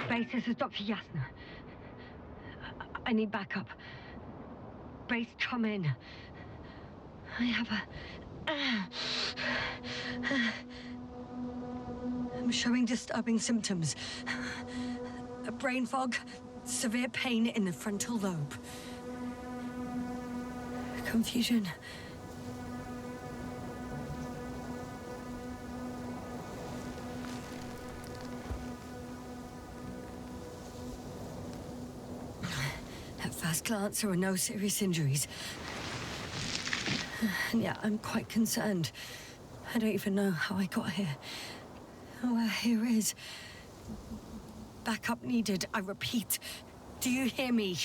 Base, this is Dr. Yasna. I need backup. Base, come in. I have I'm showing disturbing symptoms. A brain fog, severe pain in the frontal lobe. Confusion. At first glance, there are no serious injuries. And yet, I'm quite concerned. I don't even know how I got here. Where here is. Backup needed, I repeat. Do you hear me?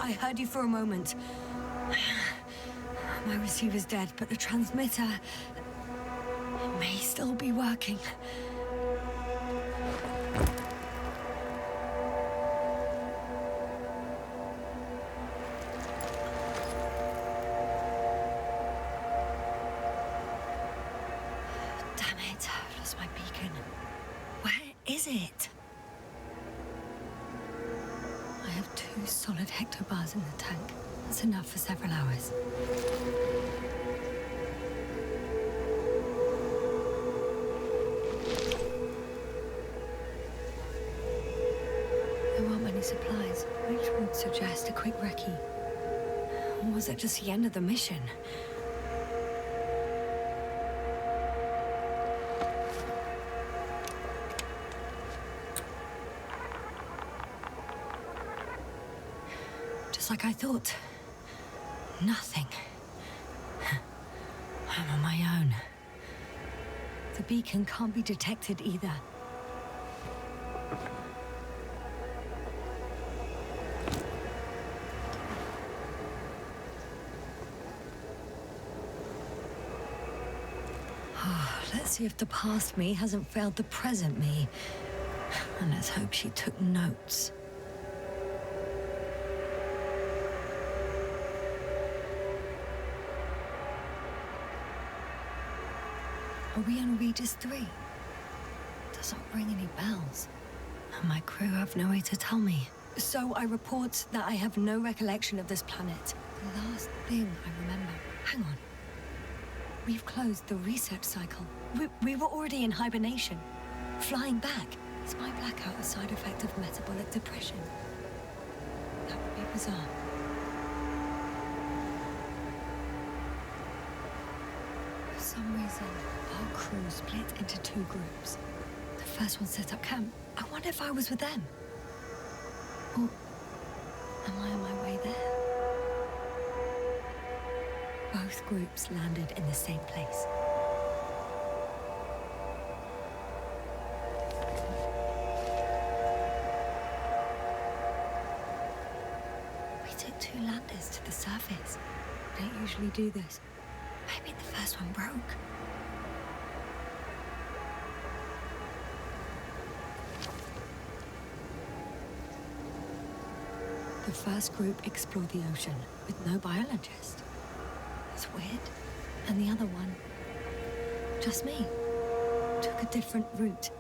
I heard you for a moment. My receiver's dead, but the transmitter may still be working. Damn it, I've lost my beacon. Where is it? I have 2 solid hectobars in the tank. That's enough for several hours. There aren't many supplies, which would suggest a quick recce. Or was it just the end of the mission? Just like I thought. Nothing. I'm on my own. The beacon can't be detected either. Let's see if the past me hasn't failed the present me. And let's hope she took notes. Are we on Regis 3? Doesn't ring any bells. And my crew have no way to tell me. So I report that I have no recollection of this planet. The last thing I remember... Hang on. We've closed the research cycle. We were already in hibernation. Flying back. Is my blackout a side effect of metabolic depression? That would be bizarre. For some reason, our crew split into 2 groups. The first one set up camp. I wonder if I was with them. Or am I on my way there? Both groups landed in the same place. We took 2 landers to the surface. We don't usually do this. Maybe the first one broke. The first group explored the ocean with no biologist. That's weird. And the other one, just me, took a different route.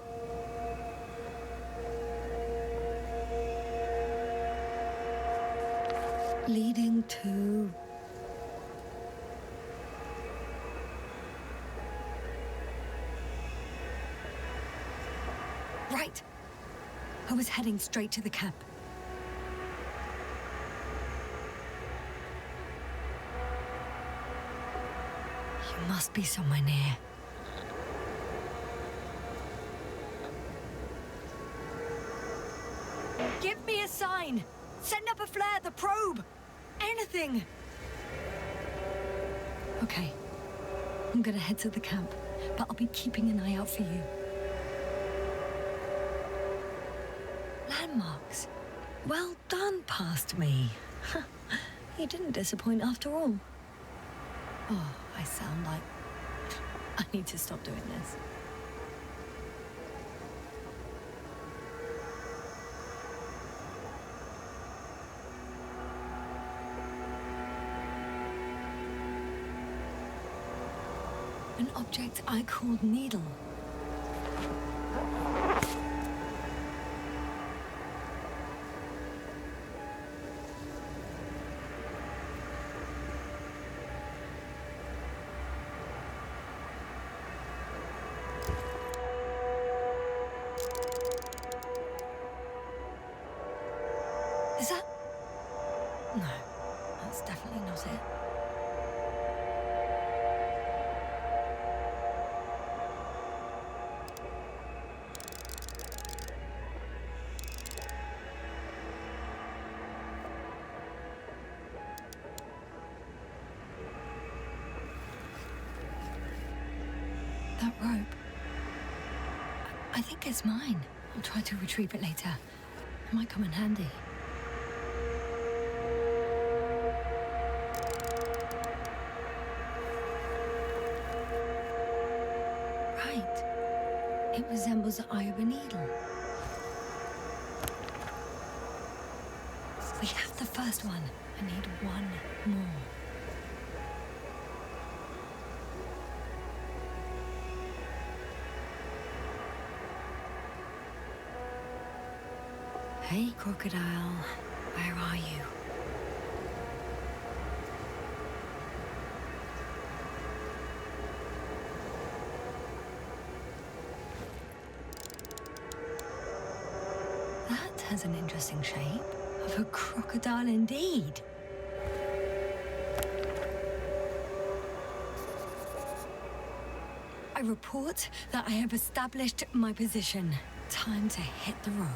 Leading to... Right. I was heading straight to the camp. You must be somewhere near. Give me a sign! Send up a flare, the probe! Anything! Okay. I'm gonna head to the camp, but I'll be keeping an eye out for you. Landmarks. Well done, past me. You didn't disappoint after all. Oh, I sound like... I need to stop doing this. An object I called Needle. Is that... No, that's definitely not it. That rope. I think it's mine. I'll try to retrieve it later. It might come in handy. Right. It resembles the eye of a needle. We have the first one. I need one more. Hey, crocodile. Where are you? That has an interesting shape. Of a crocodile indeed. I report that I have established my position. Time to hit the road.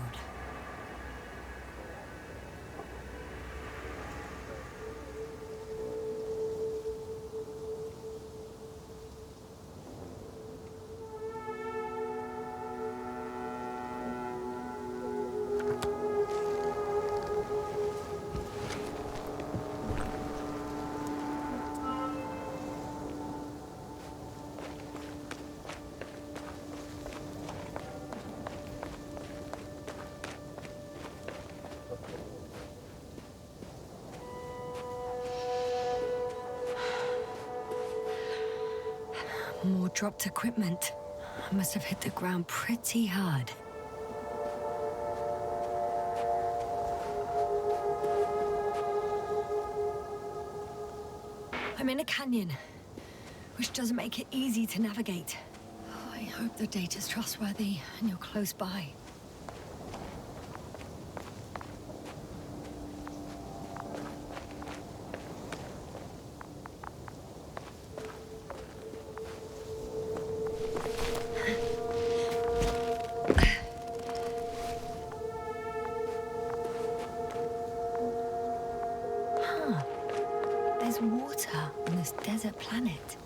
More dropped equipment. I must have hit the ground pretty hard. I'm in a canyon, which doesn't make it easy to navigate. Oh, I hope the data's trustworthy and you're close by. There's water on this desert planet.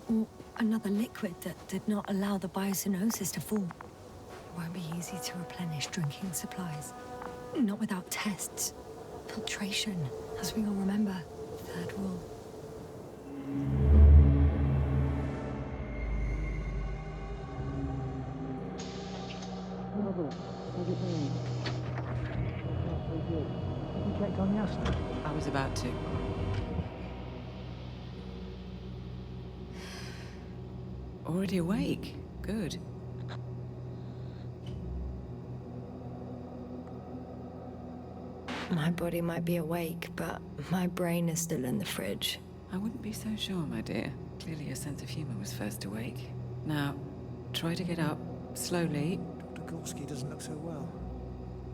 Or another liquid that did not allow the biocenosis to form. It won't be easy to replenish drinking supplies. Not without tests. Filtration, as we all remember. Third rule. You checked on Yasna? I was about to. Already awake? Good. My body might be awake, but my brain is still in the fridge. I wouldn't be so sure, my dear. Clearly your sense of humor was first awake. Now, try to get up, slowly. Dr. Gorski doesn't look so well.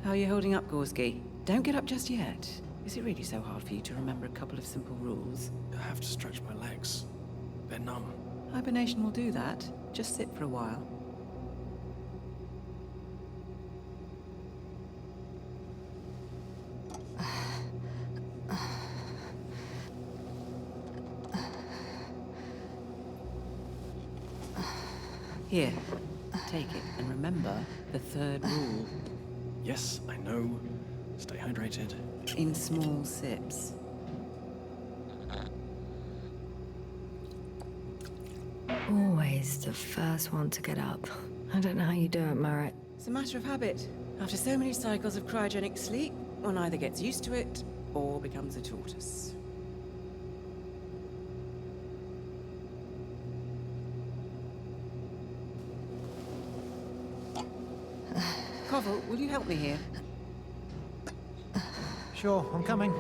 How are you holding up, Gorski? Don't get up just yet. Is it really so hard for you to remember a couple of simple rules? I have to stretch my legs. They're numb. Hibernation will do that. Just sit for a while. Here, take it, and remember the third rule. Yes, I know. Stay hydrated. In small sips. Always the first one to get up. I don't know how you do it, Merritt. It's a matter of habit. After so many cycles of cryogenic sleep, one either gets used to it or becomes a tortoise. Koval, will you help me here? Sure, I'm coming.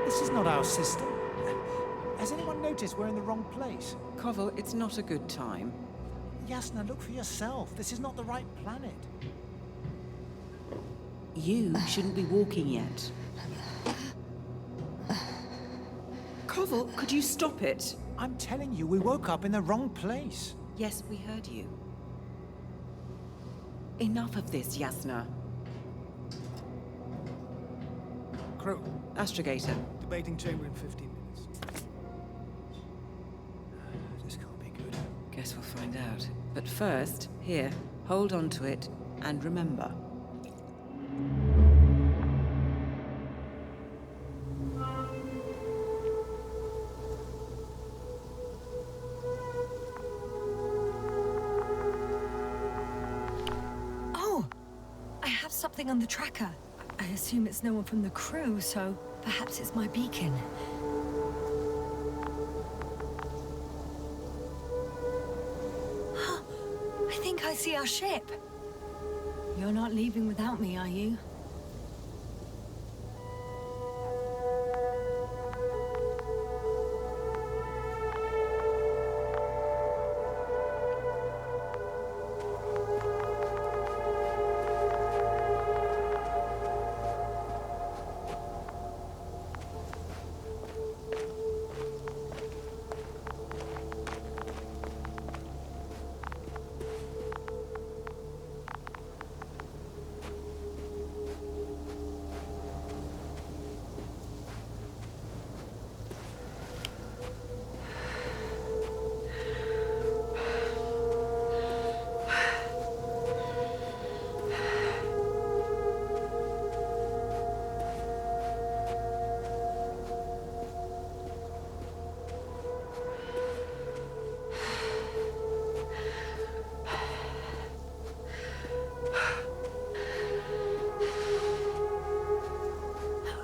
This is not our system. Has anyone noticed we're in the wrong place? Koval, it's not a good time. Yasna, look for yourself. This is not the right planet. You shouldn't be walking yet. Koval, could you stop it? I'm telling you, we woke up in the wrong place. Yes, we heard you. Enough of this, Yasna. Crew, Astrogator. debating chamber in 15 minutes. This can't be good. Guess we'll find out. But first, here, hold on to it, and remember. Oh! I have something on the tracker. I assume it's no one from the crew, so perhaps it's my beacon. I think I see our ship. You're not leaving without me, are you?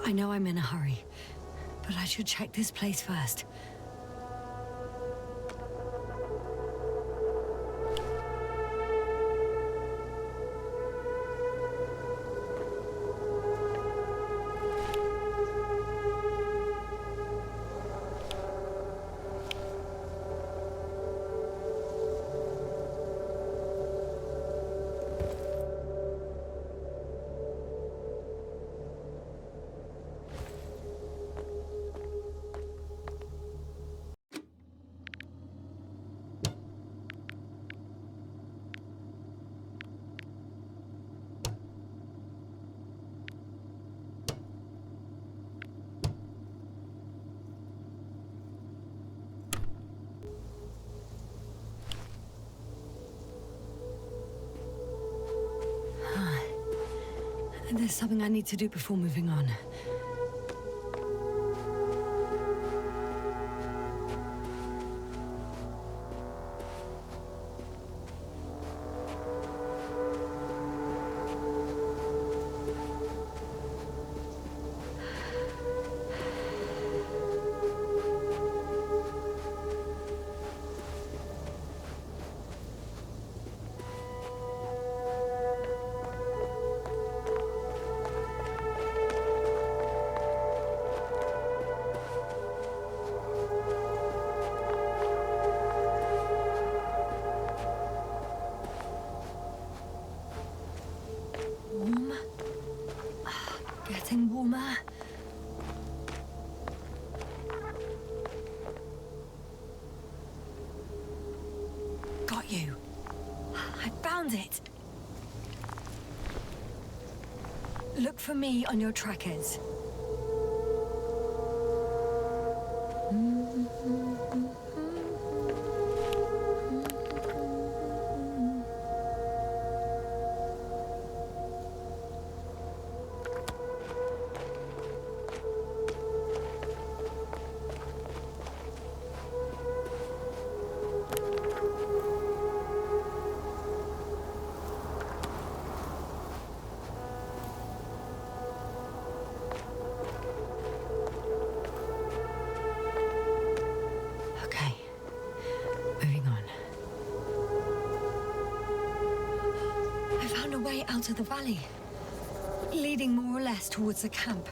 I know I'm in a hurry, but I should check this place first. There's something I need to do before moving on. Getting warmer. Got you. I found it. Look for me on your trackers. out of the valley, leading more or less towards the camp.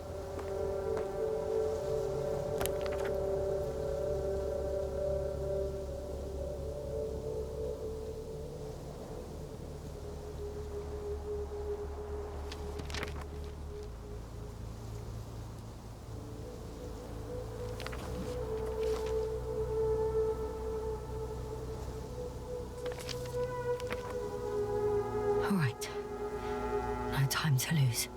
All right. No time to lose.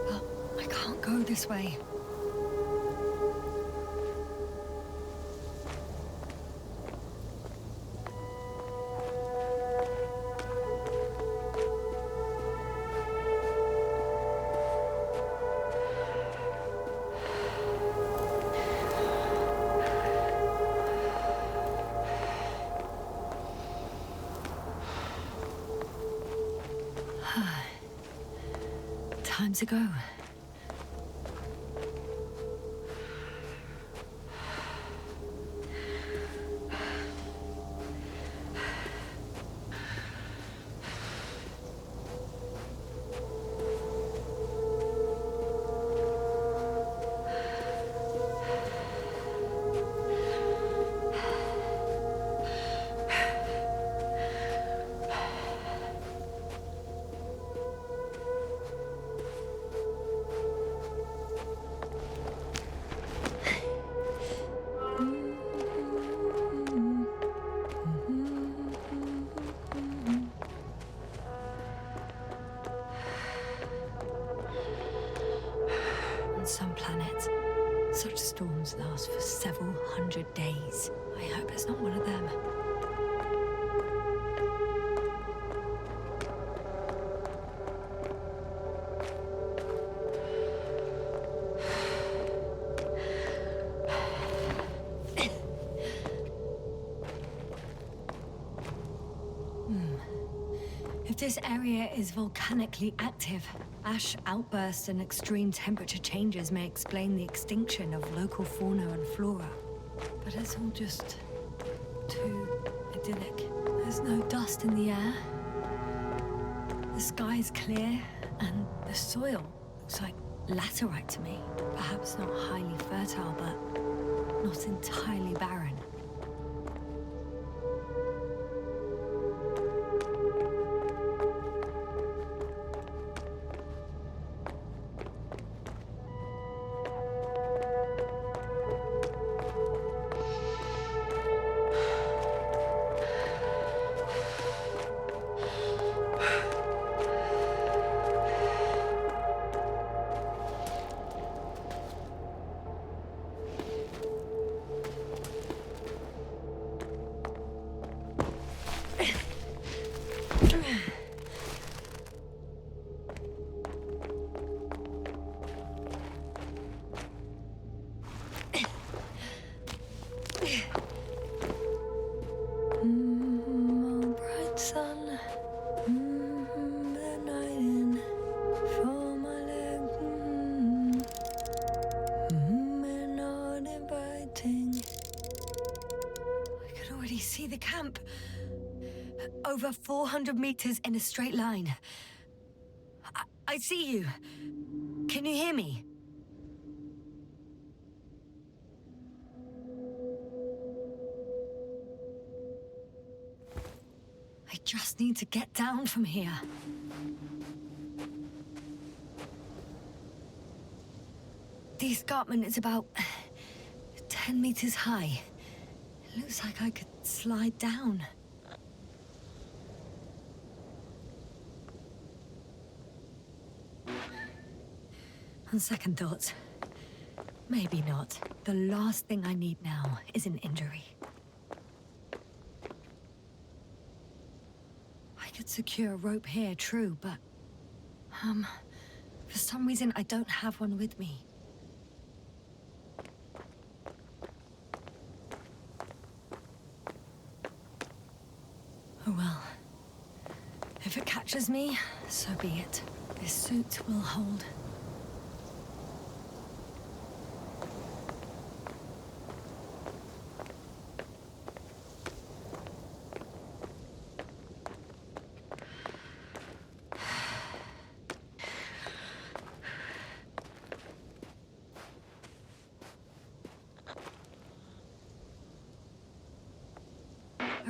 But I can't go this way. Time to go. On some planets, such storms last for several hundred days. I hope it's not one of them. If this area is volcanically active, ash outbursts and extreme temperature changes may explain the extinction of local fauna and flora. But it's all just too idyllic. There's no dust in the air. The sky is clear, and the soil looks like laterite to me. Perhaps not highly fertile, but not entirely barren. See the camp. Over 400 meters in a straight line. I see you. Can you hear me? I just need to get down from here. The escarpment is about 10 meters high. It looks like I could slide down. On second thoughts, maybe not. The last thing I need now is an injury. I could secure a rope here, true, but... for some reason I don't have one with me. Oh well. If it catches me, so be it. This suit will hold.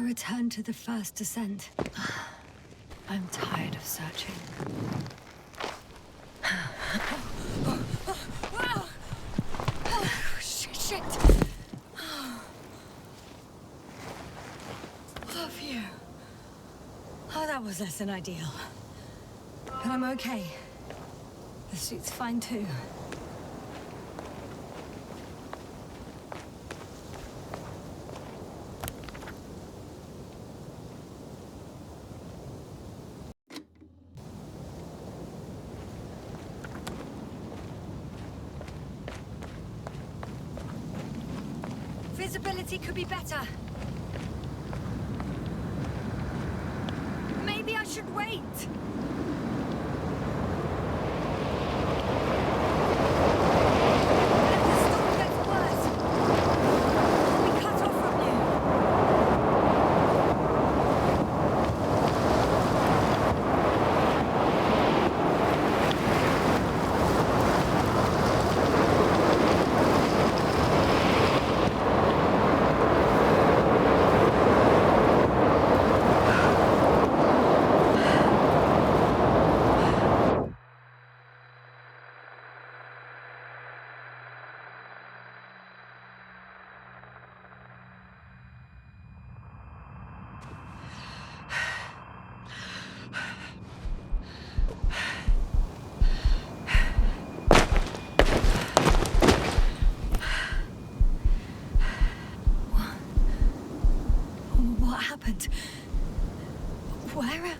return to the first descent. I'm tired of searching. Shit! Oh, phew. Oh, that was less than ideal. But I'm okay. The suit's fine too. Visibility could be better. Maybe I should wait. What happened? Where?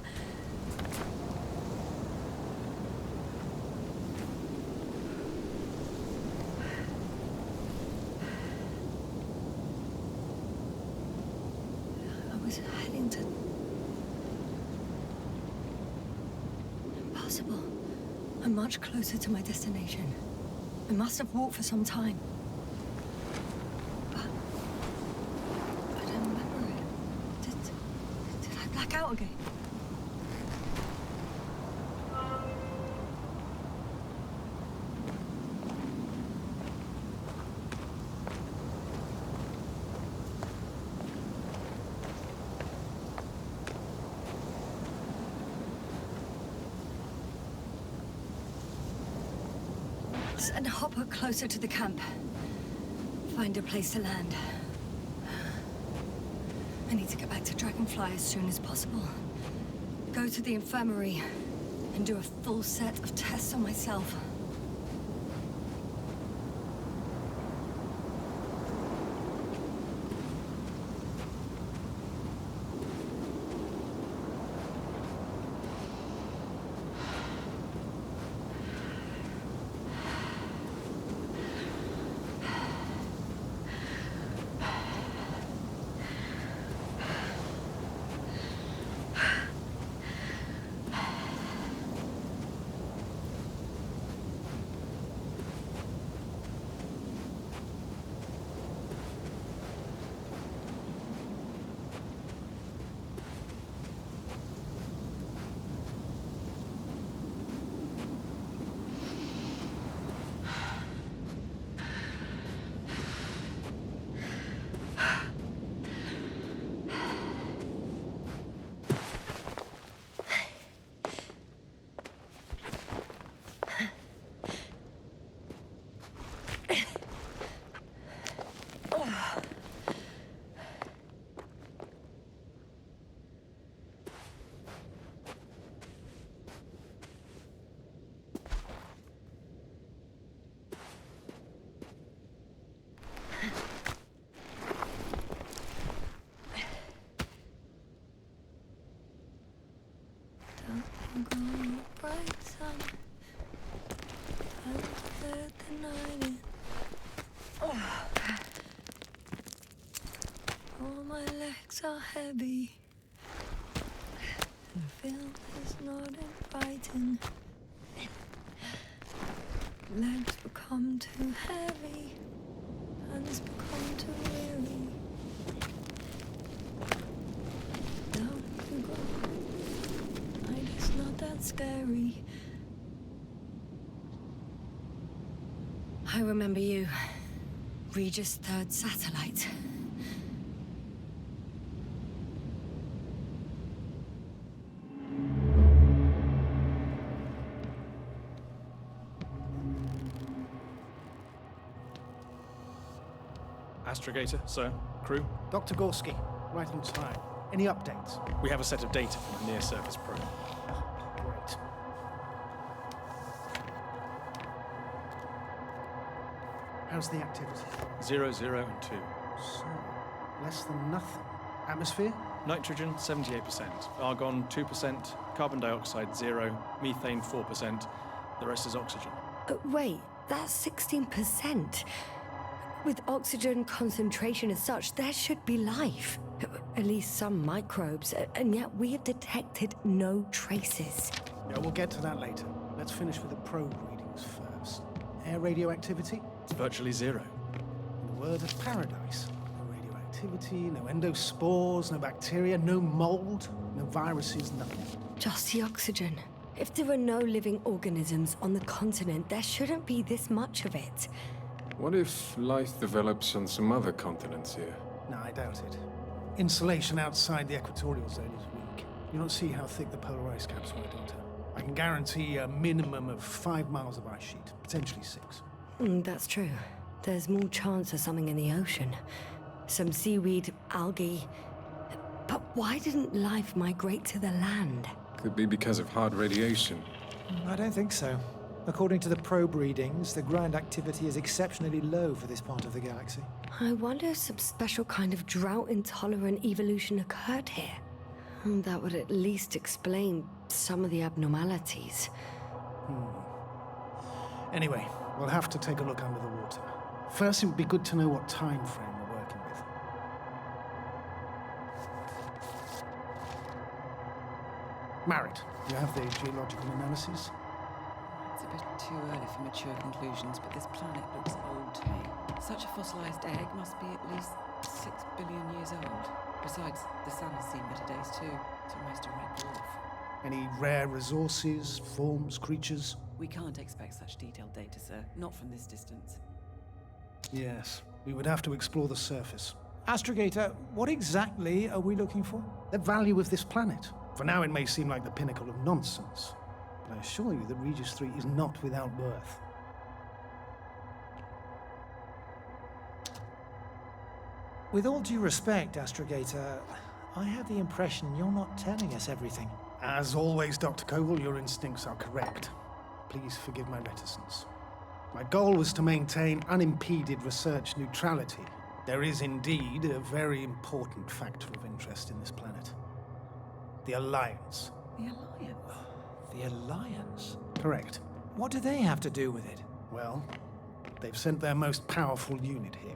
I was heading to... Impossible. I'm much closer to my destination. I must have walked for some time. But I don't remember it. Did I black out again? Send Hopper closer to the camp. Find a place to land. I need to get back to Dragonfly as soon as possible. Go to the infirmary and do a full set of tests on myself. All my legs are heavy. The film is not inviting. Legs become too heavy. Hands become too weary. Down you go. Night is not that scary. I remember you. Regis' third satellite. Astrogator, sir. Crew. Dr. Gorski, right on time. Any updates? We have a set of data from the near-surface probe. Great. How's the activity? 0, 0, and 2. So, less than nothing. Atmosphere? Nitrogen, 78%. Argon, 2%. Carbon dioxide, 0. Methane, 4%. The rest is oxygen. Wait, that's 16%. With oxygen concentration as such, there should be life. At least some microbes, and yet we have detected no traces. Yeah, we'll get to that later. Let's finish with the probe readings first. Air radioactivity? It's virtually 0. In the word of paradise. No radioactivity, no endospores, no bacteria, no mold, no viruses, nothing. Just the oxygen. If there are no living organisms on the continent, there shouldn't be this much of it. What if life develops on some other continents here? No, I doubt it. Insulation outside the equatorial zone is weak. You don't see how thick the polar ice caps were, Doctor. I can guarantee a minimum of 5 miles of ice sheet, potentially 6. That's true. There's more chance of something in the ocean. Some seaweed, algae. But why didn't life migrate to the land? Could be because of hard radiation. I don't think so. According to the probe readings, the ground activity is exceptionally low for this part of the galaxy. I wonder if some special kind of drought-intolerant evolution occurred here. That would at least explain some of the abnormalities. Anyway, we'll have to take a look under the water. First, it would be good to know what time frame we're working with. Marit, you have the geological analysis? It's a bit too early for mature conclusions, but this planet looks old to me. Such a fossilized egg must be at least 6 billion years old. Besides, the sun has seen better days too. It's almost a red dwarf. Any rare resources, forms, creatures? We can't expect such detailed data, sir. Not from this distance. Yes, we would have to explore the surface. Astrogator, what exactly are we looking for? The value of this planet. For now, it may seem like the pinnacle of nonsense, but I assure you that Regis 3 is not without worth. With all due respect, Astrogator, I have the impression you're not telling us everything. As always, Dr. Koval, your instincts are correct. Please forgive my reticence. My goal was to maintain unimpeded research neutrality. There is indeed a very important factor of interest in this planet. The Alliance. The Alliance? The Alliance? Correct. What do they have to do with it? Well, they've sent their most powerful unit here.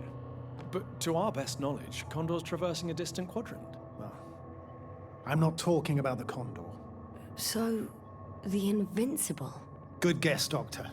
But to our best knowledge, Condor's traversing a distant quadrant. Well, I'm not talking about the Condor. So, the Invincible? Good guess, Doctor.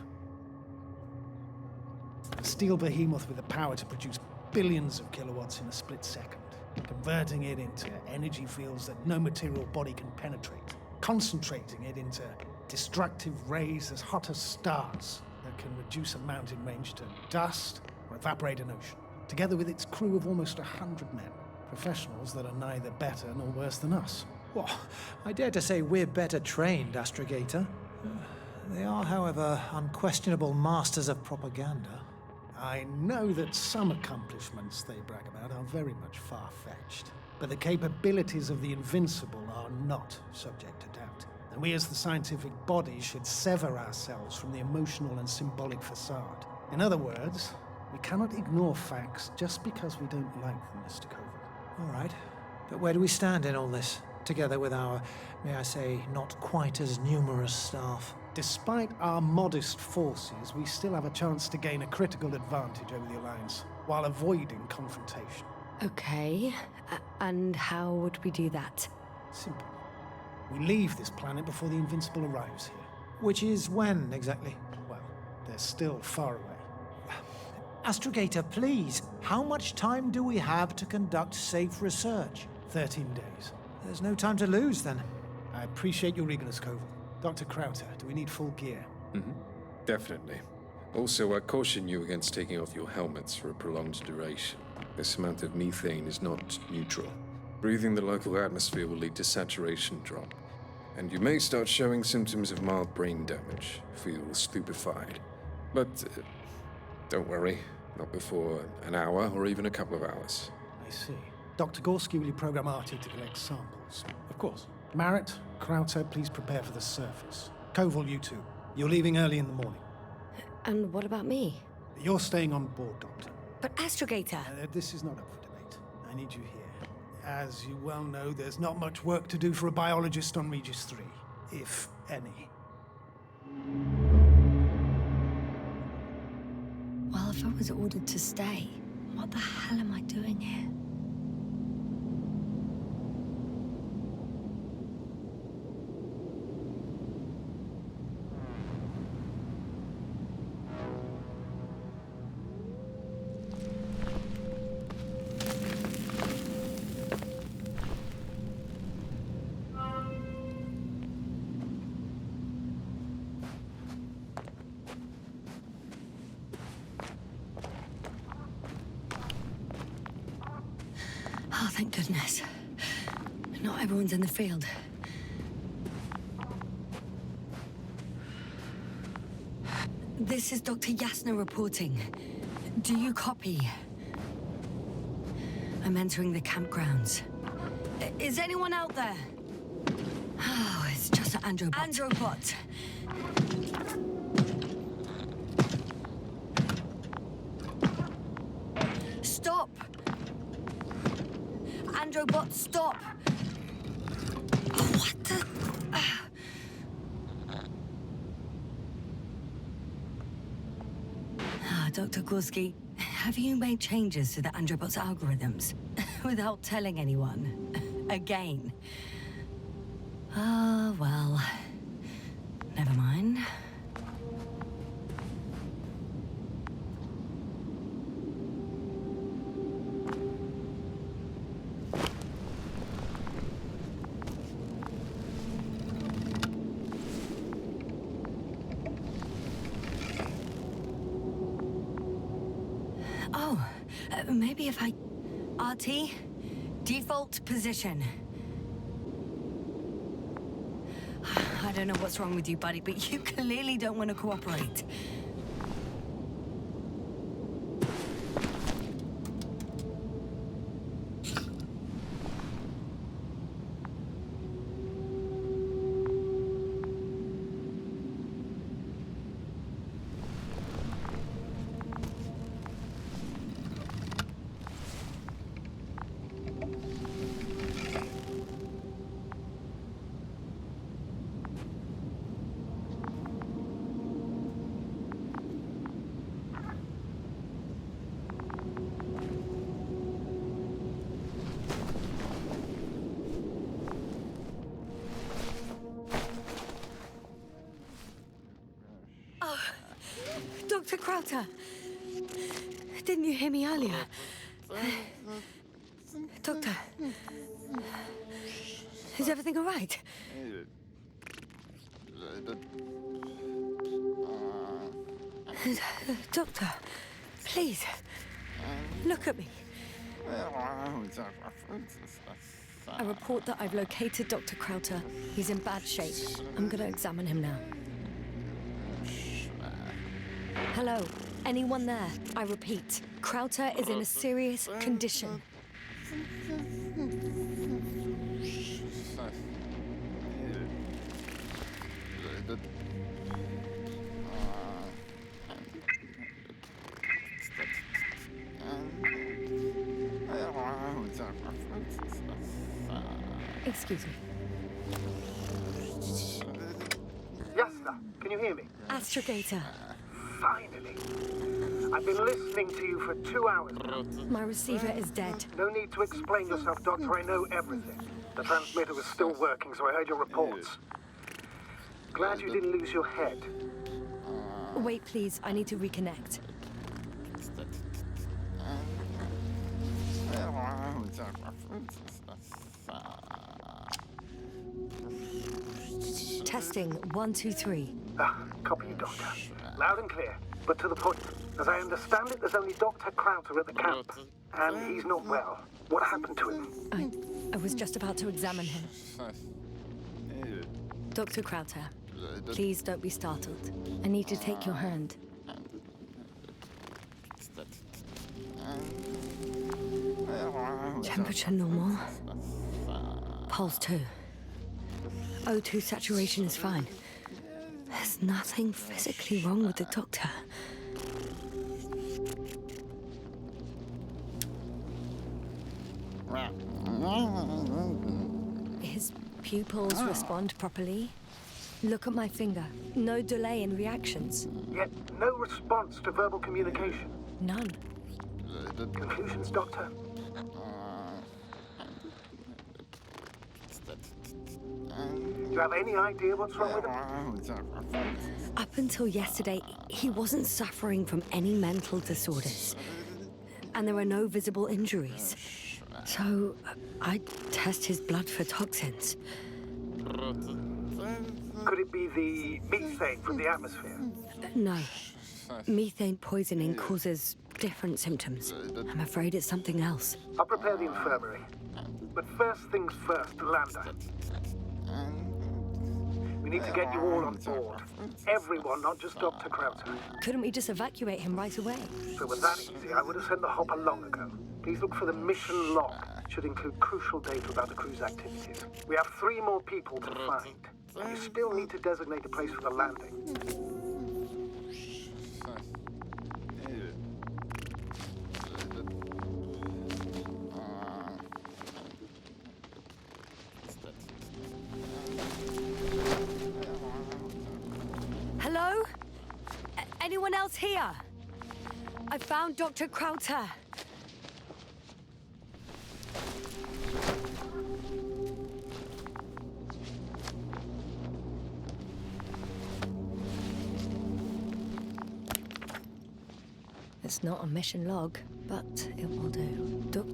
A steel behemoth with the power to produce billions of kilowatts in a split second, converting it into energy fields that no material body can penetrate, concentrating it into destructive rays as hot as stars that can reduce a mountain range to dust or evaporate an ocean, together with its crew of almost 100 men, professionals that are neither better nor worse than us. Well, I dare to say we're better trained, Astrogator. They are, however, unquestionable masters of propaganda. I know that some accomplishments they brag about are very much far-fetched, but the capabilities of the Invincible are not subject to doubt. And we as the scientific body should sever ourselves from the emotional and symbolic facade. In other words, we cannot ignore facts just because we don't like them, Mr. Koval. All right. But where do we stand in all this, together with our, may I say, not quite as numerous staff? Despite our modest forces, we still have a chance to gain a critical advantage over the Alliance, while avoiding confrontation. Okay, and how would we do that? Simple. We leave this planet before the Invincible arrives here. Which is when, exactly? Well, they're still far away. Astrogator, please, how much time do we have to conduct safe research? 13 days. There's no time to lose, then. I appreciate your eagerness, Koval. Dr. Krauter, do we need full gear? Definitely. Also, I caution you against taking off your helmets for a prolonged duration. This amount of methane is not neutral. Breathing the local atmosphere will lead to saturation drop, and you may start showing symptoms of mild brain damage, feel stupefied. But don't worry, Not before an hour or even a couple of hours. I see. Dr. Gorski, will you program Artie to collect samples? Of course. Marrett, Krauter, please prepare for the surface. Koval, you two. You're leaving early in the morning. And what about me? You're staying on board, Doctor. But Astrogator... This is not up for debate. I need you here. As you well know, there's not much work to do for a biologist on Regis 3, if any. Well, if I was ordered to stay, what the hell am I doing here? Oh, thank goodness. Not everyone's in the field. This is Dr. Yasna reporting. Do you copy? I'm entering the campgrounds. Is anyone out there? Oh, it's just an Androbot. Androbot! Stop! Androbot, stop! Oh, what the... Dr. Gorski, have you made changes to the Androbot's algorithms without telling anyone? Again? Ah, well... Never mind. Maybe if I... RT? Default position. I don't know what's wrong with you, buddy, but you clearly don't want to cooperate. Dr. Krauter! Didn't you hear me earlier? Doctor? Is everything all right? Doctor, please, look at me. I report that I've located Dr. Krauter. He's in bad shape. I'm gonna examine him now. Hello? Anyone there? I repeat, Krauter is in a serious condition. Excuse me. Yasna, can you hear me? Astrogator. Finally. I've been listening to you for 2 hours now. My receiver is dead. No need to explain yourself, Doctor. I know everything. The transmitter was still working, so I heard your reports. Glad you didn't lose your head. Wait, please. I need to reconnect. Testing 1, 2, 3. Copy you, Doctor. Loud and clear, but to the point. As I understand it, there's only Dr. Krauter at the camp, and he's not well. What happened to him? I was just about to examine him. Dr. Krauter, please don't be startled. I need to take your hand. Temperature normal. Pulse 2. O2 saturation is fine. There's nothing physically wrong with the doctor. His pupils respond properly. Look at my finger. No delay in reactions. Yet no response to verbal communication. None. Conclusions, Doctor? Do you have any idea what's wrong with him? Up until yesterday, he wasn't suffering from any mental disorders. And there were no visible injuries. So, I'd test his blood for toxins. Could it be the methane from the atmosphere? No. Methane poisoning causes different symptoms. I'm afraid it's something else. I'll prepare the infirmary. But first things first, Lander. We need to get you all on board. Everyone, not just Dr. Krauter. Couldn't we just evacuate him right away? If it was that easy, I would have sent the hopper long ago. Please look for the mission log. It should include crucial data about the crew's activities. We have 3 more people to find. You still need to designate a place for the landing. Hello? Anyone else here? I found Dr. Krauter. It's not a mission log, but it will do.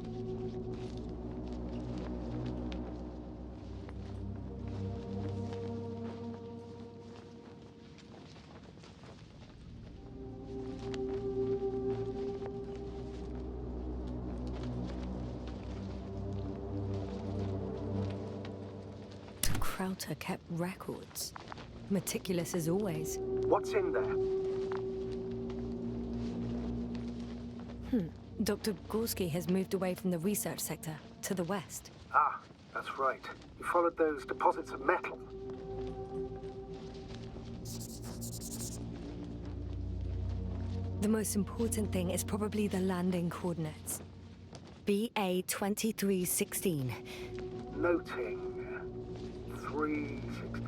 Krauter kept records. Meticulous as always. What's in there? Dr. Gorski has moved away from the research sector to the west. Ah, that's right. You followed those deposits of metal. The most important thing is probably the landing coordinates. BA 2316. Noting. 316.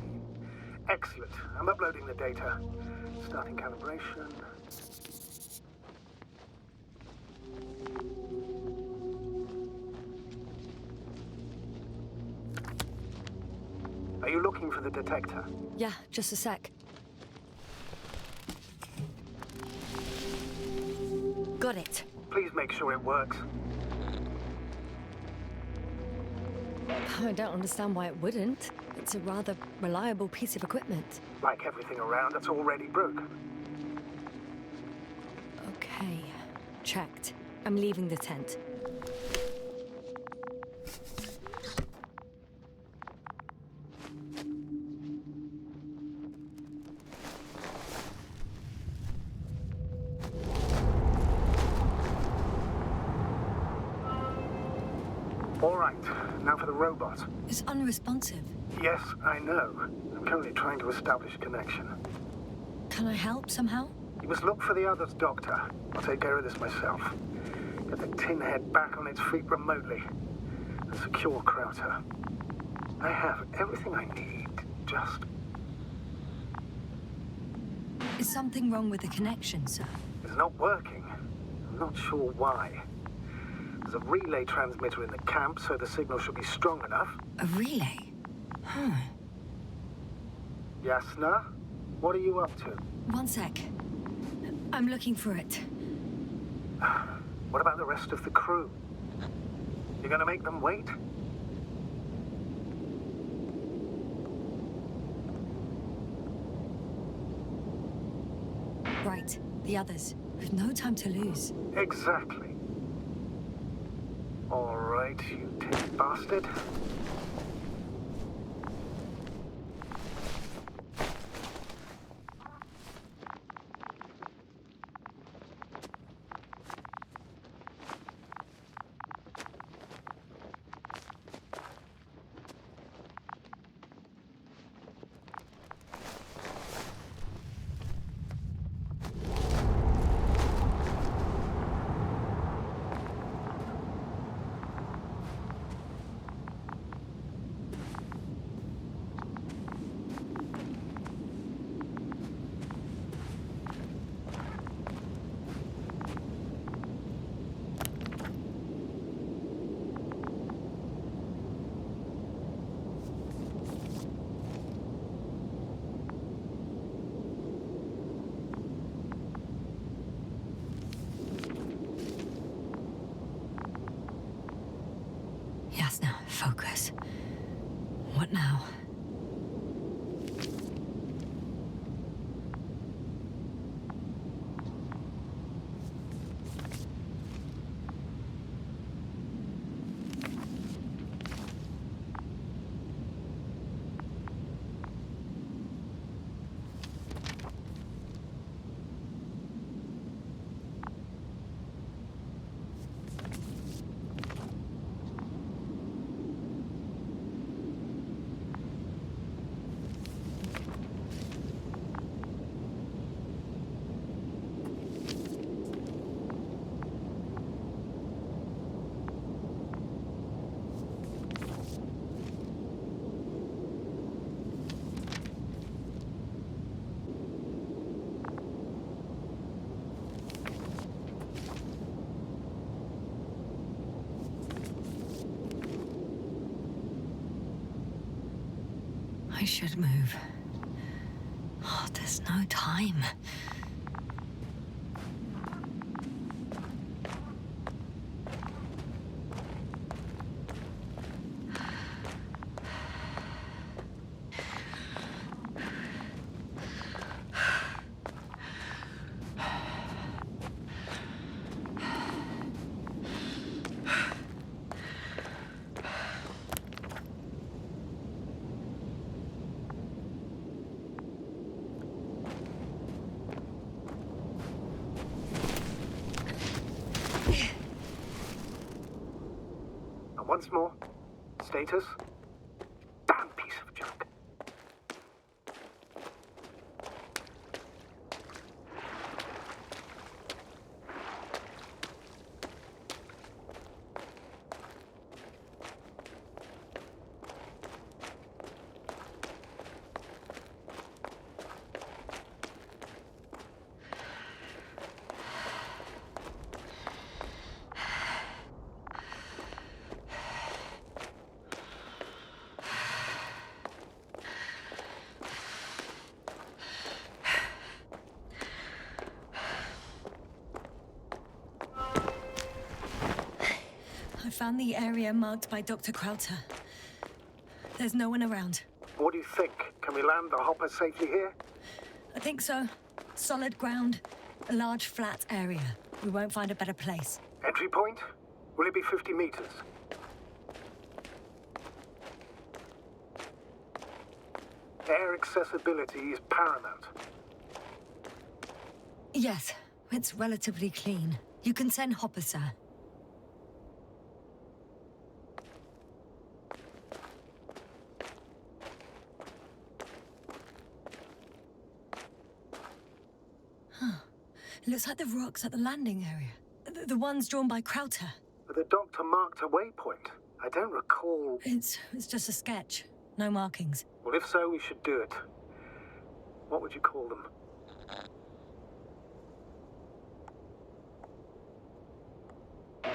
Excellent. I'm uploading the data. Starting calibration. Are you looking for the detector? Yeah, just a sec. Got it. Please make sure it works. I don't understand why it wouldn't. It's a rather reliable piece of equipment. Like everything around, it's already broken. Okay, checked. I'm leaving the tent. All right, now for the robot. It's unresponsive. Yes, I know. I'm currently trying to establish a connection. Can I help somehow? You must look for the others, Doctor. I'll take care of this myself. Get the tin head back on its feet remotely. And secure Krauter. I have everything I need. Just... Is something wrong with the connection, sir? It's not working. I'm not sure why. There's a relay transmitter in the camp, so the signal should be strong enough. A relay? Huh. Yasna? What are you up to? One sec. I'm looking for it. What about the rest of the crew? You're gonna make them wait? Right, the others. We've no time to lose. Exactly. All right, you tin bastard. I should move. Oh, there's no time. And once more, status? Damn piece of junk. I found the area marked by Dr. Krauter. There's no one around. What do you think? Can we land the hopper safely here? I think so. Solid ground, a large flat area. We won't find a better place. Entry point? Will it be 50 meters? Air accessibility is paramount. Yes, it's relatively clean. You can send Hopper, sir. It looks like the rocks at the landing area. The ones drawn by Krauter. The doctor marked a waypoint. I don't recall... It's just a sketch. No markings. Well, if so, we should do it. What would you call them?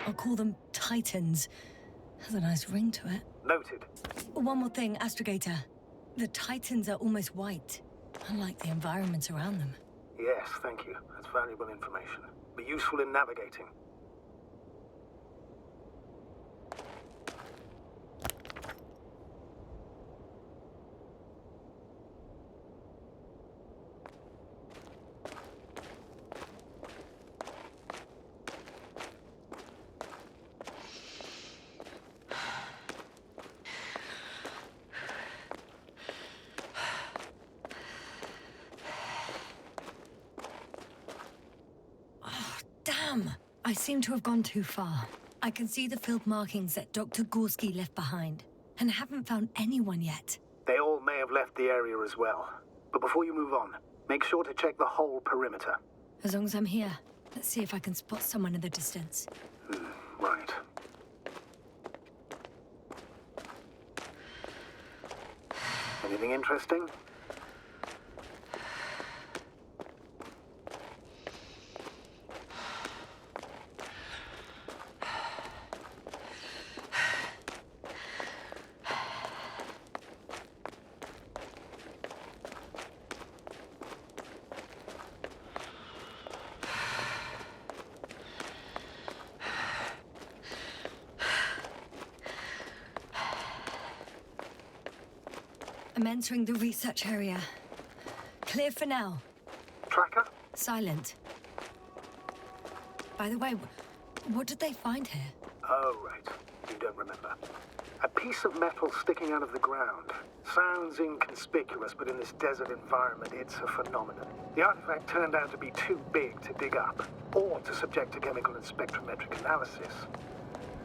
I'll call them Titans. Has a nice ring to it. Noted. One more thing, Astrogator. The Titans are almost white, unlike the environment around them. Yes, thank you. That's valuable information. Be useful in navigating. Damn! I seem to have gone too far. I can see the field markings that Dr. Gorski left behind, and haven't found anyone yet. They all may have left the area as well. But before you move on, make sure to check the whole perimeter. As long as I'm here, let's see if I can spot someone in the distance. Right. Anything interesting? I'm entering the research area. Clear for now. Tracker? Silent. By the way, what did they find here? Oh, right. You don't remember. A piece of metal sticking out of the ground. Sounds inconspicuous, but in this desert environment, it's a phenomenon. The artifact turned out to be too big to dig up, or to subject to chemical and spectrometric analysis.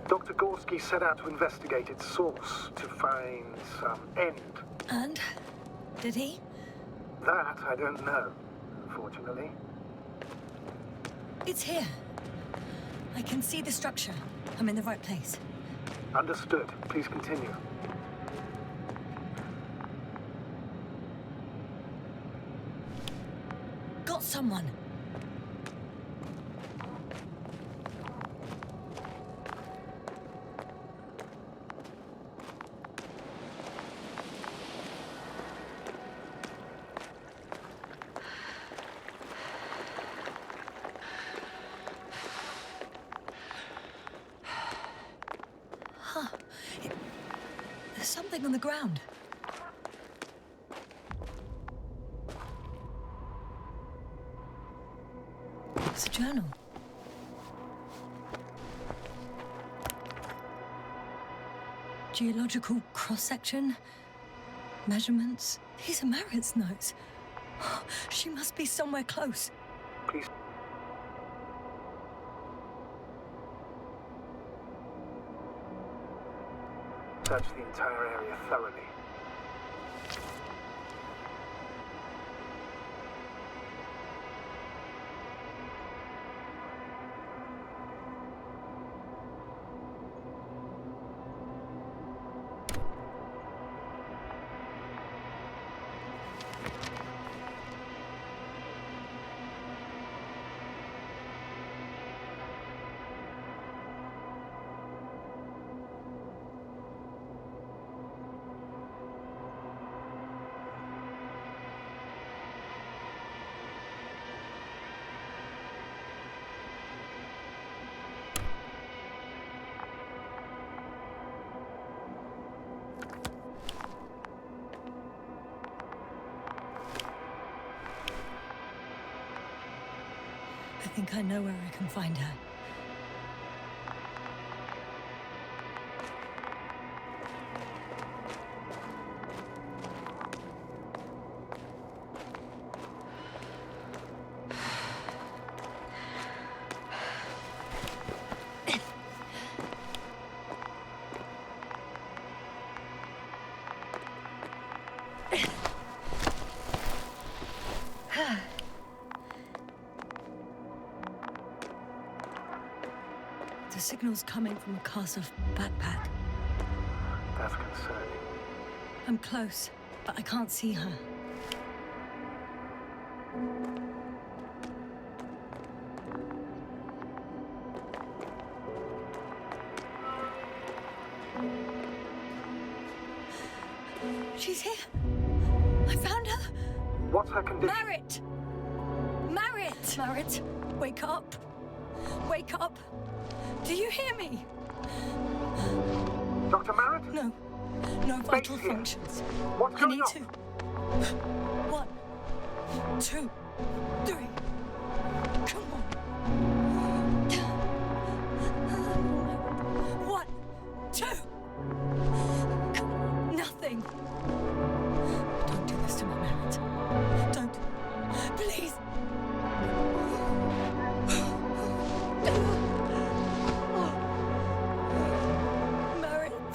Dr. Gorski set out to investigate its source, to find some end. And? Did he? That I don't know, unfortunately. It's here. I can see the structure. I'm in the right place. Understood. Please continue. Got someone. something on the ground. It's a journal. Geological cross-section. Measurements. These are Merritt's notes. She must be somewhere close. Please. Search the entire area thoroughly. I think I know where I can find her. The signal's coming from a castle backpack. That's concerning. I'm close, but I can't see her. She's here. I found her. What's her condition? Merritt! Merritt! Merritt, wake up. Wake up. Do you hear me? Dr. Merritt? No. No vital here. functions. What's I going need on? to. 1, 2, 3. Come on. 1, 2. Come on. Nothing. Don't do this to me, Merritt. Don't. Please. Merritt.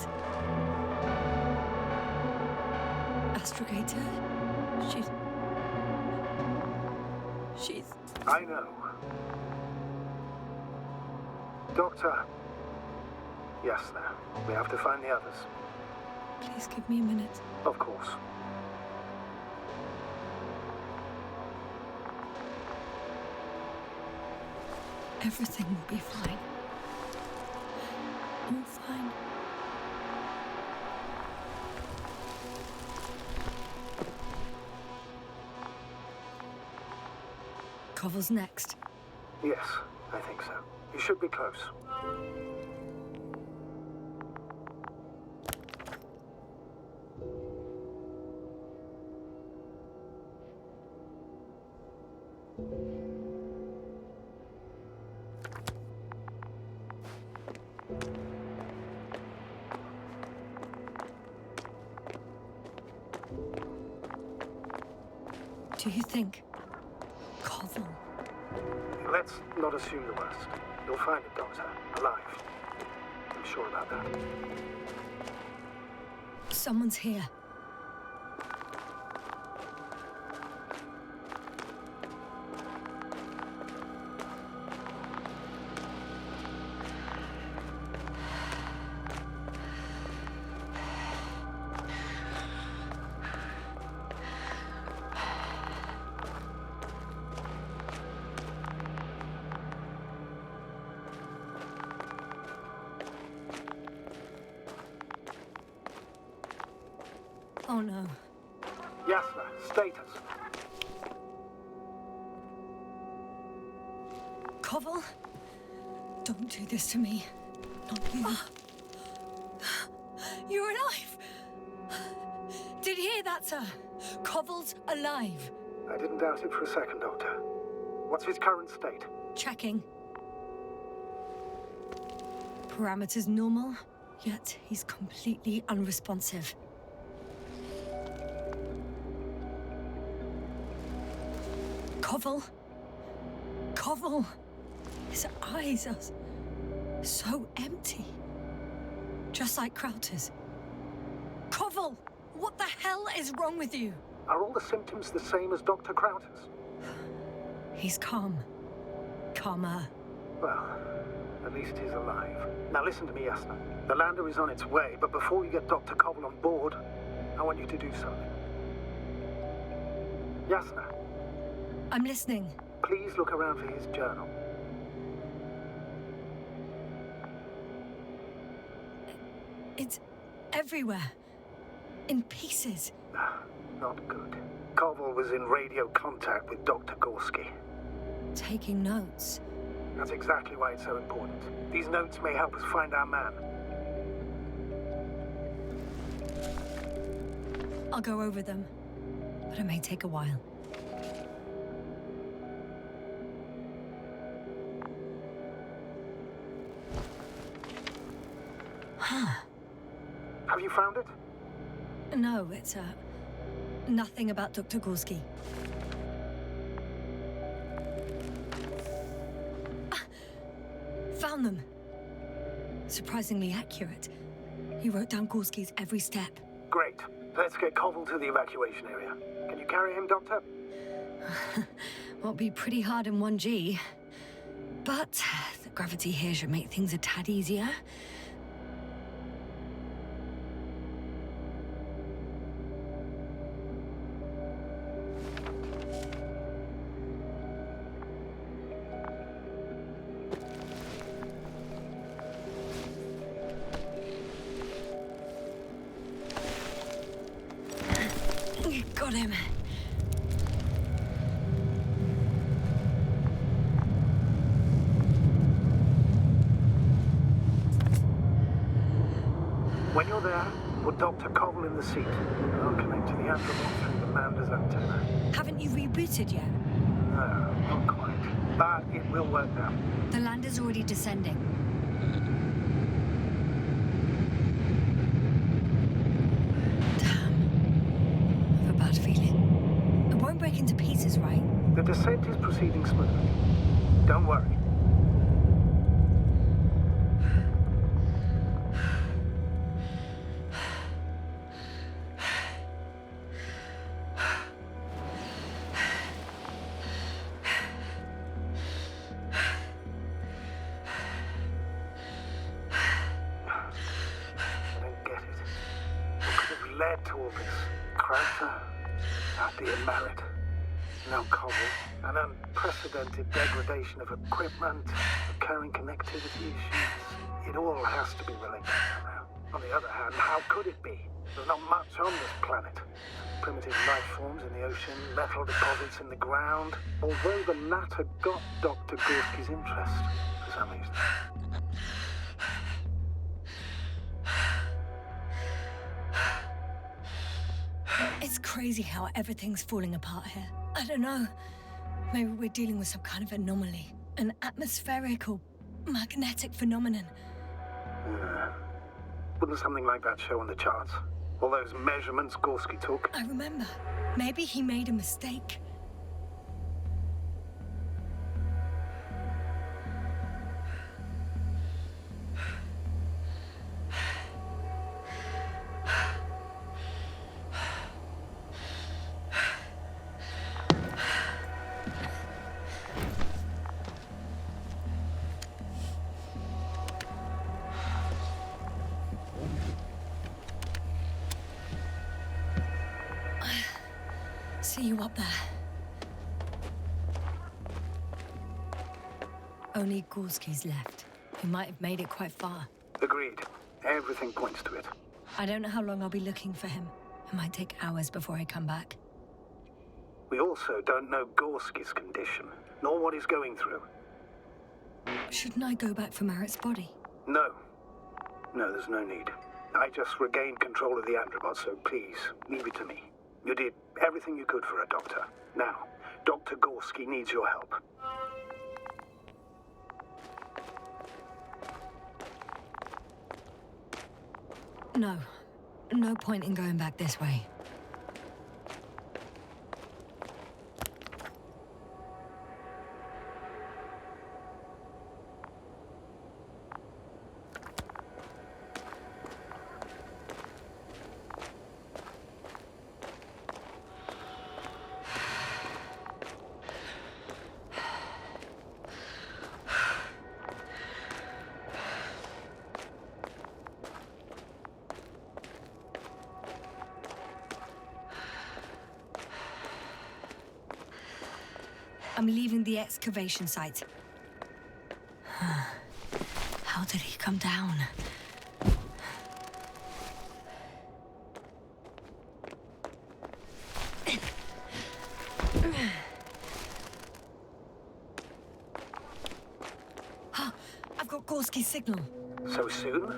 Astrogator. She's... I know. Doctor. Yes, sir. We have to find the others. Please give me a minute. Of course. Everything will be fine. All fine. Koval's next. Yes, I think so. You should be close. Do you think Koval? Let's not assume the worst. You'll find it, Doctor. Alive. I'm sure about that. Someone's here. Oh no. Yes, sir. Status. Koval? Don't do this to me. Not you. You're alive. Did you hear that, sir? Koval's alive. I didn't doubt it for a second, Doctor. What's his current state? Checking. Parameters normal, yet he's completely unresponsive. Koval? Koval? His eyes are so empty. Just like Krauter's. Koval! What the hell is wrong with you? Are all the symptoms the same as Dr. Krauter's? He's calm. Calmer. Well, at least he's alive. Now listen to me, Yasna. The lander is on its way, but before you get Dr. Koval on board, I want you to do something. Yasna, I'm listening. please look around for his journal. It's everywhere. In pieces. Not good. Koval was in radio contact with Dr. Gorski. Taking notes. That's exactly why it's so important. These notes may help us find our man. I'll go over them. But it may take a while. Huh. Have you found it? No, it's, nothing about Dr. Gorski. Found them. Surprisingly accurate. He wrote down Gorski's every step. Great. Let's get Koval to the evacuation area. Can you carry him, Doctor? Won't be pretty hard in 1G. But the gravity here should make things a tad easier. Got him. When you're there, put Dr. Koval in the seat. I'll connect to the Andromorph through the Lander's antenna. Haven't you rebooted yet? No, not quite. But it will work now. The lander's already descending. Damn. I have a bad feeling. It won't break into pieces, right? The descent is proceeding smoothly. Don't worry. Led to all this. Krauter, that being married. Now Koval, an unprecedented degradation of equipment, recurring connectivity issues. It all has to be related somehow. On the other hand, how could it be? There's not much on this planet. Primitive life forms in the ocean, metal deposits in the ground. Although the latter got Dr. Gorski's interest, for some reason. It's crazy how everything's falling apart here. I don't know. Maybe we're dealing with some kind of anomaly. An atmospheric or magnetic phenomenon. Wouldn't something like that show on the charts? All those measurements Gorski took? I remember. Maybe he made a mistake. See you up there. Only Gorski's left. He might have made it quite far. Agreed. Everything points to it. I don't know how long I'll be looking for him. It might take hours before I come back. We also don't know Gorski's condition, nor what he's going through. Shouldn't I go back for Merritt's body? No. No, there's no need. I just regained control of the Androbot, so please, leave it to me. You did everything you could for her, Doctor. Now, Dr. Gorski needs your help. No. No point in going back this way. I'm leaving the excavation site. How did he come down? I've got Gorski's signal. So soon?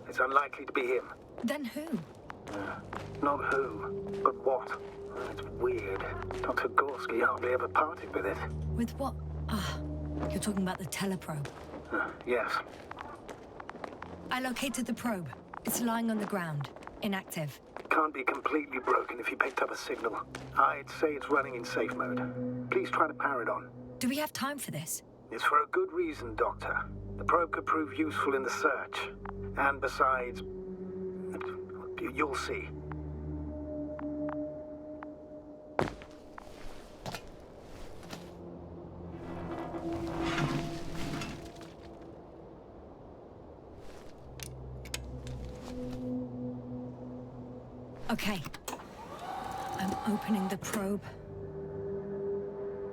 It's unlikely to be him. Then who? Not who, but what. It's weird. Dr. Gorski hardly ever parted with it. With what? You're talking about the teleprobe. Yes. I located the probe. It's lying on the ground, inactive. Can't be completely broken if you picked up a signal. I'd say it's running in safe mode. Please try to power it on. Do we have time for this? It's for a good reason, Doctor. The probe could prove useful in the search. And besides, you'll see. Okay. I'm opening the probe.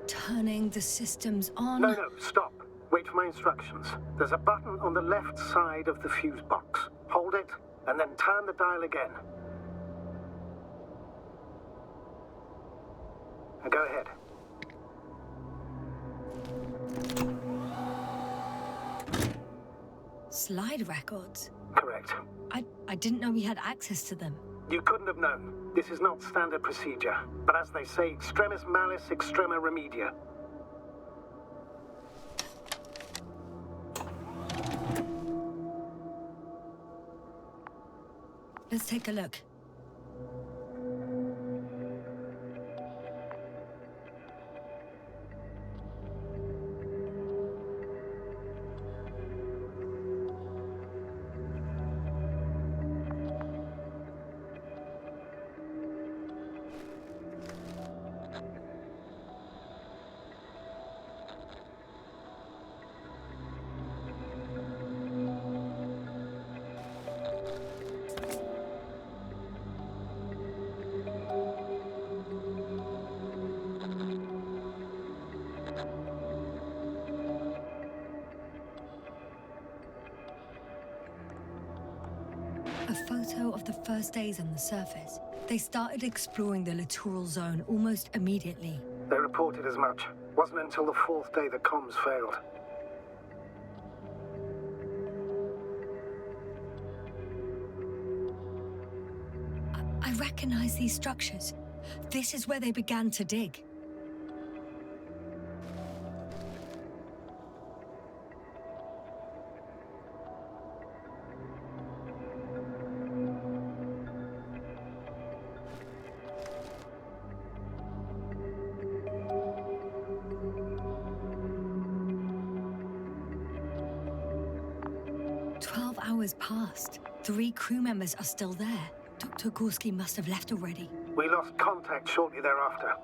Turning the systems on. No, stop. Wait for my instructions. There's a button on the left side of the fuse box. Hold it, and then turn the dial again. Now go ahead. Slide records? Correct. I didn't know we had access to them. You couldn't have known. This is not standard procedure. But as they say, extremis malice, extrema remedia. Let's take a look. A photo of the first days on the surface. They started exploring the littoral zone almost immediately. They reported as much. Wasn't until the fourth day the comms failed. I recognize these structures. This is where they began to dig. Hours passed. 3 crew members are still there. Dr. Gorski must have left already. We lost contact shortly thereafter.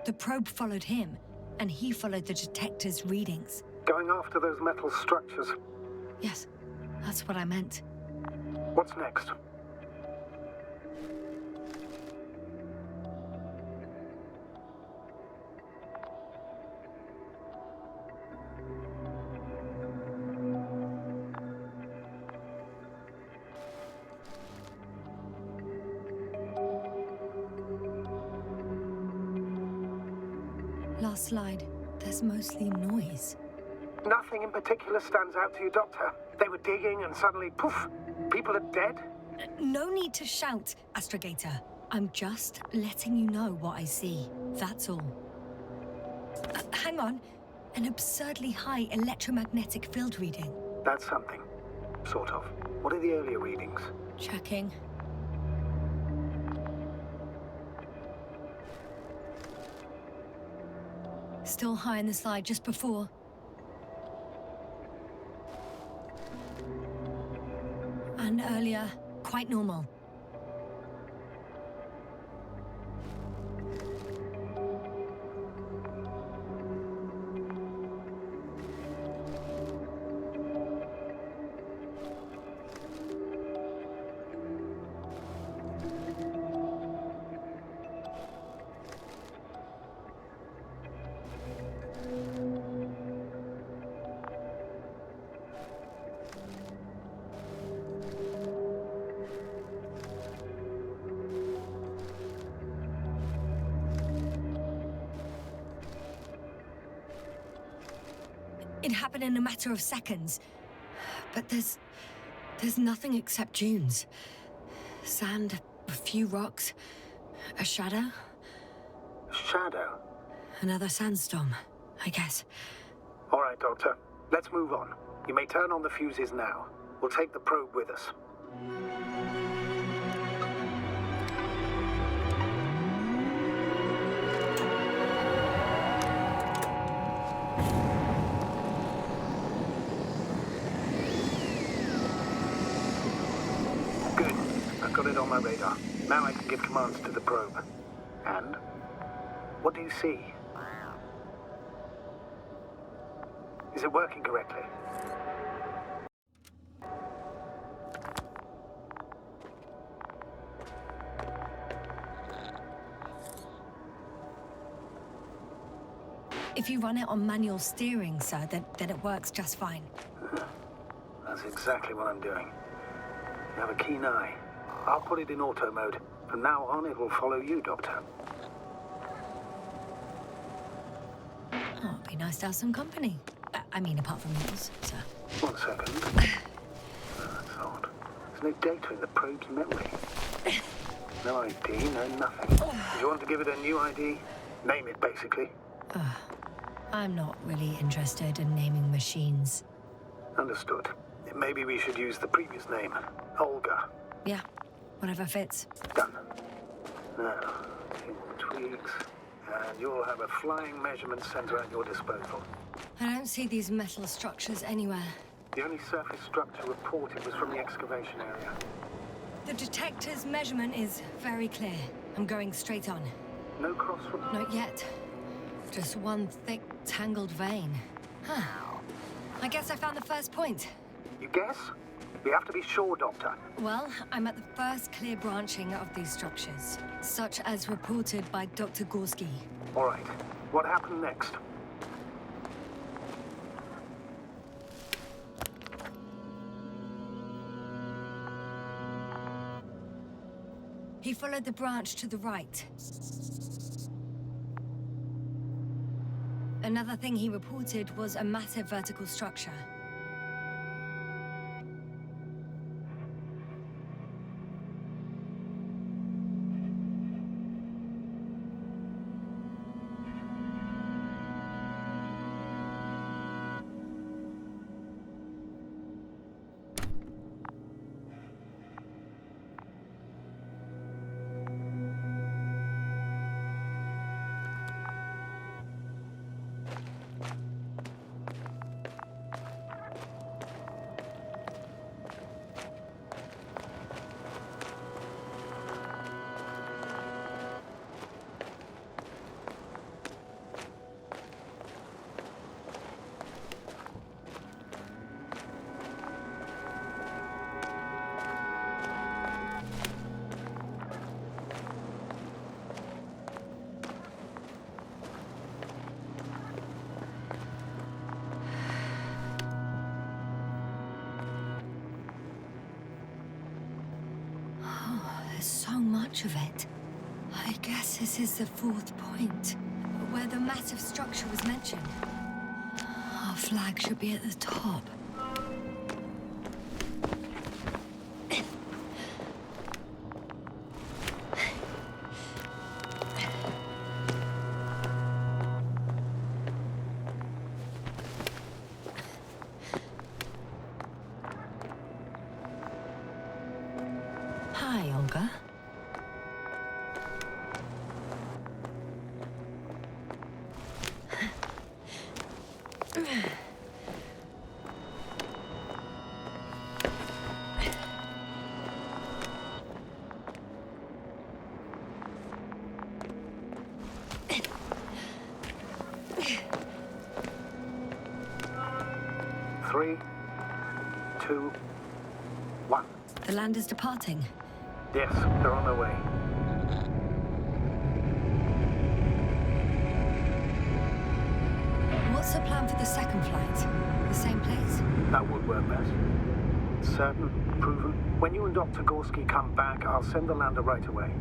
The probe followed him, and he followed the detector's readings. Going after those metal structures. Yes, that's what I meant. What's next? last slide, there's mostly noise. Nothing in particular stands out to you, Doctor? They were digging and suddenly, poof, people are dead? No need to shout, Astrogator. I'm just letting you know what I see. That's all. Hang on. An absurdly high electromagnetic field reading. That's something. Sort of. What are the earlier readings? Checking. Still high in the slide just before. And earlier, quite normal. It happened in a matter of seconds. But there's nothing except dunes. Sand, a few rocks, a shadow. Shadow? Another sandstorm, I guess. All right, Doctor. Let's move on. You may turn on the fuses now. We'll take the probe with us. Good. I've got it on my radar. Now I can give commands to the probe. And? What do you see? Is it working correctly? If you run it on manual steering, sir, then it works just fine. That's exactly what I'm doing. You have a keen eye. I'll put it in auto mode. From now on, it will follow you, Doctor. Oh, it'd be nice to have some company. I mean, apart from yours, sir. 1 second. That's odd. There's no data in the probe's memory. No ID, no nothing. Do you want to give it a new ID? Name it, basically. I'm not really interested in naming machines. Understood. Maybe we should use the previous name. Olga. Yeah, whatever fits. Done. Now, few more tweaks. And you'll have a flying measurement center at your disposal. I don't see these metal structures anywhere. The only surface structure reported was from the excavation area. The detector's measurement is very clear. I'm going straight on. No cross from... Not yet. Just one thick, tangled vein. Huh. I guess I found the first point. You guess? We have to be sure, Doctor. Well, I'm at the first clear branching of these structures, such as reported by Dr. Gorski. All right. What happened next? He followed the branch to the right. Another thing he reported was a massive vertical structure. There's so much of it. I guess this is the fourth point. where the massive structure was mentioned. Our flag should be at the top. Hi, Olga. Three, two, one. The land is departing. Yes, they're on their way. What's the plan for the second flight? The same place? That would work best. Certain, proven. When you and Dr. Gorski come back, I'll send the lander right away.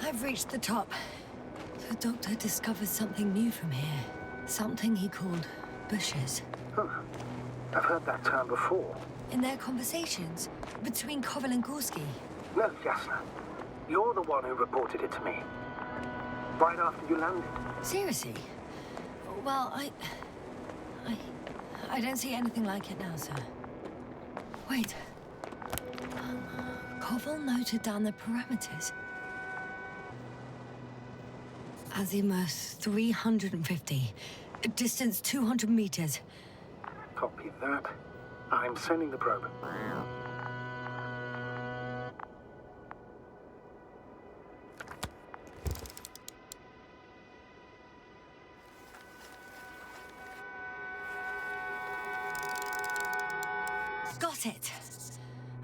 I've reached the top. The doctor discovered something new from here. Something he called bushes. Huh. I've heard that term before. In their conversations between Koval and Gorski. No, Jasna. You're the one who reported it to me. Right after you landed. Seriously? Well, I don't see anything like it now, sir. Wait. Koval noted down the parameters. Azimuth 350. Distance 200 meters. Copy that. I'm sending the probe. Got it.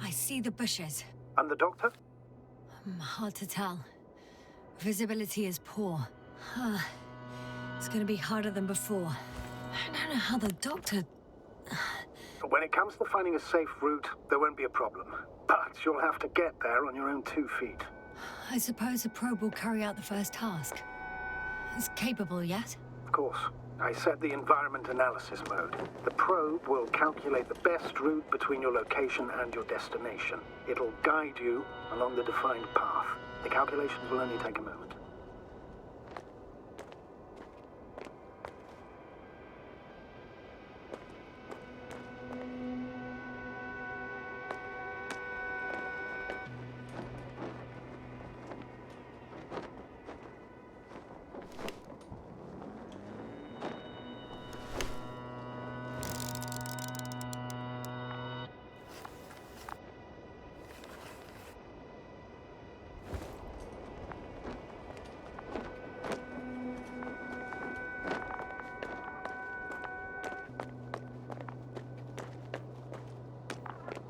I see the bushes. And the doctor? Hard to tell. Visibility is poor. It's gonna be harder than before. I don't know how the doctor... When it comes to finding a safe route, there won't be a problem. But you'll have to get there on your own 2 feet. I suppose the probe will carry out the first task. It's capable yet? Of course. I set the environment analysis mode. The probe will calculate the best route between your location and your destination. It'll guide you along the defined path. The calculations will only take a moment.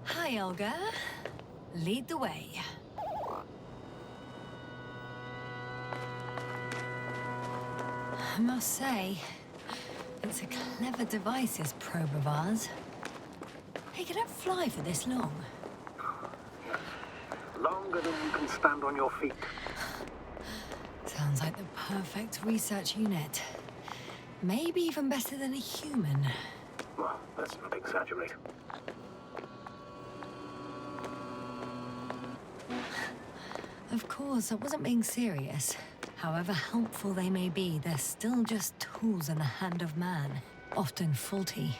Hi, Olga. Lead the way. I must say, it's a clever device, this probe of ours. Hey, can it fly for this long? Longer than you can stand on your feet. Sounds like the perfect research unit. Maybe even better than a human. Well, let's not exaggerate. Of course, I wasn't being serious. However helpful they may be, they're still just tools in the hand of man, often faulty.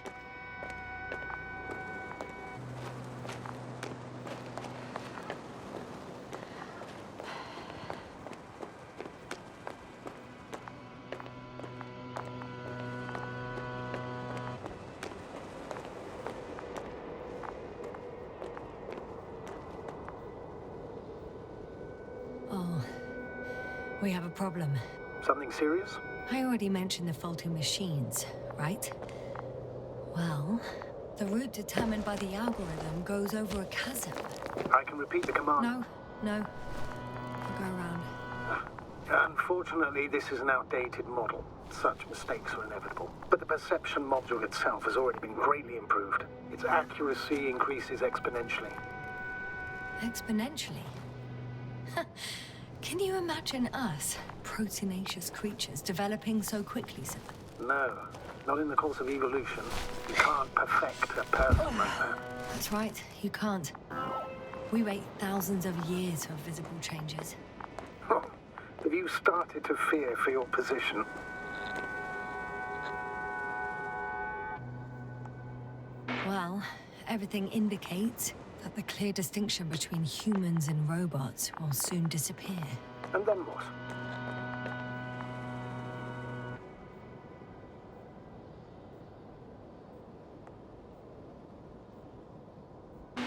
We have a problem. Something serious? I already mentioned the faulty machines, right? Well, the route determined by the algorithm goes over a chasm. I can repeat the command. No. I'll go around. Unfortunately, this is an outdated model. Such mistakes are inevitable. But the perception module itself has already been greatly improved. Its accuracy increases exponentially. Exponentially? Can you imagine us, proteinaceous creatures, developing so quickly, sir? No, not in the course of evolution. You can't perfect a person like that. That's right, you can't. We wait thousands of years for visible changes. Have you started to fear for your position? Well, everything indicates that the clear distinction between humans and robots will soon disappear. And then what?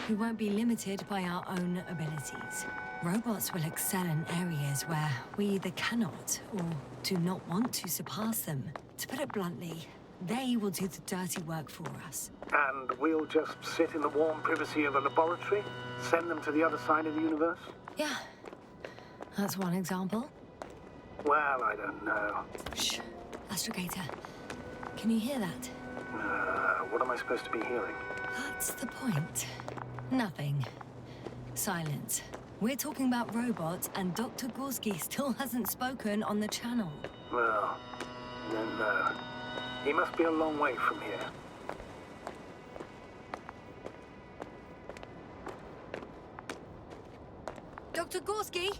We won't be limited by our own abilities. Robots will excel in areas where we either cannot or do not want to surpass them. To put it bluntly, they will do the dirty work for us. And we'll just sit in the warm privacy of a laboratory? Send them to the other side of the universe? Yeah, that's one example. Well, I don't know. Shh, Astrogator, can you hear that? What am I supposed to be hearing? That's the point. Nothing. Silence. We're talking about robots, and Dr. Gorski still hasn't spoken on the channel. Well, then, he must be a long way from here. Dr. Gorski,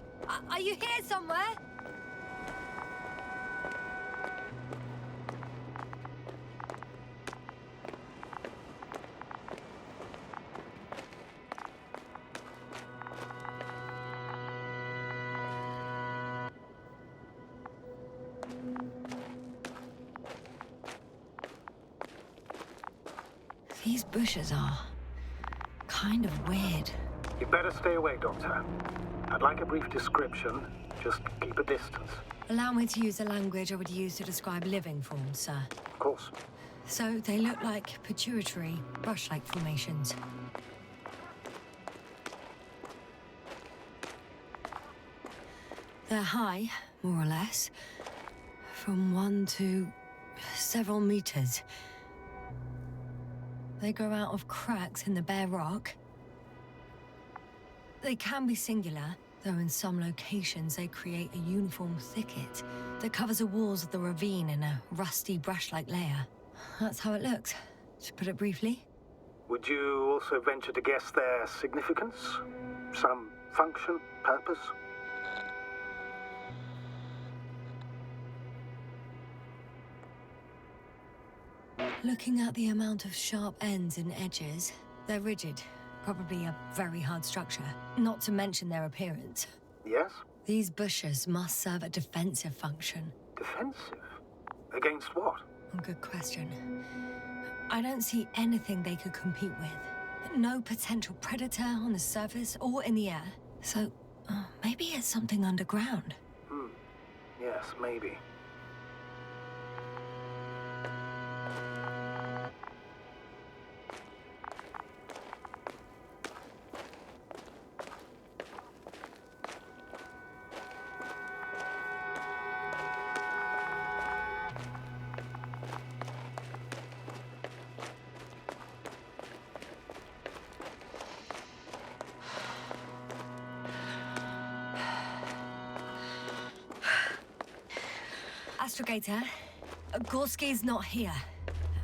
are you here somewhere? These bushes are kind of weird. You'd better stay away, Doctor. I'd like a brief description. Just keep a distance. Allow me to use the language I would use to describe living forms, sir. Of course. So they look like pituitary, brush-like formations. They're high, more or less, from 1 to several meters. They grow out of cracks in the bare rock. They can be singular, though in some locations they create a uniform thicket that covers the walls of the ravine in a rusty brush-like layer. That's how it looks, to put it briefly. Would you also venture to guess their significance? Some function, purpose? Looking at the amount of sharp ends and edges, they're rigid. Probably a very hard structure. Not to mention their appearance. Yes? These bushes must serve a defensive function. Defensive? Against what? Good question. I don't see anything they could compete with. No potential predator on the surface or in the air. So, maybe it's something underground. Yes, maybe. Astrogator, Gorski's not here.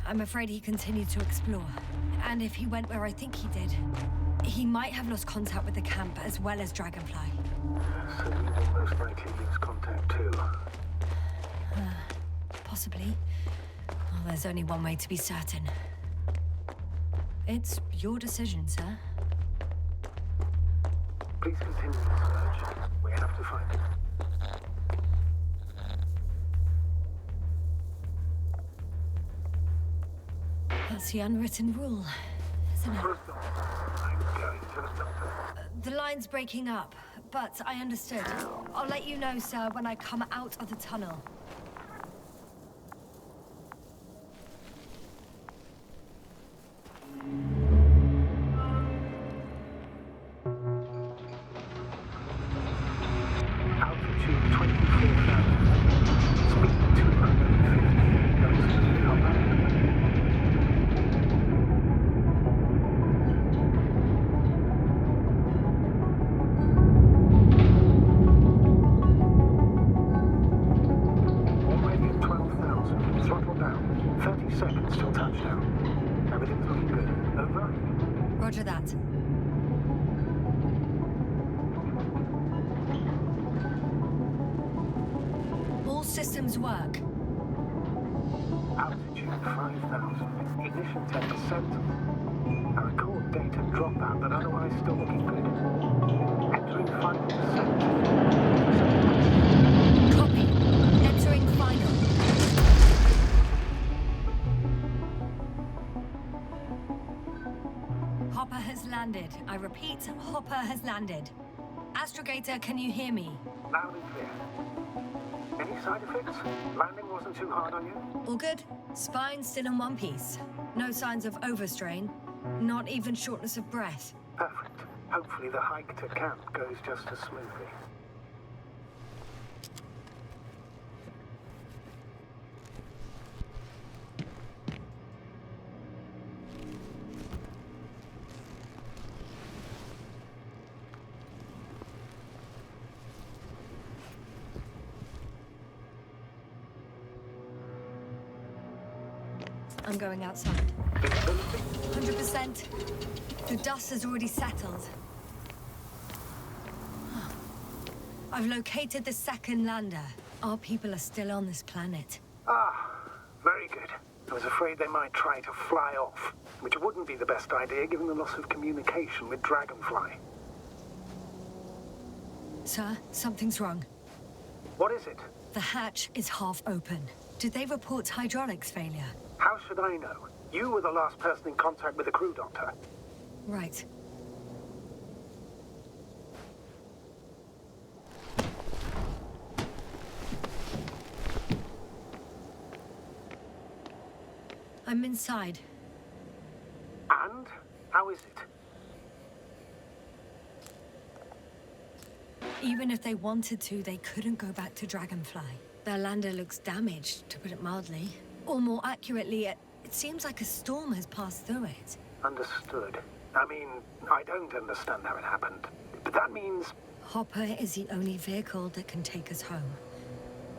I'm afraid he continued to explore. And if he went where I think he did, he might have lost contact with the camp as well as Dragonfly. So we will most likely lose contact too. Possibly. Well, there's only one way to be certain. It's your decision, sir. Please continue the search. We have to find him. That's the unwritten rule, listening. I'm going to the doctor. The line's breaking up, but I understood. I'll let you know, sir, when I come out of the tunnel. Altitude 24,000. Speed 250. Going smoothly, Hopper. Already at 12,000. Throttle down. 30 seconds till touchdown. Everything's looking good. Over? Roger that. All systems work. Altitude 5,000. Ignition 10%. I record data dropout, but otherwise still looking good. Entering final descent. Copy. Entering final. Hopper has landed. I repeat, Hopper has landed. Astrogator, can you hear me? Loud and clear. Any side effects? Landing wasn't too hard on you? All good? Spine still in one piece. No signs of overstrain. Not even shortness of breath. Perfect. Hopefully the hike to camp goes just as smoothly. I'm going outside. Visibility? 100%. The dust has already settled. I've located the second lander. Our people are still on this planet. Ah, very good. I was afraid they might try to fly off, which wouldn't be the best idea given the loss of communication with Dragonfly. Sir, something's wrong. What is it? The hatch is half open. Did they report hydraulics failure? How should I know? You were the last person in contact with the crew doctor. Right. I'm inside. And? How is it? Even if they wanted to, they couldn't go back to Dragonfly. Their lander looks damaged, to put it mildly. Or more accurately, it seems like a storm has passed through it. Understood. I mean, I don't understand how it happened. But that means... Hopper is the only vehicle that can take us home.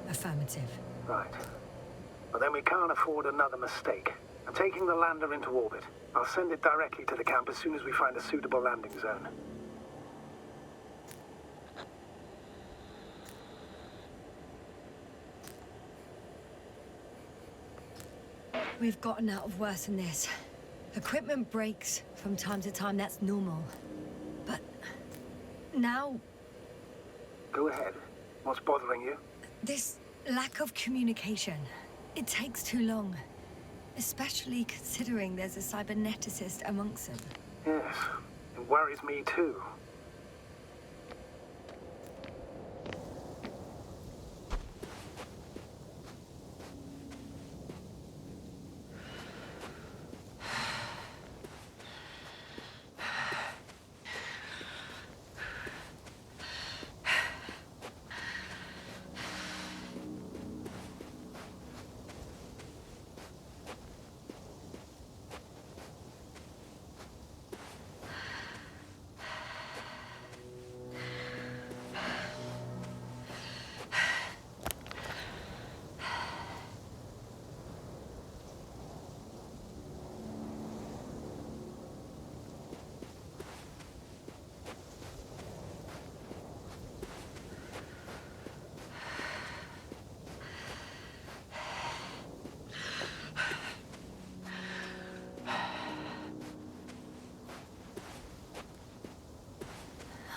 Affirmative. Right. Well, then we can't afford another mistake. I'm taking the lander into orbit. I'll send it directly to the camp as soon as we find a suitable landing zone. We've gotten out of worse than this. Equipment breaks from time to time, that's normal. But now, Go ahead. What's bothering you? this lack of communication, it takes too long. Especially considering there's a cyberneticist amongst them. Yes, it worries me too.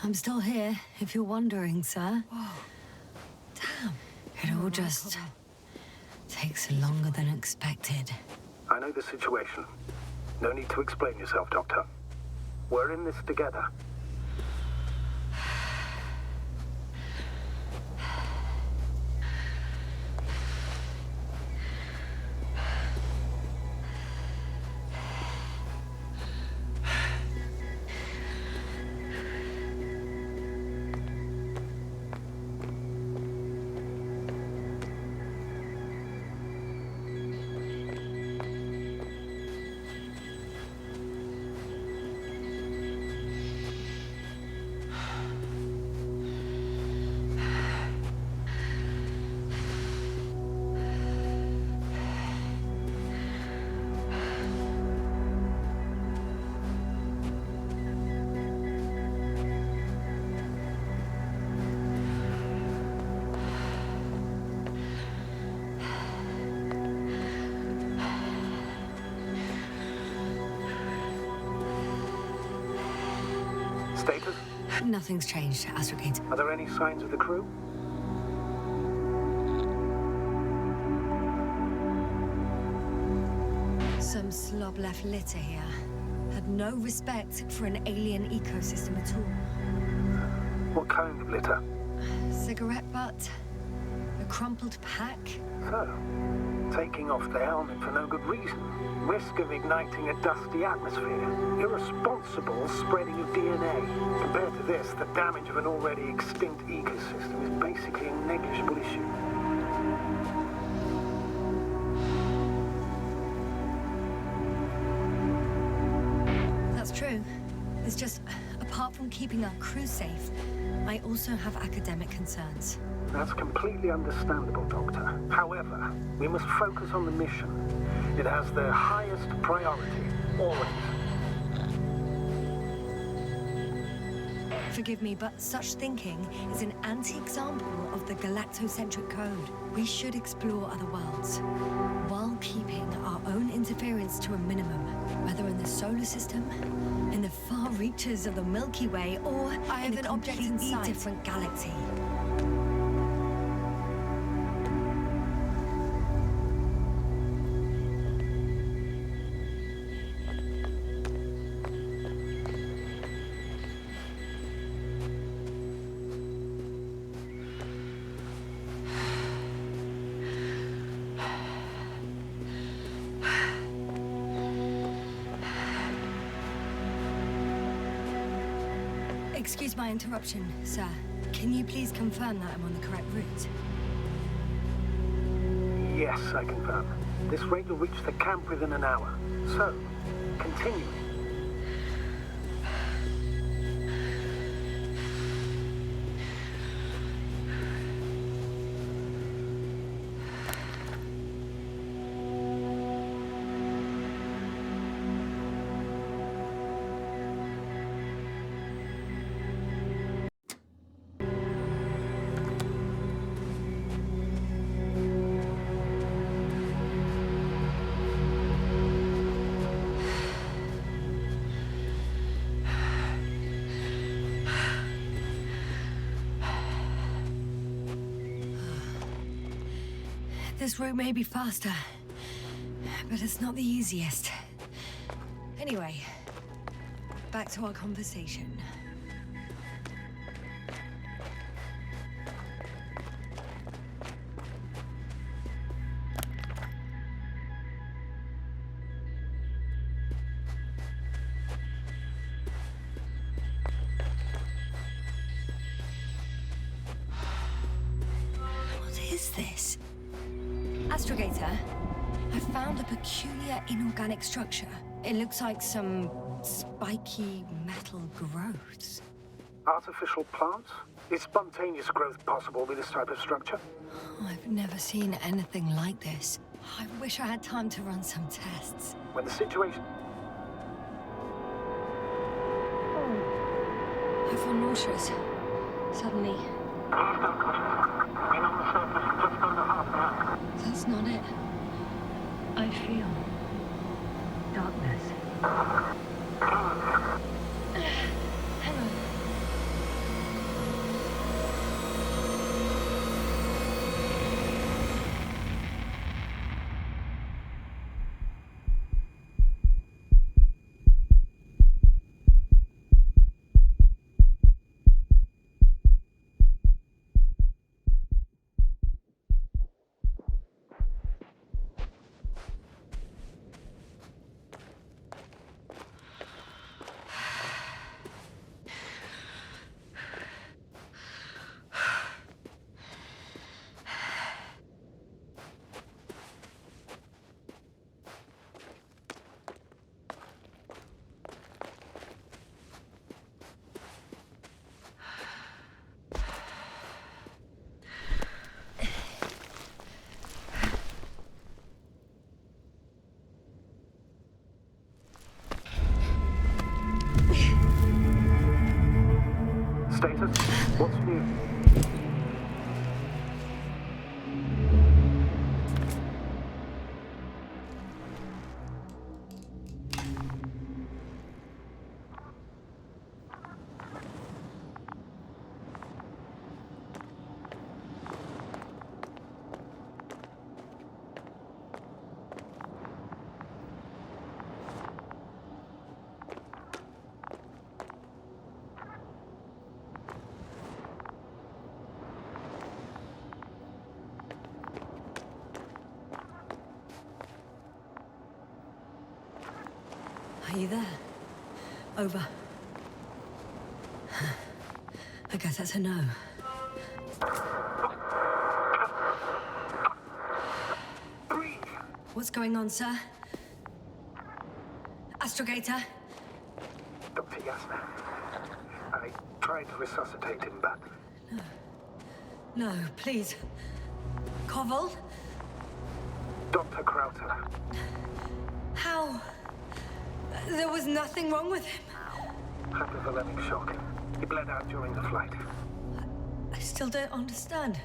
I'm still here, if you're wondering, sir. Whoa. Damn. It all just takes longer than expected. I know the situation. No need to explain yourself, Doctor. We're in this together. Status? Nothing's changed, Astrogator. Are there any signs of the crew? Some slob left litter here. Had no respect for an alien ecosystem at all. What kind of litter? Cigarette butt, a crumpled pack. So, taking off the helmet for no good reason. Risk of igniting a dusty atmosphere. Irresponsible spreading of DNA. Compared to this, the damage of an already extinct ecosystem is basically a negligible issue. That's true. It's just, apart from keeping our crew safe, I also have academic concerns. That's completely understandable, Doctor. However, we must focus on the mission. It has the highest priority, always. Forgive me, but such thinking is an anti-example of the galactocentric code. We should explore other worlds, while keeping our own interference to a minimum, whether in the solar system, in the far reaches of the Milky Way, or in a completely different galaxy. Excuse my interruption, sir. Can you please confirm that I'm on the correct route? Yes, I confirm. This rate will reach the camp within an hour. So, continue. This route may be faster, but it's not the easiest. Anyway, back to our conversation. What is this? Astrogator, I found a peculiar inorganic structure. It looks like some spiky metal growths. Artificial plants? Is spontaneous growth possible with this type of structure? I've never seen anything like this. I wish I had time to run some tests. When the situation... I feel nauseous. Suddenly. That's not it. I feel darkness. Hang on. Status? What's new? Are you there? Over. I guess that's a no. Breathe! What's going on, sir? Astrogator? Dr. Yasna. I tried to resuscitate him, but... No, please. Koval? Dr. Krauter. How? There was nothing wrong with him. Hypothalamic shock. He bled out during the flight. I still don't understand.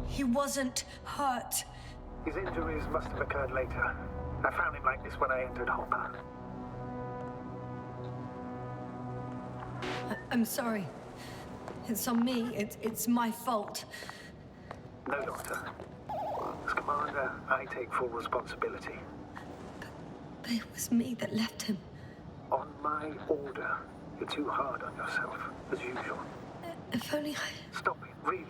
He wasn't hurt. His injuries must have occurred later. I found him like this when I entered Hopper. I'm sorry. It's on me. It's my fault. No, Doctor. As Commander, I take full responsibility. But it was me that left him. On my order, you're too hard on yourself, as usual. If only I... Stop it, really.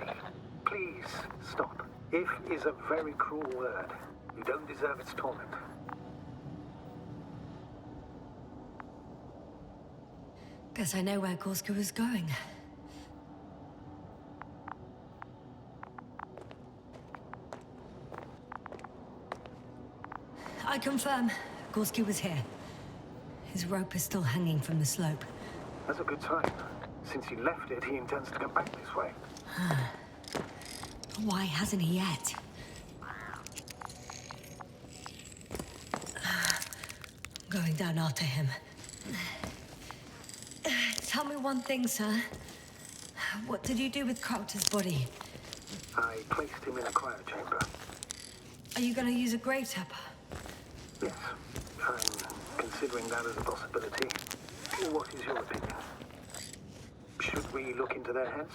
Please, stop. If is a very cruel word. You don't deserve its torment. Guess I know where Gorska was going. I confirm, Gorski was here. His rope is still hanging from the slope. That's a good sign. Since he left it, he intends to come back this way. Why hasn't he yet? I'm going down after him. Tell me one thing, sir. What did you do with Crowter's body? I placed him in a cryochamber. Are you going to use a grave tapper? Yes, I'm considering that as a possibility. What is your opinion? Should we look into their heads?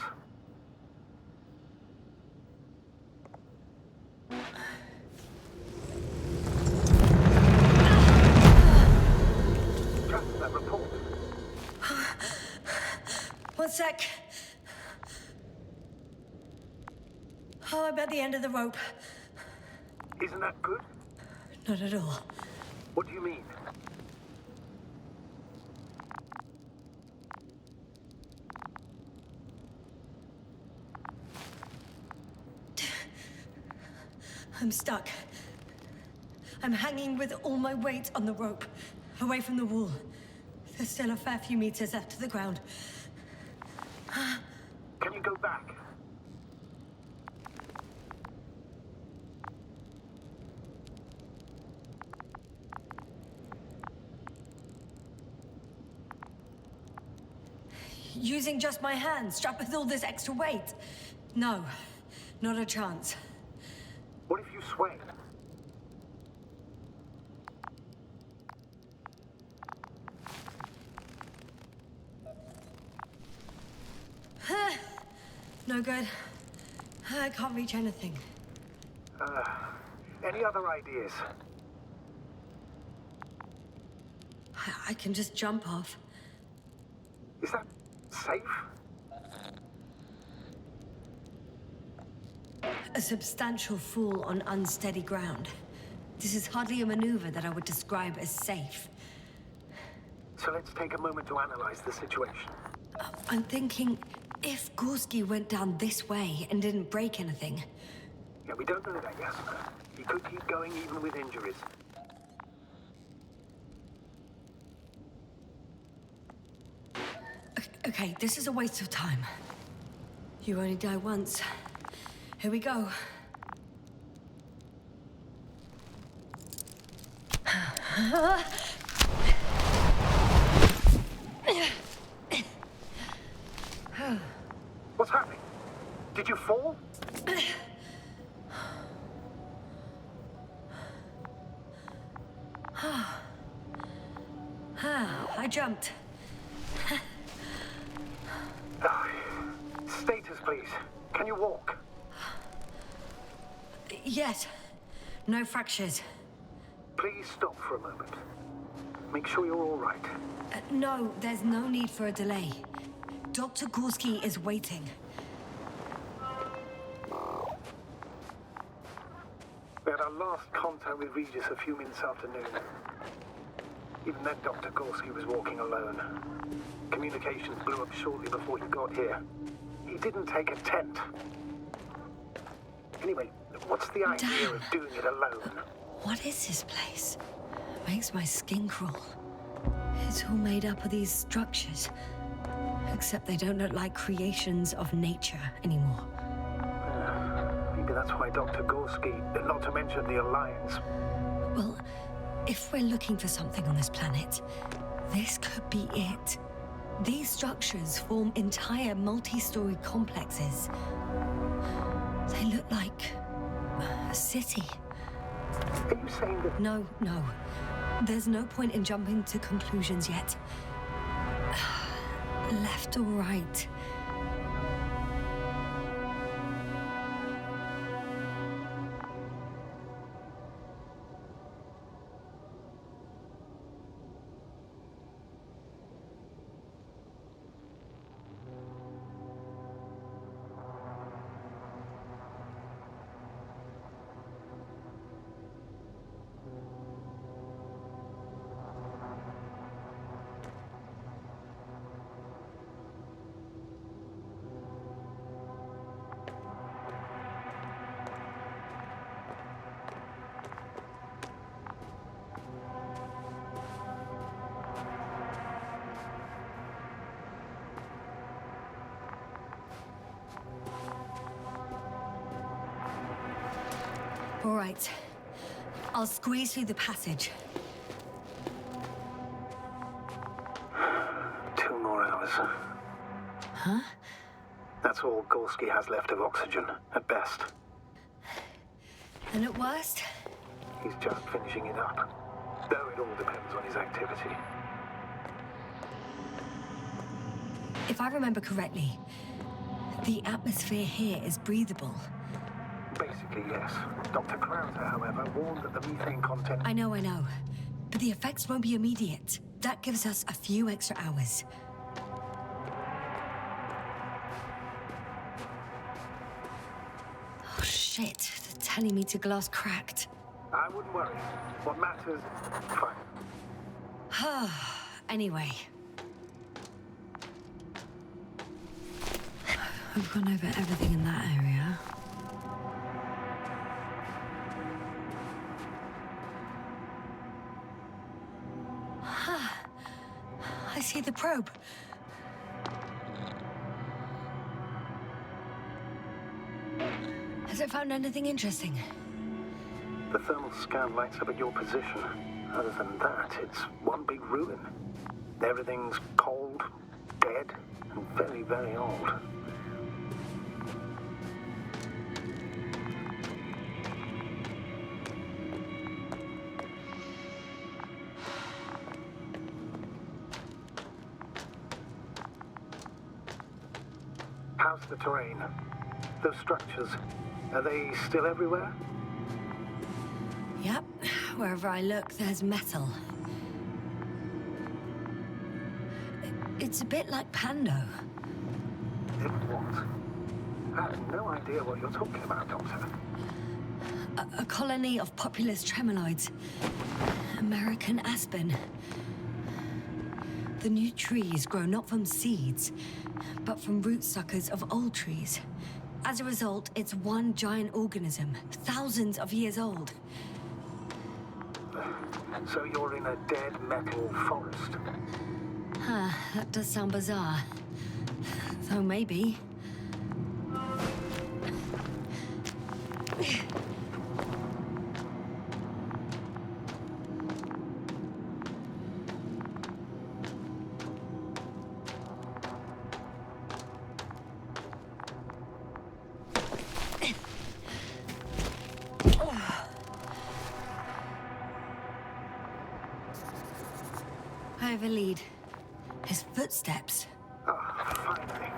Just that report. One sec. Oh, I'm at the end of the rope. Isn't that good? Not at all. What do you mean? I'm stuck. I'm hanging with all my weight on the rope, away from the wall. There's still a fair few meters left to the ground. Can you go back? Using just my hands, strapped with all this extra weight? No, not a chance. What if you sway? No good. I can't reach anything. Any other ideas? I can just jump off. Is that safe? A substantial fall on unsteady ground. This is hardly a maneuver that I would describe as safe. So let's take a moment to analyze the situation. I'm thinking, if Gorski went down this way and didn't break anything... Yeah, we don't know that, Yasna. He could keep going even with injuries. Okay, this is a waste of time. You only die once. Here we go. fall? I jumped. Status, please. Can you walk? Yes. No fractures. Please stop for a moment. Make sure you're all right. No, there's no need for a delay. Dr. Gorski is waiting. We had our last contact with Regis a few minutes afternoon. Even then, Dr. Gorski was walking alone. Communications blew up shortly before he got here. He didn't take a tent. Anyway, what's the idea of doing it alone? What is this place? Makes my skin crawl. It's all made up of these structures. Except they don't look like creations of nature anymore. Maybe that's why Dr. Gorski, not to mention the Alliance. Well, if we're looking for something on this planet, this could be it. These structures form entire multi-story complexes. They look like a city. Are you saying that... No. There's no point in jumping to conclusions yet. Left or right? All right. I'll squeeze through the passage. 2 more hours. Huh? That's all Gorski has left of oxygen, at best. And at worst? He's just finishing it up. Though it all depends on his activity. If I remember correctly, the atmosphere here is breathable. Basically, yes. Dr. Krauser, however, warned that the methane content... I know. But the effects won't be immediate. That gives us a few extra hours. Oh, shit. The telemeter glass cracked. I wouldn't worry. What matters... Fine. Anyway. I've gone over everything in that area. I see the probe. Has it found anything interesting? The thermal scan lights up at your position. Other than that, it's one big ruin. Everything's cold, dead, and very, very old. How's the terrain? Those structures, are they still everywhere? Yep. Wherever I look, there's metal. It's a bit like Pando. What? I have no idea what you're talking about, Doctor. A colony of populous tremoloids. American aspen. The new trees grow not from seeds, but from rootsuckers of old trees. As a result, it's one giant organism, thousands of years old. So you're in a dead metal forest? That does sound bizarre. Though maybe. I have a lead. His footsteps. Ah, finally.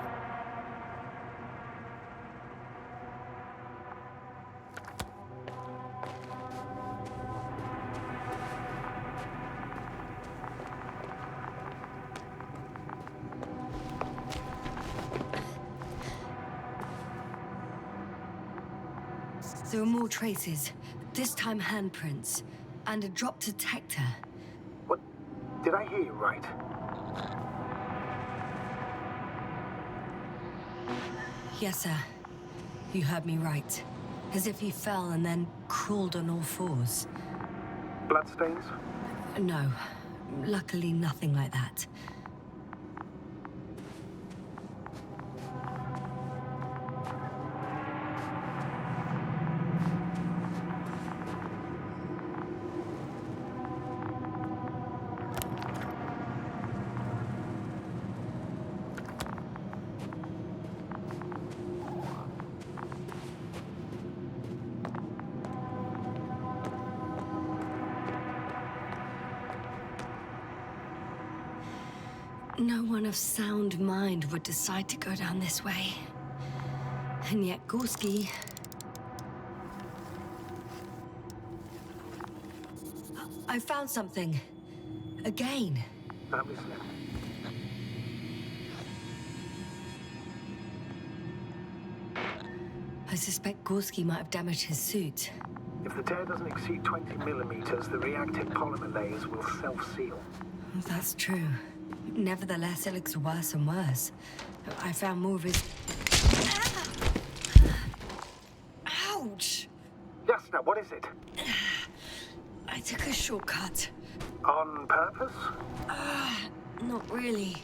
There are more traces, this time handprints, and a drop detector. What? Did I hear you right? Yes, sir. You heard me right. As if he fell and then crawled on all fours. Bloodstains? No. Luckily, nothing like that. No one of sound mind would decide to go down this way. And yet Gorski... I found something. Again. I'm listening. I suspect Gorski might have damaged his suit. If the tear doesn't exceed 20 millimeters, the reactive polymer layers will self-seal. That's true. Nevertheless, it looks worse and worse. I found more of his... Ouch! Jasna, what is it? I took a shortcut. On purpose? Not really.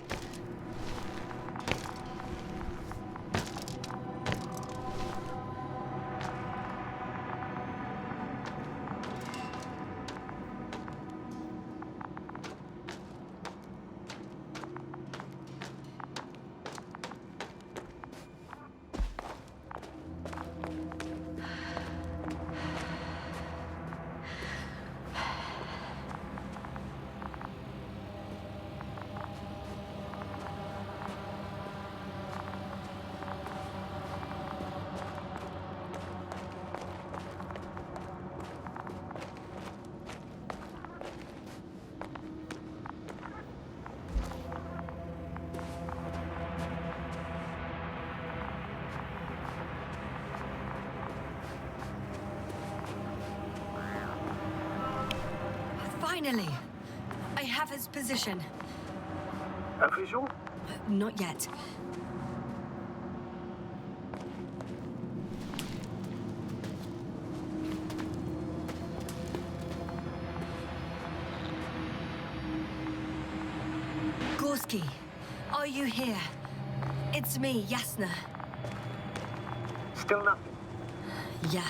Finally! I have his position. A visual? Not yet. Gorski, are you here? It's me, Jasna. Still nothing. Yeah.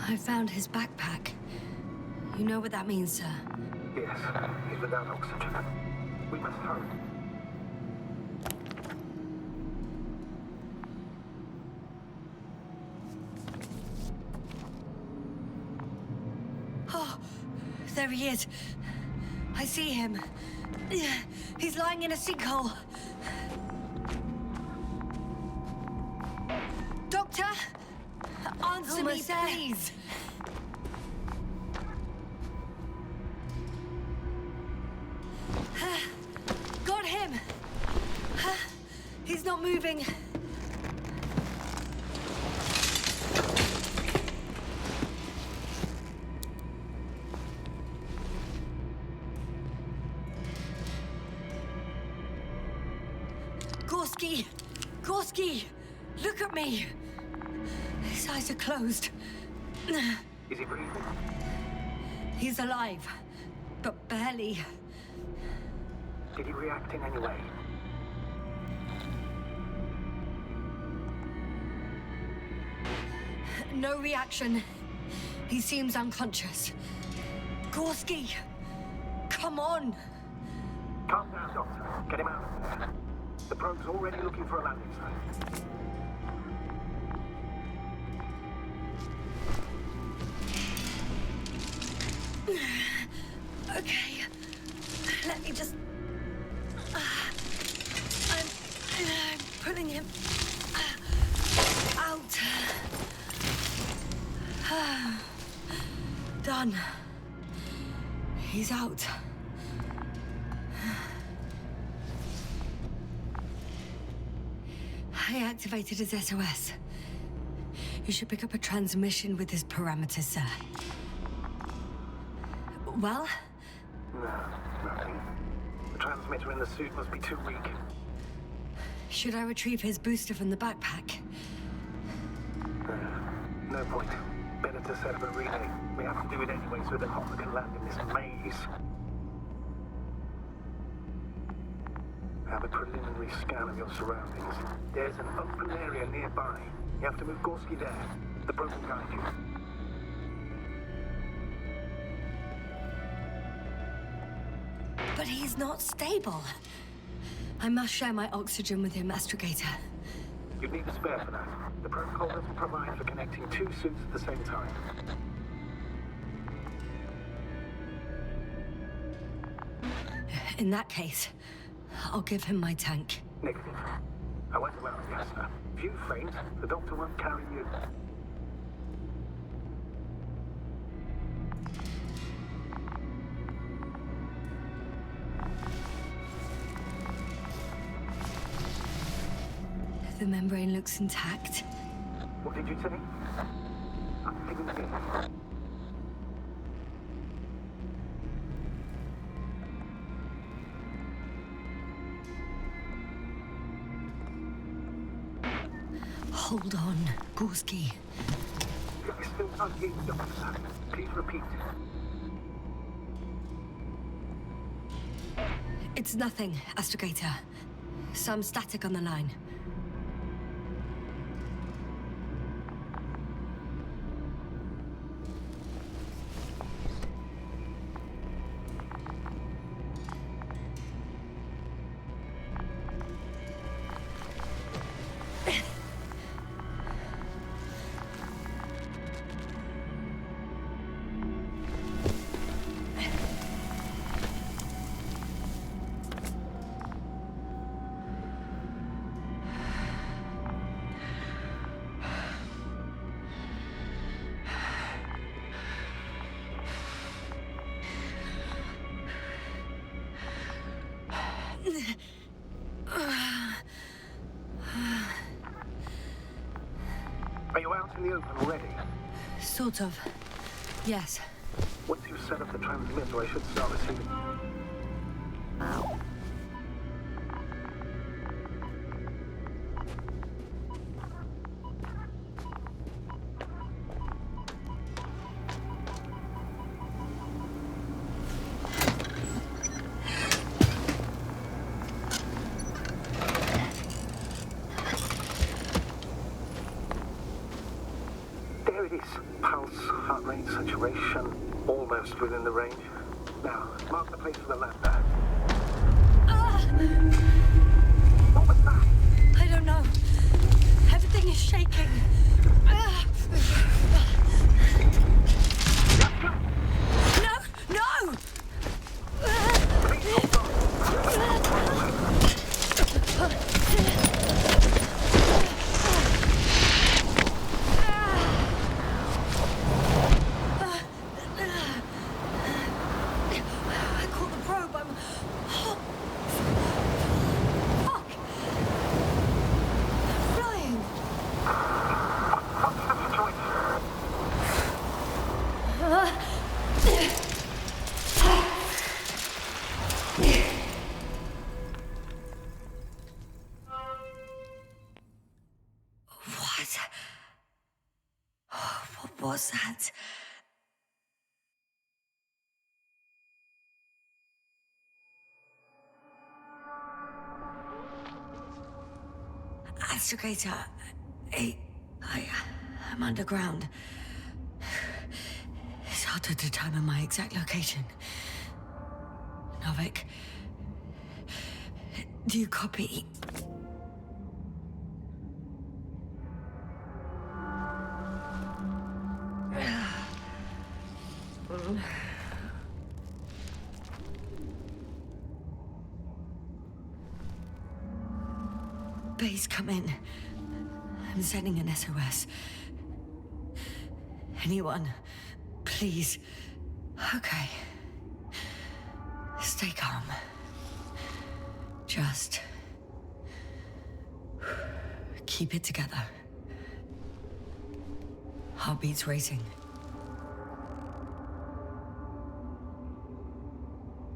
I found his backpack. You know what that means, sir? Yes, he's without oxygen. We must hurry. Oh, there he is. I see him. He's lying in a sinkhole. Doctor! Answer me, please! Got him! He's not moving. Gorski! Gorski! Look at me! His eyes are closed. Is he breathing? He's alive, but barely. Did he react in any way? No reaction. He seems unconscious. Gorski! Come on! Calm down, Doctor. Get him out of there. The probe's already looking for a landing site. Okay. Let me just... I'm pulling him out. Done. He's out. I activated his SOS. You should pick up a transmission with his parameters, sir. Well? No, nothing. The transmitter in the suit must be too weak. Should I retrieve his booster from the backpack? No point. Better to set up a relay. We have to do it anyway so that Hopper can land in this maze. Have a preliminary scan of your surroundings. There's an open area nearby. You have to move Gorski there. The boat will guide you. But he's not stable. I must share my oxygen with him, Astrogator. You'd need a spare for that. The protocol doesn't provide for connecting two suits at the same time. In that case, I'll give him my tank. Negative. I won't allow it, yes, sir. If you faint, the doctor won't carry you. The membrane looks intact. What did you say? I'm thinking again. Hold on, Gorski. I still can't hear you, Doctor. Please repeat. It's nothing, Astrogator. Some static on the line. Are you out in the open already? Sort of. Yes. Once you've set up the transmitter, I should start receiving. There it is. Pulse, heart rate, saturation, almost within the range. Now, mark the place for the lander. What was that? I don't know. Everything is shaking. No! No! Please hold on. I caught the probe. I'm... Fuck! I'm flying. What's the choice? What was that? Astrogator, I'm underground. It's hard to determine my exact location. Novik, do you copy? Base, come in. I'm sending an SOS. Anyone, please. Okay. Stay calm. Just keep it together. Heartbeats racing.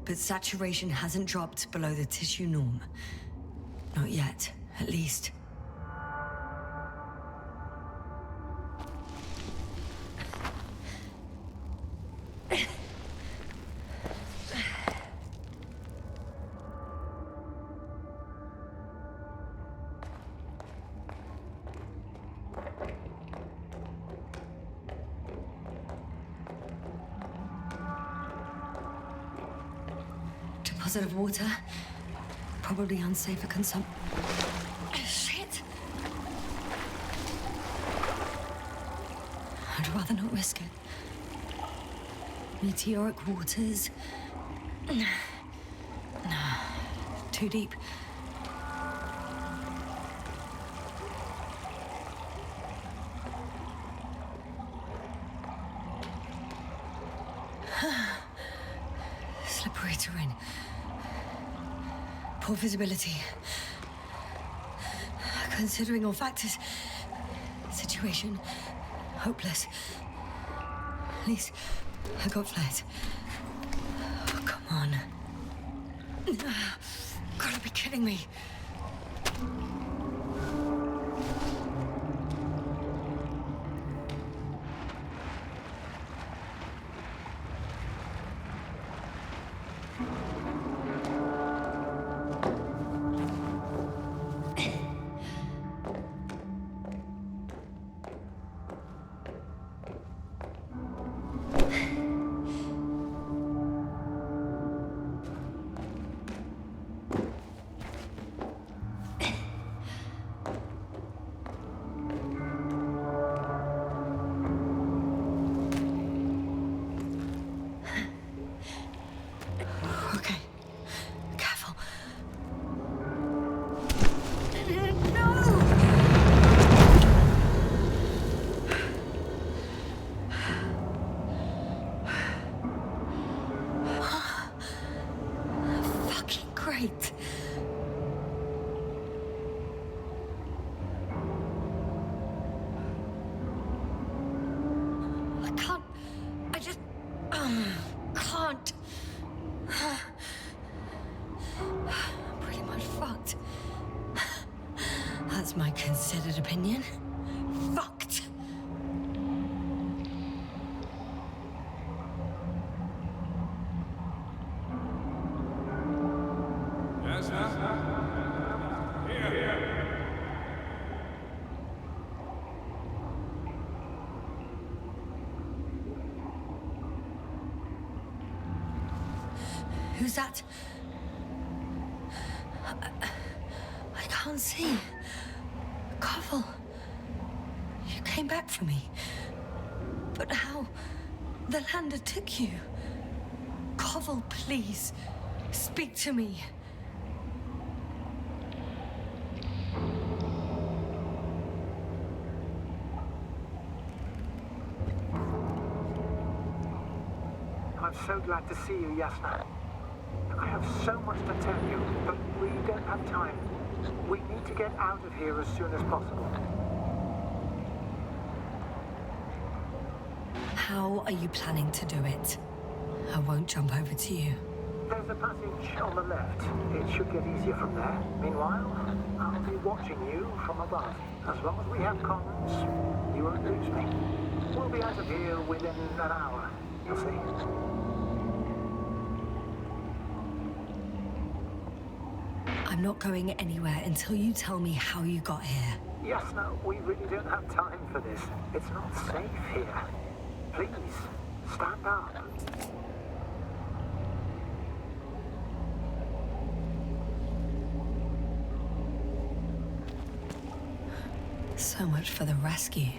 But saturation hasn't dropped below the tissue norm. Not yet, at least. Deposit of water. Probably unsafe for consumption. Shit! I'd rather not risk it. Meteoric waters. Too deep. Slippery terrain. Poor visibility. Considering all factors, situation hopeless. At least I got flares. Oh, come on. Gotta be kidding me. My considered opinion. Fucked. Yes, here. Who's that? I can't see. Koval, you came back for me. But how? The lander took you. Koval, please, speak to me. I'm so glad to see you, Yasna. I have so much to tell you, but we don't have time. We need to get out of here as soon as possible. How are you planning to do it? I won't jump over to you. There's a passage on the left. It should get easier from there. Meanwhile, I'll be watching you from above. As long as we have comms, you won't lose me. We'll be out of here within an hour. You'll see. I'm not going anywhere until you tell me how you got here. Yes, no, we really don't have time for this. It's not safe here. Please, stand up. So much for the rescue.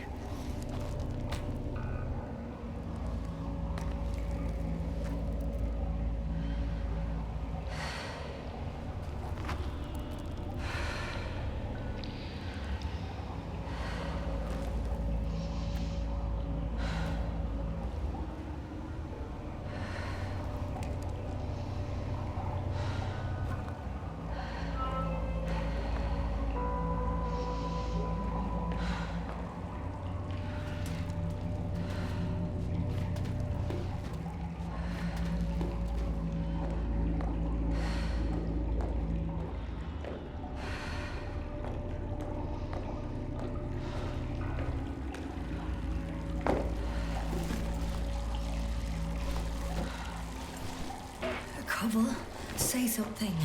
Koval, say something.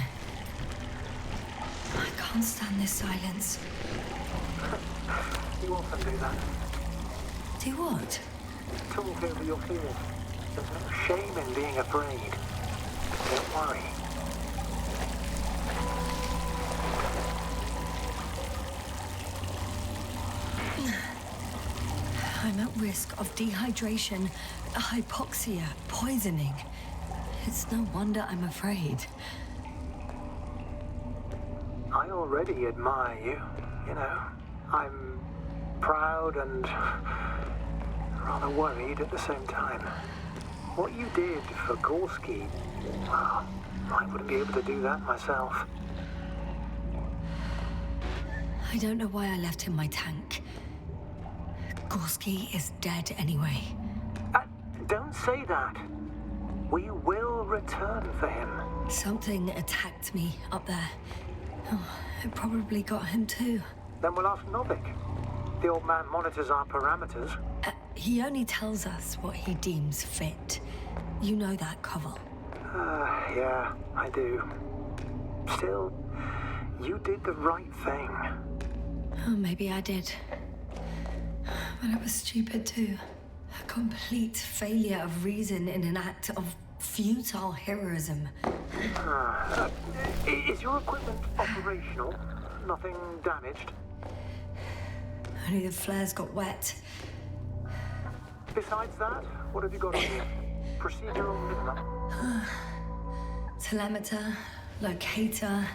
I can't stand this silence. You often do that. Do what? Talk over your fears. There's no shame in being afraid. Don't worry. I'm at risk of dehydration, hypoxia, poisoning. It's no wonder I'm afraid. I already admire you, you know. I'm proud and rather worried at the same time. What you did for Gorski, well, I wouldn't be able to do that myself. I don't know why I left him my tank. Gorski is dead anyway. Don't say that. We will return for him. Something attacked me up there. Oh, it probably got him too. Then we'll ask Novik. The old man monitors our parameters. He only tells us what he deems fit. You know that, Koval. Yeah, I do. Still, you did the right thing. Oh, maybe I did. But it was stupid too. A complete failure of reason in an act of futile heroism. Is your equipment operational? Nothing damaged? Only the flares got wet. Besides that, what have you got on you? Procedural minimum? Telemeter, locator,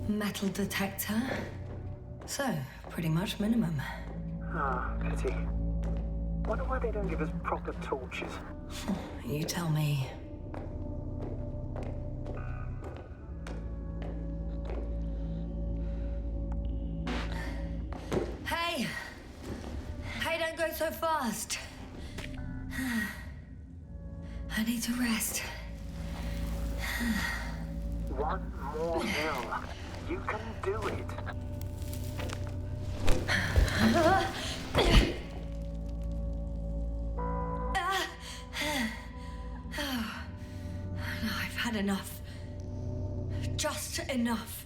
metal detector. So, pretty much minimum. Pity. Wonder why they don't give us proper torches. You tell me. Hey! Hey, don't go so fast. I need to rest. One more hill. You can do it. I've had enough. Just enough.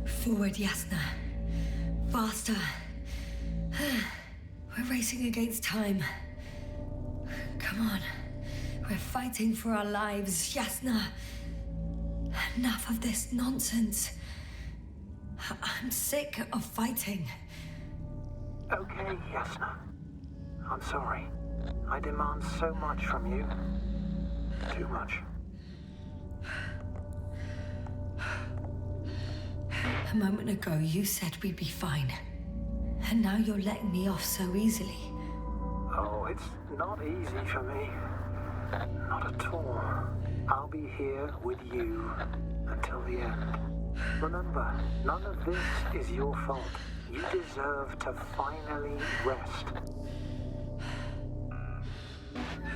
Forward, Yasna. Faster. We're racing against time. Come on. We're fighting for our lives, Yasna. Enough of this nonsense. I'm sick of fighting. Okay, Yasna. I'm sorry. I demand so much from you. Too much. A moment ago, you said we'd be fine. And now you're letting me off so easily. Oh, it's not easy for me. Not at all. I'll be here with you until the end. Remember, none of this is your fault. You deserve to finally rest.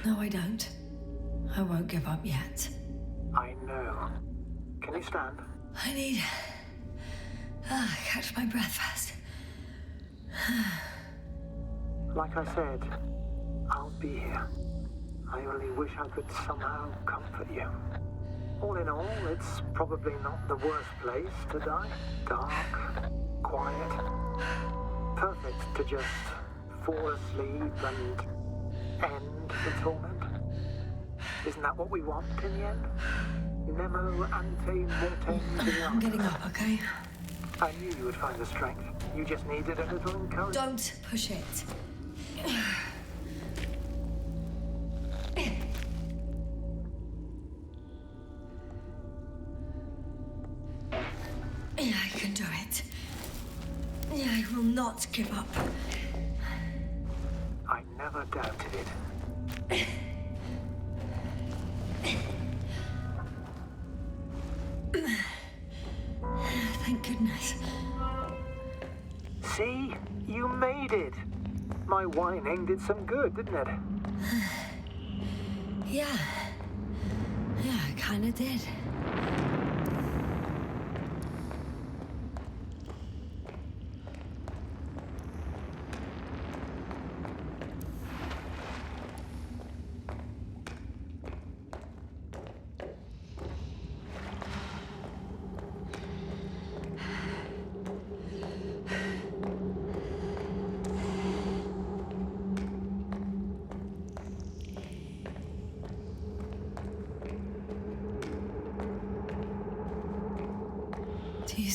No, I don't. I won't give up yet. I know. Can you stand? I need... catch my breath first. Like I said, I'll be here. I only wish I could somehow comfort you. All in all, it's probably not the worst place to die. Dark, quiet, perfect to just fall asleep and end the torment. Isn't that what we want in the end? Nemo ante mortem I'm getting up, okay? I knew you would find the strength. You just needed a little encouragement. Don't push it. Yeah, I can do it. Yeah, I will not give up. I never doubted it. Thank goodness. See? You made it. My whining did some good, didn't it? Yeah. Yeah, I kinda did.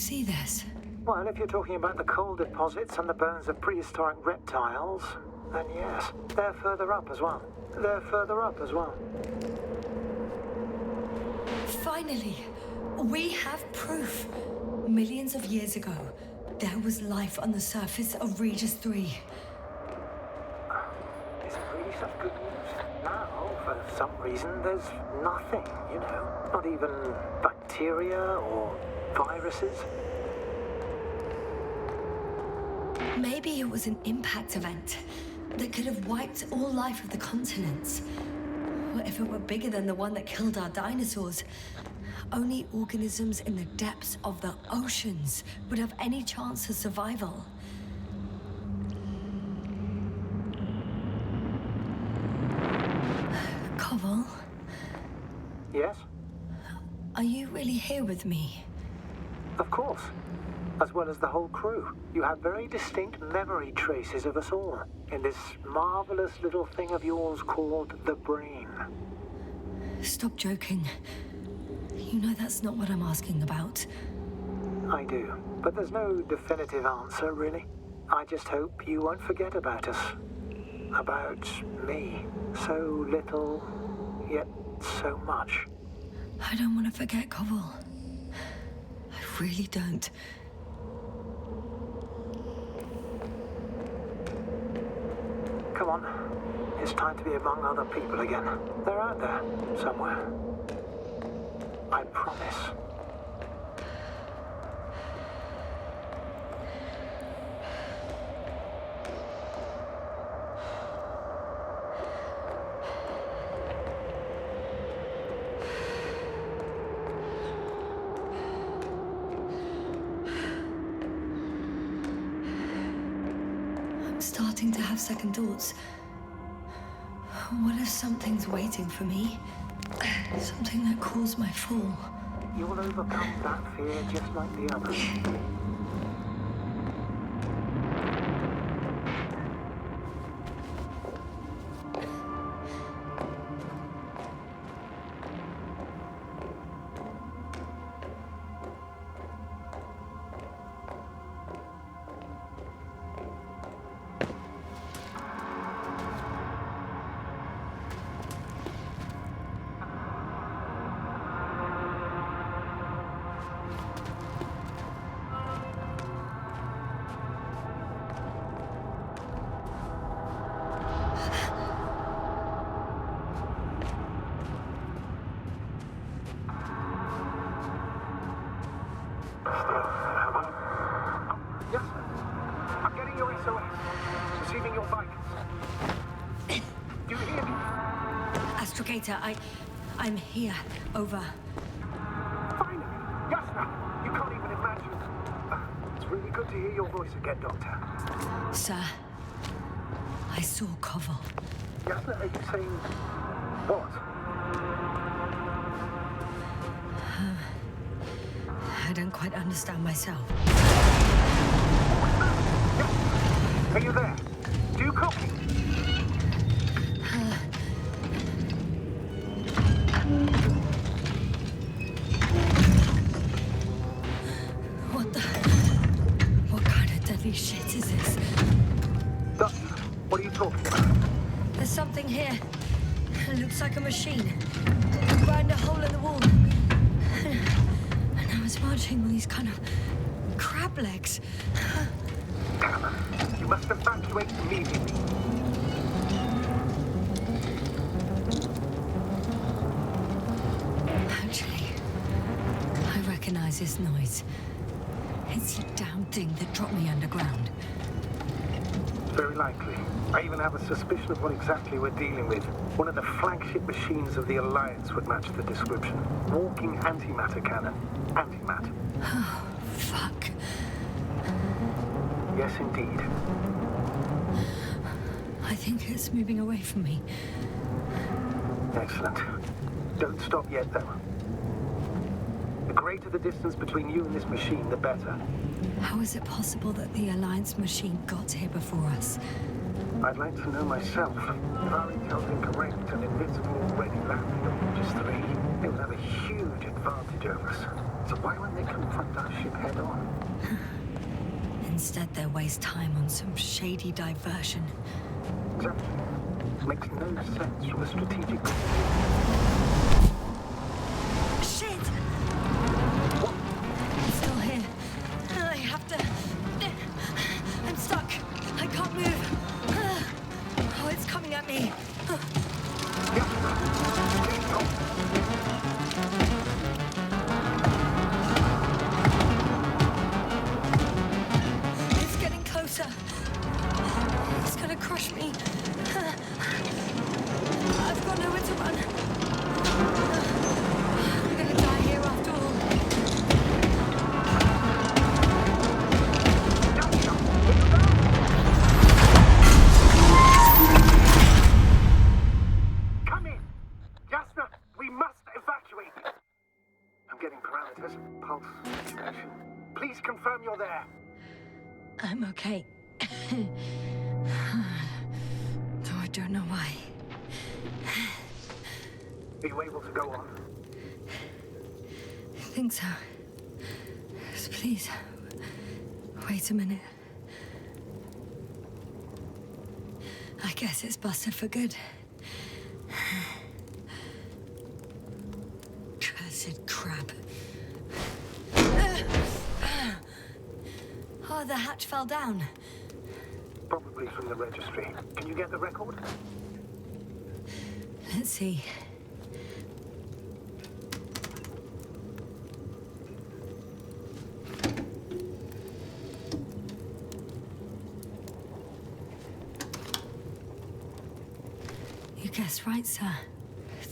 see this? Well, if you're talking about the coal deposits and the bones of prehistoric reptiles, then yes, they're further up as well. Finally, we have proof. Millions of years ago, there was life on the surface of Regis III. Is it really such good news? Now, for some reason, there's nothing, you know. Not even bacteria or viruses. Maybe it was an impact event that could have wiped all life of the continents. What if it were bigger than the one that killed our dinosaurs? Only organisms in the depths of the oceans would have any chance of survival. Koval? Yes? Are you really here with me? Of course. As well as the whole crew. You have very distinct memory traces of us all in this marvelous little thing of yours called the brain. Stop joking. You know that's not what I'm asking about. I do, but there's no definitive answer, really. I just hope you won't forget about us. About me. So little, yet so much. I don't want to forget, Koval. I really don't. Come on. It's time to be among other people again. They're out there, somewhere. I promise. I'm starting to have second thoughts. What if something's waiting for me? Something that caused my fall. You will overcome that fear just like the others. I'm here. Over. Finally! Yasna! You can't even imagine. It's really good to hear your voice again, Doctor. Sir, I saw Koval. Yasna, are you saying what? I don't quite understand myself. Are you there? Do you copy? What kind of deadly shit is this? Doctor, what are you talking about? There's something here. It looks like a machine. Burned a hole in the wall. And now it's marching with these kind of crab legs. Damn it. You must evacuate immediately. Actually, I recognize this noise. It's the damn thing that dropped me underground. Very likely. I even have a suspicion of what exactly we're dealing with. One of the flagship machines of the Alliance would match the description. Walking antimatter cannon. Antimat. Oh, fuck. Yes, indeed. I think it's moving away from me. Excellent. Don't stop yet, though. The greater the distance between you and this machine, the better. How is it possible that the Alliance machine got here before us? I'd like to know myself. If our intel's incorrect and Invincible already landed on Regis III, it would have a huge advantage over us. So why won't they confront our ship head on? Instead, they waste time on some shady diversion. Exactly. Makes no sense from a strategic point Shit! I'm still here. I have to... I'm stuck. I can't move. Oh, it's coming at me. It's getting closer. It's gonna crush me. I've got nowhere to run. I'm gonna die here after all. Come in! Jasper, we must evacuate! I'm getting parameters, pulse, saturation. Please confirm you're there. I'm okay. Though I don't know why. Are you able to go on? I think so. Just please, wait a minute. I guess it's busted for good. Cursed crap. Oh, the hatch fell down. Probably from the registry. Can you get the record? Let's see. You guessed right, sir.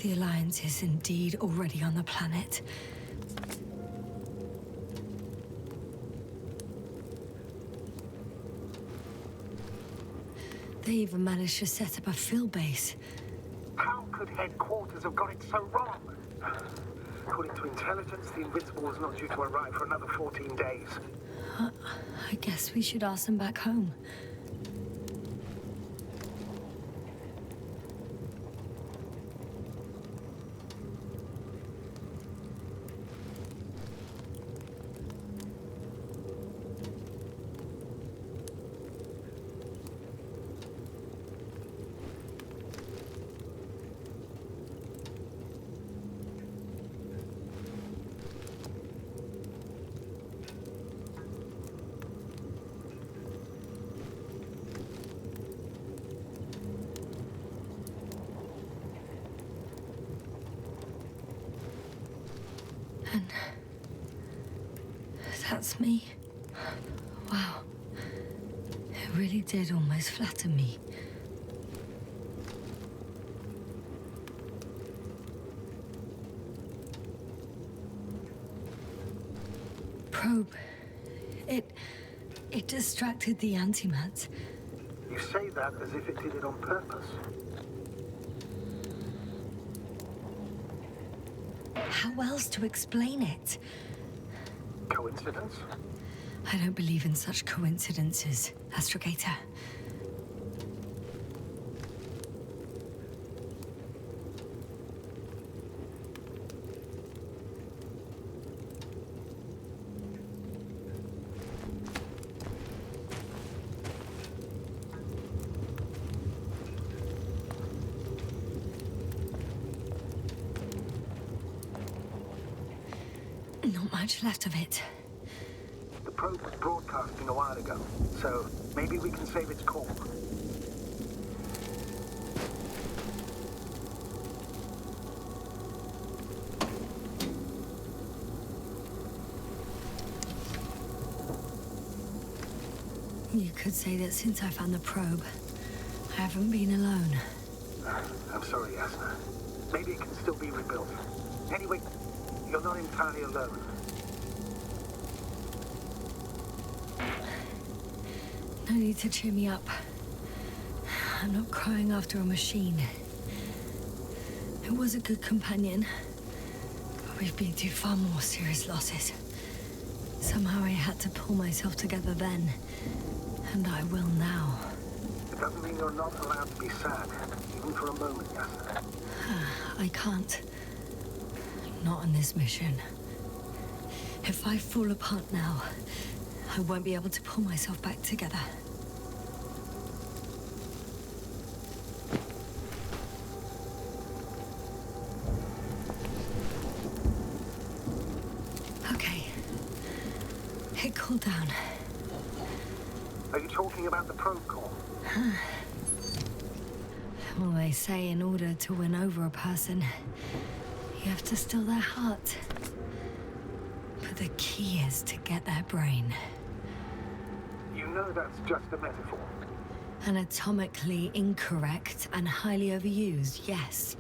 The Alliance is indeed already on the planet. They even managed to set up a field base. How could headquarters have got it so wrong? According to intelligence, the Invincible was not due to arrive for another 14 days. I guess we should ask them back home. And that's me. Wow. It really did almost flatter me. Probe. It distracted the antimats. You say that as if it did it on purpose. How else to explain it? Coincidence? I don't believe in such coincidences, Astrogator. Not much left of it. The probe was broadcasting a while ago, so maybe we can save its call. You could say that since I found the probe, I haven't been alone. I'm sorry, Yasna. Maybe it can still be rebuilt. Anyway, you're not entirely alone. No need to cheer me up. I'm not crying after a machine. It was a good companion, but we've been through far more serious losses. Somehow I had to pull myself together then, and I will now. It doesn't mean you're not allowed to be sad, even for a moment, Yasna. I can't. Not on this mission. If I fall apart now, I won't be able to pull myself back together. Okay. It cooled down. Are you talking about the probe core? Well, they say in order to win over a person, you have to steal their heart. But the key is to get their brain. You know that's just a metaphor. Anatomically incorrect and highly overused, yes.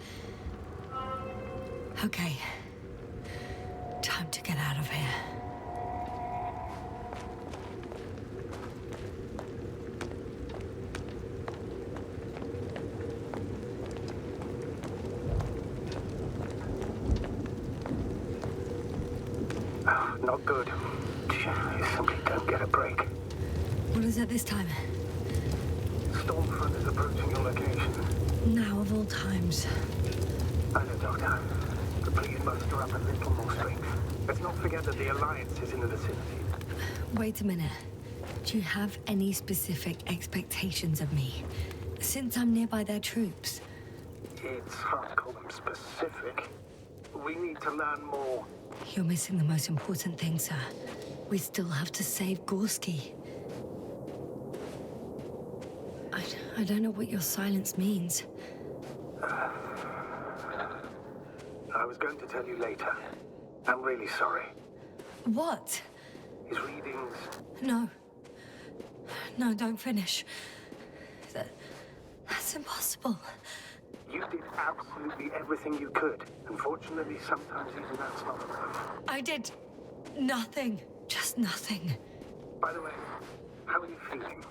Okay. Time to get out of here. Not good. You simply don't get a break. What is it this time? Stormfront is approaching your location. Now of all times. I know, Doctor. But please muster up a little more strength. Let's not forget that the Alliance is in the vicinity. Wait a minute. Do you have any specific expectations of me? Since I'm nearby their troops. It's hard to call them specific. We need to learn more. You're missing the most important thing, sir. We still have to save Gorski. I don't know what your silence means. I was going to tell you later. I'm really sorry. What? His readings... No. No, don't finish. That's impossible. You did absolutely everything you could. Unfortunately, sometimes even that's not enough. I did nothing. Just nothing. By the way, how are you feeling?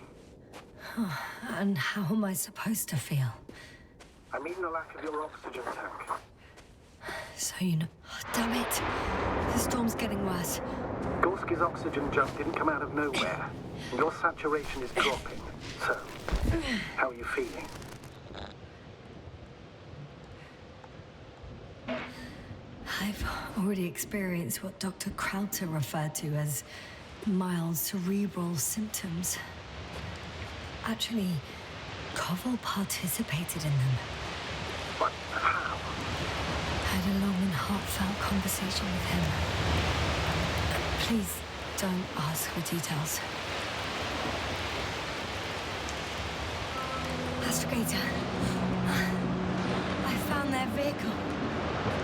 And how am I supposed to feel? I mean the lack of your oxygen tank. So you know... Oh, damn it. The storm's getting worse. Gorski's oxygen jump didn't come out of nowhere. Your saturation is dropping. So, how are you feeling? I've already experienced what Dr. Krauter referred to as mild cerebral symptoms. Actually, Koval participated in them. What? How? I had a long and heartfelt conversation with him. Please don't ask for details. Astrogator, I found their vehicle.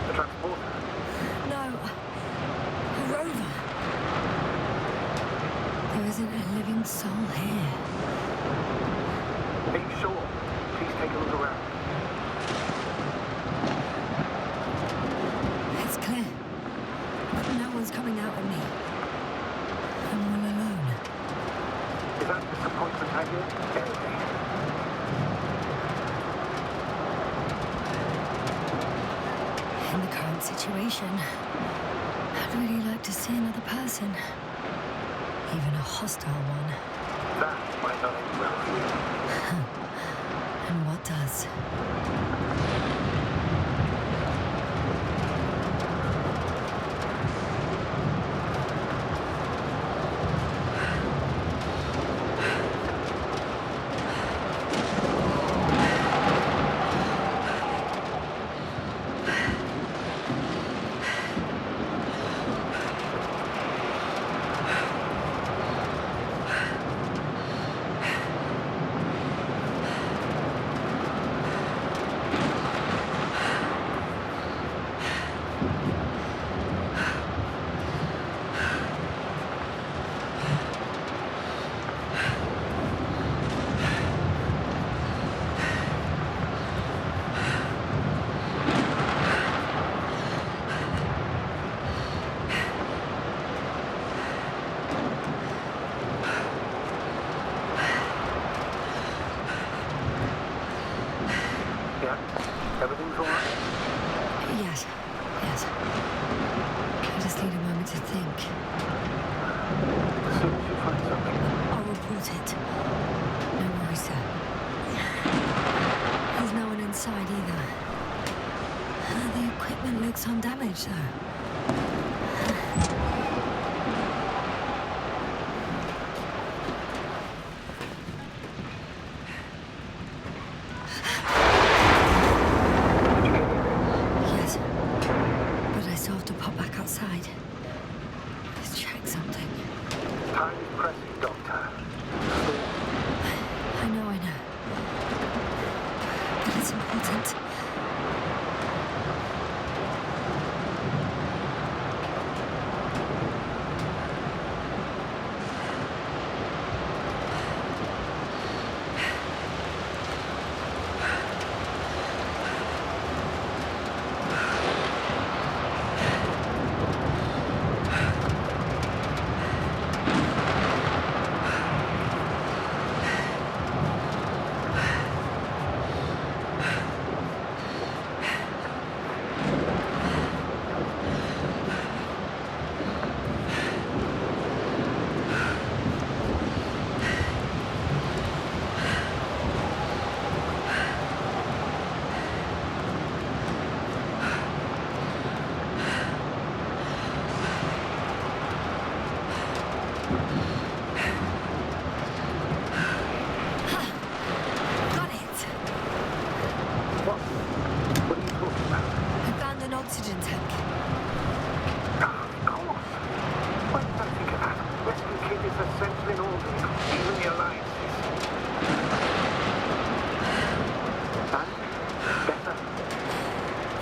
The transporter? No, a rover. There isn't a living soul here. Are you sure? Please take a look around. It's clear, but no one's coming out at me. I'm all alone. Is that disappointment I get? In the current situation, I'd really like to see another person. Even a hostile one. That might not end well for you. And what does? Everything's all right? Yes. I just need a moment to think. As soon as you find something. I'll report it. No worries, sir. There's no one inside either. The equipment looks undamaged, though.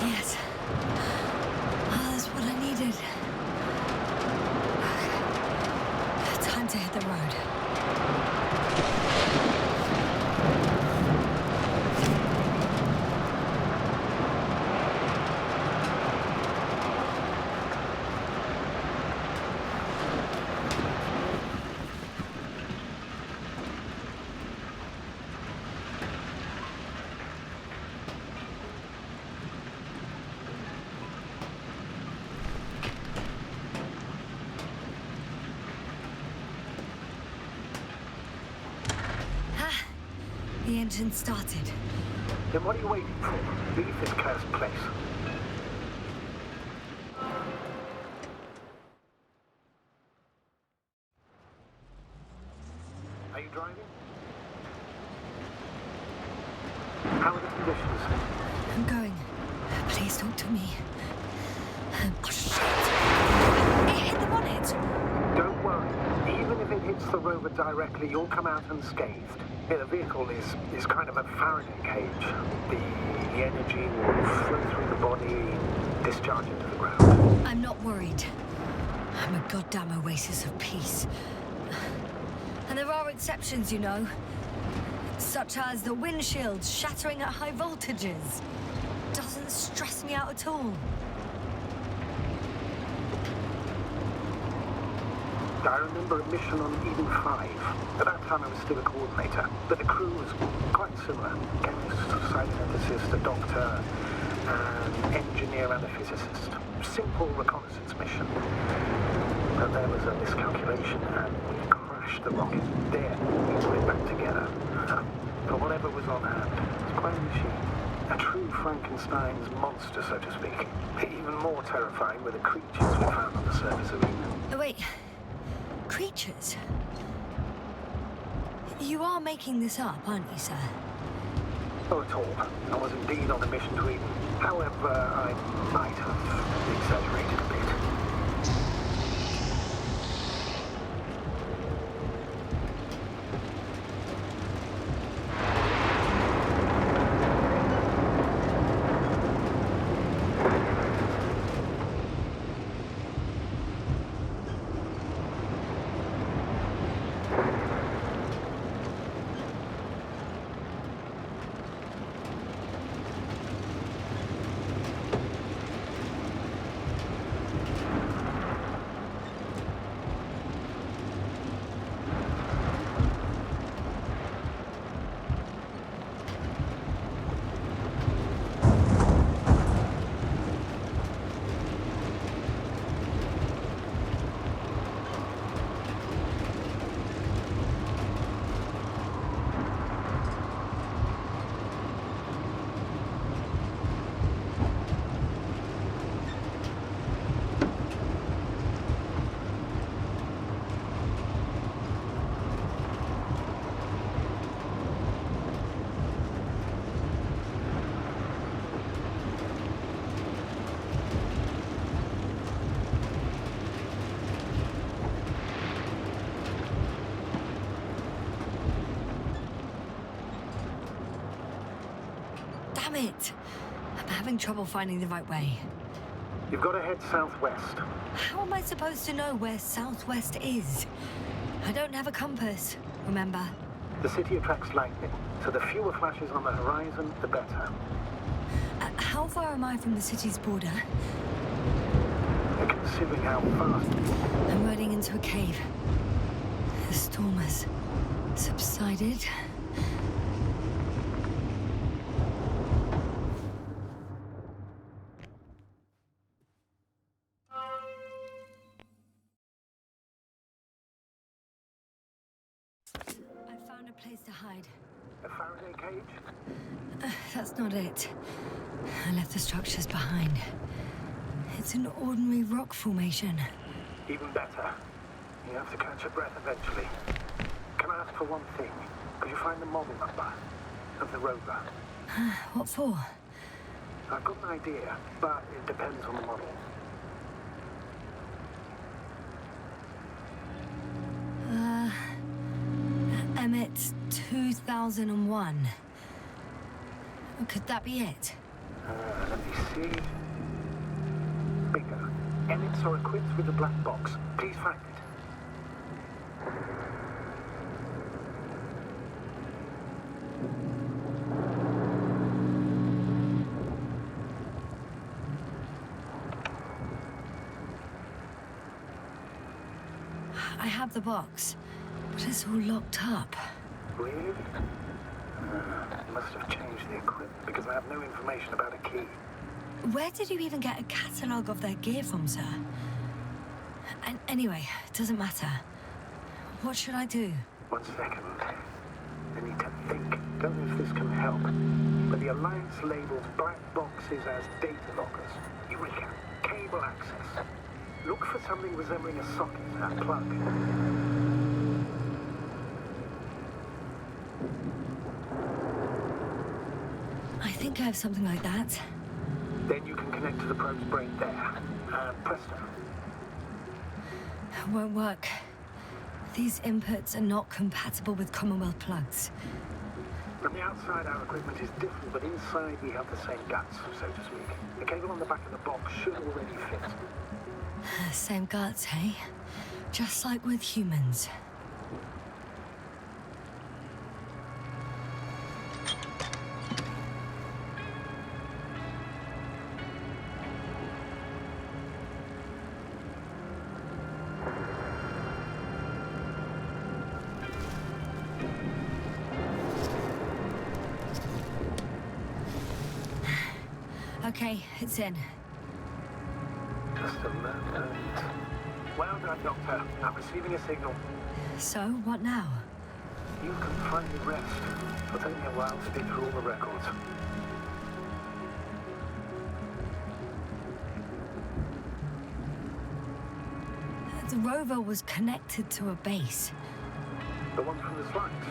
Yes. Oh, that's what I needed. Time to hit the road. The engine started. Then what are you waiting for? Leave this cursed place. Are you driving? How are the conditions? I'm going. Please talk to me. Oh, shit! It hit the bonnet! Don't worry. Even if it hits the rover directly, you'll come out unscathed. Yeah, the vehicle is kind of a Faraday cage. The energy will flow through the body, discharge into the ground. I'm not worried. I'm a goddamn oasis of peace. And there are exceptions, you know. Such as the windshield shattering at high voltages. Doesn't stress me out at all. I remember a mission on Eden 5. At that time I was still a coordinator, but the crew was quite similar. Chemist, site ethicist, a doctor, an engineer and a physicist. Simple reconnaissance mission. But there was a miscalculation and we crashed the rocket. Then we put it back together. But whatever was on hand was quite a machine. A true Frankenstein's monster, so to speak. Even more terrifying were the creatures we found on the surface of Eden. Oh, wait. Creatures? You are making this up, aren't you, sir? Not at all. I was indeed on a mission to Eden. However, I might have exaggerated a bit. Damn it! I'm having trouble finding the right way. You've got to head southwest. How am I supposed to know where southwest is? I don't have a compass, remember? The city attracts lightning, so the fewer flashes on the horizon, the better. How far am I from the city's border? Considering how fast... I'm riding into a cave. The storm has subsided. I found a place to hide. A Faraday cage? That's not it. I left the structures behind. It's an ordinary rock formation. Even better. You have to catch your breath eventually. Can I ask for one thing? Could you find the model number of the rover? What for? I've got an idea, but it depends on the model. Emmet 2001. Could that be it? Let me see? Bingo. Emmets are equipped with the black box. Please find it. I have the box, but it's all locked up. Really? Must have changed the equipment because I have no information about a key. Where did you even get a catalogue of their gear from, sir? And anyway, it doesn't matter. What should I do? 1 second. I need to think. Don't know if this can help. But the Alliance labels black boxes as data lockers. Eureka. Cable access. Look for something resembling a socket, a plug. I think I have something like that. Then you can connect to the probe's brain there. Presto. It won't work. These inputs are not compatible with Commonwealth plugs. From the outside, our equipment is different, but inside we have the same guts, so to speak. The cable on the back of the box should already fit. Same guts, hey? Just like with humans. Okay, it's in. Just a moment. Well done, Doctor. I'm receiving a signal. So, what now? You can finally rest. It'll take me a while to dig through all the records. The rover was connected to a base. The one from the slides.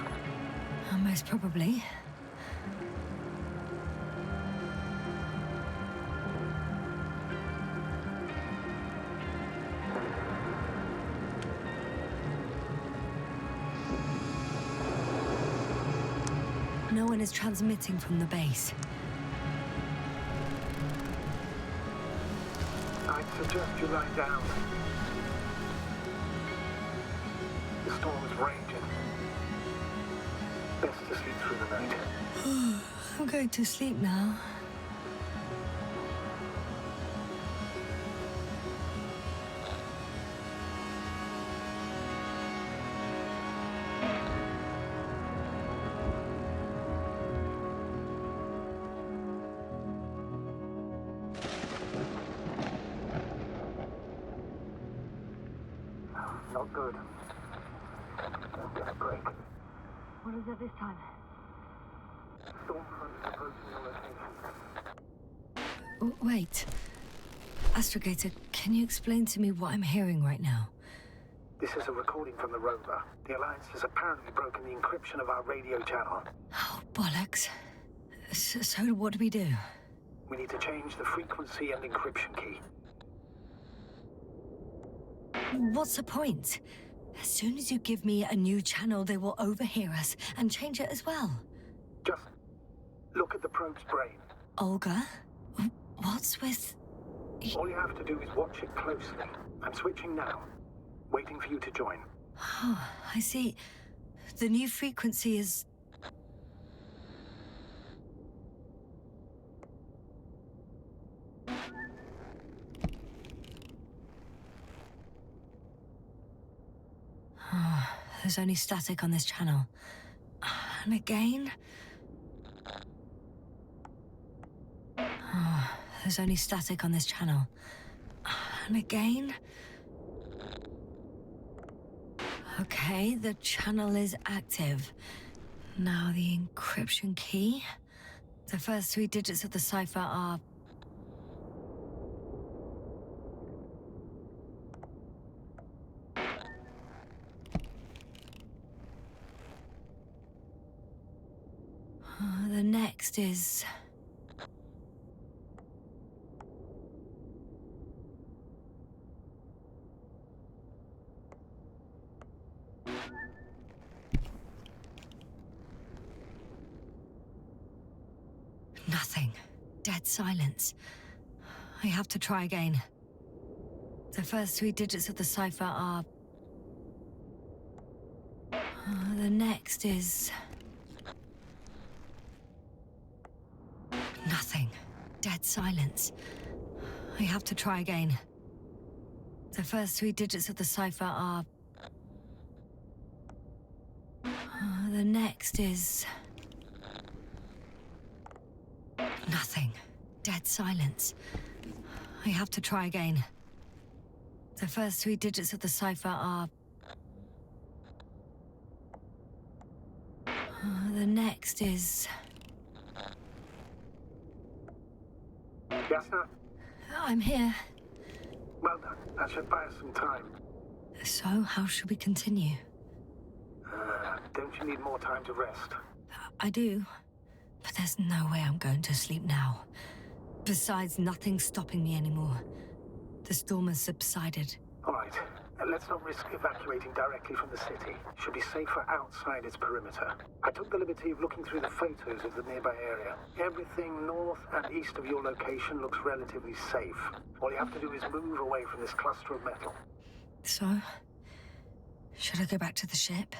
Most probably. No one is transmitting from the base. I'd suggest you lie down. The storm is raging. Best to sleep through the night. I'm going to sleep now. Not good. Don't get a break. What is it this time? Storm front is approaching your location. Wait. Astrogator, can you explain to me what I'm hearing right now? This is a recording from the rover. The Alliance has apparently broken the encryption of our radio channel. Oh, bollocks. So what do we do? We need to change the frequency and encryption key. What's the point? As soon as you give me a new channel, they will overhear us and change it as well. Just look at the probe's brain. Olga? What's with... All you have to do is watch it closely. I'm switching now. Waiting for you to join. Oh, I see. The new frequency is... Oh, there's only static on this channel. And again... Oh, there's only static on this channel. And again... Okay, the channel is active. Now the encryption key. The first 3 digits of the cipher are... The next is... Nothing. Dead silence. I have to try again. The first 3 digits of the cipher are... the next is... nothing. Dead silence. I have to try again. The first 3 digits of the cipher are... the next is... nothing. Dead silence. I have to try again. The first 3 digits of the cipher are... the next is... Yes, sir? I'm here. Well done. That should buy us some time. So, how should we continue? Don't you need more time to rest? I do. But there's no way I'm going to sleep now. Besides, nothing's stopping me anymore. The storm has subsided. All right. Let's not risk evacuating directly from the city. Should be safer outside its perimeter. I took the liberty of looking through the photos of the nearby area. Everything north and east of your location looks relatively safe. All you have to do is move away from this cluster of metal. So, should I go back to the ship?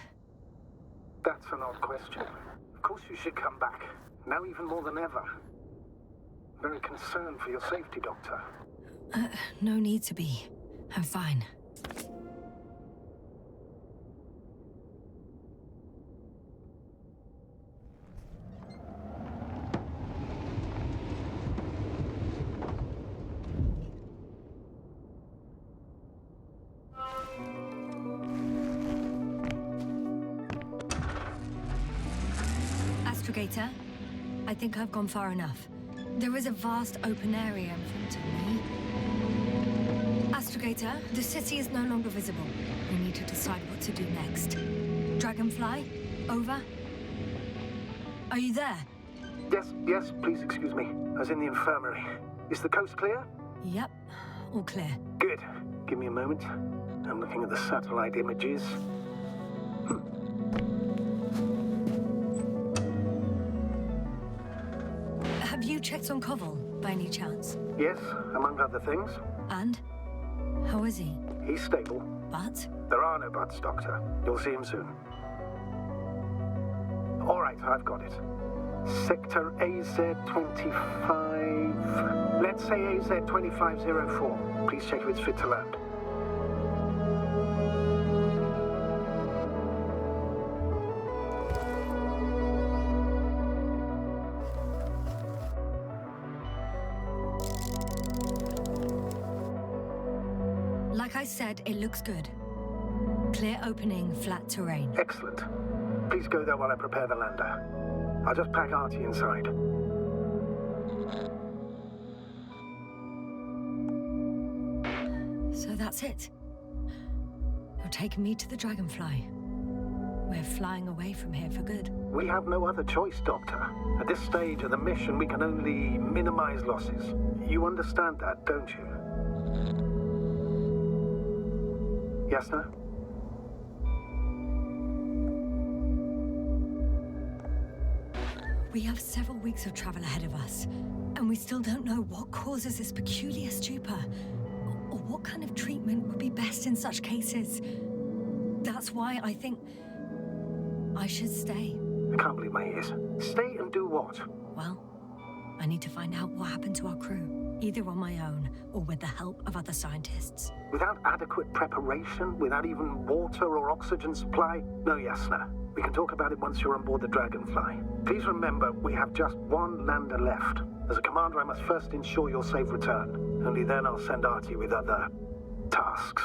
That's an odd question. Of course you should come back. Now even more than ever. Very concerned for your safety, Doctor. No need to be. I'm fine. Astrogator, I think I've gone far enough. There is a vast open area in front of me. Astrogator, the city is no longer visible. We need to decide what to do next. Dragonfly, over. Are you there? Yes, please excuse me. I was in the infirmary. Is the coast clear? Yep, all clear. Good. Give me a moment. I'm looking at the satellite images. Have you checked on Koval, by any chance? Yes, among other things. And? How is he? He's stable. But? There are no buts, Doctor. You'll see him soon. All right, I've got it. Sector AZ-25... Let's say AZ-2504. Please check if it's fit to land. Like I said, it looks good. Clear opening, flat terrain. Excellent. Please go there while I prepare the lander. I'll just pack Artie inside. So that's it. You're taking me to the Dragonfly. We're flying away from here for good. We have no other choice, Doctor. At this stage of the mission, we can only minimize losses. You understand that, don't you? Yes, sir? We have several weeks of travel ahead of us, and we still don't know what causes this peculiar stupor, or what kind of treatment would be best in such cases. That's why I think I should stay. I can't believe my ears. Stay and do what? Well, I need to find out what happened to our crew, either on my own or with the help of other scientists. Without adequate preparation? Without even water or oxygen supply? No, Yasna. We can talk about it once you're on board the Dragonfly. Please remember, we have just one lander left. As a commander, I must first ensure your safe return. Only then I'll send Artie with other tasks.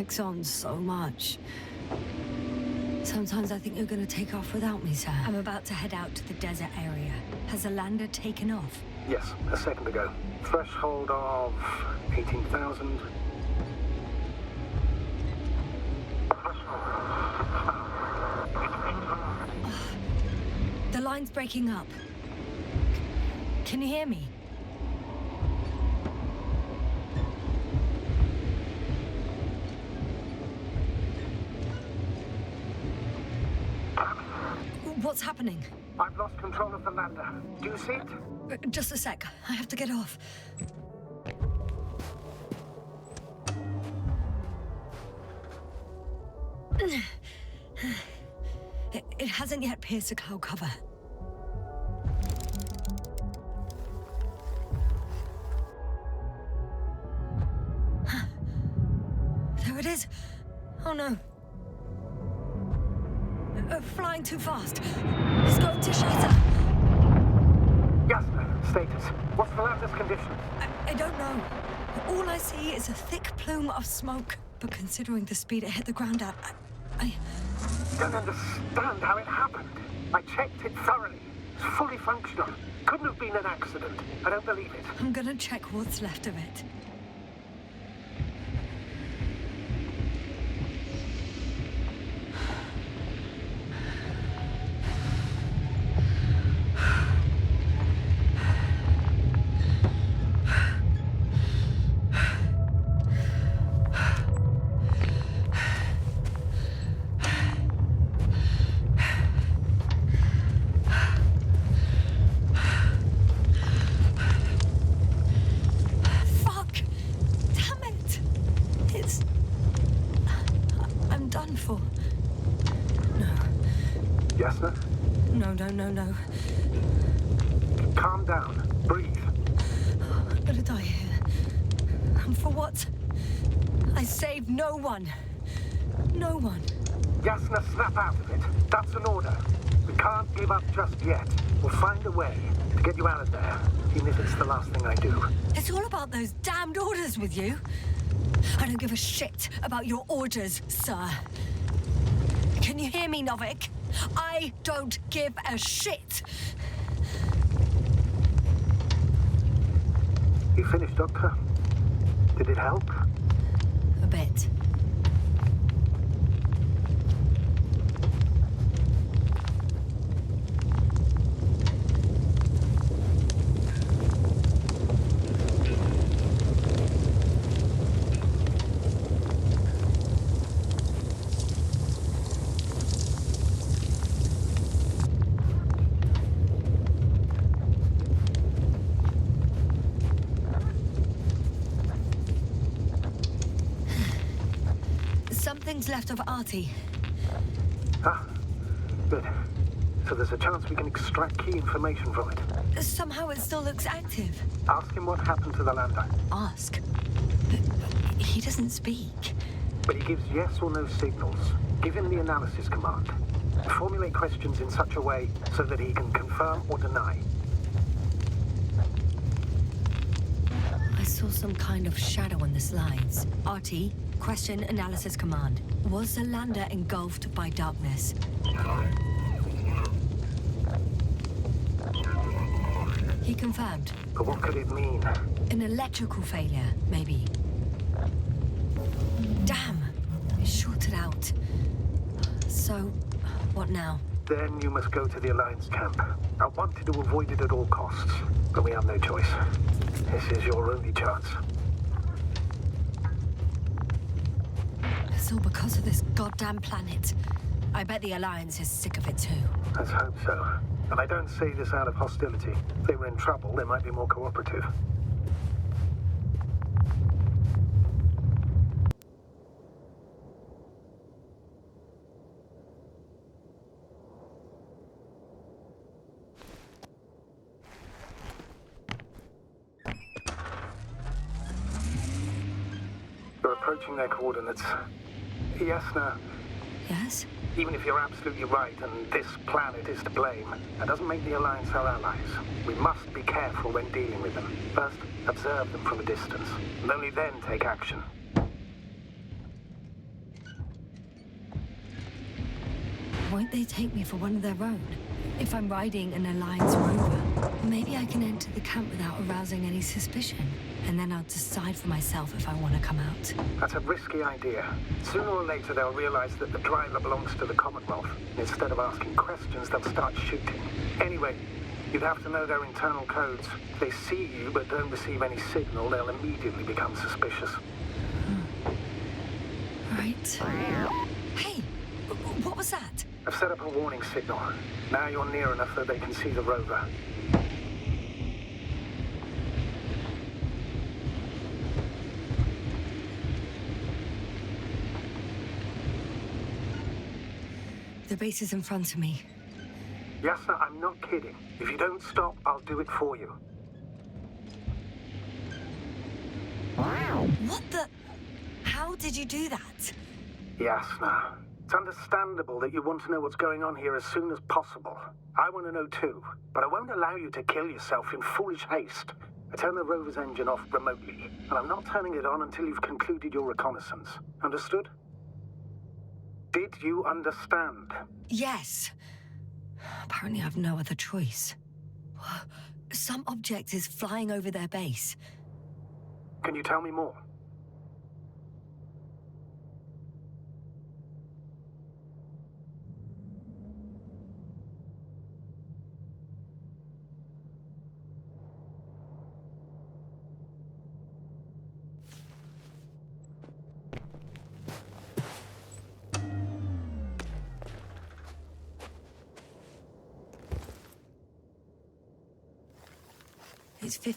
drags on so much. Sometimes I think you're gonna take off without me, sir. I'm about to head out to the desert area. Has the lander taken off? Yes, a second ago. Threshold of 18,000. The line's breaking up. Can you hear me? What's happening? I've lost control of the lander. Do you see it? Just a sec. I have to get off. It hasn't yet pierced the cloud cover. There it is. Oh no. Flying too fast. It's going to shatter. Yes, status. What's the lander's condition? I don't know. All I see is a thick plume of smoke. But considering the speed it hit the ground at, I don't understand how it happened. I checked it thoroughly. It's fully functional. Couldn't have been an accident. I don't believe it. I'm gonna check what's left of it. No. Calm down. Breathe. I'm gonna die here. And for what? I saved no one. No one. Yasna, snap out of it. That's an order. We can't give up just yet. We'll find a way to get you out of there, even if it's the last thing I do. It's all about those damned orders with you. I don't give a shit about your orders, sir. Can you hear me, Novik? I don't give a shit. You finished, Doctor? Did it help? A bit. Something's left of Artie. Ah, good. So there's a chance we can extract key information from it. Somehow it still looks active. Ask him what happened to the lander. Ask? He doesn't speak. But he gives yes or no signals. Give him the analysis command. Formulate questions in such a way so that he can confirm or deny. I saw some kind of shadow on the slides. Artie, question analysis command. Was the lander engulfed by darkness? He confirmed. But what could it mean? An electrical failure, maybe. Damn! It shorted out. So, what now? Then you must go to the Alliance camp. I wanted to avoid it at all costs, but we have no choice. This is your only chance. It's all because of this goddamn planet. I bet the Alliance is sick of it too. Let's hope so. And I don't say this out of hostility. If they were in trouble, they might be more cooperative. You're approaching their coordinates. Yasna. Yes? Even if you're absolutely right and this planet is to blame, that doesn't make the Alliance our allies. We must be careful when dealing with them. First, observe them from a distance, and only then take action. Won't they take me for one of their own? If I'm riding an Alliance rover, maybe I can enter the camp without arousing any suspicion. And then I'll decide for myself if I want to come out. That's a risky idea. Sooner or later they'll realize that the driver belongs to the Commonwealth. Instead of asking questions, they'll start shooting. Anyway, you'd have to know their internal codes. If they see you but don't receive any signal, they'll immediately become suspicious. Right. Hey, what was that? I've set up a warning signal. Now you're near enough that they can see the rover. The base is in front of me. Yes, sir, I'm not kidding. If you don't stop, I'll do it for you. What the? How did you do that? Yasna, it's understandable that you want to know what's going on here as soon as possible. I want to know too, but I won't allow you to kill yourself in foolish haste. I turn the rover's engine off remotely, and I'm not turning it on until you've concluded your reconnaissance. Understood? Did you understand? Yes. Apparently I've no other choice. Some object is flying over their base. Can you tell me more?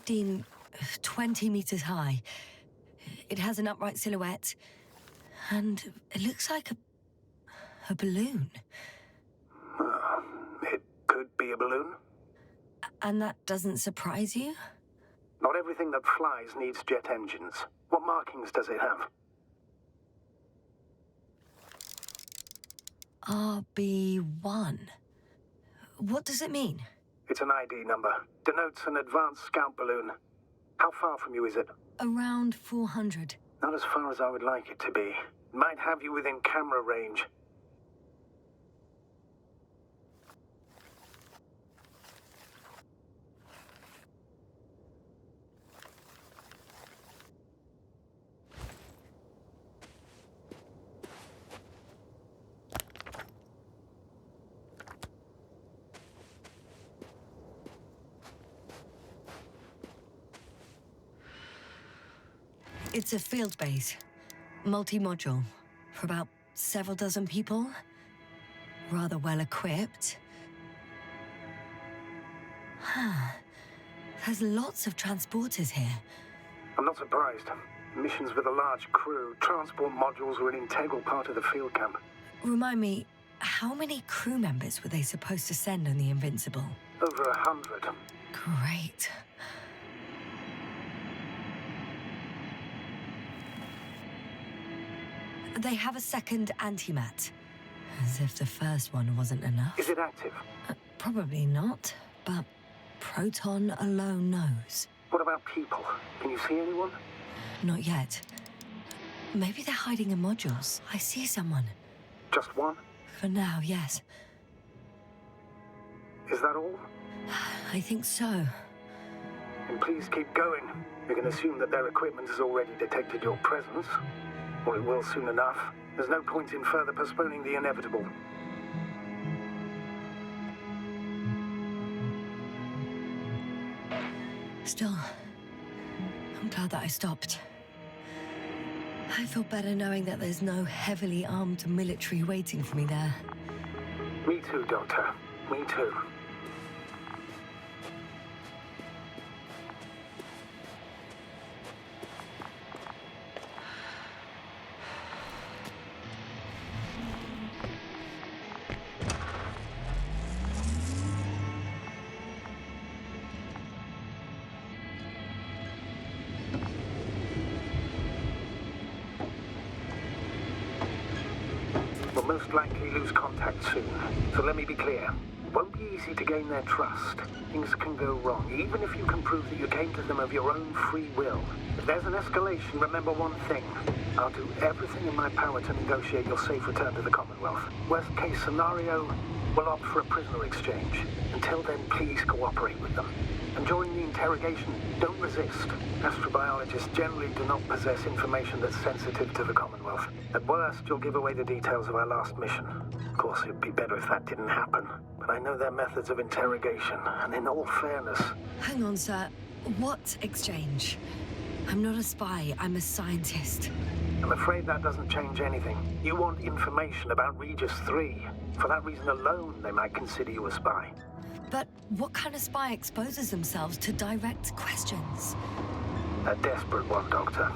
It's 20 meters high. It has an upright silhouette, and it looks like a balloon. It could be a balloon. And that doesn't surprise you? Not everything that flies needs jet engines. What markings does it have? RB1. What does it mean? It's an ID number. Denotes an advanced scout balloon. How far from you is it? Around 400. Not as far as I would like it to be. It might have you within camera range. It's a field base, multi-module, for about several dozen people. Rather well equipped. There's lots of transporters here. I'm not surprised. Missions with a large crew, transport modules were an integral part of the field camp. Remind me, how many crew members were they supposed to send on the Invincible? Over 100. Great. They have a second antimat. As if the first one wasn't enough. Is it active? Probably not, but Proton alone knows. What about people? Can you see anyone? Not yet. Maybe they're hiding in modules. I see someone. Just one? For now, yes. Is that all? I think so. And please keep going. You can assume that their equipment has already detected your presence. Or it will soon enough. There's no point in further postponing the inevitable. Still, I'm glad that I stopped. I feel better knowing that there's no heavily armed military waiting for me there. Me too, Doctor. Me too. We'll most likely lose contact soon, so let me be clear. won't be easy to gain their trust. Things can go wrong, even if you can prove that you came to them of your own free will. If there's an escalation, remember one thing. I'll do everything in my power to negotiate your safe return to the Commonwealth. Worst case scenario, we'll opt for a prisoner exchange. Until then, please cooperate with them. And during the interrogation, don't resist. Astrobiologists generally do not possess information that's sensitive to the Commonwealth. At worst, you'll give away the details of our last mission. Of course, it'd be better if that didn't happen. But I know their methods of interrogation, and in all fairness... Hang on, sir. What exchange? I'm not a spy, I'm a scientist. I'm afraid that doesn't change anything. You want information about Regis 3. For that reason alone, they might consider you a spy. But what kind of spy exposes themselves to direct questions? A desperate one, Doctor.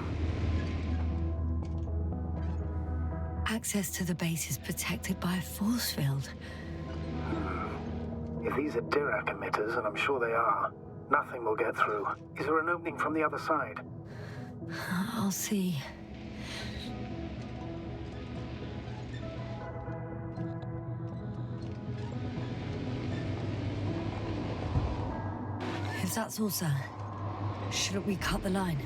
Access to the base is protected by a force field. If these are Dirac emitters, and I'm sure they are, nothing will get through. Is there an opening from the other side? I'll see. If that's all, sir, shouldn't we cut the line?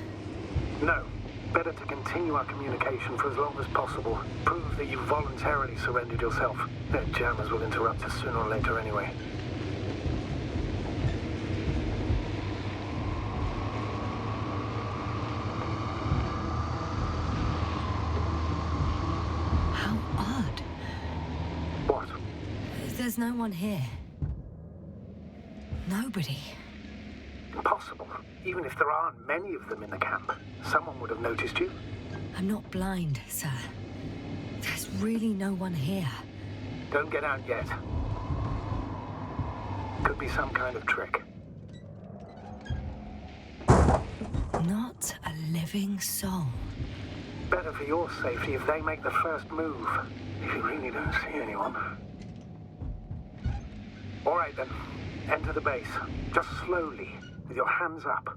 No. Better to continue our communication for as long as possible. Prove that you voluntarily surrendered yourself. Their jammers will interrupt us sooner or later anyway. How odd. What? There's no one here. Nobody. Impossible. Even if there aren't many of them in the camp, someone would have noticed you. I'm not blind, sir. There's really no one here. Don't get out yet. Could be some kind of trick. Not a living soul. Better for your safety if they make the first move. If you really don't see anyone. All right then. Enter the base. Just slowly, with your hands up.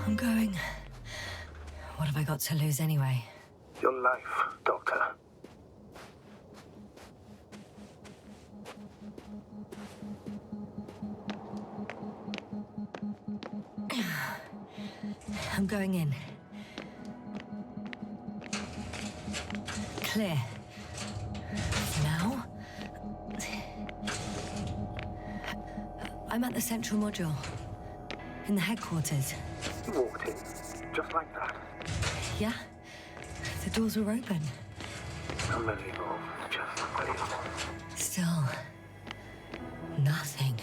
I'm going. What have I got to lose anyway? Your life, Doctor. I'm going in. Clear. Now? I'm at the central module. In the headquarters. You walked in, just like that. Yeah? The doors were open. Unbelievable. Just unbelievable. Still... nothing.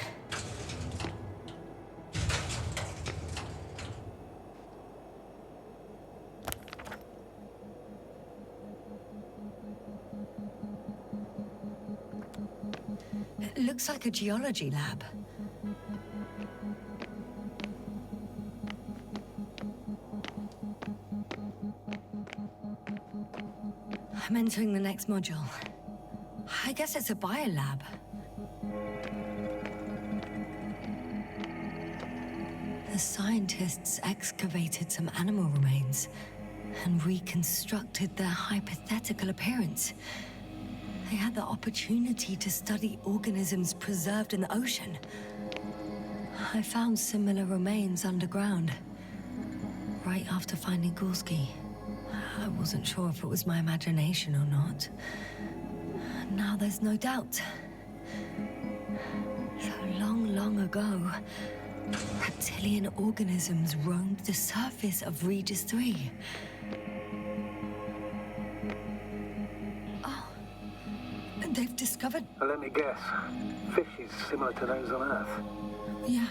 It looks like a geology lab. I'm entering the next module. I guess it's a biolab. The scientists excavated some animal remains and reconstructed their hypothetical appearance. They had the opportunity to study organisms preserved in the ocean. I found similar remains underground, right after finding Gorski. I wasn't sure if it was my imagination or not. Now there's no doubt. So long ago, reptilian organisms roamed the surface of Regis 3. Oh, and they've discovered... Let me guess. Fishes similar to those on Earth. Yeah,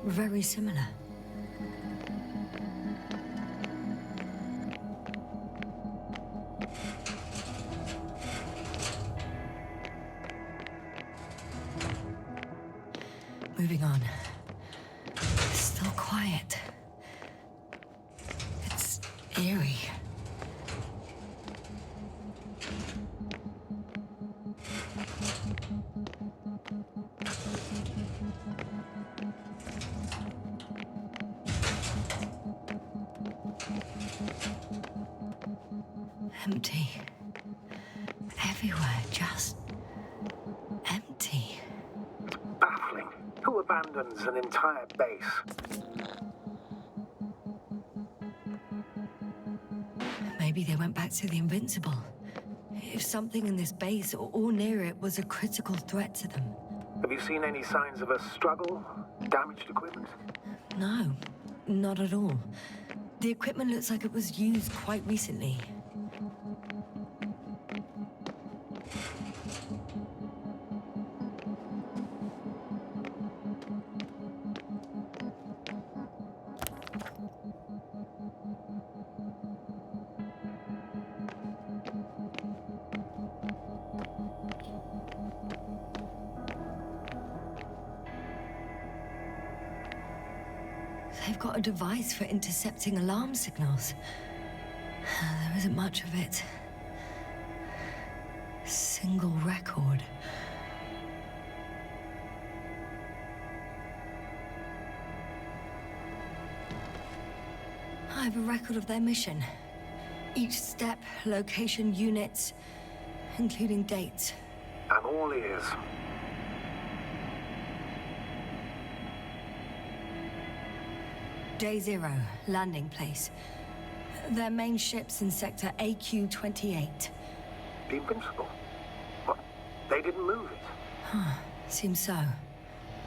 very similar. Moving on. Still quiet. It's eerie. Empty. everywhere, just empty. Baffling. Who abandons an entire base? Maybe they went back to the Invincible. If something in this base or near it was a critical threat to them. Have you seen any signs of a struggle? Damaged equipment? No, not at all. The equipment looks like it was used quite recently. They've got a device for intercepting alarm signals. There isn't much of it. Single record. I have a record of their mission. Each step, location, units, including dates. I'm all ears. Day 0, landing place. Their main ship's in sector AQ-28. The Invincible? What? They didn't move it? Seems so.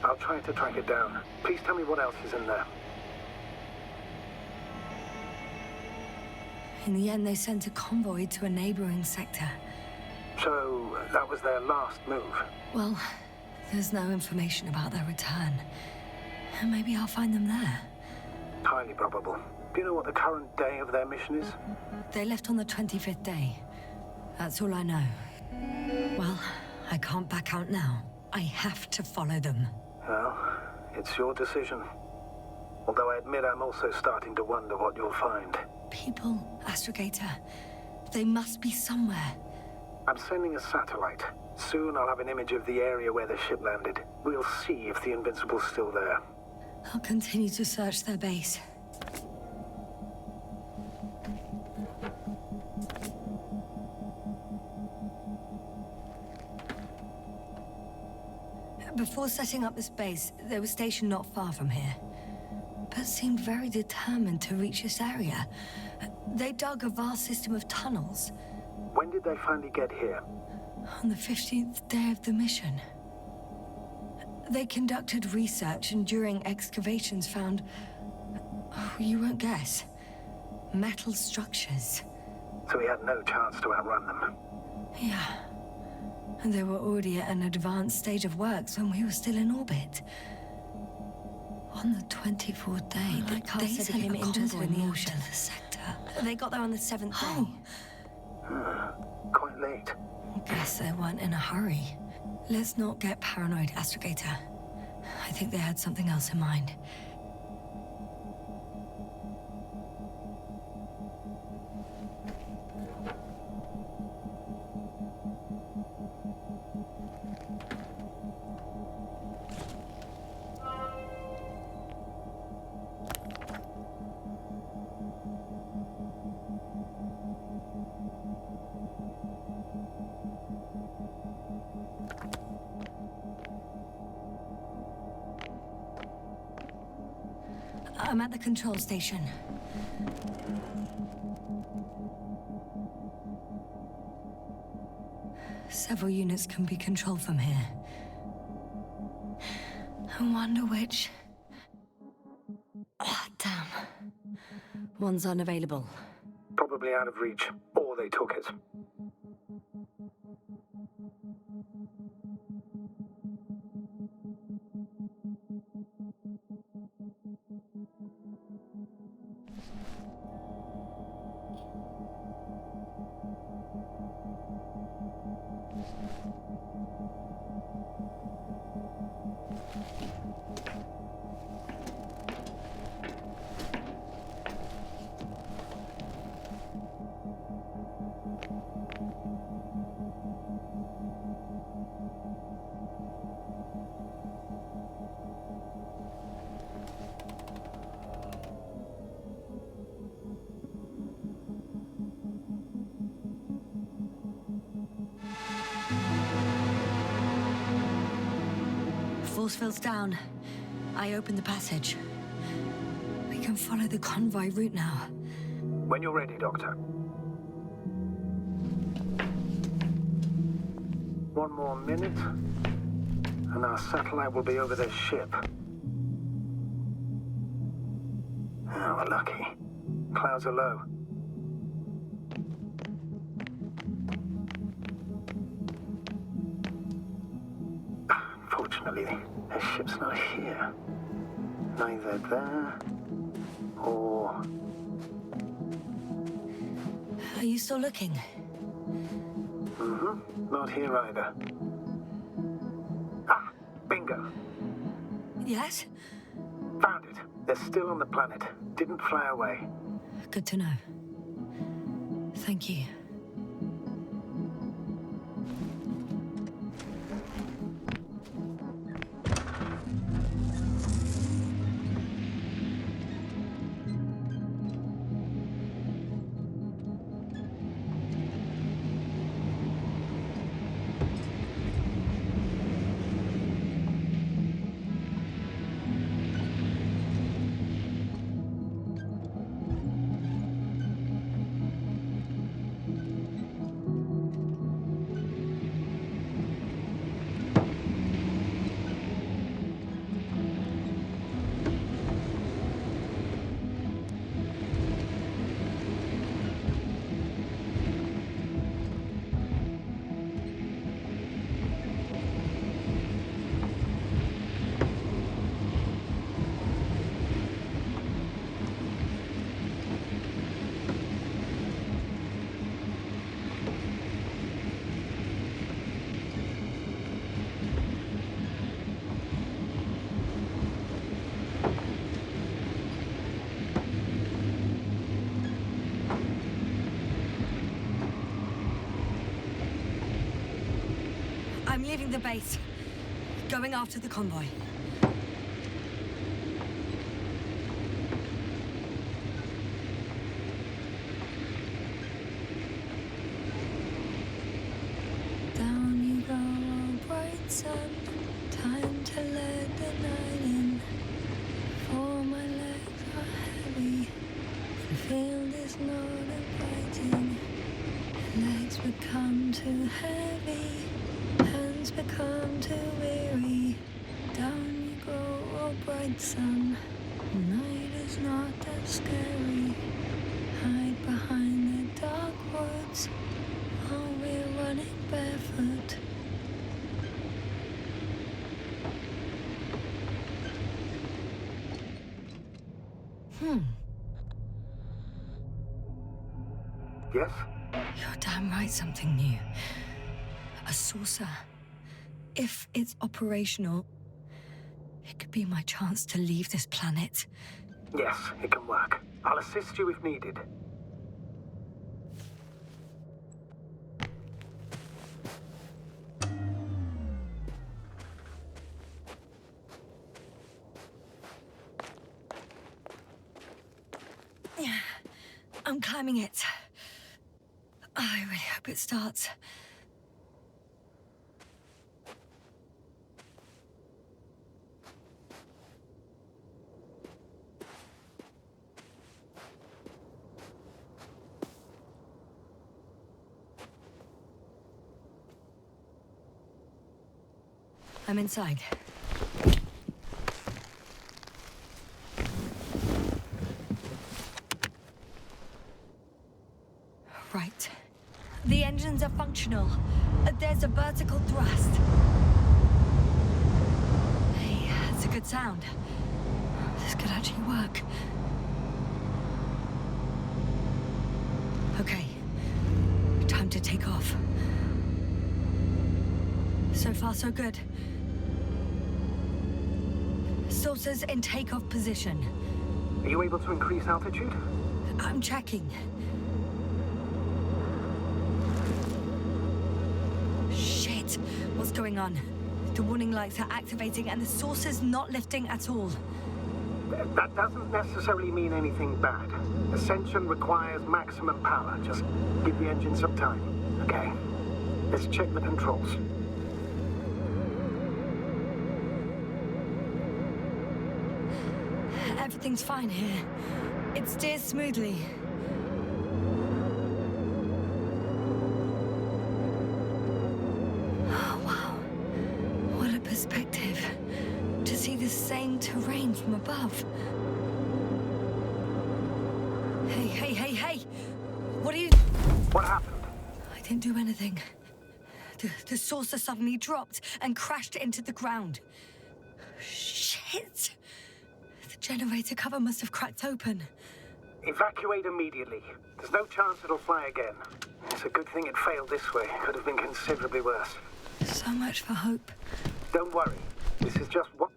I'll try to track it down. Please tell me what else is in there. In the end, they sent a convoy to a neighboring sector. So, that was their last move? Well, there's no information about their return. Maybe I'll find them there. Highly probable. Do you know what the current day of their mission is? They left on the 25th day. That's all I know. Well, I can't back out now. I have to follow them. Well, it's your decision. Although I admit I'm also starting to wonder what you'll find. People, Astrogator. They must be somewhere. I'm sending a satellite. Soon I'll have an image of the area where the ship landed. We'll see if the Invincible's still there. I'll continue to search their base. Before setting up this base, they were stationed not far from here, but seemed very determined to reach this area. They dug a vast system of tunnels. When did they finally get here? On the 15th day of the mission. They conducted research and during excavations found, you won't guess, metal structures. So we had no chance to outrun them. Yeah. And they were already at an advanced stage of works when we were still in orbit. On the 24th day, they said him interested in the ocean. The sector. They got there on the 7th day. Quite late. Guess they weren't in a hurry. Let's not get paranoid, Astrogator. I think they had something else in mind. I'm at the control station. Several units can be controlled from here. I wonder which... Oh, damn. One's unavailable. Probably out of reach, or they took it. force field's down. I opened the passage. We can follow the convoy route now. When you're ready, Doctor. One more minute, and our satellite will be over this ship. Oh, we're lucky. Clouds are low. Unfortunately, this ship's not here. Neither there, or... Are you still looking? Not here either. Ah, bingo. Yes? Found it. They're still on the planet. Didn't fly away. Good to know. Thank you. I'm leaving the base. Going after the convoy. Down you go, oh bright sun. Time to let the night in. For my legs are heavy. The field is not inviting. Legs become too heavy. Hands become too weary. Down you go, oh bright sun. Night is not that scary. Hide behind the dark woods while we're running barefoot. Yes? You're damn right, something new. A saucer. If it's operational, it could be my chance to leave this planet. Yes, it can work. I'll assist you if needed. I'm climbing it. I really hope it starts. I'm inside. Right. The engines are functional. There's a vertical thrust. Hey, that's a good sound. This could actually work. Okay. Time to take off. So far, so good. Saucers in takeoff position. Are you able to increase altitude? I'm checking. Shit! What's going on? The warning lights are activating and the saucer's not lifting at all. That doesn't necessarily mean anything bad. Ascension requires maximum power. Just give the engine some time, okay? Let's check the controls. Everything's fine here. It steers smoothly. Oh, wow. What a perspective. To see the same terrain from above. Hey! What are you... What happened? I didn't do anything. The saucer suddenly dropped and crashed into the ground. Shit! The generator cover must have cracked open. Evacuate immediately. There's no chance it'll fly again. It's a good thing it failed this way. Could have been considerably worse. So much for hope. Don't worry. This is just what...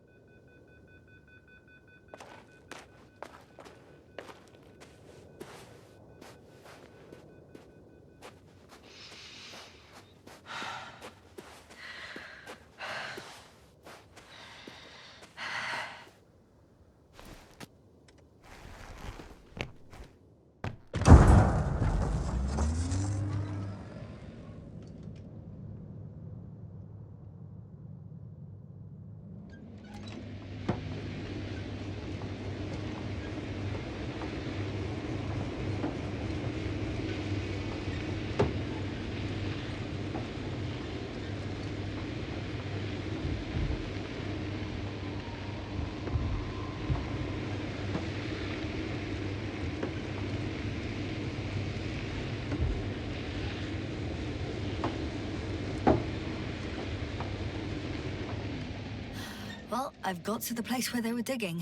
Well, I've got to the place where they were digging.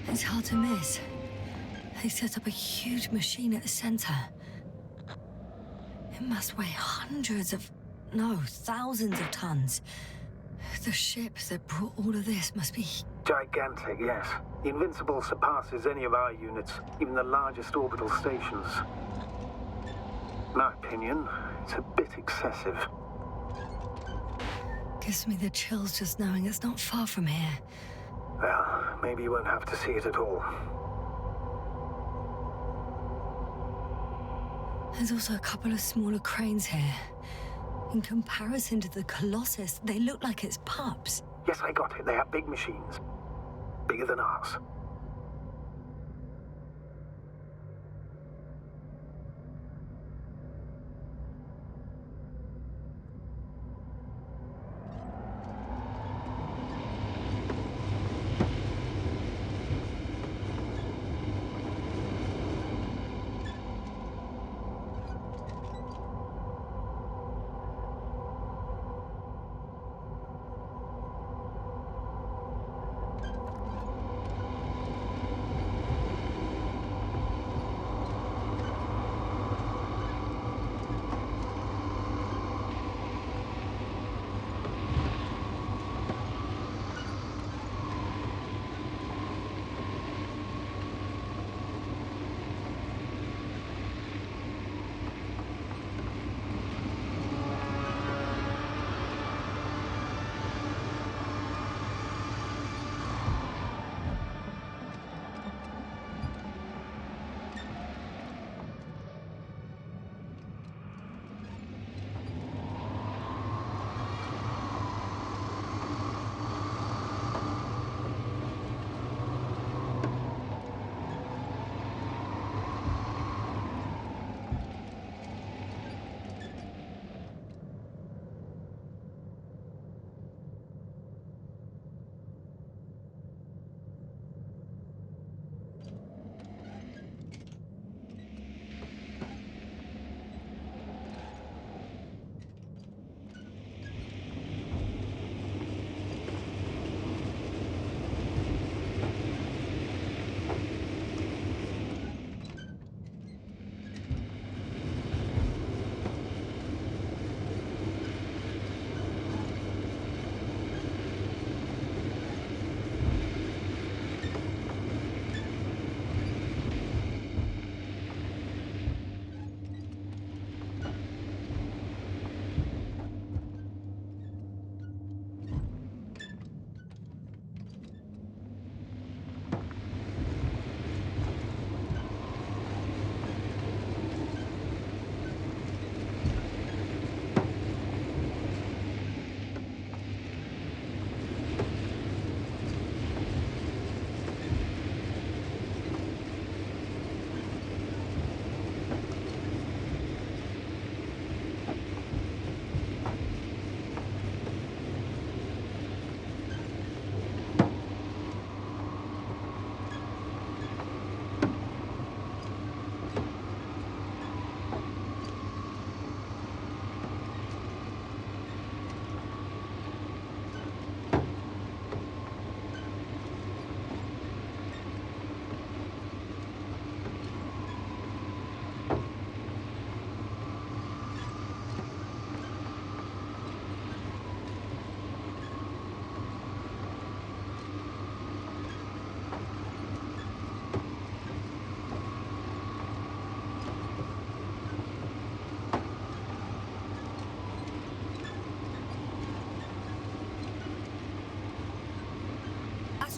It's hard to miss. They set up a huge machine at the center. It must weigh thousands of tons. The ship that brought all of this must be... Gigantic, yes. The Invincible surpasses any of our units, even the largest orbital stations. In my opinion, it's a bit excessive. Gives me the chills just knowing it's not far from here. Well, maybe you won't have to see it at all. There's also a couple of smaller cranes here. In comparison to the Colossus, they look like it's pups. Yes, I got it. They are big machines. Bigger than ours.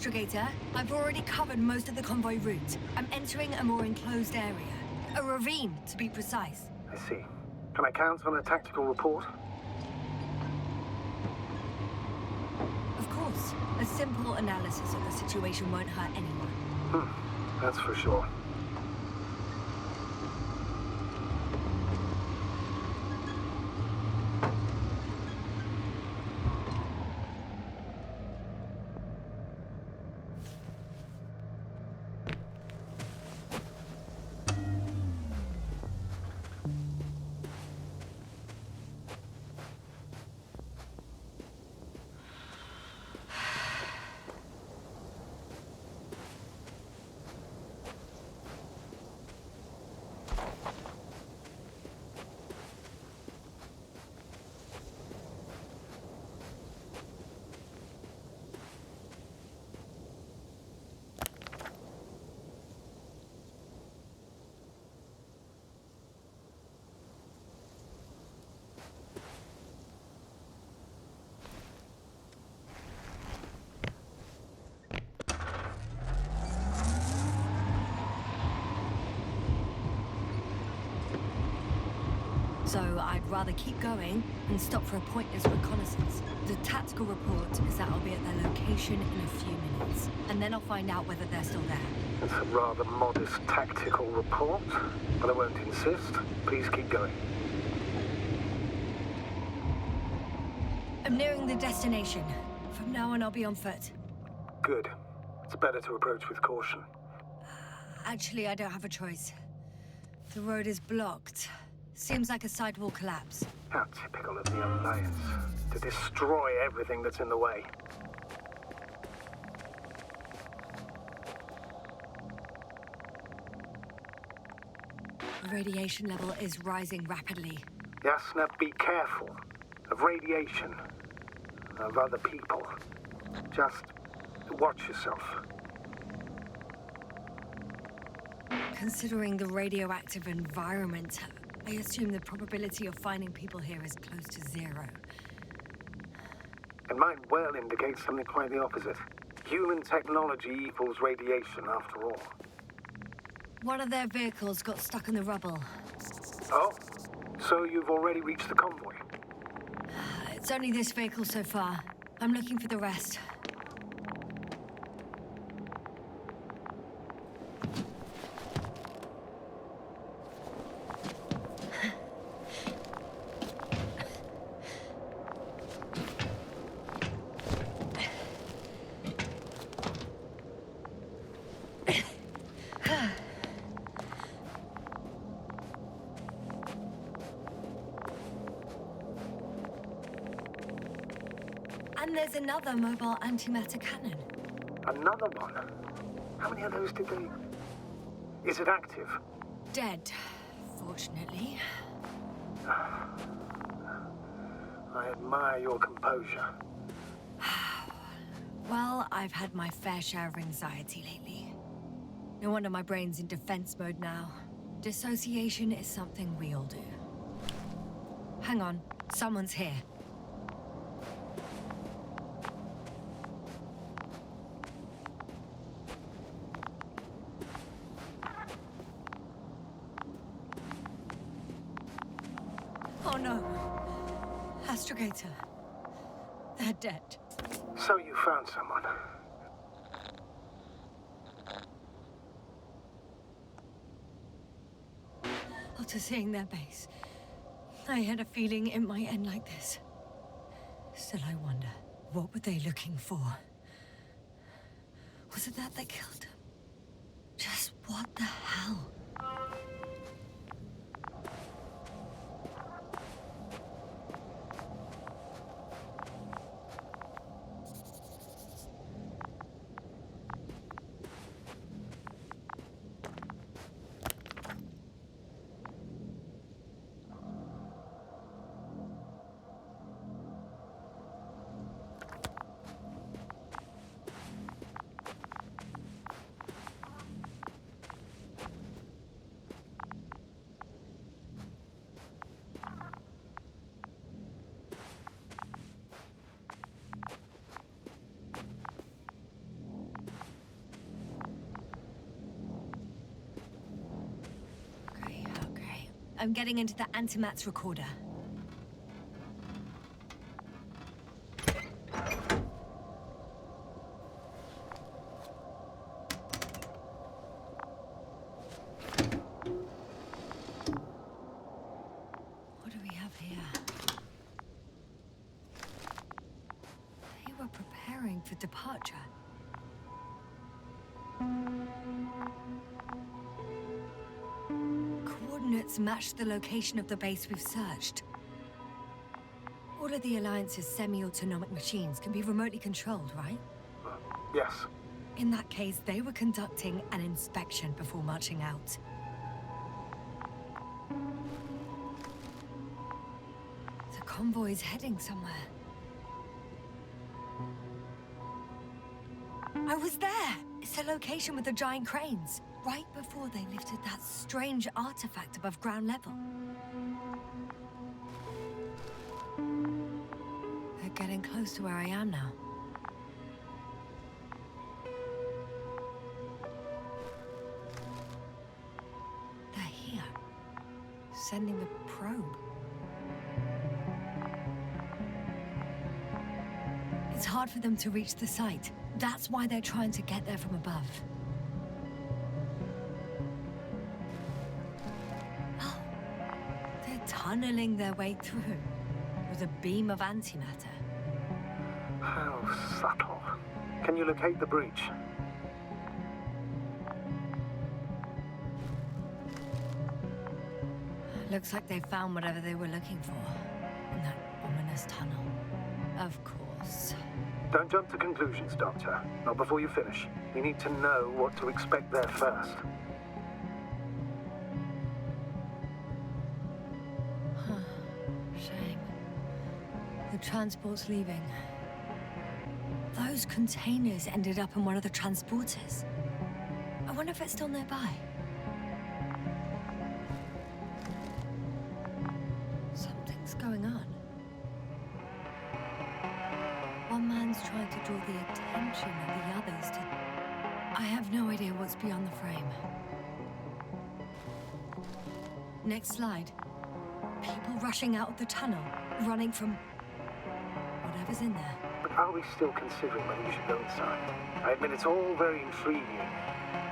Astrogator. I've already covered most of the convoy route. I'm entering a more enclosed area. A ravine, to be precise. I see. Can I count on a tactical report? Of course. A simple analysis of the situation won't hurt anyone. That's for sure. So I'd rather keep going and stop for a pointless reconnaissance. The tactical report is that I'll be at their location in a few minutes, and then I'll find out whether they're still there. It's a rather modest tactical report, but I won't insist. Please keep going. I'm nearing the destination. From now on, I'll be on foot. Good. It's better to approach with caution. Actually, I don't have a choice. The road is blocked. Seems like a sidewall collapse. How typical of the Alliance. To destroy everything that's in the way. The radiation level is rising rapidly. Yasna, be careful. Of radiation. Of other people. Just watch yourself. Considering the radioactive environment, I assume the probability of finding people here is close to zero. And mine well indicates something quite the opposite. Human technology equals radiation, after all. One of their vehicles got stuck in the rubble. Oh? So you've already reached the convoy? It's only this vehicle so far. I'm looking for the rest. And there's another mobile antimatter cannon. Another one? How many of those did they... Is it active? Dead, fortunately. I admire your composure. Well, I've had my fair share of anxiety lately. No wonder my brain's in defense mode now. Dissociation is something we all do. Hang on, someone's here. Oh no. Astrogator. They're dead. So you found someone. After seeing their base, I had a feeling it might end like this. Still, I wonder, what were they looking for? Was it that they killed him? Just what the hell? I'm getting into the antimat's recorder. What do we have here? They were preparing for departure. Coordinates match the location of the base we've searched. All of the Alliance's semi-autonomic machines can be remotely controlled, right? Yes. In that case, they were conducting an inspection before marching out. The convoy's heading somewhere. I was there! It's the location with the giant cranes. Right before they lifted that strange artifact above ground level. They're getting close to where I am now. They're here. Sending a probe. It's hard for them to reach the site. That's why they're trying to get there from above. Oh, they're tunneling their way through with a beam of antimatter. How subtle. Can you locate the breach? Looks like they found whatever they were looking for in that ominous tunnel. Of course. Don't jump to conclusions, Doctor. Not before you finish. We need to know what to expect there first. Shame. The transport's leaving. Those containers ended up in one of the transporters. I wonder if it's still nearby. Something's going on. One man's trying to draw the attention of the others to... I have no idea what's beyond the frame. Next slide. People rushing out of the tunnel, running from... whatever's in there. But are we still considering whether you should go inside? I admit it's all very intriguing,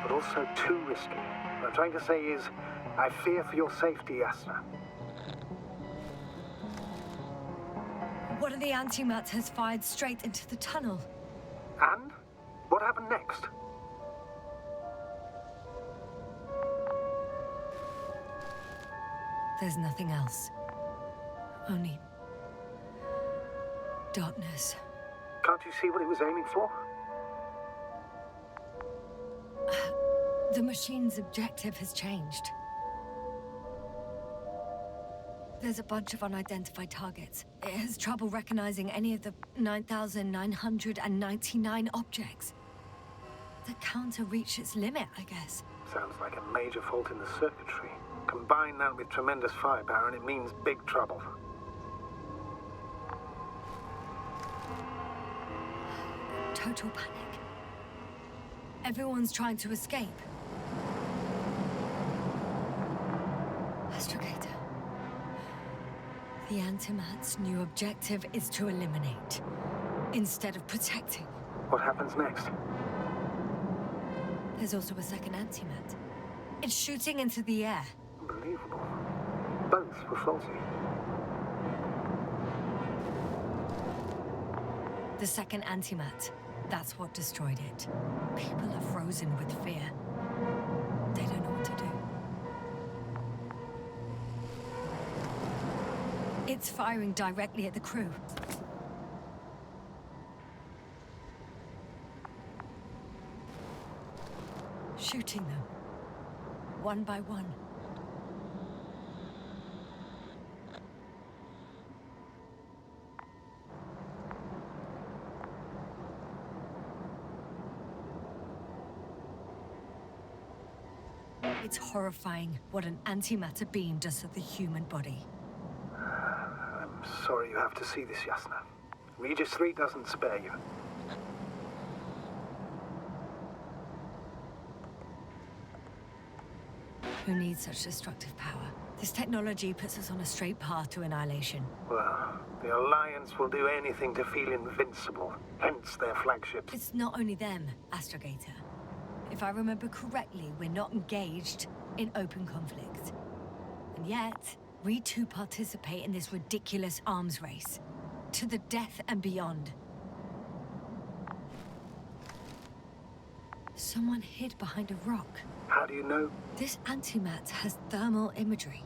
but also too risky. What I'm trying to say is, I fear for your safety, Yasna. One of the antimats has fired straight into the tunnel. And? What happened next? There's nothing else. Only... darkness. Can't you see what it was aiming for? The machine's objective has changed. There's a bunch of unidentified targets. It has trouble recognizing any of the 9,999 objects. The counter reached its limit, I guess. Sounds like a major fault in the circuitry. Combine that with tremendous firepower and it means big trouble. Total panic. Everyone's trying to escape. Astrogator. The Antimat's new objective is to eliminate, instead of protecting. What happens next? There's also a second Antimat. It's shooting into the air. Unbelievable. Both were faulty. The second Antimat. That's what destroyed it. People are frozen with fear. They don't know what to do. It's firing directly at the crew. Shooting them. One by one. It's horrifying what an antimatter beam does to the human body. I'm sorry you have to see this, Yasna. Regis 3 doesn't spare you. Who needs such destructive power? This technology puts us on a straight path to annihilation. Well, the Alliance will do anything to feel invincible, hence their flagships. It's not only them, Astrogator. If I remember correctly, we're not engaged in open conflict. And yet, we too participate in this ridiculous arms race. To the death and beyond. Someone hid behind a rock. How do you know? This antimat has thermal imagery.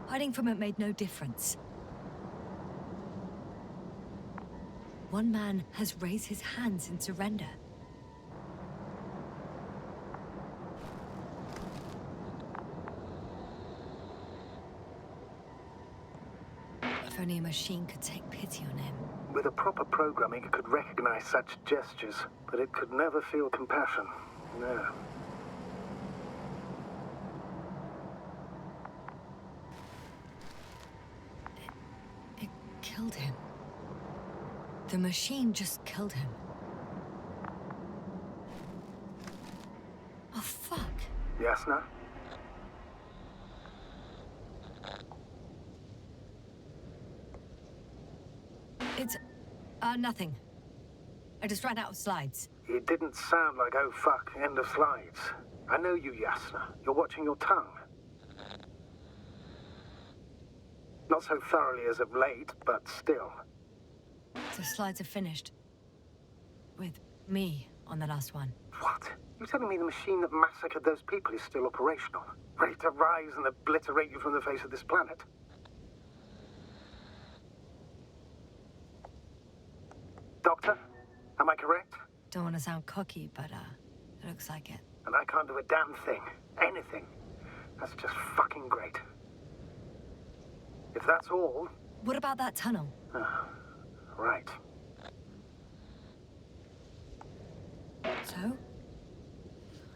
Hiding from it made no difference. One man has raised his hands in surrender. If only a machine could take pity on him. With a proper programming, it could recognize such gestures, but it could never feel compassion. No. It killed him. The machine just killed him. Oh, fuck. Yasna? It's... nothing. I just ran out of slides. It didn't sound like, oh fuck, end of slides. I know you, Yasna. You're watching your tongue. Not so thoroughly as of late, but still. The slides are finished. With me on the last one. What? You're telling me the machine that massacred those people is still operational? Ready to rise and obliterate you from the face of this planet? Doctor? Am I correct? Don't want to sound cocky, but, it looks like it. And I can't do a damn thing. Anything. That's just fucking great. If that's all... What about that tunnel? Right. So?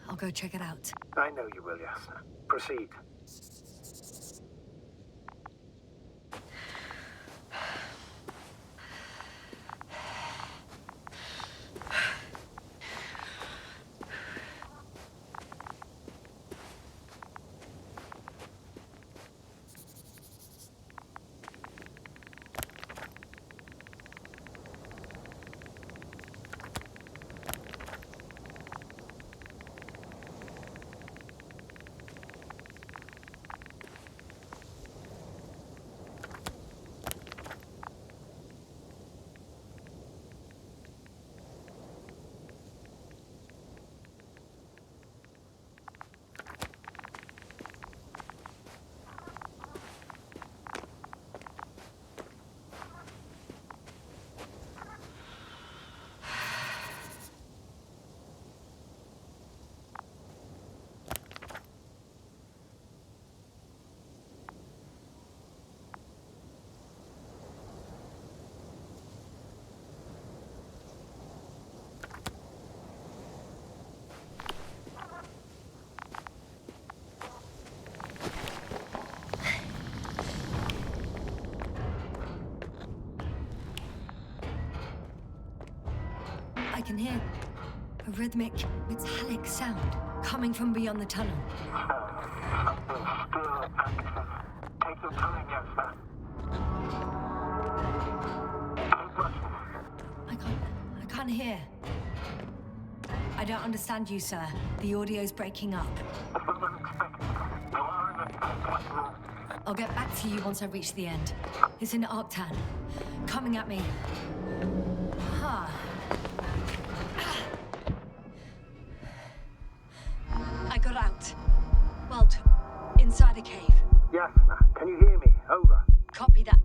I'll go check it out. I know you will, Yasna. Proceed. I can hear a rhythmic, metallic sound coming from beyond the tunnel. Take your time, Yasna. I can't hear. I don't understand you, sir. The audio's breaking up. I'll get back to you once I reach the end. It's in Arctan. Coming at me. Huh. I got out. Well, inside a cave. Yasna, can you hear me? Over. Copy that.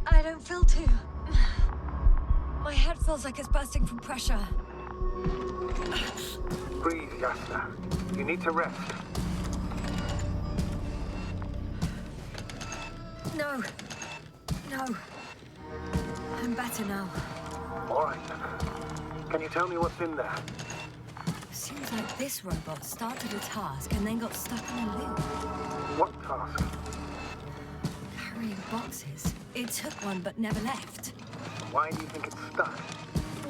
I don't feel too... My head feels like it's bursting from pressure. Breathe, Yasna. You need to rest. No. I'm better now. All right, then. Can you tell me what's in there? Seems like this robot started a task and then got stuck in a loop. What task? Carrying boxes. It took one but never left. Why do you think it's stuck?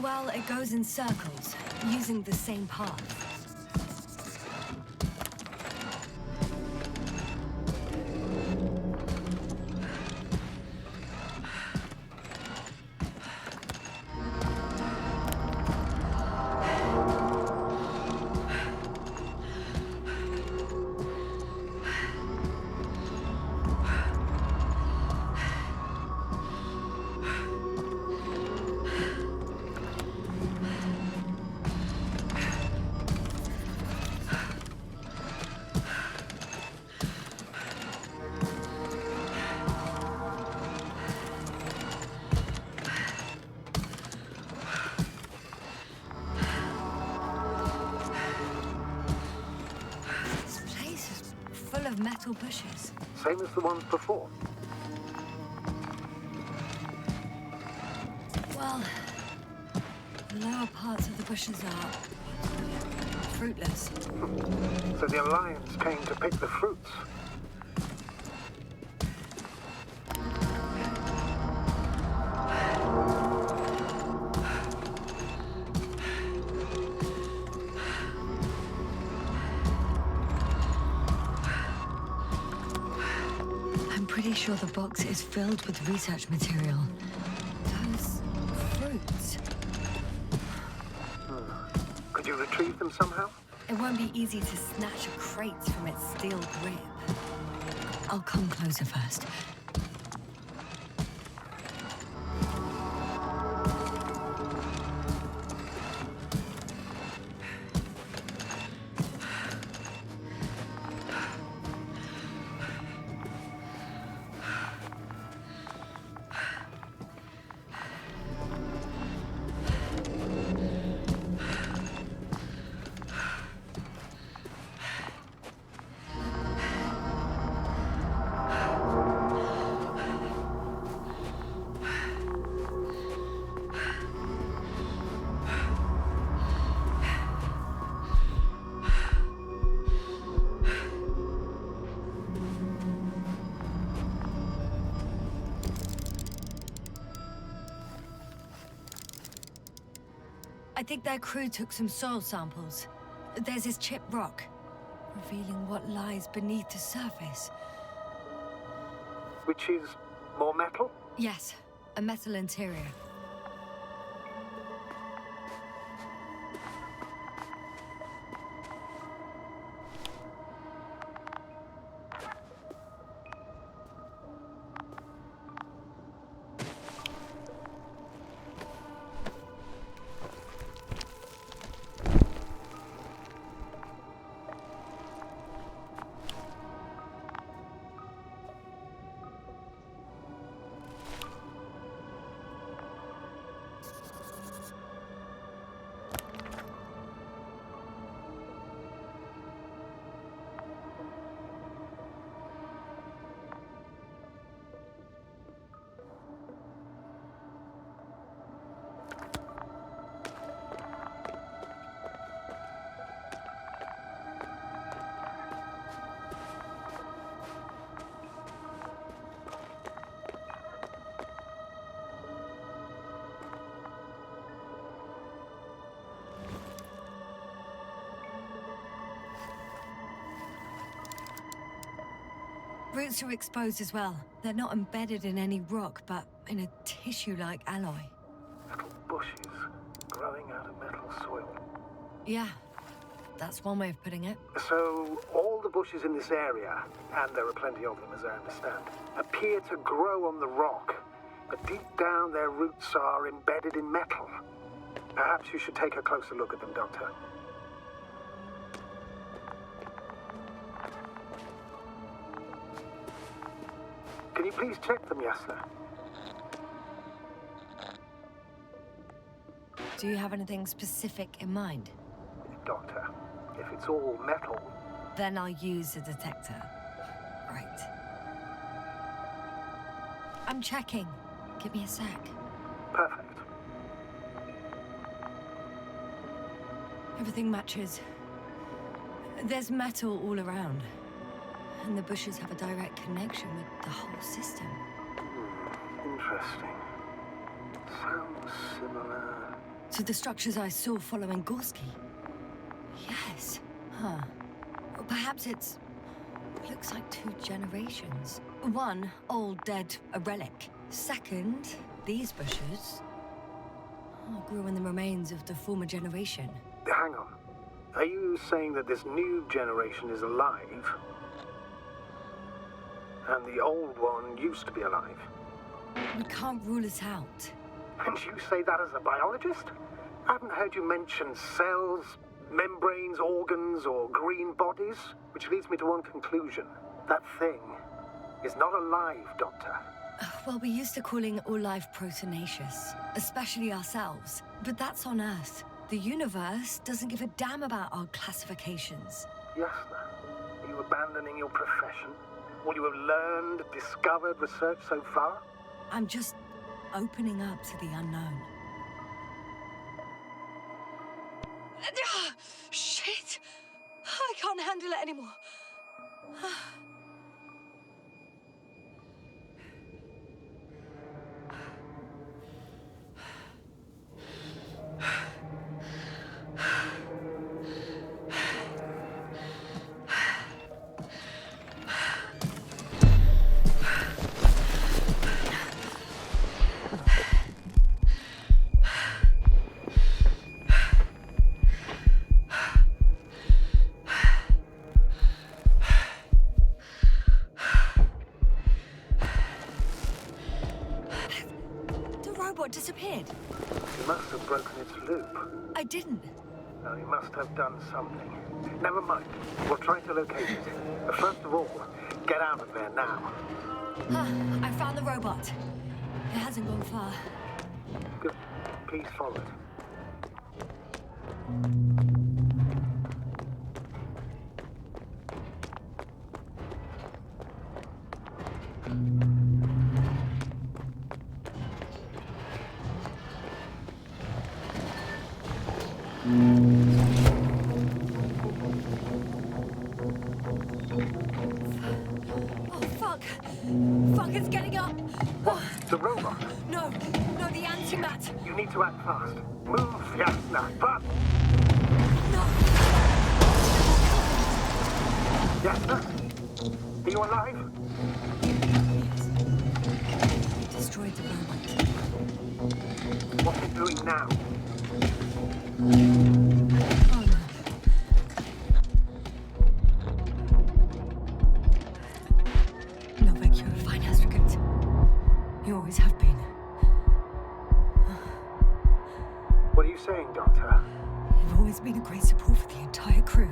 Well, it goes in circles, using the same path. Metal bushes. Same as the ones before. Well, the lower parts of the bushes are fruitless. So the Alliance came to pick the fruits. Pretty sure the box is filled with research material. Those fruits. Could you retrieve them somehow? It won't be easy to snatch a crate from its steel grip. I'll come closer first. I think their crew took some soil samples. There's this chipped rock, revealing what lies beneath the surface. Which is more metal? Yes, a metal interior. Roots are exposed as well. They're not embedded in any rock, but in a tissue-like alloy. Metal bushes growing out of metal soil. Yeah, that's one way of putting it. So, all the bushes in this area, and there are plenty of them as I understand, appear to grow on the rock, but deep down their roots are embedded in metal. Perhaps you should take a closer look at them, Doctor. Can you please check them, Yasna? Do you have anything specific in mind? Doctor, if it's all metal... Then I'll use a detector. Right. I'm checking. Give me a sec. Perfect. Everything matches. There's metal all around. And the bushes have a direct connection with the whole system. Interesting. Sounds similar... To the structures I saw following Gorski? Yes. Huh. Or perhaps it looks like 2 generations. One, old, dead, a relic. Second, these bushes grew in the remains of the former generation. Hang on. Are you saying that this new generation is alive? And the old one used to be alive? We can't rule it out. And you say that as a biologist? I haven't heard you mention cells, membranes, organs, or green bodies, which leads me to one conclusion. That thing is not alive, Doctor. Well, we used to calling all life proteinaceous, especially ourselves. But that's on Earth. The universe doesn't give a damn about our classifications. Yasna, are you abandoning your profession? All you have learned, discovered, researched so far? I'm just opening up to the unknown. Shit! I can't handle it anymore. Disappeared. You must have broken its loop. I didn't. No, you must have done something. Never mind. We'll try to locate it. But first of all, get out of there now. I found the robot. It hasn't gone far. Good. Please follow it. Fuck, it's getting up! What? The robot? No, the antimat! You need to act fast. Move, Yasna, fast! No! Yasna? Are you alive? Yes. Destroyed the robot. What's it doing now? Oh no. You always have been. What are you saying, Doctor? You've always been a great support for the entire crew.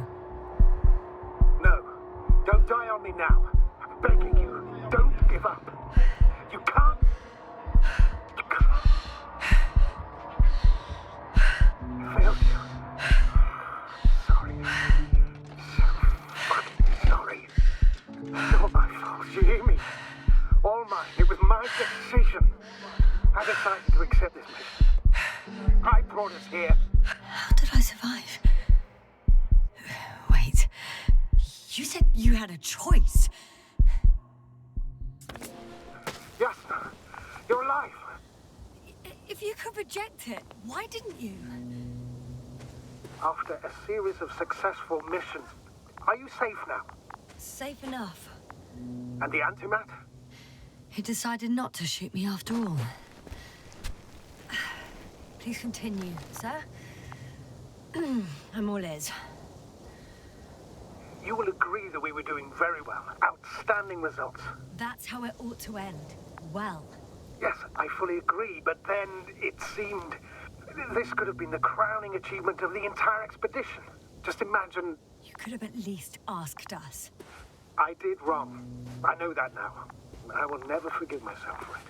No. Don't die on me now. I'm begging you. Don't give up. You can't. You can't. I failed you. Sorry. So fucking sorry. It's all my fault. You hear me? All mine. It was my decision. I decided to accept this mission. I brought us here. How did I survive? Wait. You said you had a choice. Yasna, you're alive. If you could reject it, why didn't you? After a series of successful missions, are you safe now? Safe enough. And the antimat? He decided not to shoot me after all. Please continue, sir. I'm all ears. You will agree that we were doing very well. Outstanding results. That's how it ought to end. Well. Yes, I fully agree, but then it seemed this could have been the crowning achievement of the entire expedition. Just imagine... You could have at least asked us. I did wrong. I know that now. I will never forgive myself for it.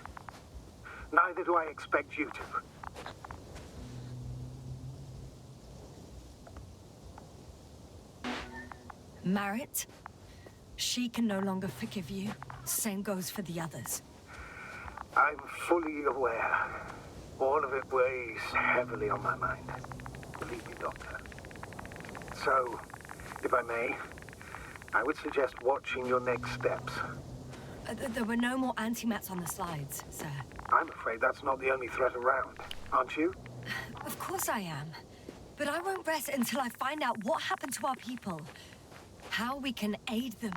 Neither do I expect you to. Marit, she can no longer forgive you. Same goes for the others. I'm fully aware. All of it weighs heavily on my mind. Believe me, Doctor. So, if I may, I would suggest watching your next steps. There were no more antimats on the slides, sir. I'm afraid that's not the only threat around, aren't you? Of course I am. But I won't rest until I find out what happened to our people. How we can aid them.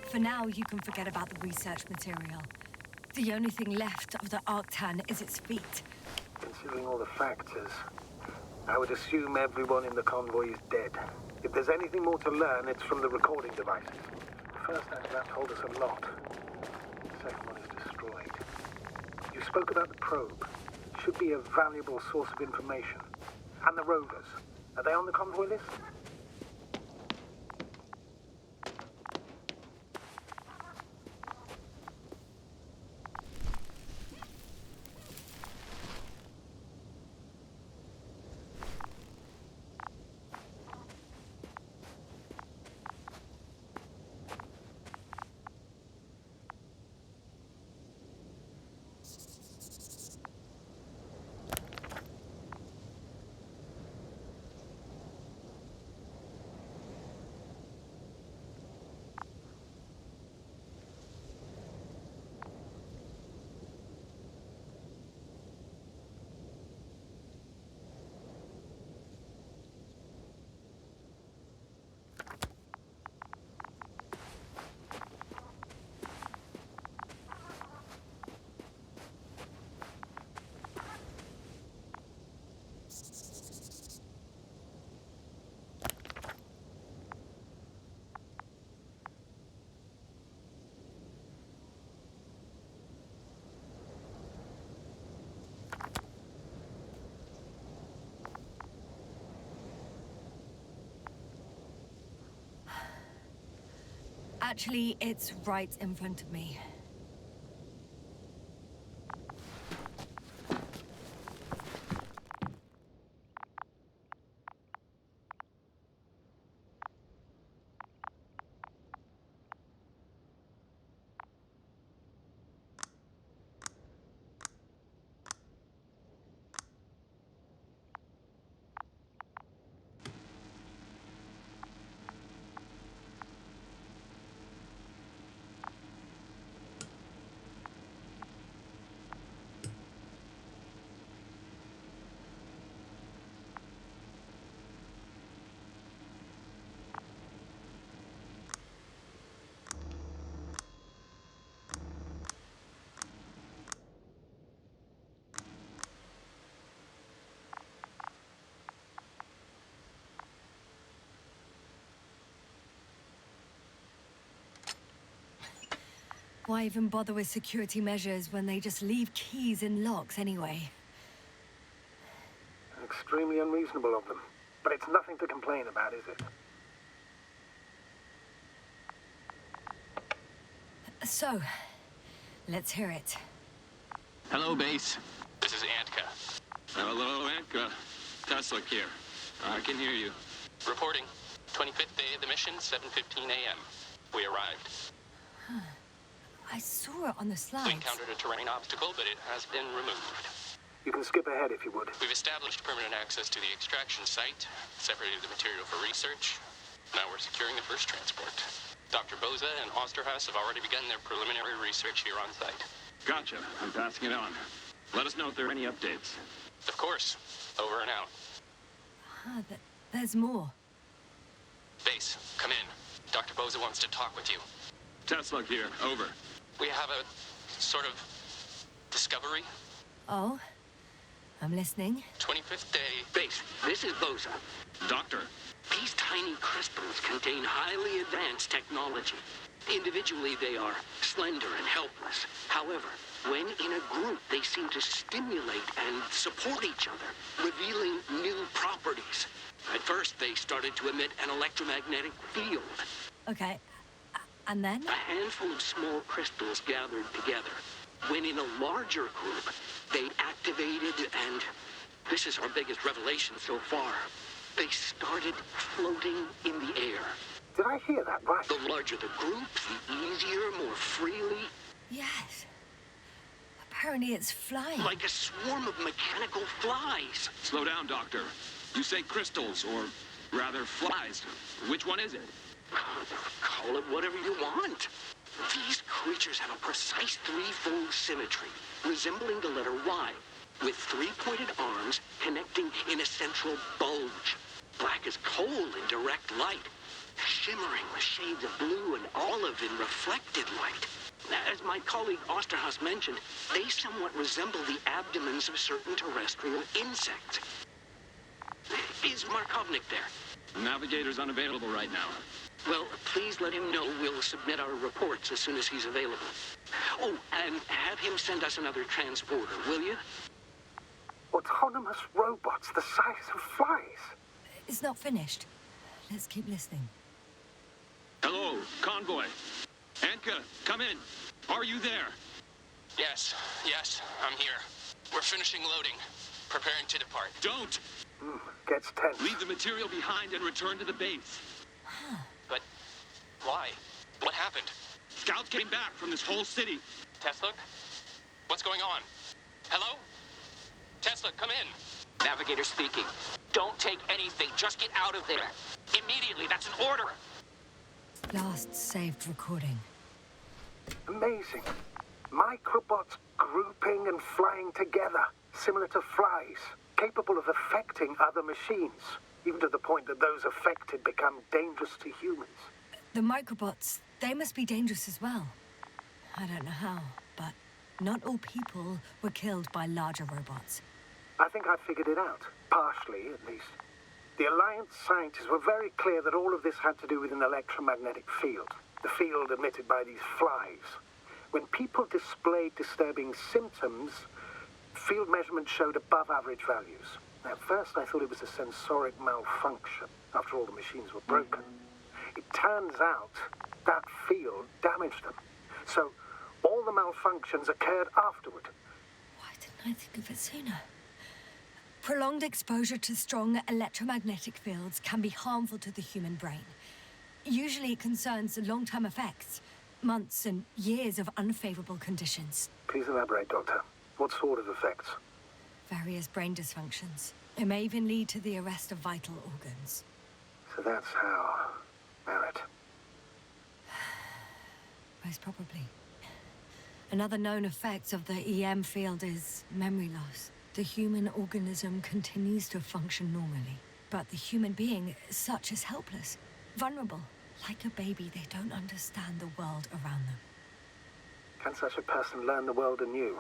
For now, you can forget about the research material. The only thing left of the Arctan is its feet. Considering all the factors, I would assume everyone in the convoy is dead. If there's anything more to learn, it's from the recording devices. The first antimat told us a lot. The second one is destroyed. You spoke about the probe. It should be a valuable source of information. And the rovers. Are they on the convoy list? Actually, it's right in front of me. Why even bother with security measures when they just leave keys in locks anyway? Extremely unreasonable of them. But it's nothing to complain about, is it? So, let's hear it. Hello, base. This is Antka. Hello, Antka. Tesla here. I can hear you. Reporting. 25th day of the mission, 7:15 a.m. We arrived. I saw it on the slides. We encountered a terrain obstacle, but it has been removed. You can skip ahead if you would. We've established permanent access to the extraction site, separated the material for research. Now we're securing the first transport. Dr. Boza and Osterhaus have already begun their preliminary research here on site. Gotcha. I'm passing it on. Let us know if there are any updates. Of course. Over and out. There's more. Base, come in. Dr. Boza wants to talk with you. Tesla here. Over. We have a sort of discovery. Oh? I'm listening. 25th day. Base, this is Boza. Doctor. These tiny crystals contain highly advanced technology. Individually, they are slender and helpless. However, when in a group, they seem to stimulate and support each other, revealing new properties. At first, they started to emit an electromagnetic field. Okay. And then? A handful of small crystals gathered together. When in a larger group, they activated and... this is our biggest revelation so far. They started floating in the air. Did I hear that right? The larger the group, the easier, more freely. Yes. Apparently it's flying. Like a swarm of mechanical flies. Slow down, Doctor. You say crystals, or rather flies. Which one is it? Call it whatever you want. These creatures have a precise threefold symmetry, resembling the letter Y, with three-pointed arms connecting in a central bulge. Black as coal in direct light, shimmering with shades of blue and olive in reflected light. As my colleague Osterhaus mentioned, they somewhat resemble the abdomens of certain terrestrial insects. Is Markovnik there? Navigator's unavailable right now. Well, please let him know we'll submit our reports as soon as he's available. Oh, and have him send us another transporter, will you? Autonomous robots the size of flies. It's not finished. Let's keep listening. Hello, Convoy. Anka, come in. Are you there? Yes, I'm here. We're finishing loading. Preparing to depart. Don't! Gets tense. Leave the material behind and return to the base. But why? What happened? Scouts came back from this whole city. Tesla? What's going on? Hello? Tesla, come in. Navigator speaking. Don't take anything. Just get out of there. Immediately. That's an order. Last saved recording. Amazing. Microbots grouping and flying together, similar to flies, capable of affecting other machines, even to the point that those affected become dangerous to humans. The microbots, they must be dangerous as well. I don't know how, but not all people were killed by larger robots. I think I figured it out, partially at least. The Alliance scientists were very clear that all of this had to do with an electromagnetic field, the field emitted by these flies. When people displayed disturbing symptoms, field measurements showed above average values. At first I thought it was a sensoric malfunction, after all the machines were broken. It turns out that field damaged them. So all the malfunctions occurred afterward. Why didn't I think of it sooner? Prolonged exposure to strong electromagnetic fields can be harmful to the human brain. Usually it concerns long-term effects, months and years of unfavorable conditions. Please elaborate, Doctor. What sort of effects? Various brain dysfunctions. It may even lead to the arrest of vital organs. So that's how... Merit. Most probably. Another known effect of the EM field is memory loss. The human organism continues to function normally, but the human being such is helpless, vulnerable. Like a baby, they don't understand the world around them. Can such a person learn the world anew?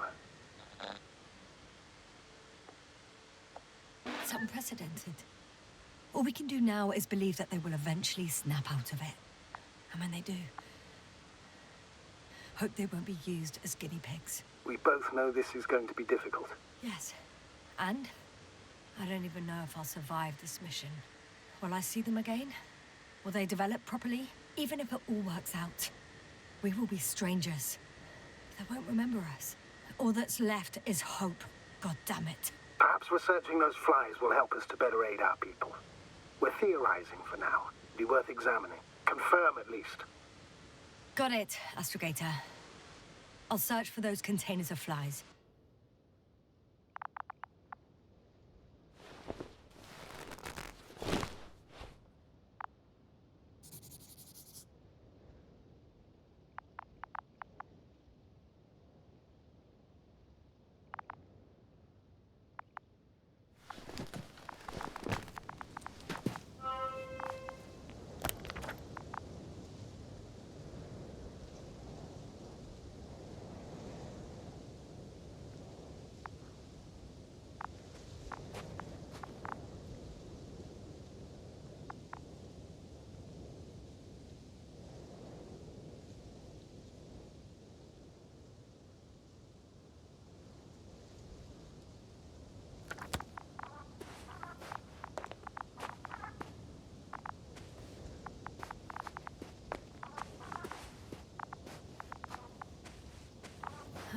It's unprecedented. All we can do now is believe that they will eventually snap out of it. And when they do, hope they won't be used as guinea pigs. We both know this is going to be difficult. Yes. And I don't even know if I'll survive this mission. Will I see them again? Will they develop properly? Even if it all works out, we will be strangers. They won't remember us. All that's left is hope. God damn it. Perhaps researching those flies will help us to better aid our people. We're theorizing for now. It'd be worth examining. Confirm at least. Got it, Astrogator. I'll search for those containers of flies.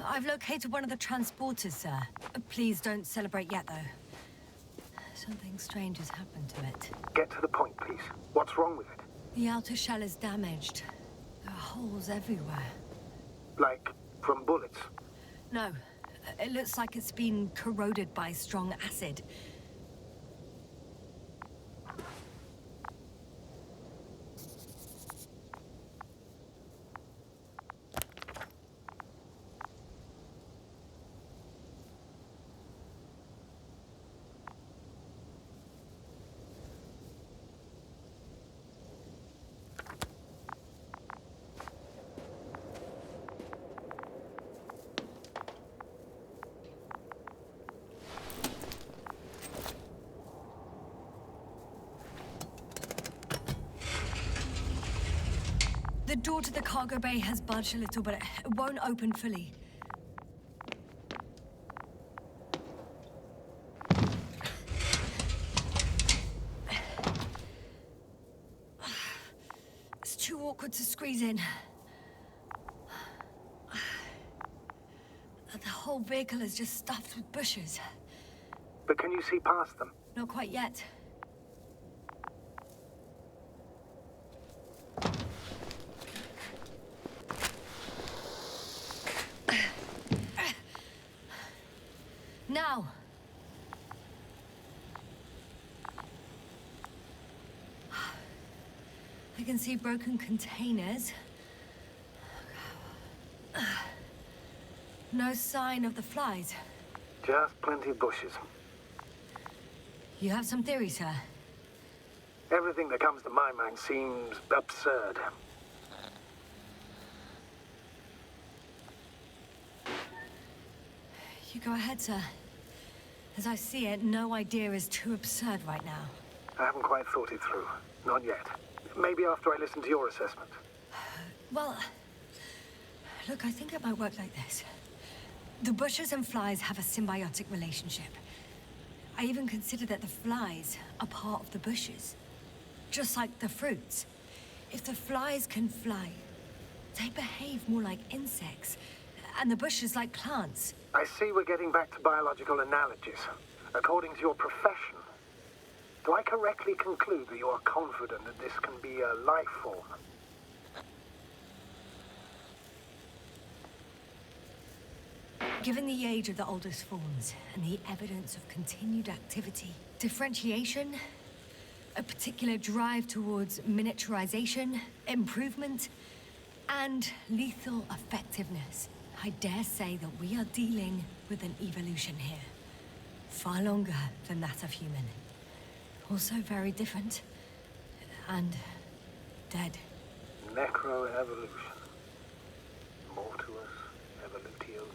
I've located one of the transporters, sir. Please don't celebrate yet, though. Something strange has happened to it. Get to the point, please. What's wrong with it? The outer shell is damaged. There are holes everywhere. Like, from bullets? No, It looks like it's been corroded by strong acid. The door to the cargo bay has budged a little, but it won't open fully. It's too awkward to squeeze in. The whole vehicle is just stuffed with bushes. But can you see past them? Not quite yet. Now. I can see broken containers. No sign of the flies. Just plenty of bushes. You have some theory, sir? Everything that comes to my mind seems absurd. You go ahead, sir. As I see it, no idea is too absurd right now. I haven't quite thought it through. Not yet. Maybe after I listen to your assessment. Well, look, I think it might work like this. The bushes and flies have a symbiotic relationship. I even consider that the flies are part of the bushes. Just like the fruits. If the flies can fly, they behave more like insects, and the bushes like plants. I see we're getting back to biological analogies. According to your profession, do I correctly conclude that you are confident that this can be a life form? Given the age of the oldest forms and the evidence of continued activity, differentiation, a particular drive towards miniaturization, improvement, and lethal effectiveness, I dare say that we are dealing with an evolution here. Far longer than that of human. Also very different. And dead. Necroevolution. Mortuus evolutionis.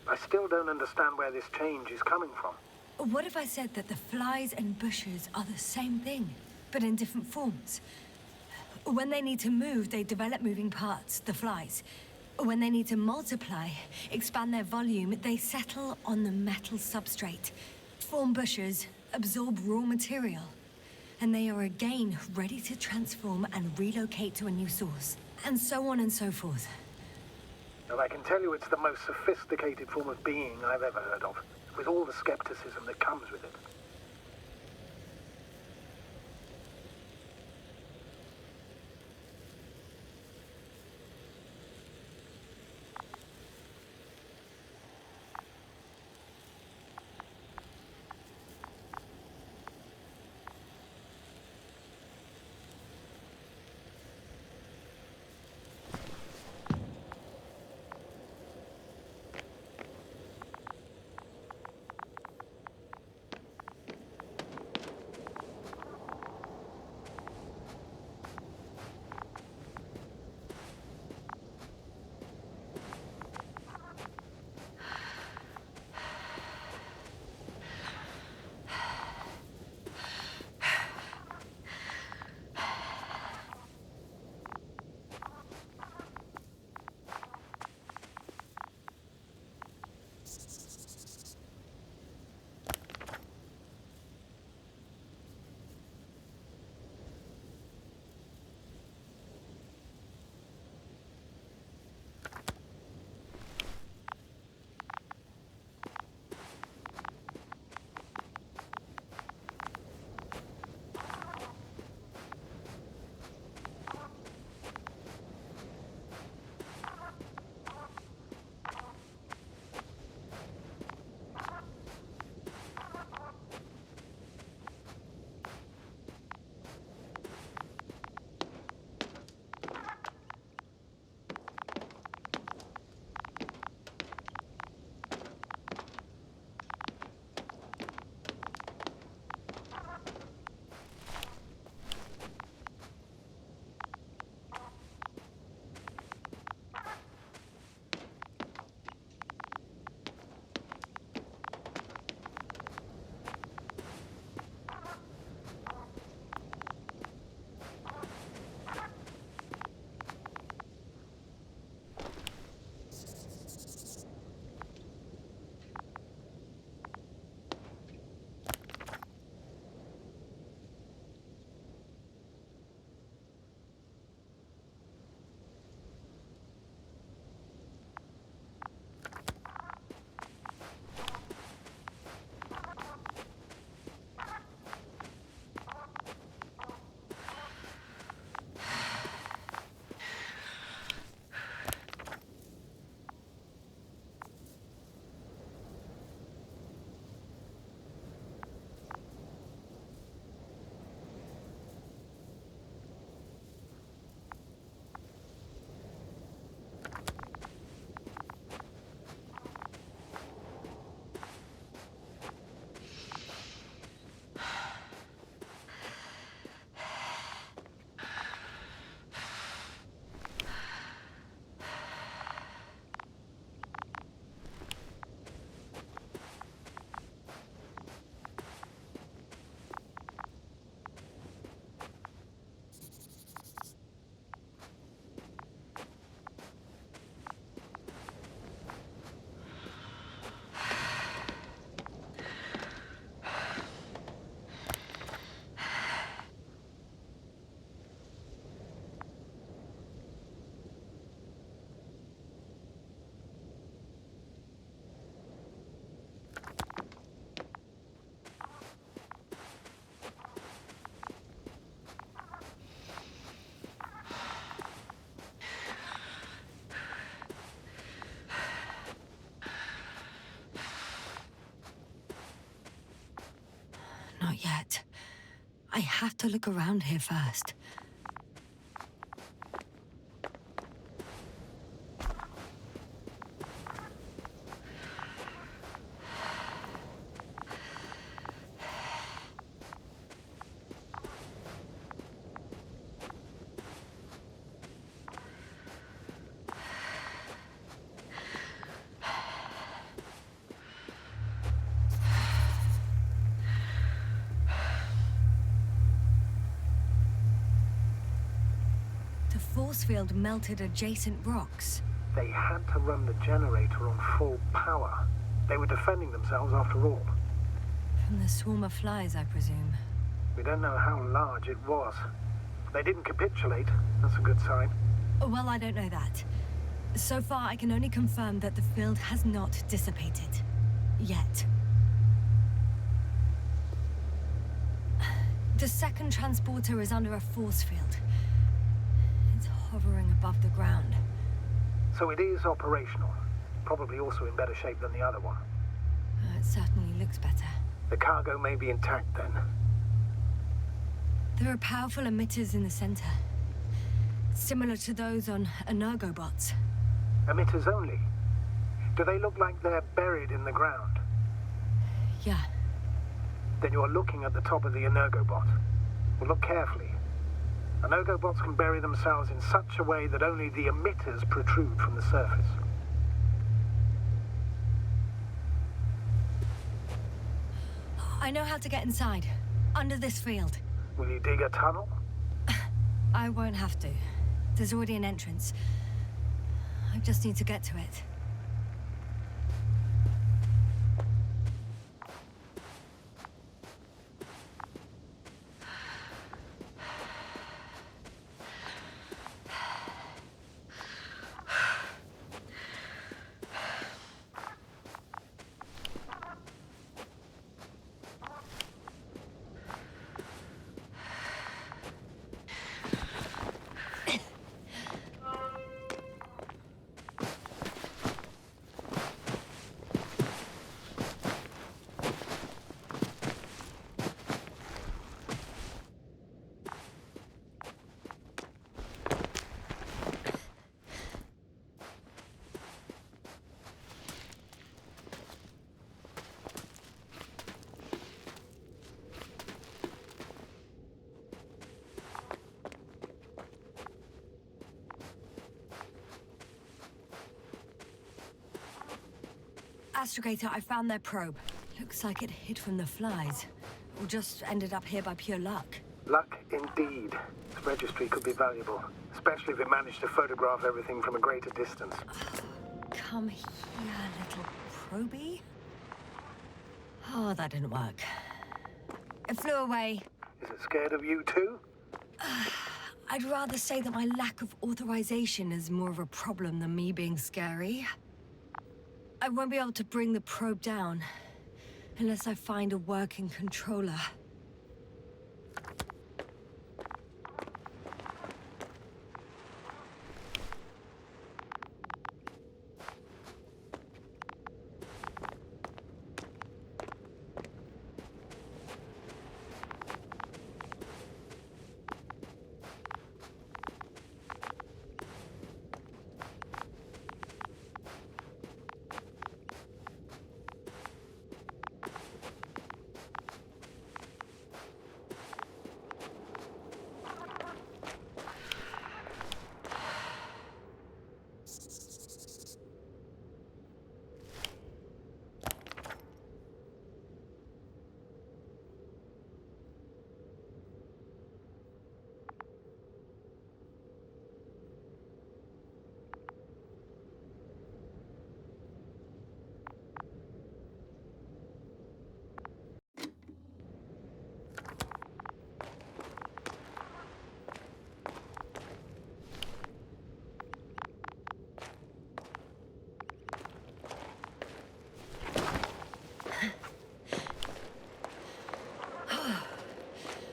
I still don't understand where this change is coming from. What if I said that the flies and bushes are the same thing, but in different forms? When they need to move, they develop moving parts, the flies. When they need to multiply, expand their volume, they settle on the metal substrate, form bushes, absorb raw material, and they are again ready to transform and relocate to a new source, and so on and so forth. And I can tell you it's the most sophisticated form of being I've ever heard of, with all the skepticism that comes with it. Not yet. I have to look around here first. The force field melted adjacent rocks. They had to run the generator on full power. They were defending themselves after all. From the swarm of flies, I presume. We don't know how large it was. They didn't capitulate. That's a good sign. Well, I don't know that. So far, I can only confirm that the field has not dissipated. Yet. The second transporter is under a force field. It's hovering above the ground. So it is operational. Probably also in better shape than the other one. It certainly looks better. The cargo may be intact then. There are powerful emitters in the center. Similar to those on Energobots. Emitters only? Do they look like they're buried in the ground? Yeah. Then you're looking at the top of the Energobot. Well, look carefully. Energobots can bury themselves in such a way that only the emitters protrude from the surface. I know how to get inside. Under this field. Will you dig a tunnel? I won't have to. There's already an entrance. I just need to get to it. Astrogator, I found their probe. Looks like it hid from the flies. Or just ended up here by pure luck. Luck indeed. This registry could be valuable, especially if it managed to photograph everything from a greater distance. Come here, little probie. Oh, that didn't work. It flew away. Is it scared of you too? I'd rather say that my lack of authorization is more of a problem than me being scary. I won't be able to bring the probe down unless I find a working controller.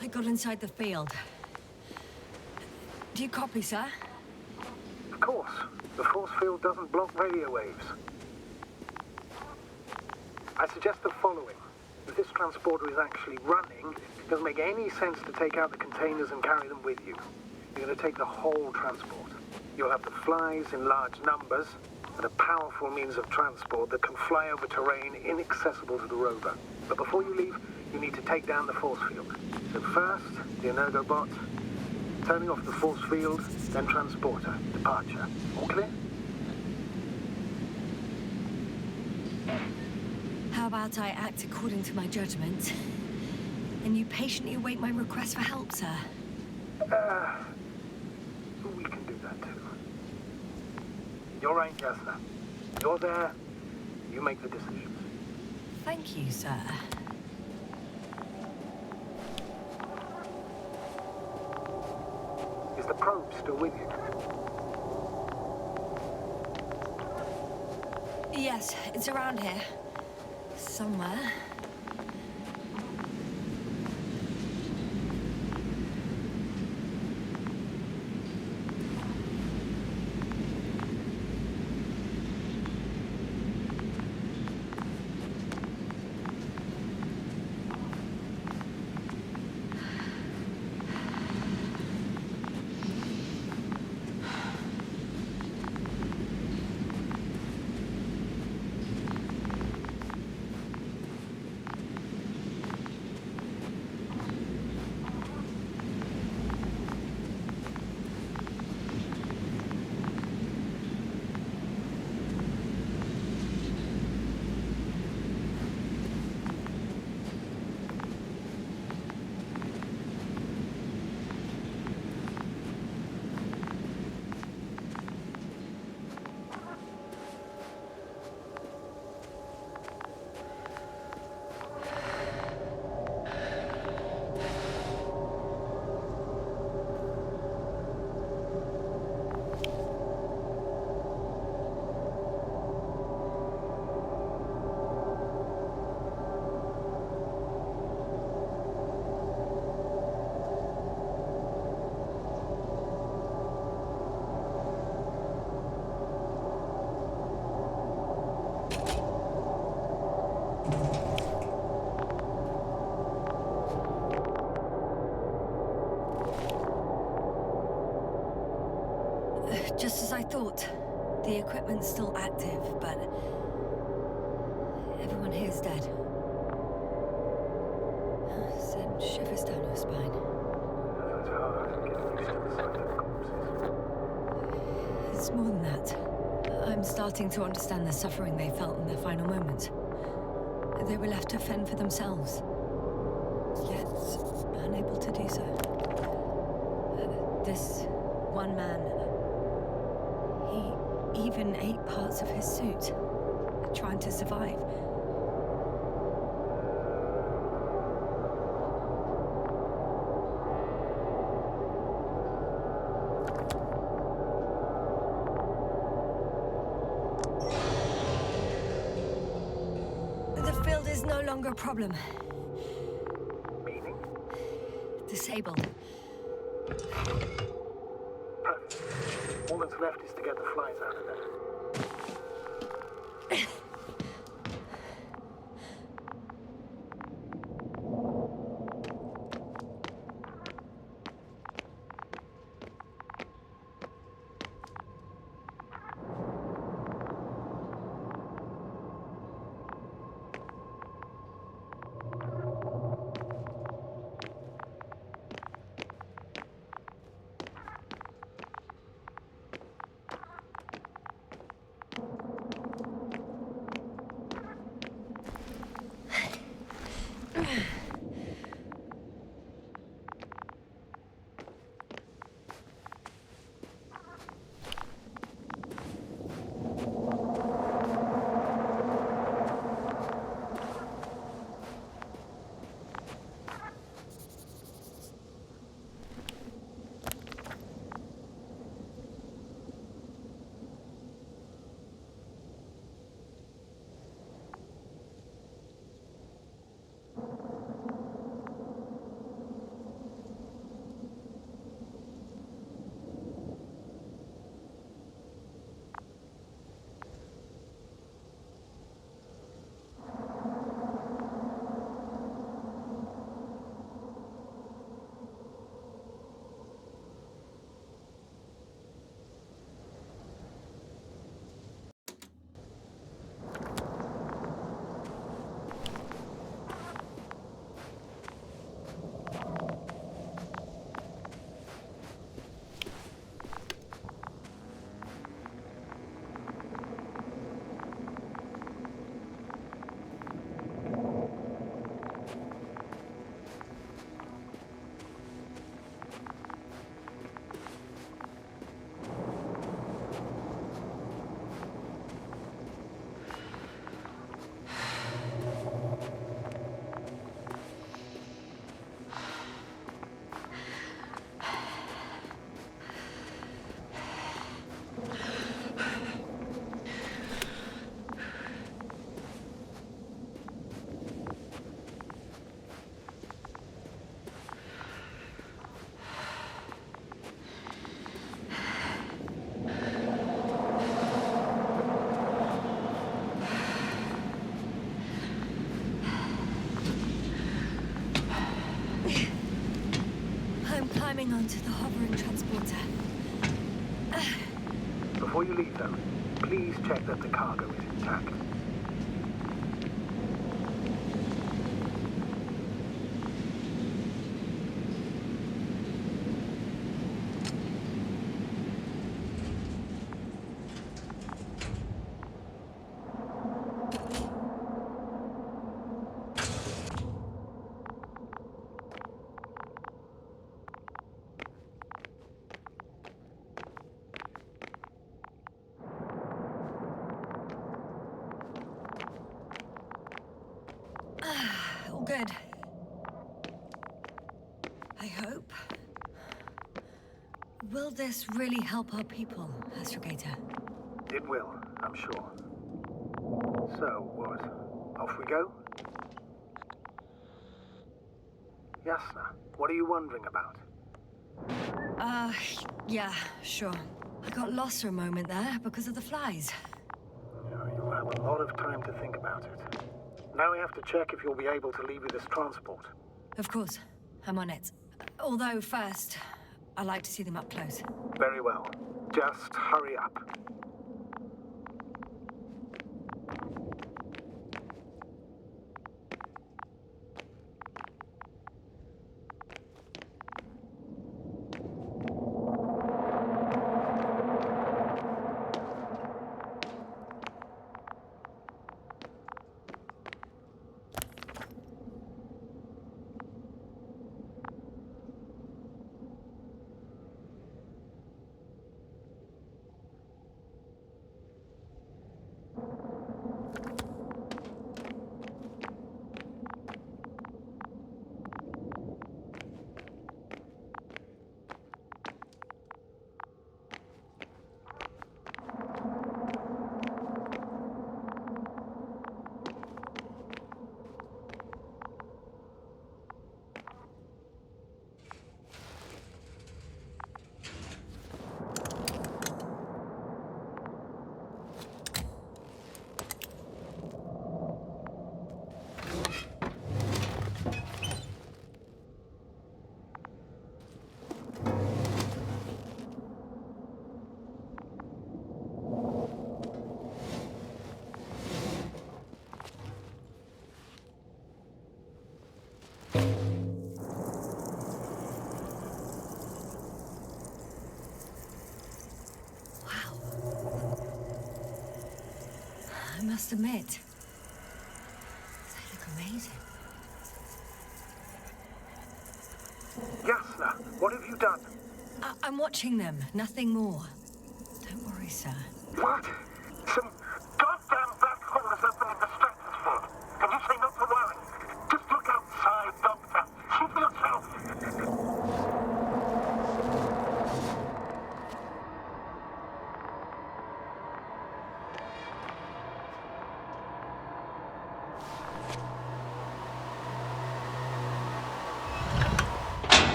I got inside the field. Do you copy, sir? Of course. The force field doesn't block radio waves. I suggest the following. If this this transporter is actually running, it doesn't make any sense to take out the containers and carry them with you. You're going to take the whole transport. You'll have the flies in large numbers, and a powerful means of transport that can fly over terrain inaccessible to the rover. But before you leave, you need to take down the force field. So first, the Energobot, turning off the force field, then transporter, departure. All clear? How about I act according to my judgment, and you patiently await my request for help, sir? We can do that too. You're right, Jasna. You're there. You make the decisions. Thank you, sir. Is the probe still with you? Yes, it's around here. Somewhere. Just as I thought. The equipment's still active, but everyone here's dead. Send shivers down your spine. It's more than that. I'm starting to understand the suffering they felt in their final moments. They were left to fend for themselves, yet unable to do so. This one man, he even ate parts of his suit, trying to survive. The field is no longer a problem. Meaning? Disabled. Perfect. All that's left is to get the flies out of there. I'm climbing onto the hovering transporter. Before you leave, though, please check that the cargo is intact. All good. I hope. Will this really help our people, Astrogator? It will, I'm sure. So, what? Off we go? Yasna, what are you wondering about? Yeah, sure. I got lost for a moment there because of the flies. You'll have a lot of time to think about it. Now we have to check if you'll be able to leave with this transport. Of course, I'm on it. Although first, I'd like to see them up close. Very well. Just hurry up. I must admit, they look amazing. Yasna, what have you done? I'm watching them, nothing more. Don't worry, sir. What? Some goddamn black hole has opened in the stratosphere. And you say not to worry. Just look outside, Doctor. See for yourself.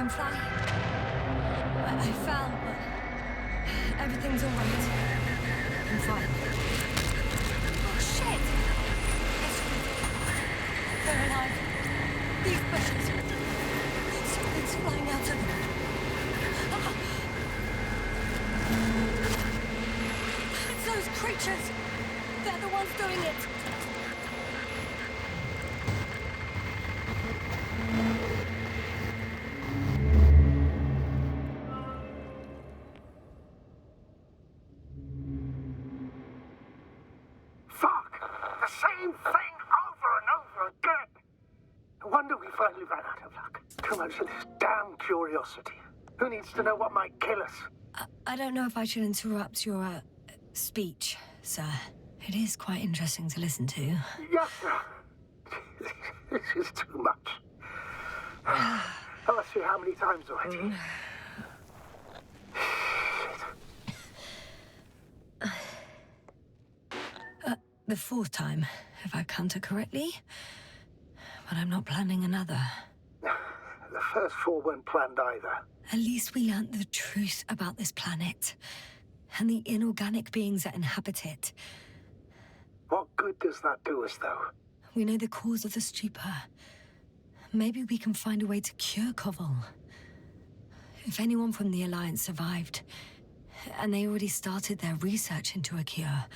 can fly. I fell, but everything's all right. I'm fine. Oh, shit! They're alive. These bushes. Something's flying out of them. It's those creatures. They're the ones doing it. Same thing over and over again. No wonder we finally ran out of luck. Too much of this damn curiosity. Who needs to know what might kill us? I don't know if I should interrupt your, speech, sir. It is quite interesting to listen to. Yes, sir. This is too much. I'll ask you how many times already. The fourth time, if I counted correctly. But I'm not planning another. The first 4 weren't planned either. At least we learned the truth about this planet. And the inorganic beings that inhabit it. What good does that do us, though? We know the cause of the stupor. Maybe we can find a way to cure Convoy. If anyone from the Alliance survived, and they already started their research into a cure...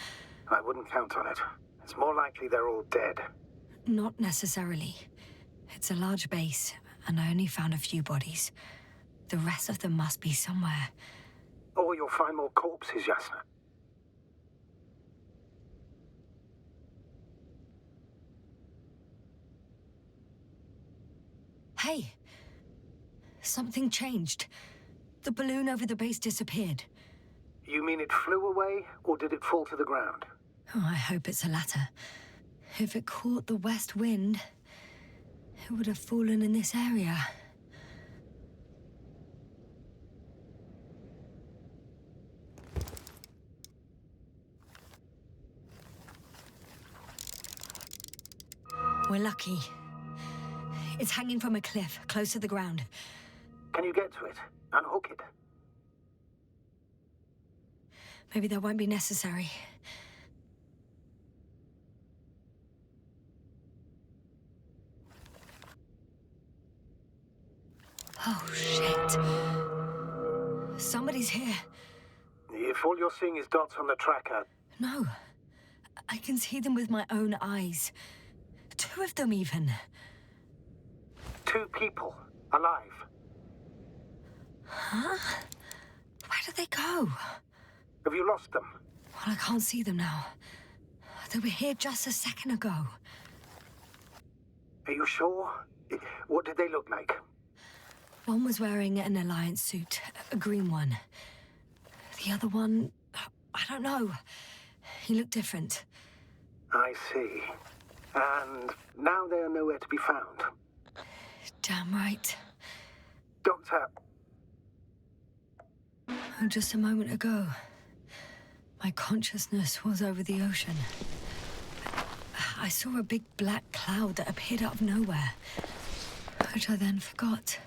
I wouldn't count on it. It's more likely they're all dead. Not necessarily. It's a large base, and I only found a few bodies. The rest of them must be somewhere. Or you'll find more corpses, Yasna. Hey! Something changed. The balloon over the base disappeared. You mean it flew away, or did it fall to the ground? Oh, I hope it's the latter. If it caught the west wind, it would have fallen in this area. We're lucky. It's hanging from a cliff, close to the ground. Can you get to it? Unhook it? Maybe that won't be necessary. Oh, shit. Somebody's here. If all you're seeing is dots on the tracker... No. I can see them with my own eyes. 2 of them, even. 2 people. Alive. Huh? Where did they go? Have you lost them? Well, I can't see them now. They were here just a second ago. Are you sure? What did they look like? One was wearing an Alliance suit, a green one. The other one, I don't know. He looked different. I see. And now they are nowhere to be found. Damn right. Doctor... Oh, just a moment ago, my consciousness was over the ocean. I saw a big black cloud that appeared out of nowhere, which I then forgot.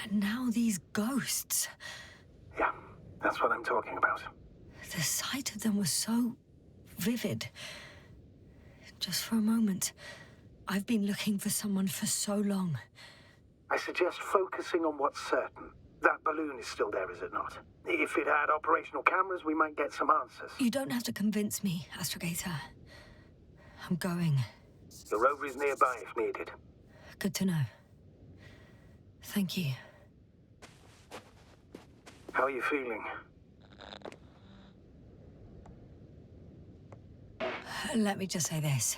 And now these ghosts. Yeah, that's what I'm talking about. The sight of them was so vivid. Just for a moment. I've been looking for someone for so long. I suggest focusing on what's certain. That balloon is still there, is it not? If it had operational cameras, we might get some answers. You don't have to convince me, Astrogator. I'm going. The rover is nearby if needed. Good to know. Thank you. How are you feeling? Let me just say this.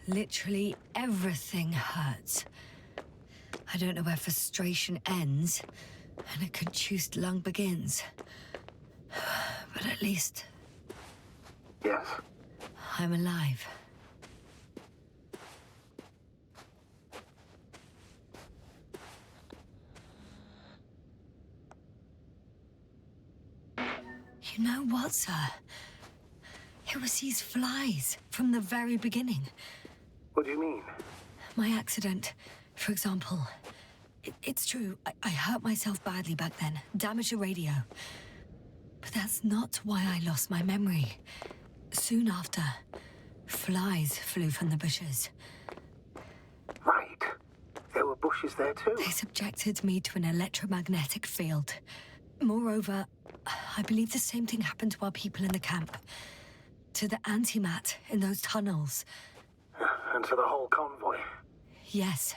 Literally everything hurts. I don't know where frustration ends and a contused lung begins. But at least... Yes? I'm alive. You know what, sir? It was these flies from the very beginning. What do you mean? My accident, for example. It's true. I hurt myself badly back then. Damaged a radio. But that's not why I lost my memory. Soon after, flies flew from the bushes. Right. There were bushes there too. They subjected me to an electromagnetic field. Moreover, I believe the same thing happened to our people in the camp. To the antimat in those tunnels. And to the whole convoy. Yes.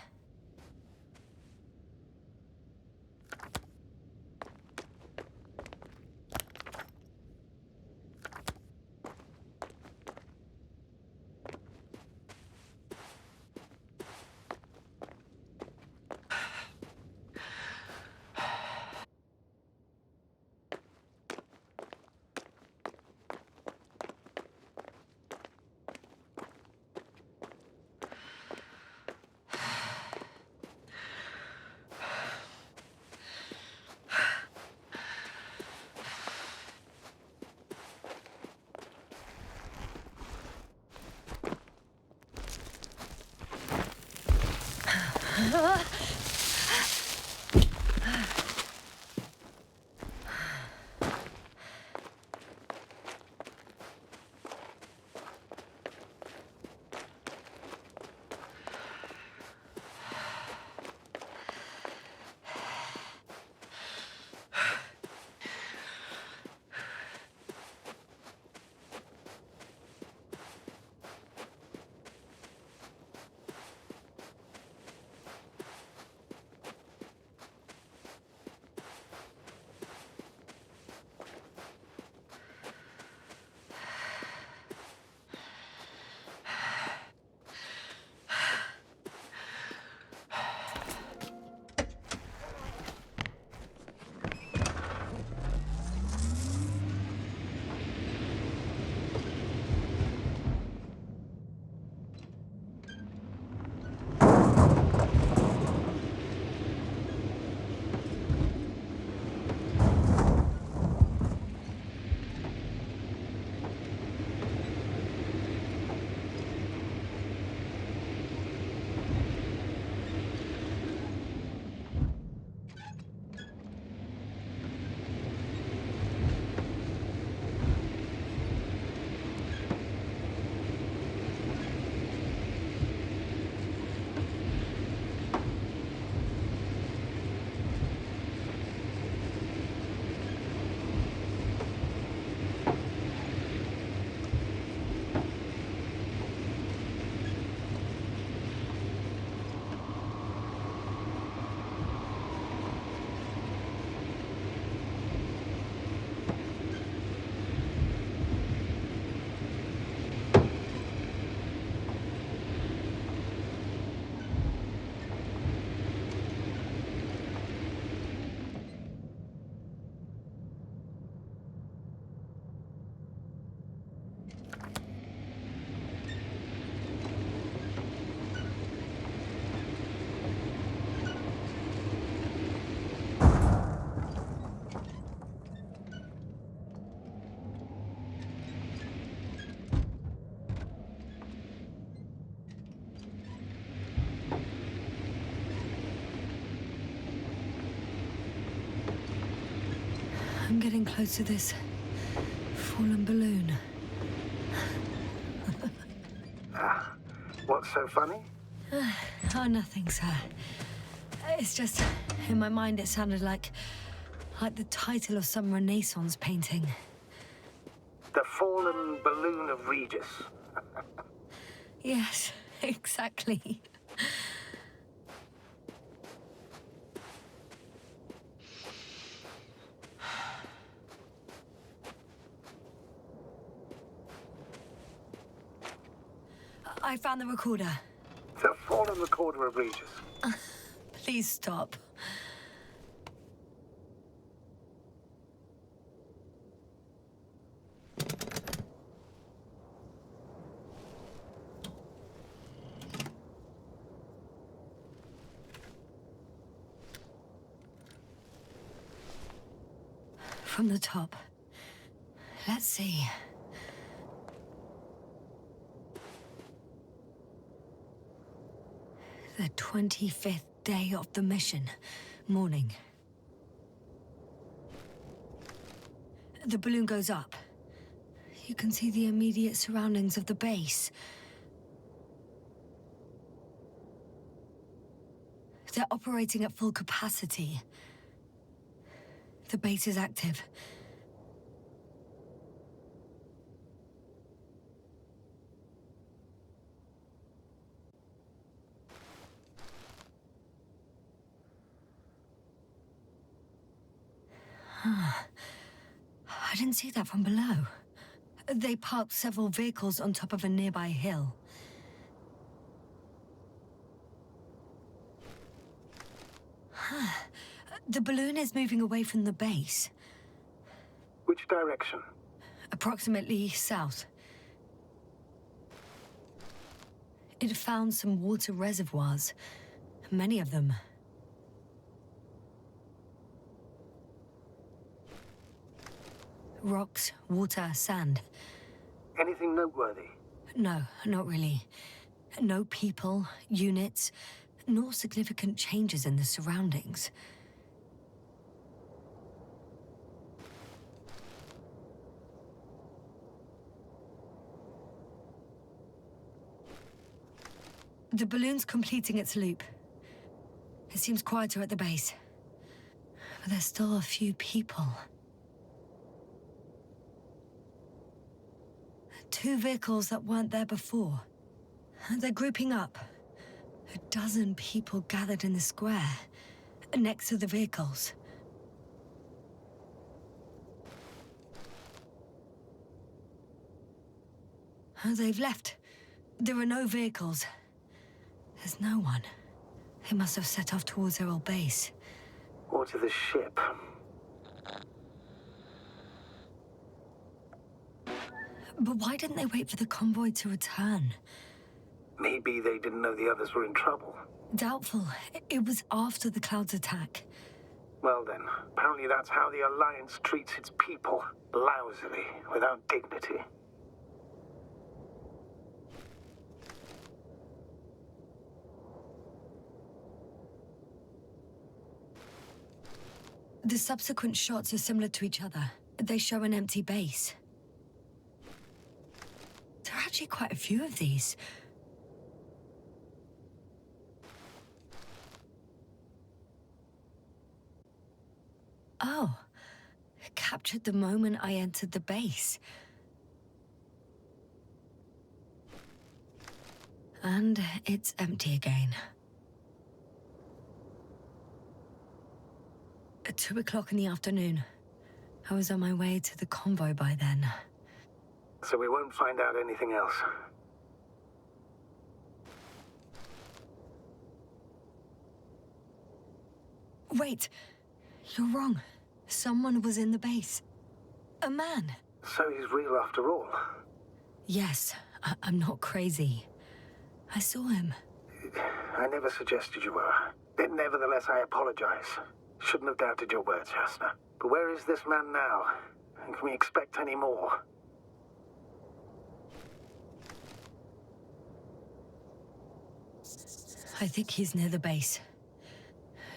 I'm getting close to this fallen balloon. What's so funny? Oh, nothing, sir. It's just, in my mind it sounded like the title of some Renaissance painting. The fallen balloon of Regis. Yes, exactly. I found the recorder. The fallen recorder of Regis. Please stop. From the top. Let's see. The 25th day of the mission. Morning. The balloon goes up. You can see the immediate surroundings of the base. They're operating at full capacity. The base is active. I didn't see that from below. They parked several vehicles on top of a nearby hill. The balloon is moving away from the base. Which direction? Approximately south. It found some water reservoirs. Many of them. Rocks, water, sand. Anything noteworthy? No, not really. No people, units, nor significant changes in the surroundings. The balloon's completing its loop. It seems quieter at the base. But there's still a few people. 2 vehicles that weren't there before. They're grouping up. A dozen people gathered in the square, next to the vehicles. They've left. There are no vehicles. There's no one. They must have set off towards their old base. Or to the ship. But why didn't they wait for the convoy to return? Maybe they didn't know the others were in trouble. Doubtful. It was after the Cloud's attack. Well then, apparently that's how the Alliance treats its people. Lousily, without dignity. The subsequent shots are similar to each other. They show an empty base. There are actually quite a few of these. Oh, it captured the moment I entered the base. And it's empty again. At 2 o'clock in the afternoon. I was on my way to the convoy by then. So we won't find out anything else. Wait, you're wrong. Someone was in the base. A man. So he's real after all. Yes, I'm not crazy. I saw him. I never suggested you were. But nevertheless, I apologize. Shouldn't have doubted your words, Jasna. But where is this man now? And can we expect any more? I think he's near the base.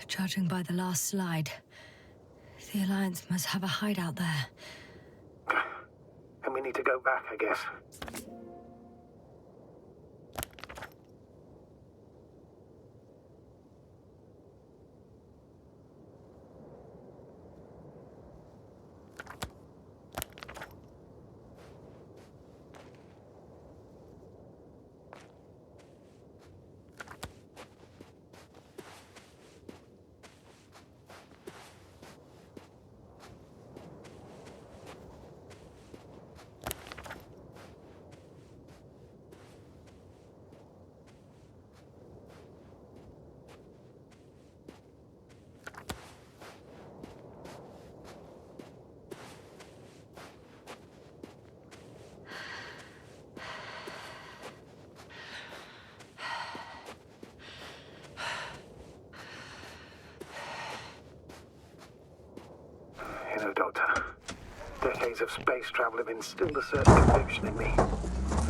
Judging by the last slide, the Alliance must have a hideout there. And we need to go back, I guess. You know, Doctor, decades of space travel have instilled a certain conviction in me.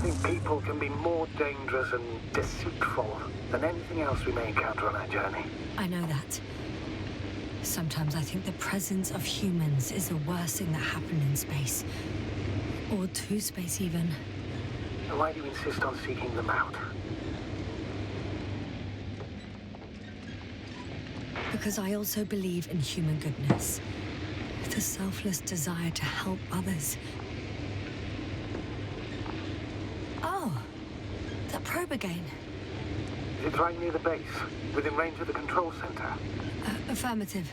think people can be more dangerous and deceitful than anything else we may encounter on our journey. I know that. Sometimes I think the presence of humans is the worst thing that happened in space. Or to space, even. Why do you insist on seeking them out? Because I also believe in human goodness. The selfless desire to help others. Oh, that probe again. Is it right near the base, within range of the control center? Affirmative.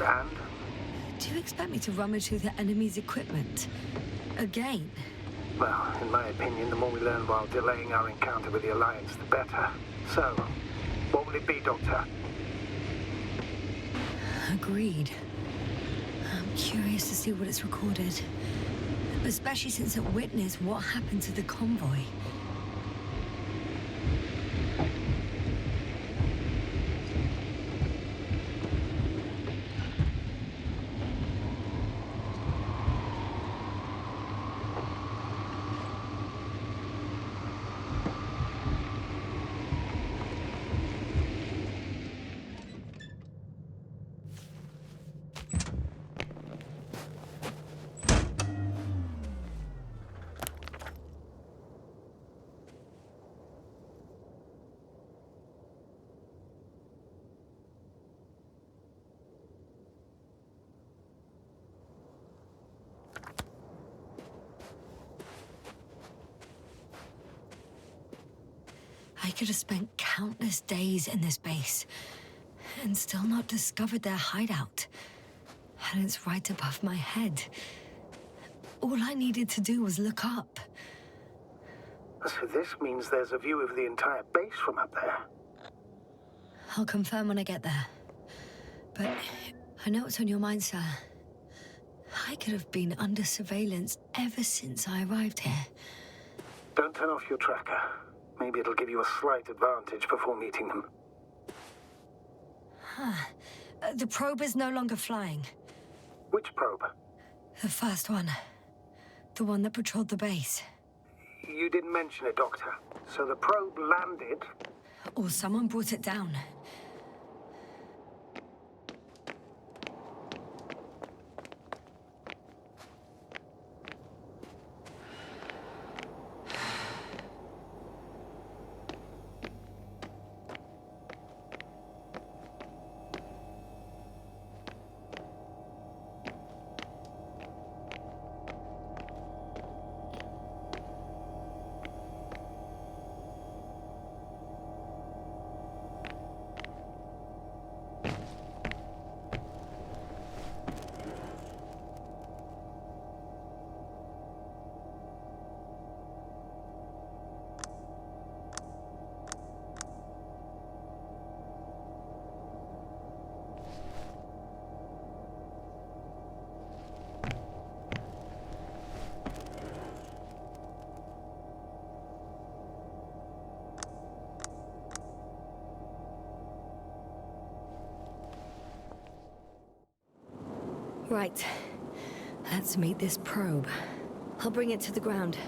And? Do you expect me to rummage through the enemy's equipment? Again? Well, in my opinion, the more we learn while delaying our encounter with the Alliance, the better. So, what will it be, Doctor? Agreed. I'm curious to see what it's recorded. Especially since it witnessed what happened to the convoy. I could have spent countless days in this base and still not discovered their hideout. And it's right above my head. All I needed to do was look up. So this means there's a view of the entire base from up there. I'll confirm when I get there. But I know what's on your mind, sir. I could have been under surveillance ever since I arrived here. Don't turn off your tracker. Maybe it'll give you a slight advantage before meeting them. The probe is no longer flying. Which probe? The first one. The one that patrolled the base. You didn't mention it, Doctor. So the probe landed... Or someone brought it down. Right. Let's meet this probe. I'll bring it to the ground.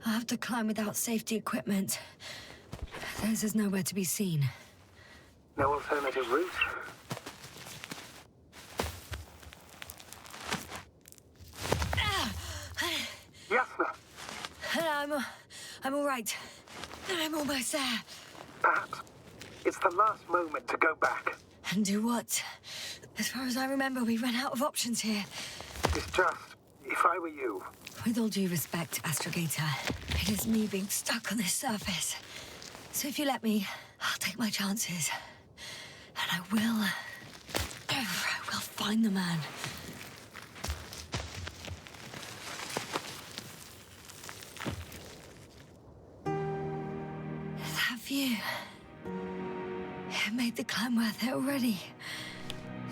I'll have to climb without safety equipment. Theirs is nowhere to be seen. No alternative route? Yasna! I'm all right. I'm almost there. Perhaps it's the last moment to go back. And do what? As far as I remember, we ran out of options here. It's just, if I were you... With all due respect, Astrogator, it is me being stuck on this surface. So if you let me, I'll take my chances. And I will find the man. That view... It made the climb worth it already.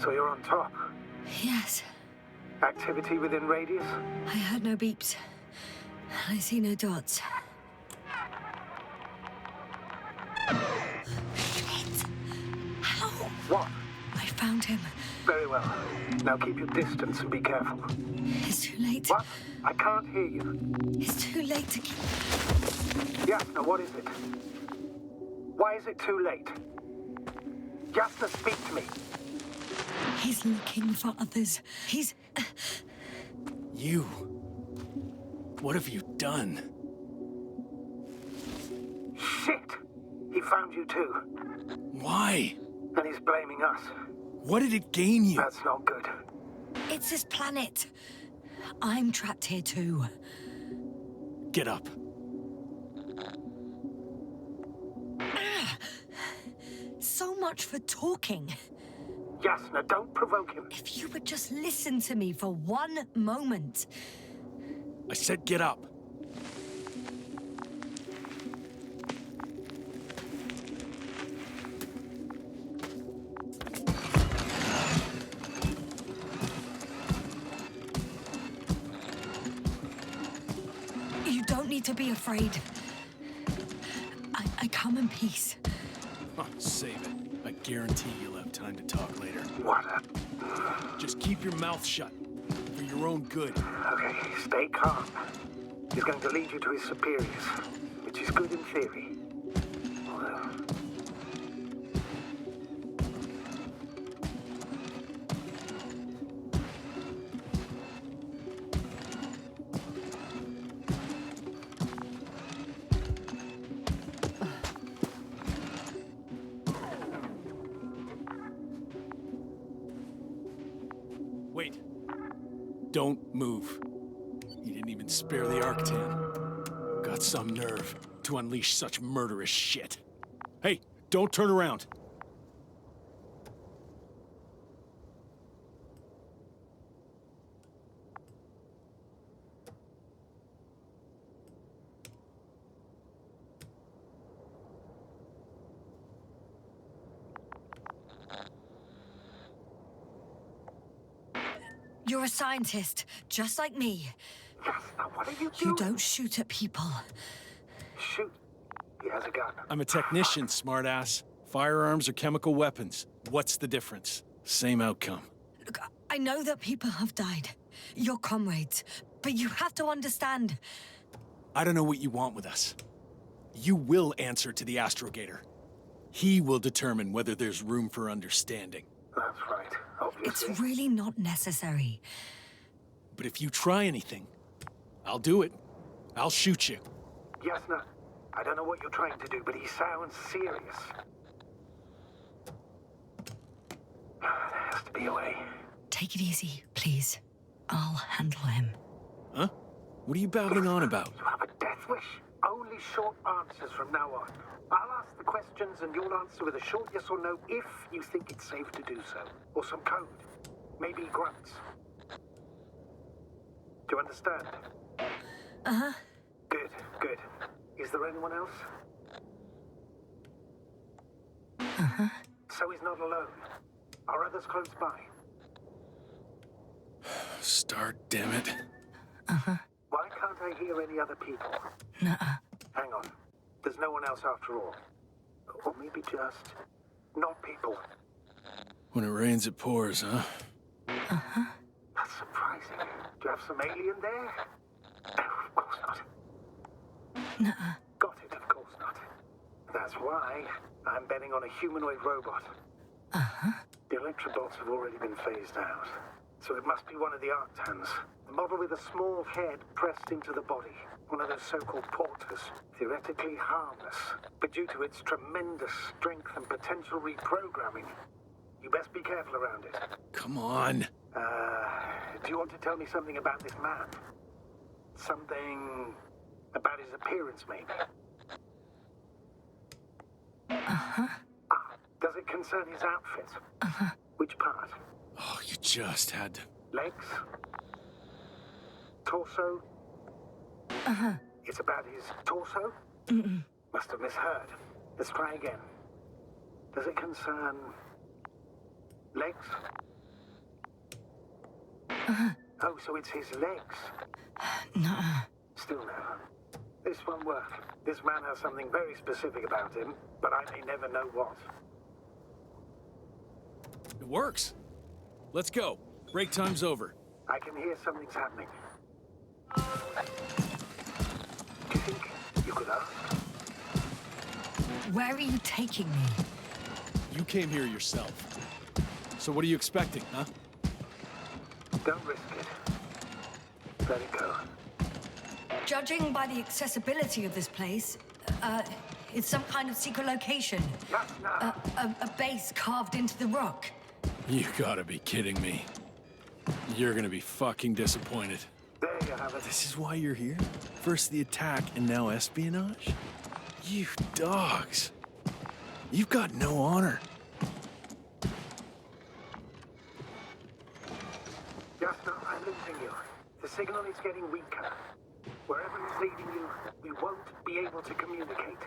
So you're on top? Yes. Activity within radius? I heard no beeps. I see no dots. Shit! How? What? I found him. Very well. Now keep your distance and be careful. It's too late. What? I can't hear you. It's too late to keep... Yasna, what is it? Why is it too late? Yasna, speak to me. He's looking for others. He's... You... What have you done? Shit! He found you too. Why? And he's blaming us. What did it gain you? That's not good. It's this planet. I'm trapped here too. Get up. So much for talking. Yasna, don't provoke him. If you would just listen to me for one moment. I said get up. You don't need to be afraid. I come in peace. Oh, save it. I guarantee you'll have time to talk later. What? Just keep your mouth shut. For your own good. Okay, stay calm. He's going to lead you to his superiors, which is good in theory. Although... Wait. Don't move. You didn't even spare the Arctan. Got some nerve to unleash such murderous shit. Hey, don't turn around. You're a scientist, just like me. Yasna, what are you doing? You don't shoot at people. Shoot. He has a gun. I'm a technician, smartass. Firearms or chemical weapons. What's the difference? Same outcome. Look, I know that people have died. Your comrades. But you have to understand. I don't know what you want with us. You will answer to the Astrogator. He will determine whether there's room for understanding. That's right, obviously. It's really not necessary. But if you try anything, I'll do it. I'll shoot you. Yasna, I don't know what you're trying to do, but he sounds serious. There has to be a way. Take it easy, please. I'll handle him. Huh? What are you babbling on about? You have a death wish? Only short answers from now on. I'll ask the questions and you'll answer with a short yes or no if you think it's safe to do so. Or some code. Maybe grunts. Do you understand? Uh-huh. Good, good. Is there anyone else? Uh-huh. So he's not alone. Are others close by? Start, damn it. Uh-huh. Why can't I hear any other people? Nuh-uh. Hang on. There's no one else after all. Or maybe just... not people. When it rains, it pours, huh? Uh-huh. That's surprising. Do you have some alien there? No, of course not. Nuh-uh. Got it, of course not. That's why I'm betting on a humanoid robot. Uh-huh. The Electrobots have already been phased out, so it must be one of the Arctans. A model with a small head pressed into the body. One of those so-called porters. Theoretically harmless, but due to its tremendous strength and potential reprogramming, you best be careful around it. Come on. Do you want to tell me something about this man? Something about his appearance, maybe? Uh-huh. Does it concern his outfit? Uh-huh. Which part? Oh, you just had to... Legs? Torso? Uh-huh. It's about his torso? Mm-mm. Must have misheard. Let's try again. Does it concern... legs? Uh-huh. Oh, so it's his legs. Nuh-uh. Still no. This won't work. This man has something very specific about him, but I may never know what. It works. Let's go. Break time's over. I can hear something's happening. Do you think you could ask? Where are you taking me? You came here yourself. So what are you expecting, huh? Don't risk it. Let it go. Judging by the accessibility of this place, it's some kind of secret location. Yes, no. A base carved into the rock. You gotta be kidding me. You're gonna be fucking disappointed. There you have it. This is why you're here? First the attack and now espionage? You dogs. You've got no honor. Yes, no, I'm losing you. The signal is getting weaker. Wherever it's leading you, we won't be able to communicate.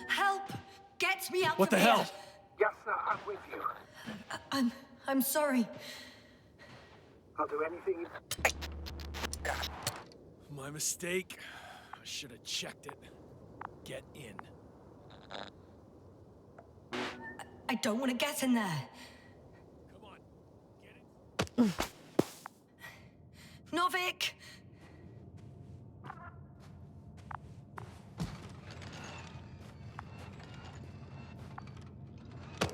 Help! Get me out What of the here! hell? Yes, sir, I'm with you. I'm sorry. I'll do anything. My mistake. I should have checked it. Get in. I don't want to get in there. Come on. Get in. Novik!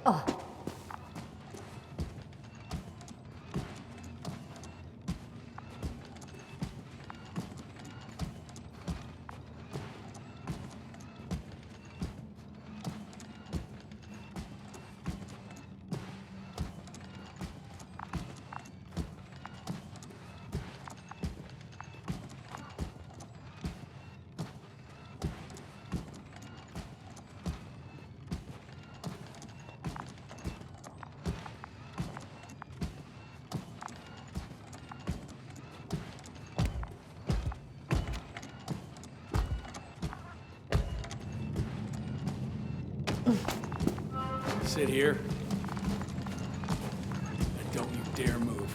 Oh. Sit here. And don't you dare move.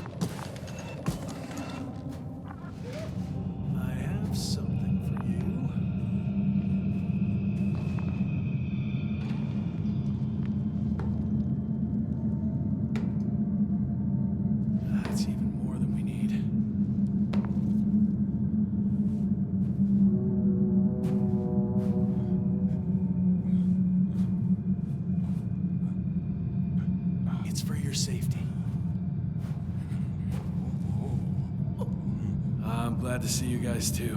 I have something for you. That's even more than we need. It's for your safety. I'm glad to see you guys too.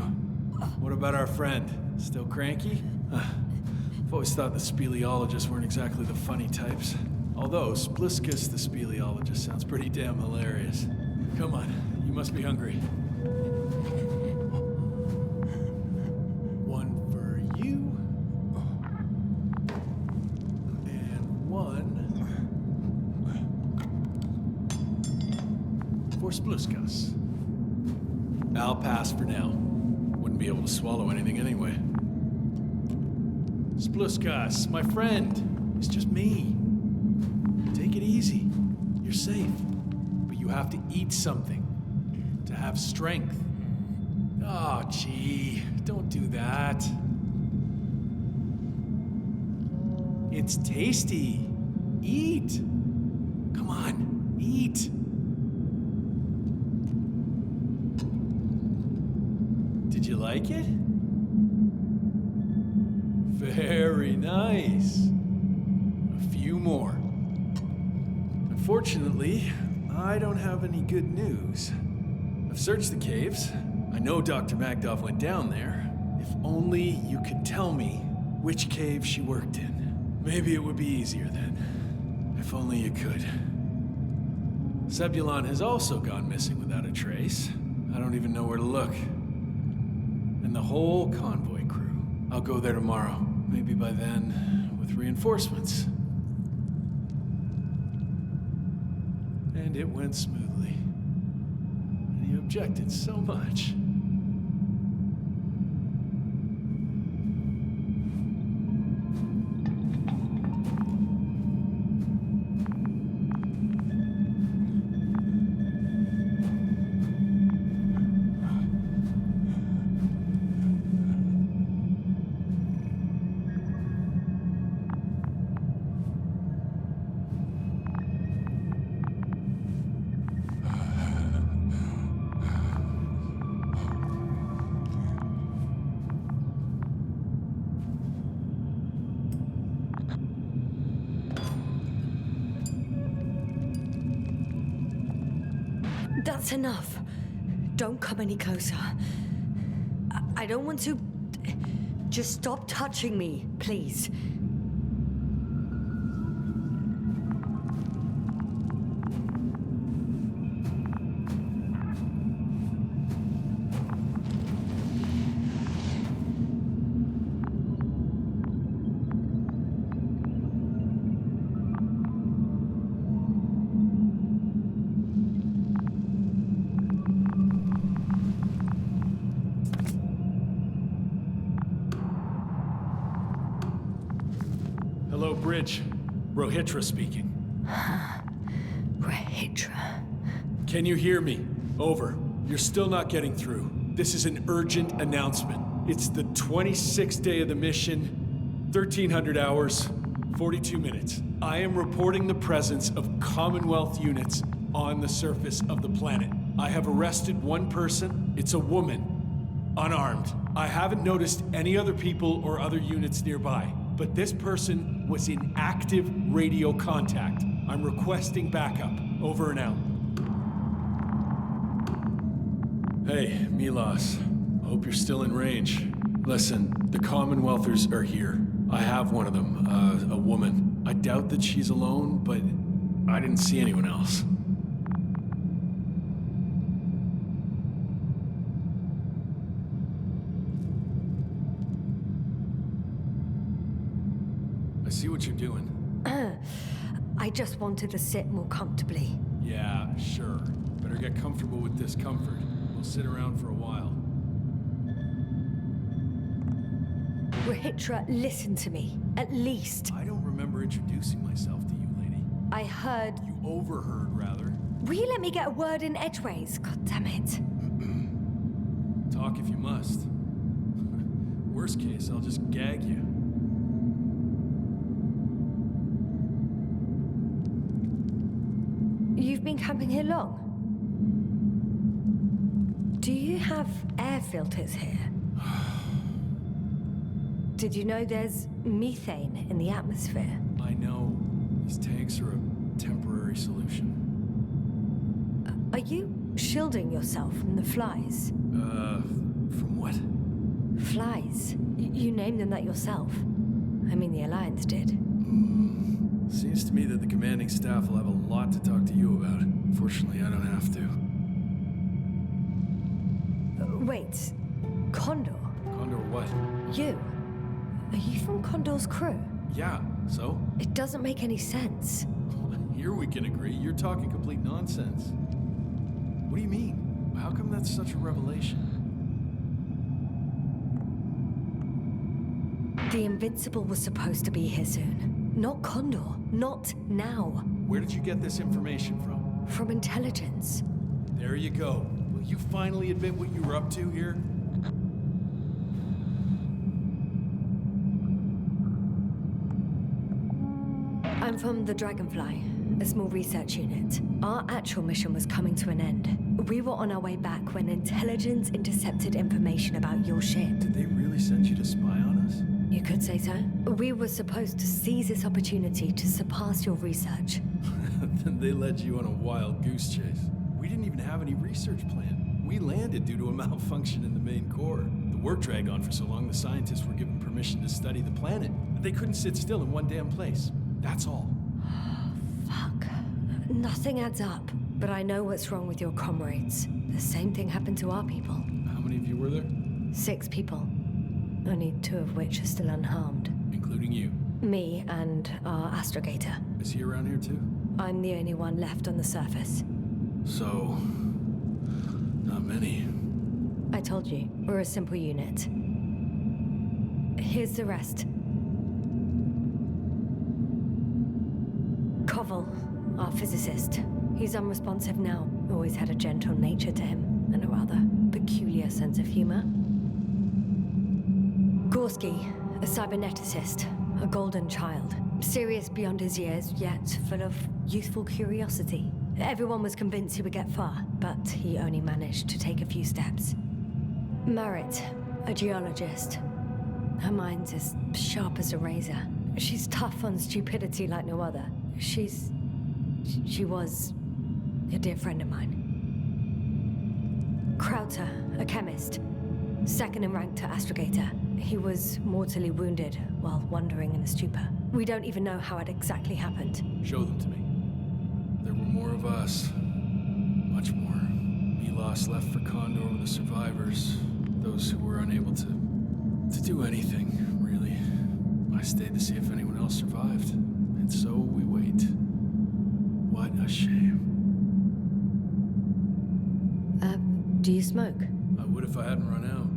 What about our friend? Still cranky? I've always thought the speleologists weren't exactly the funny types. Although Spliskus the speleologist sounds pretty damn hilarious. Come on, you must be hungry. One for you. And one for Spliskus. I'll pass for now. Wouldn't be able to swallow anything anyway. Spliskus, my friend. It's just me. Take it easy. You're safe. But you have to eat something. To have strength. Oh, gee. Don't do that. It's tasty. Eat. Come on. Eat. you like it? Very nice. A few more. Unfortunately, I don't have any good news. I've searched the caves. I know Dr. Magdov went down there. If only you could tell me which cave she worked in. Maybe it would be easier then. If only you could. Zebulon has also gone missing without a trace. I don't even know where to look. And the whole Convoy crew. I'll go there tomorrow. Maybe by then, with reinforcements. And it went smoothly. And you objected so much. That's enough. Don't come any closer. I don't want to... Just stop touching me, please. Hello, Bridge. Rohitra speaking. Rohitra. Can you hear me? Over. You're still not getting through. This is an urgent announcement. It's the 26th day of the mission, 1300 hours, 42 minutes. I am reporting the presence of Commonwealth units on the surface of the planet. I have arrested one person. It's a woman, unarmed. I haven't noticed any other people or other units nearby, but this person was in active radio contact. I'm requesting backup. Over and out. Hey, Milos. Hope you're still in range. Listen, the Commonwealthers are here. I have one of them, a woman. I doubt that she's alone, but I didn't see anyone else. I see what you're doing. I just wanted to sit more comfortably. Yeah, sure. Better get comfortable with discomfort. We'll sit around for a while. Rohitra, listen to me. At least. I don't remember introducing myself to you, lady. I heard... You overheard, rather. Will you let me get a word in edgeways? God damn it. Talk if you must. Worst case, I'll just gag you. You've been camping here long? Do you have air filters here? Did you know there's methane in the atmosphere? I know. These tanks are a temporary solution. Are you shielding yourself from the flies? From what? Flies. You named them that yourself. I mean, the Alliance did. Seems to me that the commanding staff will have a lot to talk to you about. Fortunately, I don't have to. Wait. Condor? Condor what? You? Are you from Condor's crew? Yeah, so? It doesn't make any sense. Here we can agree. You're talking complete nonsense. What do you mean? How come that's such a revelation? The Invincible was supposed to be here soon. Not Condor. Not now. Where did you get this information from? From intelligence. There you go. Will you finally admit what you were up to here? I'm from the Dragonfly, a small research unit. Our actual mission was coming to an end. We were on our way back when intelligence intercepted information about your ship. Did they really send you to spy on us? You could say so. We were supposed to seize this opportunity to surpass your research. Then they led you on a wild goose chase. We didn't even have any research plan. We landed due to a malfunction in the main core. The work dragged on for so long, the scientists were given permission to study the planet. They couldn't sit still in one damn place. That's all. Fuck. Nothing adds up. But I know what's wrong with your comrades. The same thing happened to our people. How many of you were there? 6 people. Only 2 of which are still unharmed. Including you. Me and our astrogator. Is he around here too? I'm the only one left on the surface. So... not many. I told you, we're a simple unit. Here's the rest. Koval, our physicist. He's unresponsive now. Always had a gentle nature to him, and a rather peculiar sense of humor. Gorski, a cyberneticist, a golden child. Serious beyond his years, yet full of youthful curiosity. Everyone was convinced he would get far, but he only managed to take a few steps. Merritt, a geologist. Her mind's as sharp as a razor. She's tough on stupidity like no other. She was a dear friend of mine. Krauter, a chemist. Second in rank to astrogator. He was mortally wounded while wandering in a stupor. We don't even know how it exactly happened. Show them to me. There were more of us. Much more. Milos left for Condor with the survivors. Those who were unable to do anything, really. I stayed to see if anyone else survived. And so we wait. What a shame. Do you smoke? I would if I hadn't run out.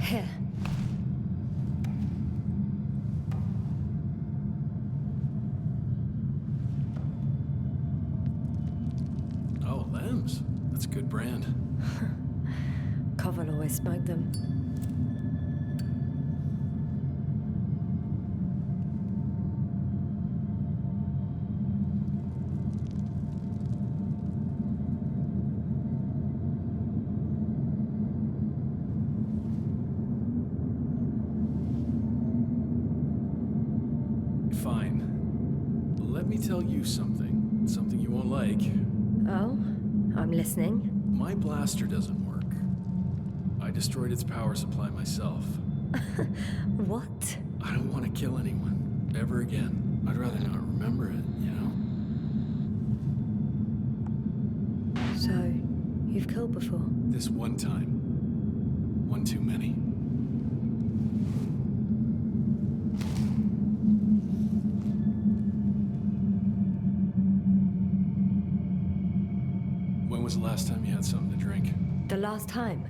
Here. Oh, Lambs. That's a good brand. Koval always smoked them. Fine. Let me tell you something. Something you won't like. Oh? I'm listening. My blaster doesn't work. I destroyed its power supply myself. What? I don't want to kill anyone. Ever again. I'd rather not remember it, you know? So, you've killed before? This one time. One too many. When was the last time you had something to drink? The last time?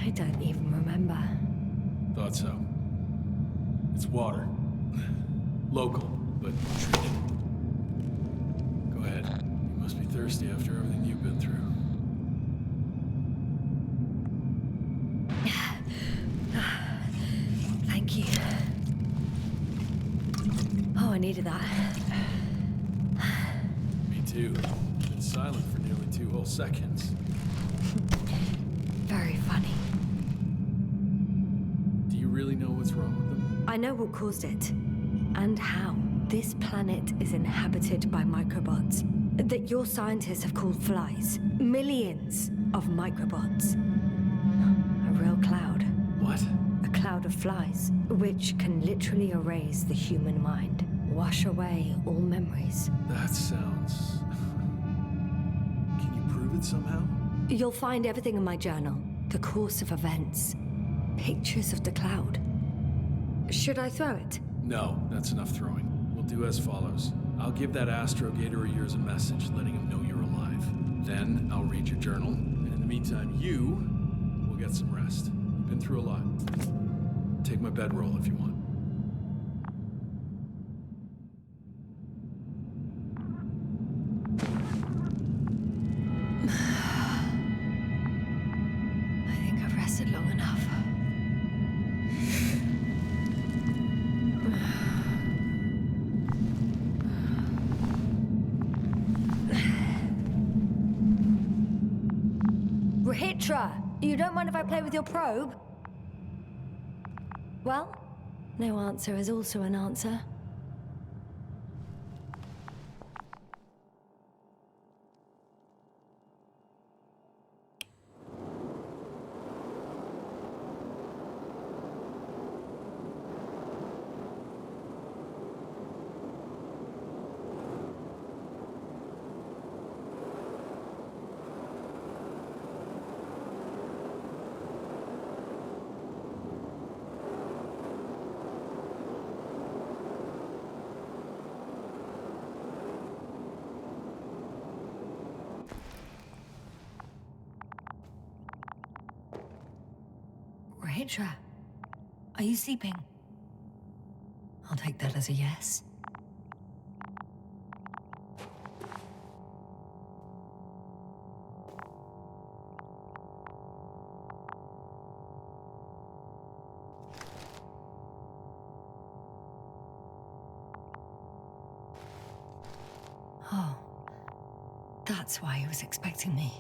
I don't even remember. Thought so. It's water. Local, but treated. Go ahead. You must be thirsty after everything you've been through. Thank you. Oh, I needed that. Me too. Been silent for nearly 2 whole seconds. Very funny. Do you really know what's wrong with them? I know what caused it. And how. This planet is inhabited by microbots that your scientists have called flies. Millions of microbots. A real cloud. What? A cloud of flies, which can literally erase the human mind. Wash away all memories. That sounds... Can you prove it somehow? You'll find everything in my journal. The course of events. Pictures of the cloud. Should I throw it? No, that's enough throwing. We'll do as follows. I'll give that astrogator of yours a message letting him know you're alive. Then I'll read your journal, and in the meantime, you will get some rest. You've been through a lot. Take my bedroll if you want. I think I've rested long enough. Rahitra, you don't mind if I play with your probe? Well, no answer is also an answer. Rahitra, are you sleeping? I'll take that as a yes. Oh, that's why he was expecting me.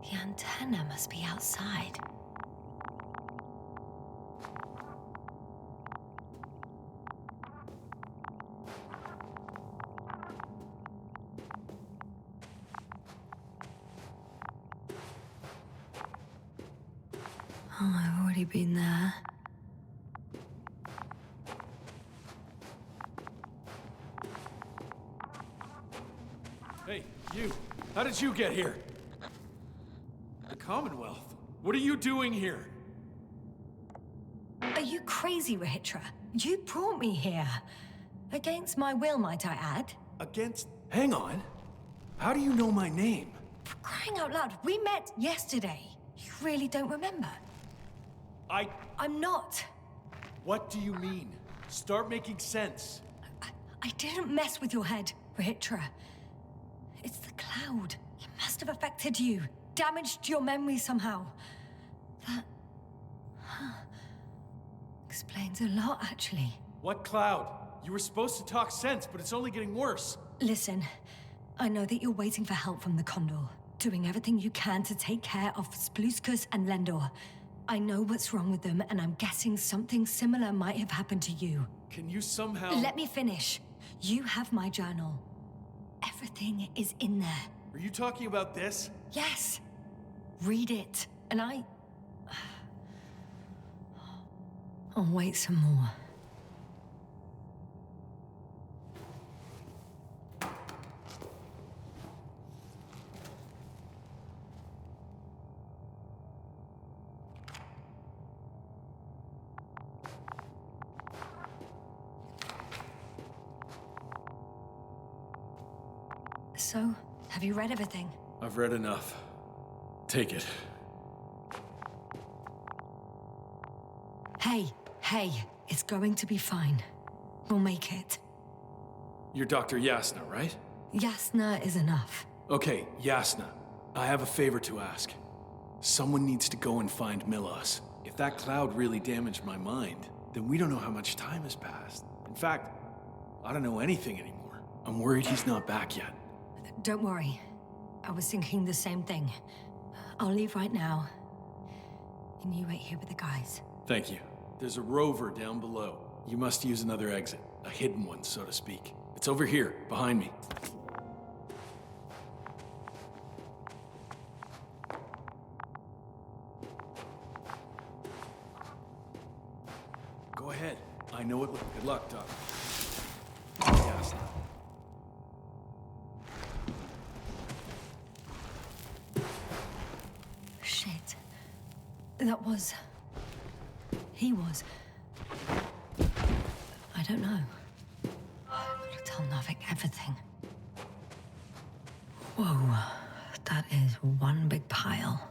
The antenna must be outside. Oh, I've already been there. Hey, you! How did you get here? The Commonwealth? What are you doing here? Are you crazy, Rahitra? You brought me here. Against my will, might I add? Against... Hang on. How do you know my name? For crying out loud, we met yesterday. You really don't remember? I'm not. What do you mean? Start making sense. I didn't mess with your head, Rahitra. It's the cloud. It must have affected you. Damaged your memory somehow. That... explains a lot, actually. What cloud? You were supposed to talk sense, but it's only getting worse. Listen, I know that you're waiting for help from the Condor. Doing everything you can to take care of Spluskus and Lendor. I know what's wrong with them, and I'm guessing something similar might have happened to you. Can you somehow... Let me finish. You have my journal. Everything is in there. Are you talking about this? Yes. Read it, and I'll wait some more. So, have you read everything? I've read enough. Take it. Hey, it's going to be fine. We'll make it. You're Dr. Yasna, right? Yasna is enough. Okay, Yasna. I have a favor to ask. Someone needs to go and find Milos. If that cloud really damaged my mind, then we don't know how much time has passed. In fact, I don't know anything anymore. I'm worried he's not back yet. Don't worry. I was thinking the same thing. I'll leave right now. And you wait here with the guys. Thank you. There's a rover down below. You must use another exit. A hidden one, so to speak. It's over here, behind me. Go ahead. I know it. Good luck, Doc. Yes. Shit. That was... He was... I don't know. I've got to tell Novik everything. Whoa. That is one big pile.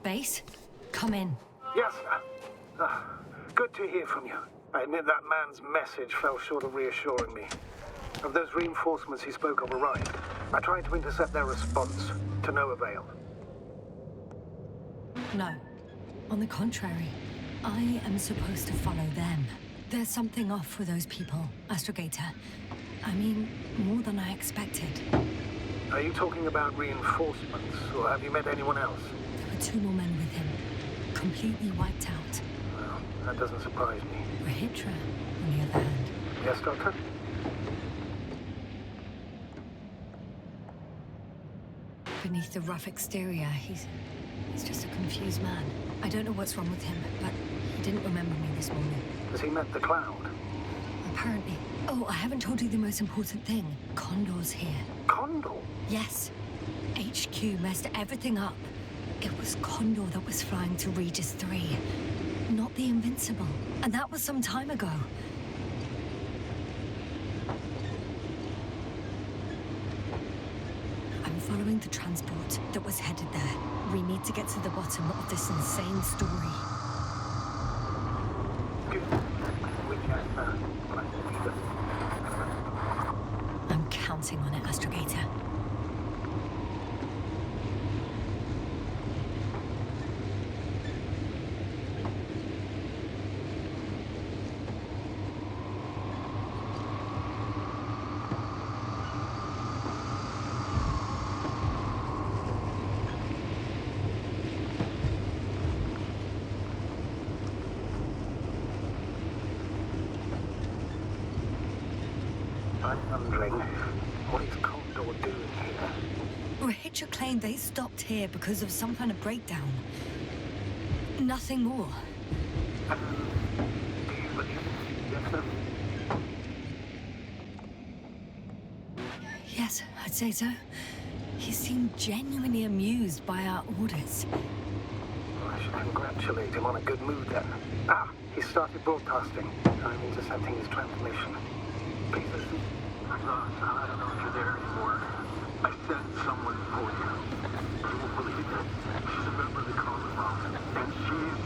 Base, come in. Yes, sir. Good to hear from you. I admit that man's message fell short of reassuring me. Of those reinforcements he spoke of arrived. I tried to intercept their response, to no avail. No. On the contrary, I am supposed to follow them. There's something off with those people, Astrogator. I mean, more than I expected. Are you talking about reinforcements, or have you met anyone else? There were 2 more men with him, completely wiped out. Well, that doesn't surprise me. Regis, on the other hand. Yes, Doctor? Beneath the rough exterior, he's just a confused man. I don't know what's wrong with him, but he didn't remember me this morning. Has he met the Cloud? Apparently. Oh, I haven't told you the most important thing. Condor's here. Condor? Yes. HQ messed everything up. It was Condor that was flying to Regis 3, not the Invincible. And that was some time ago. I'm following the transport that was headed there. We need to get to the bottom of this insane story. I'm counting on it, Astrogator. I'm wondering, what is Condor doing here? Regis claimed they stopped here because of some kind of breakdown. Nothing more. Do you believe yes, sir? Yes, I'd say so. He seemed genuinely amused by our orders. Well, I should congratulate him on a good mood then. Ah, he started broadcasting. I'm intercepting his transmission. Please listen. I don't know if you're there anymore. I sent someone for you. You won't believe it. She's a member of the Commonwealth. And she's...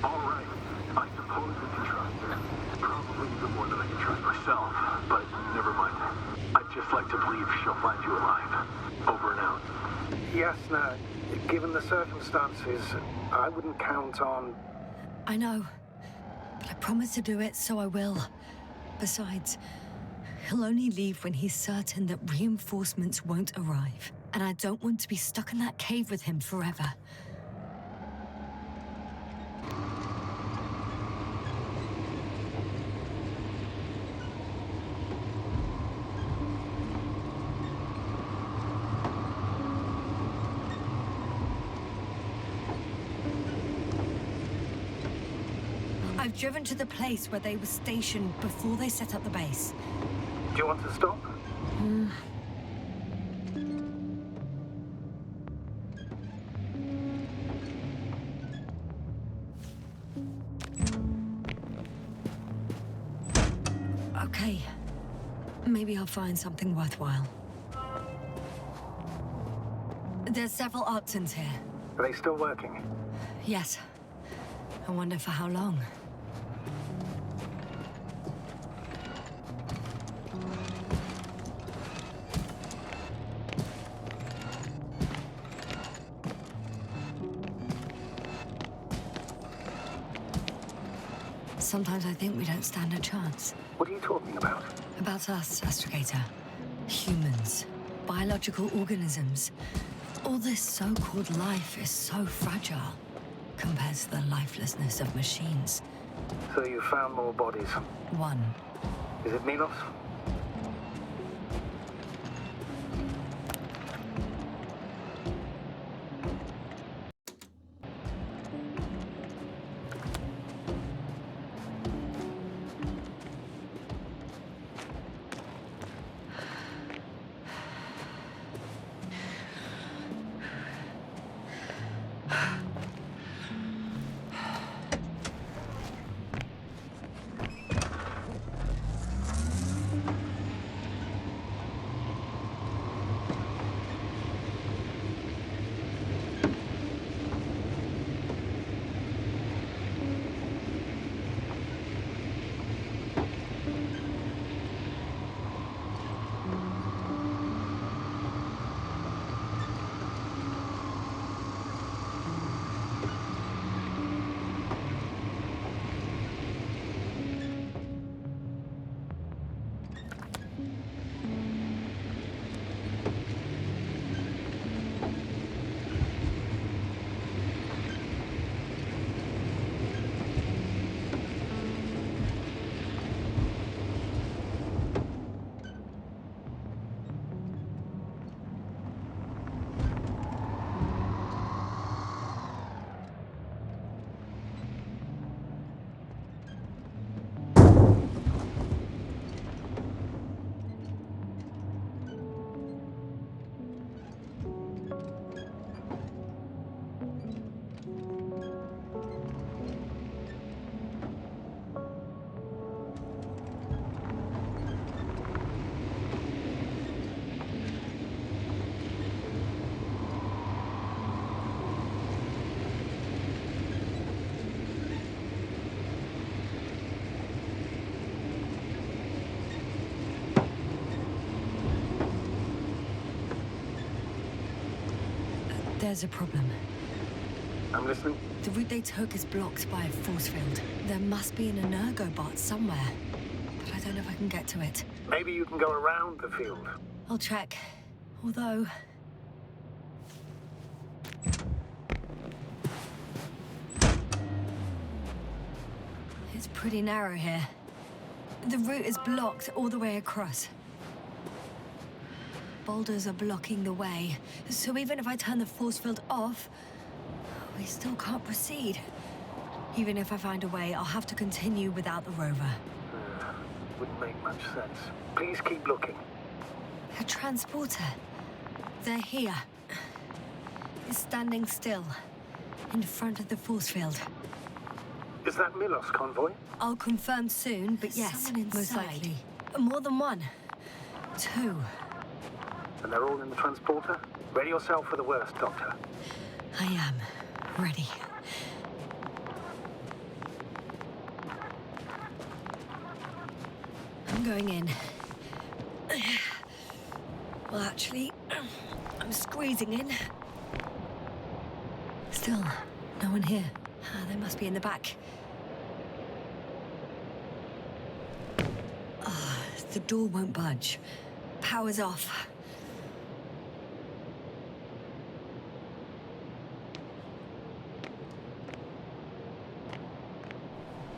all right. I suppose we can trust her. Probably even more than I can trust myself. But never mind. I'd just like to believe she'll find you alive. Over and out. Yes, no. Given the circumstances, I wouldn't count on... I know. But I promised to do it, so I will. Besides, he'll only leave when he's certain that reinforcements won't arrive. And I don't want to be stuck in that cave with him forever. I've driven to the place where they were stationed before they set up the base. Do you want to stop? Okay. Maybe I'll find something worthwhile. There's several Arctons here. Are they still working? Yes. I wonder for how long. Sometimes I think we don't stand a chance. What are you talking about? About us, Astrogator. Humans. Biological organisms. All this so-called life is so fragile compared to the lifelessness of machines. So you found more bodies. One. Is it Milos? There's a problem. I'm listening. The route they took is blocked by a force field. There must be an energobot somewhere, but I don't know if I can get to it. Maybe you can go around the field. I'll check. Although... it's pretty narrow here. The route is blocked all the way across. Boulders are blocking the way, so even if I turn the force field off, we still can't proceed. Even if I find a way, I'll have to continue without the rover. Wouldn't make much sense. Please keep looking. A transporter. They're here. It's standing still, in front of the force field. Is that Milos Convoy? I'll confirm soon, but yes, most likely. More than one. Two. And they're all in the transporter? Ready yourself for the worst, Doctor. I am. Ready. I'm going in. Well, actually, I'm squeezing in. Still, no one here. They must be in the back. The door won't budge. Power's off.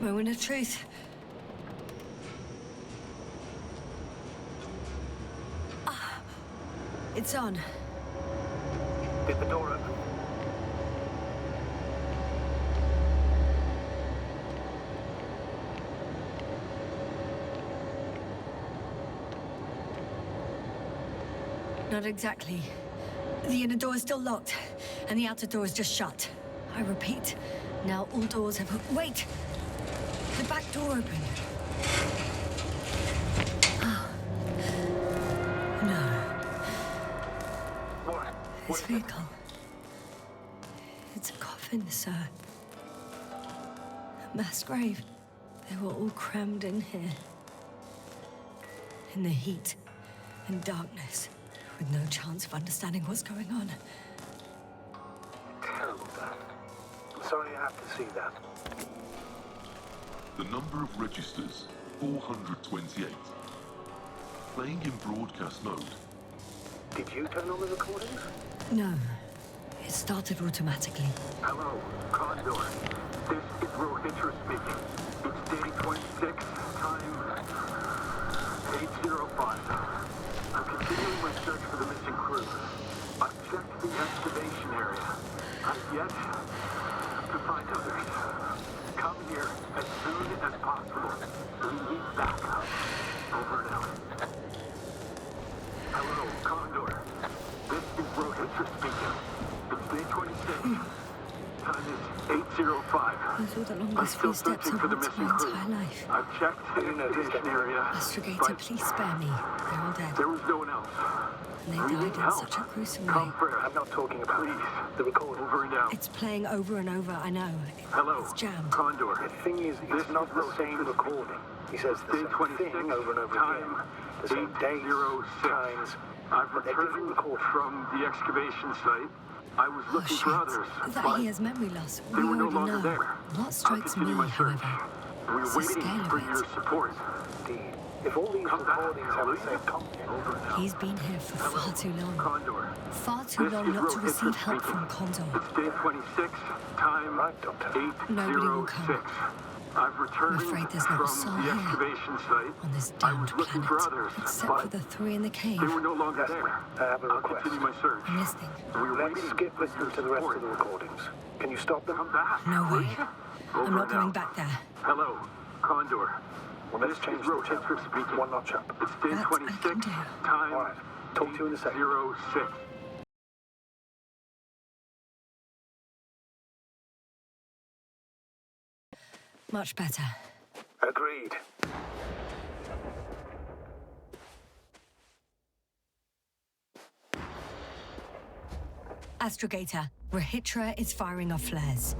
Moment of truth. It's on. Did the door open? Not exactly. The inner door is still locked, and the outer door is just shut. I repeat, now all doors have... Wait! The back door opened. Oh. No. What? This vehicle. It's a coffin, sir. A mass grave. They were all crammed in here. In the heat and darkness, with no chance of understanding what's going on. Terrible, that. I'm sorry I have to see that. The number of registers, 428. Playing in broadcast mode. Did you turn on the recordings? No. It started automatically. Hello, Condor. This is Regis speaking. It's day 26, time 8:05. I'm continuing my search for the missing crew. I've checked the excavation area. I've yet to find others. Come here as soon as possible. We need backup. Over and out. Hello, Condor. This is Regis speaking. It's day 26. Time is 8:05. Those were the I'm longest still few steps searching I've for the walked missing my crew. entire life. I've checked the excavation area. Astrogator, please spare me. They're all dead. There was no one else. And they We died need in help. such a gruesome way. Come first. I'm not talking about the recording. Over and out. It's playing over and over, I know. Hello, It's jammed. Condor. The thing is, it's not the same recording. He says the Day same 26, thing over and over time again. The same days, 8:06. times, I've but they're different returned recordings. from the excavation site. I was Oh, looking shit. for others, That but he has memory loss. they We were no already longer know. there. What I'll strikes me, continue my search. however, We're is the waiting scale for of your it. support. Indeed. If all these Come back, recordings have will the you? same content, Over and out. He's been here for far too long. Condor. Far too This long is not to Regis receive help speaking. from Condor. It's day 26, time Right, Doctor. 8:06. I've returned I'm afraid there's not a soul from the here. excavation site. On this I damned was looking planet. for others, Except but for the three in the cave. they were no longer Yes, there. I have a I'll request. continue my search. I'm listening. We're Let's waiting skip listening to the rest of the recordings. Can you stop them? Come back. No will way. you? I'm Over not and going out. back there. Hello, Condor. Well, let's This change is the Regis channel. speaking. One notch up. It's day That I 26, can do. time All right. Talk to you in a second. 8:06. Much better. Agreed. Astrogator, Rahitra is firing off flares.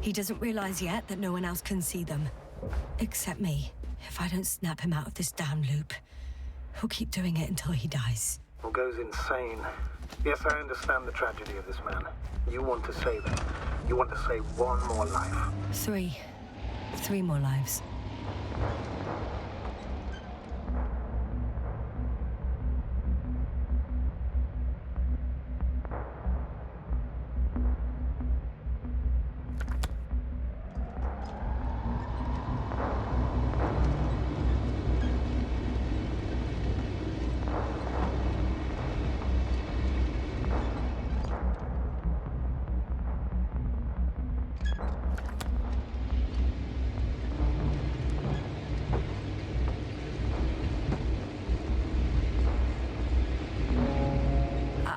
He doesn't realize yet that no one else can see them. Except me. If I don't snap him out of this damn loop, he'll keep doing it until he dies. or goes insane. Yes, I understand the tragedy of this man. You want to save him. You want to save one more life. 3. 3 more lives.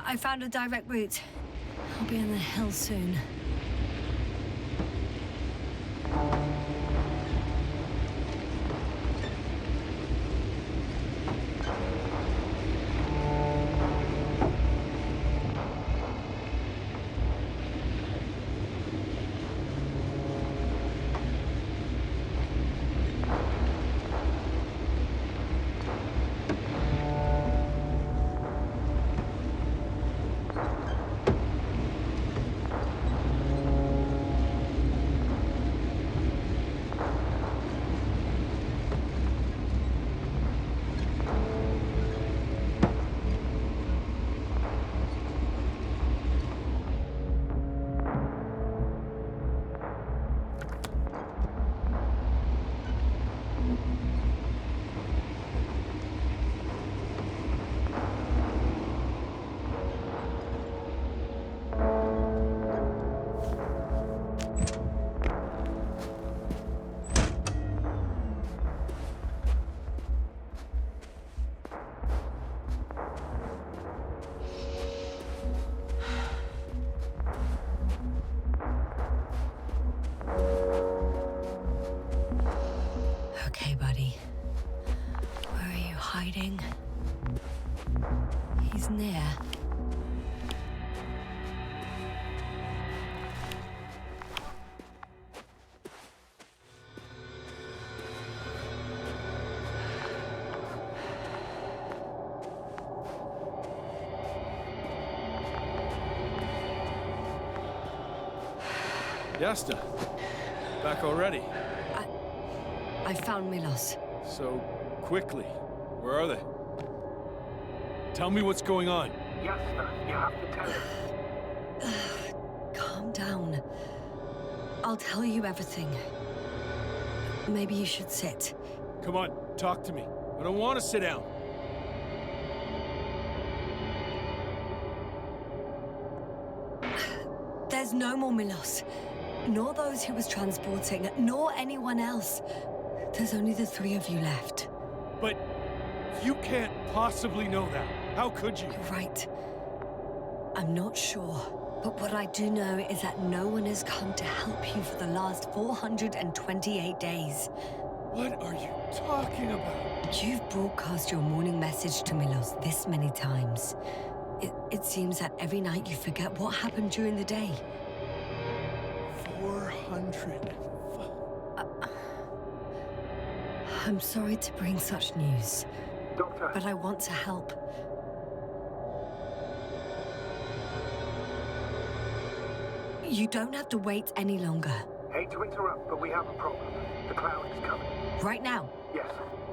I found a direct route. I'll be in the hill soon. Okay, buddy. Where are you hiding? He's near. Yasta, back already. I found Milos. So quickly. Where are they? Tell me what's going on. Yasta, you have to tell us. Calm down. I'll tell you everything. Maybe you should sit. Come on, talk to me. I don't want to sit down. There's no more Milos. Nor those he was transporting, nor anyone else. There's only the 3 of you left. But you can't possibly know that. How could you? You're right. I'm not sure. But what I do know is that no one has come to help you for the last 428 days. What are you talking about? You've broadcast your morning message to Milos this many times. It seems that every night you forget what happened during the day. 400. I'm sorry to bring such news, Doctor. but I want to help. You don't have to wait any longer. Hate to interrupt, but we have a problem. The cloud is coming. Right now? Yes.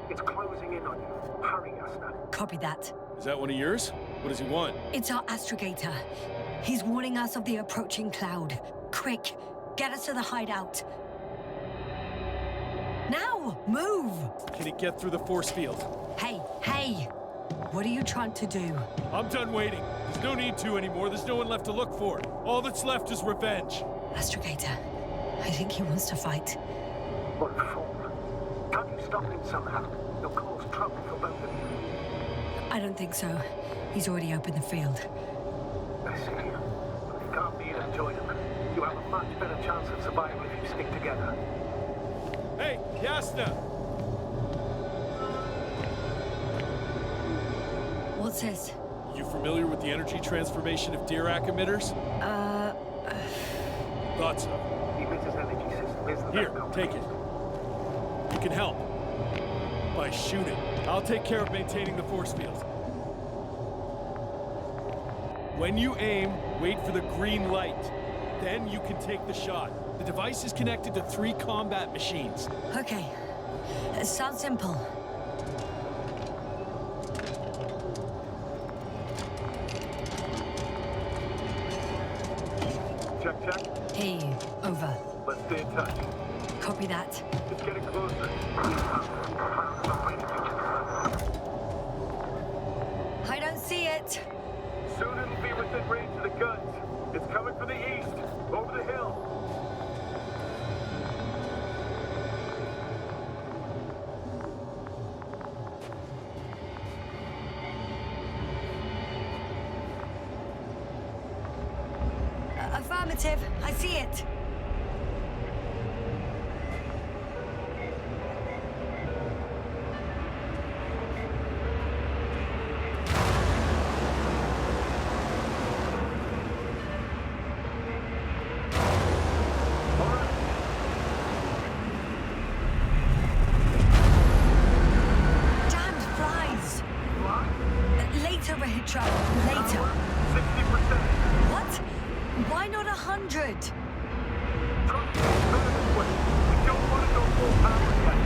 It's closing in on you. Hurry, Yasta. Copy that. Is that one of yours? What does he want? It's our astrogator. He's warning us of the approaching cloud. Quick, get us to the hideout. Now, move! Can he get through the force field? Hey, hey! What are you trying to do? I'm done waiting. There's no need to anymore. There's no one left to look for. All that's left is revenge. Astrogator, I think he wants to fight. What a fool. Can't you stop him somehow? He'll cause trouble for both of you. I don't think so. He's already opened the field. I see. You can't beat him, join him. You have a much better chance of survival if you stick together. Hey, Yasta! What's this? You familiar with the energy transformation of Dirac emitters? Thought so. The emitter's energy system isn't Here, that complex. take it. You can help. By shooting. I'll take care of maintaining the force field. When you aim, wait for the green light. Then you can take the shot. The device is connected to 3 combat machines. Okay. It sounds simple. Check. Hear you. Over. Let's stay in touch. Copy that. It's getting closer. I don't see it. Soon it'll be within range of the guns. It's coming from the east, over the hill. Affirmative. I see it. Why not 100? We don't want to go full power yet.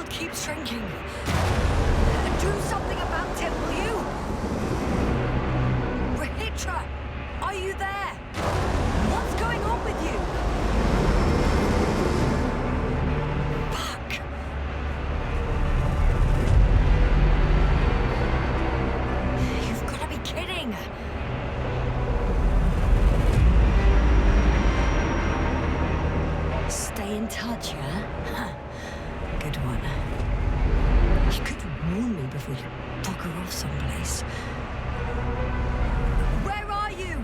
Keeps shrinking. Do something about it, will you? Rahitra, are you there? What's going on with you? Fuck. You've got to be kidding. Stay in touch, yeah? Good one. You could warn me before you bugger off someplace. Where are you?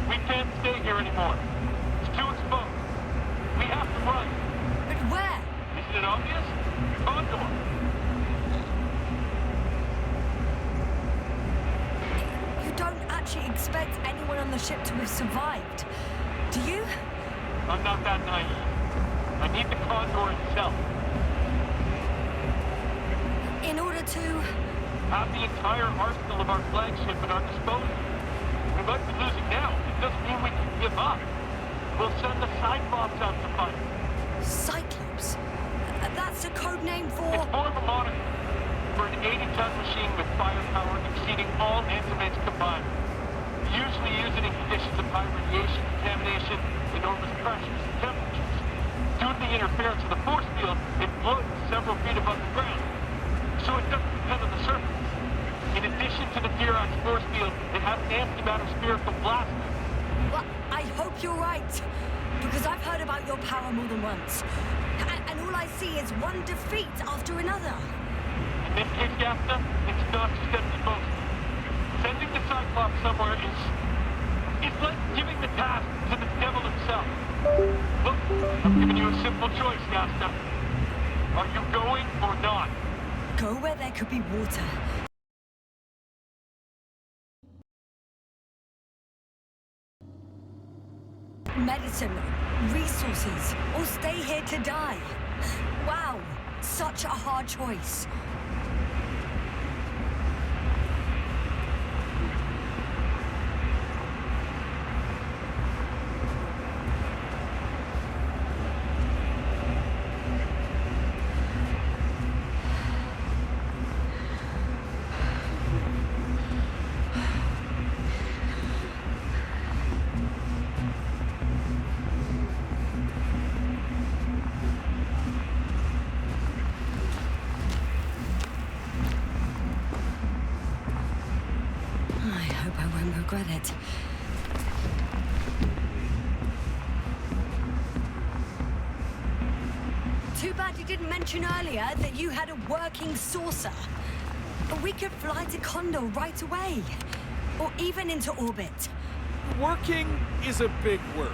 We can't stay here anymore. It's too exposed. We have to run. But where? Isn't it obvious? Condor. You don't actually expect anyone on the ship to have survived, do you? I'm not that naive. I need the Condor itself. In order to... Have the entire arsenal of our flagship at our disposal. We might be losing now. It doesn't mean we can give up. We'll send the Cyclops out to fight. Cyclops? That's a code name for... It's more of a moniker for an 80-ton machine with firepower exceeding all instruments combined. Usually used in conditions of high radiation contamination, enormous pressures and temperatures. Due to the interference of the force field, it floats several feet above the ground, so it doesn't depend on the surface. In addition to the Dirac force field, it has an antimatter spherical blaster. Well, I hope you're right, because I've heard about your power more than once. And all I see is one defeat after another. In this case, Yasta, it's not just empty boast. Sending the Cyclops somewhere is like giving the task to the devil himself. Look, I'm giving you a simple choice, Yasta. Are you going or not? Go where there could be water. Medicine, resources, or stay here to die. Wow, such a hard choice. Regret it. Too bad you didn't mention earlier that you had a working saucer. We could fly to Condor right away. Or even into orbit. Working is a big word.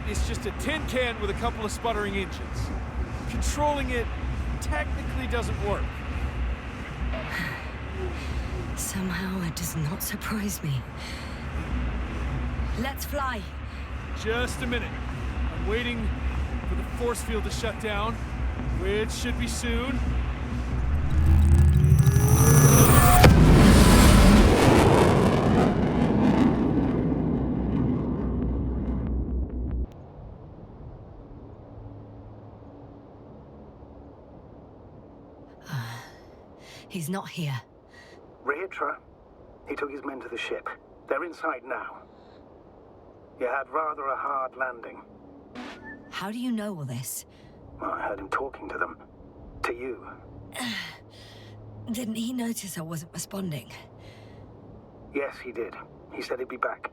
It's just a tin can with a couple of sputtering engines. Controlling it technically doesn't work. Somehow it does not surprise me. Let's fly. Just a minute. I'm waiting for the force field to shut down, which should be soon. He's not here. Regis, he took his men to the ship. They're inside now. You had rather a hard landing. How do you know all this? Well, I heard him talking to them. To you. Didn't he notice I wasn't responding? Yes, he did. He said he'd be back.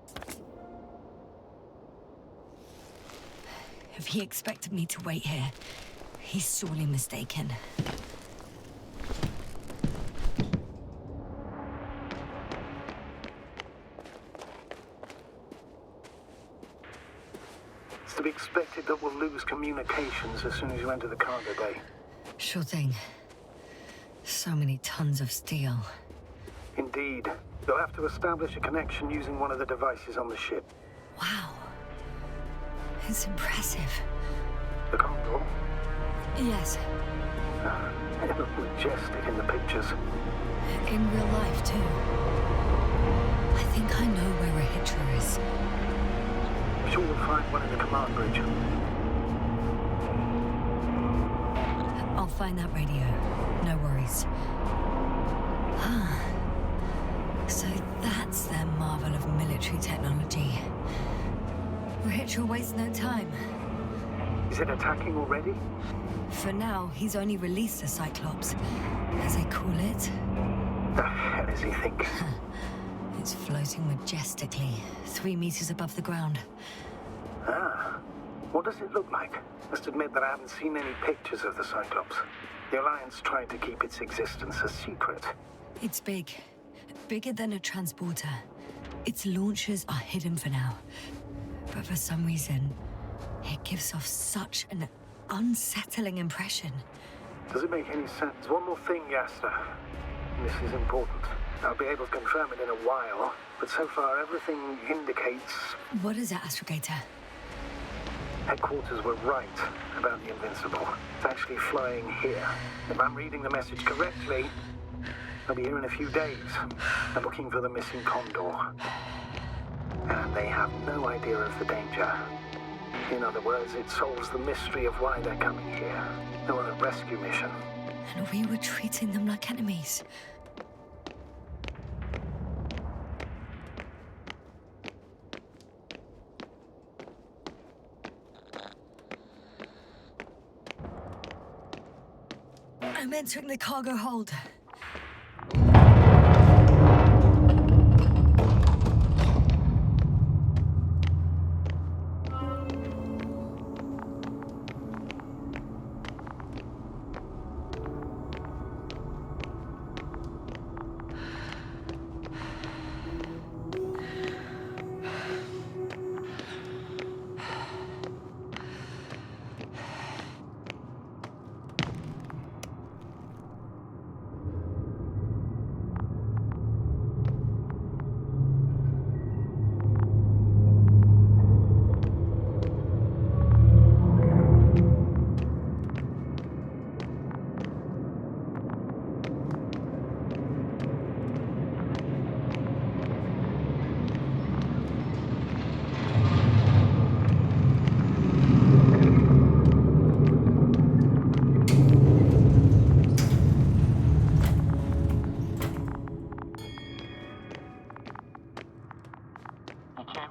If he expected me to wait here, he's sorely mistaken. It's to be expected that we'll lose communications as soon as you enter the cargo bay. Sure thing. So many tons of steel. Indeed. You'll have to establish a connection using one of the devices on the ship. Wow. It's impressive. The Condor? Yes. It looked majestic in the pictures. In real life, too. I think I know where a hitcher is. I'm sure we'll find one in the command bridge. I'll find that radio. No worries. So that's their marvel of military technology. Hitcher wastes no time. Is it attacking already? For now, he's only released the Cyclops, as they call it. The hell does he think? It's floating majestically, 3 meters above the ground. Ah. What does it look like? Must admit that I haven't seen any pictures of the Cyclops. The Alliance tried to keep its existence a secret. It's big. Bigger than a transporter. Its launchers are hidden for now. But for some reason, it gives off such an unsettling impression. Does it make any sense? One more thing, Yasta. This is important. I'll be able to confirm it in a while, but so far everything indicates... What is it, Astrogator? Headquarters were right about the Invincible. It's actually flying here. If I'm reading the message correctly, they'll be here in a few days. They're looking for the missing Condor. And they have no idea of the danger. In other words, it solves the mystery of why they're coming here. They're on a rescue mission. And we were treating them like enemies. I'm entering the cargo hold.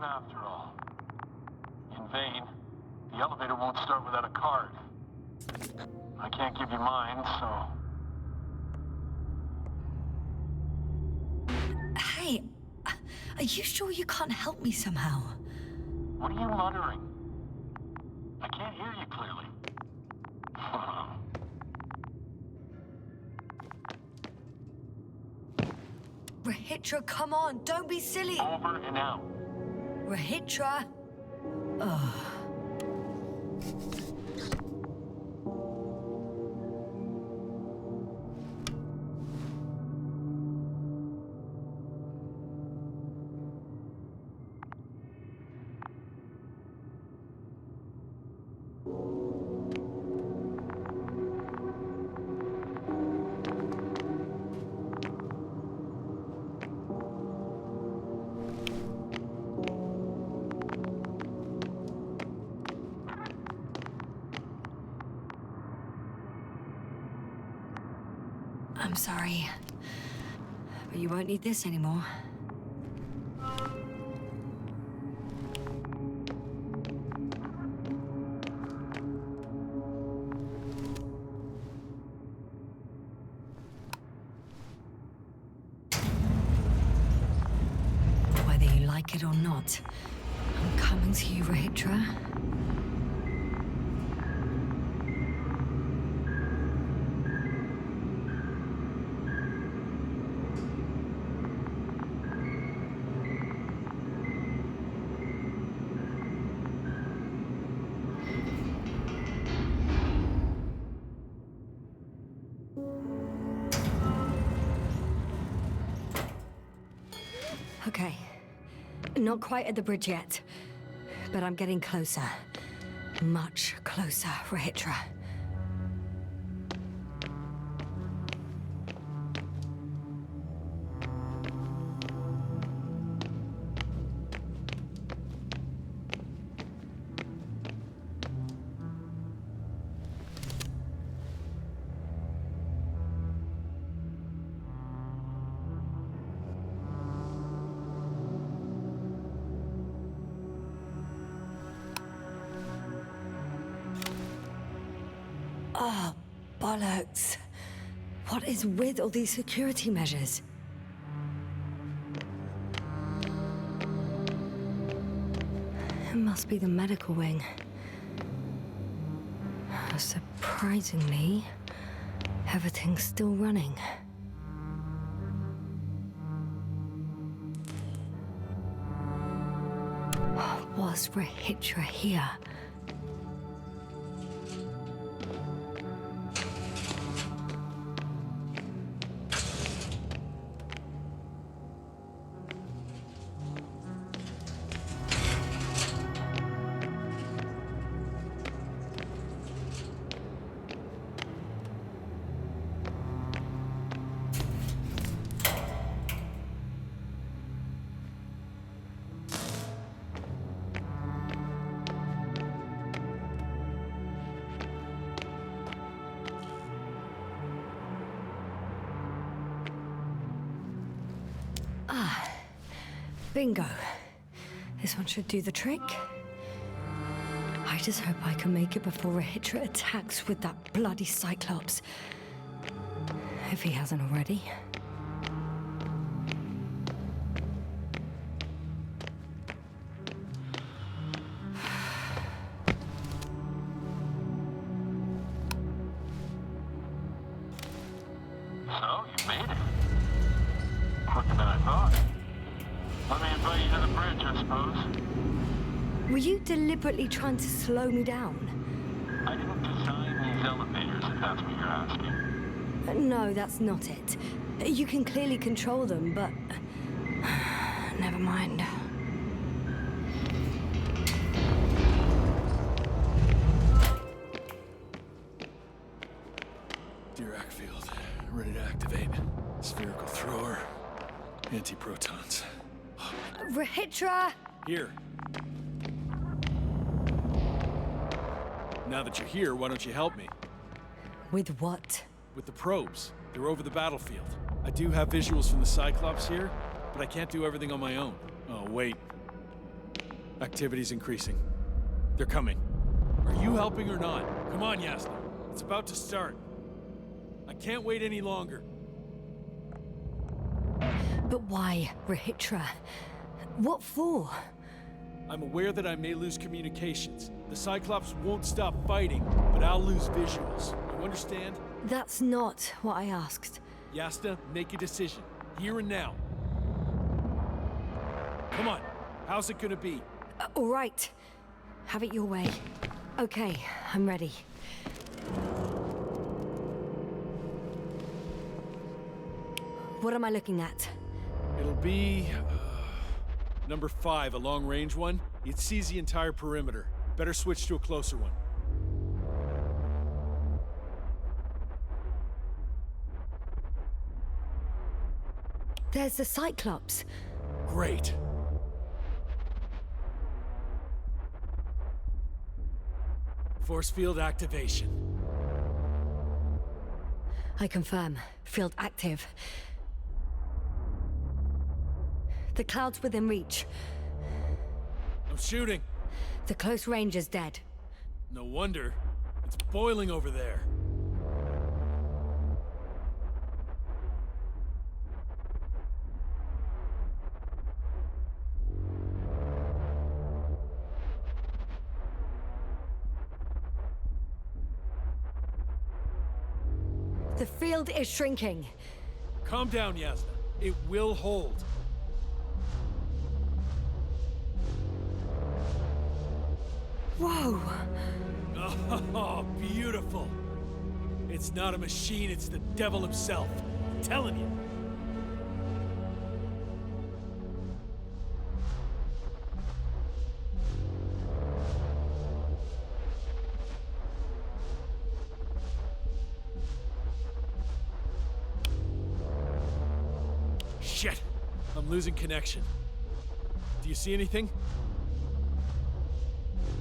After all. In vain. The elevator won't start without a card. I can't give you mine, so... Hey, are you sure you can't help me somehow? What are you muttering? I can't hear you clearly. Rahitra, come on, don't be silly. Over and out. Rahitra. Ugh. I'm sorry, but you won't need this anymore. Whether you like it or not, I'm coming to you, Rahitra. Okay. Not quite at the bridge yet, but I'm getting closer. Much closer, Rahitra. Oh, bollocks. What is with all these security measures? It must be the medical wing. Surprisingly, everything's still running. was Rahitra here? Bingo. This one should do the trick. I just hope I can make it before Rahitra attacks with that bloody Cyclops. If he hasn't already. So, you made it. Quicker than I thought. Let me invite you to the bridge, I suppose. Were you deliberately trying to slow me down? I didn't design these elevators, if that's what you're asking. No, that's not it. You can clearly control them, but... never mind. Dirac field. Ready to activate. Spherical thrower. Anti-protons. Rahitra! Here. Now that you're here, why don't you help me? With what? With the probes. They're over the battlefield. I do have visuals from the Cyclops here, but I can't do everything on my own. Oh, wait. Activity's increasing. They're coming. Are you helping or not? Come on, Yasna. It's about to start. I can't wait any longer. But why, Rahitra? What for? I'm aware that I may lose communications. The Cyclops won't stop fighting, but I'll lose visuals. You understand? That's not what I asked. Yasna, make a decision. Here and now. Come on. How's it gonna be? All right. Have it your way. Okay, I'm ready. What am I looking at? It'll be... number 5, a long-range one. It sees the entire perimeter. Better switch to a closer one. There's the Cyclops. Great. Force field activation. I confirm. Field active. The cloud's within reach. I'm shooting. The close range is dead. No wonder. It's boiling over there. The field is shrinking. Calm down, Yasna. It will hold. Whoa! Oh, beautiful. It's not a machine, it's the devil himself. I'm telling you. Shit! I'm losing connection. Do you see anything?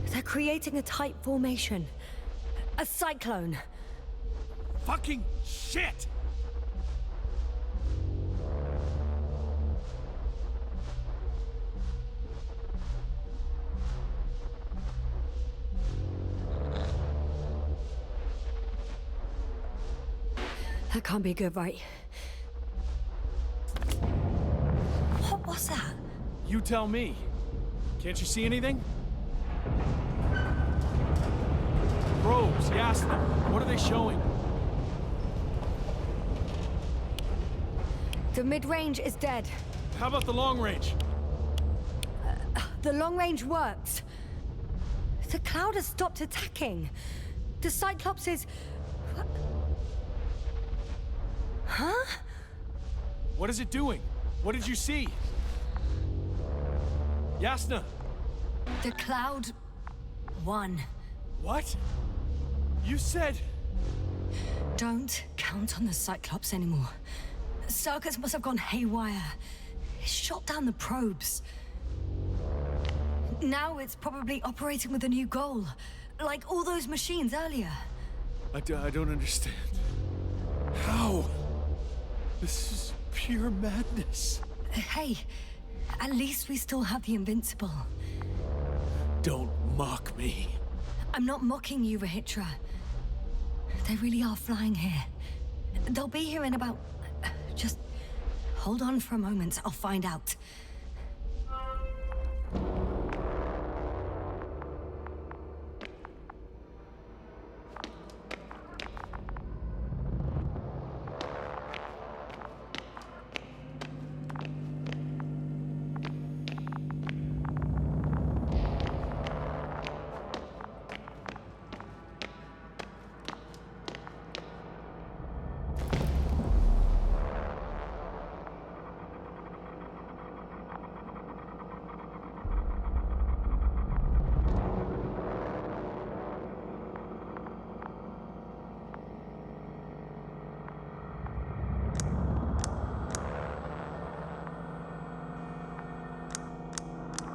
They're creating a tight formation. A cyclone. Fucking shit! That can't be good, right? What was that? You tell me. Can't you see anything? Probes, Yasna. What are they showing? The mid-range is dead. How about the long range? The long range worked. The Cloud has stopped attacking. The Cyclops is... Huh? What is it doing? What did you see? Yasna! The Cloud won. What? You said... Don't count on the Cyclops anymore. Circuits must have gone haywire. It shot down the probes. Now it's probably operating with a new goal. Like all those machines earlier. I don't understand. How? This is pure madness. Hey, at least we still have the Invincible. Don't mock me. I'm not mocking you, Rahitra. They really are flying here. They'll be here in about... Just hold on for a moment. I'll find out.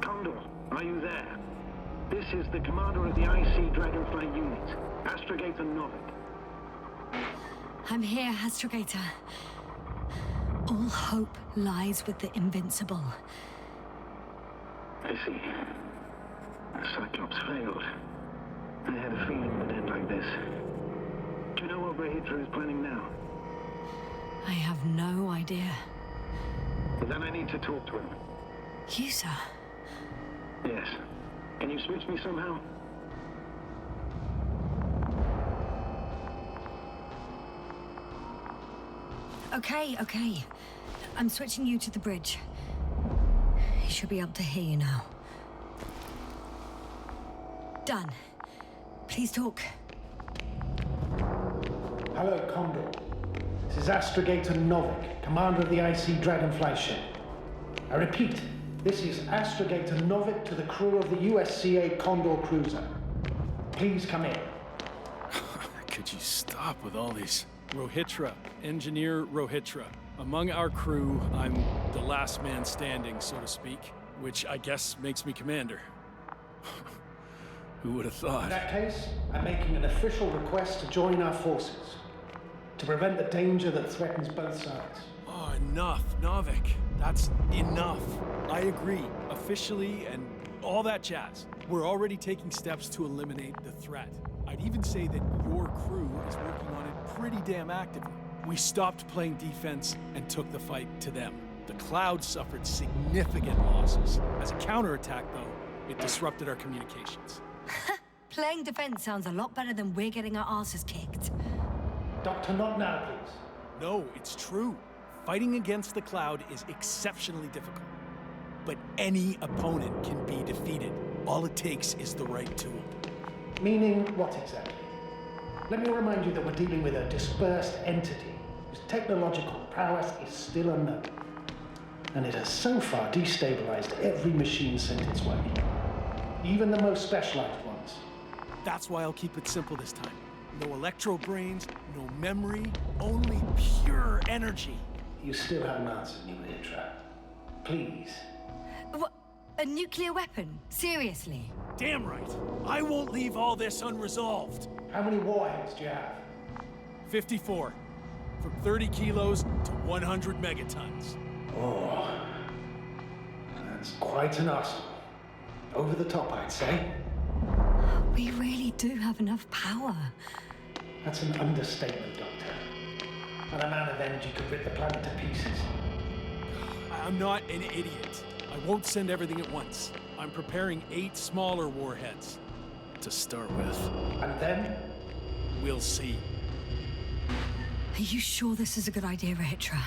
Condor, are you there? This is the commander of the IC Dragonfly unit, Astrogator Novik. I'm here, Astrogator. All hope lies with the Invincible. I see. The Cyclops failed. I had a feeling it would end like this. Do you know what Rahitra is planning now? I have no idea. Then I need to talk to him. You, sir? Yes. Can you switch me somehow? Okay. I'm switching you to the bridge. He should be able to hear you now. Done. Please talk. Hello, Condor. This is Astrogator Novik, commander of the IC Dragonfly ship. I repeat, this is Astrogator Novik to the crew of the USCA Condor cruiser. Please come in. Could you stop with all these? Rahitra, Engineer Rahitra. Among our crew, I'm the last man standing, so to speak, which I guess makes me commander. Who would have thought? In that case, I'm making an official request to join our forces, to prevent the danger that threatens both sides. Oh, enough, Novik. That's enough. I agree, officially, and all that jazz. We're already taking steps to eliminate the threat. I'd even say that your crew is working on it pretty damn actively. We stopped playing defense and took the fight to them. The Cloud suffered significant losses. As a counterattack, though, it disrupted our communications. Playing defense sounds a lot better than we're getting our asses kicked. Doctor, not now, please. No, it's true. Fighting against the Cloud is exceptionally difficult. But any opponent can be defeated. All it takes is the right tool. Meaning what exactly? Let me remind you that we're dealing with a dispersed entity whose technological prowess is still unknown. And it has so far destabilized every machine sent its way. Even the most specialized ones. That's why I'll keep it simple this time. No electro brains, no memory, only pure energy. You still haven't answered me, Rahitra. Please. What? A nuclear weapon? Seriously? Damn right. I won't leave all this unresolved. How many warheads do you have? 54. From 30 kilos to 100 megatons. Oh. That's quite an arsenal. Over the top, I'd say. We really do have enough power. That's an understatement, Doctor. An amount of energy could rip the planet to pieces. I'm not an idiot. I won't send everything at once. I'm preparing 8 smaller warheads to start with. And then? We'll see. Are you sure this is a good idea, Rahitra?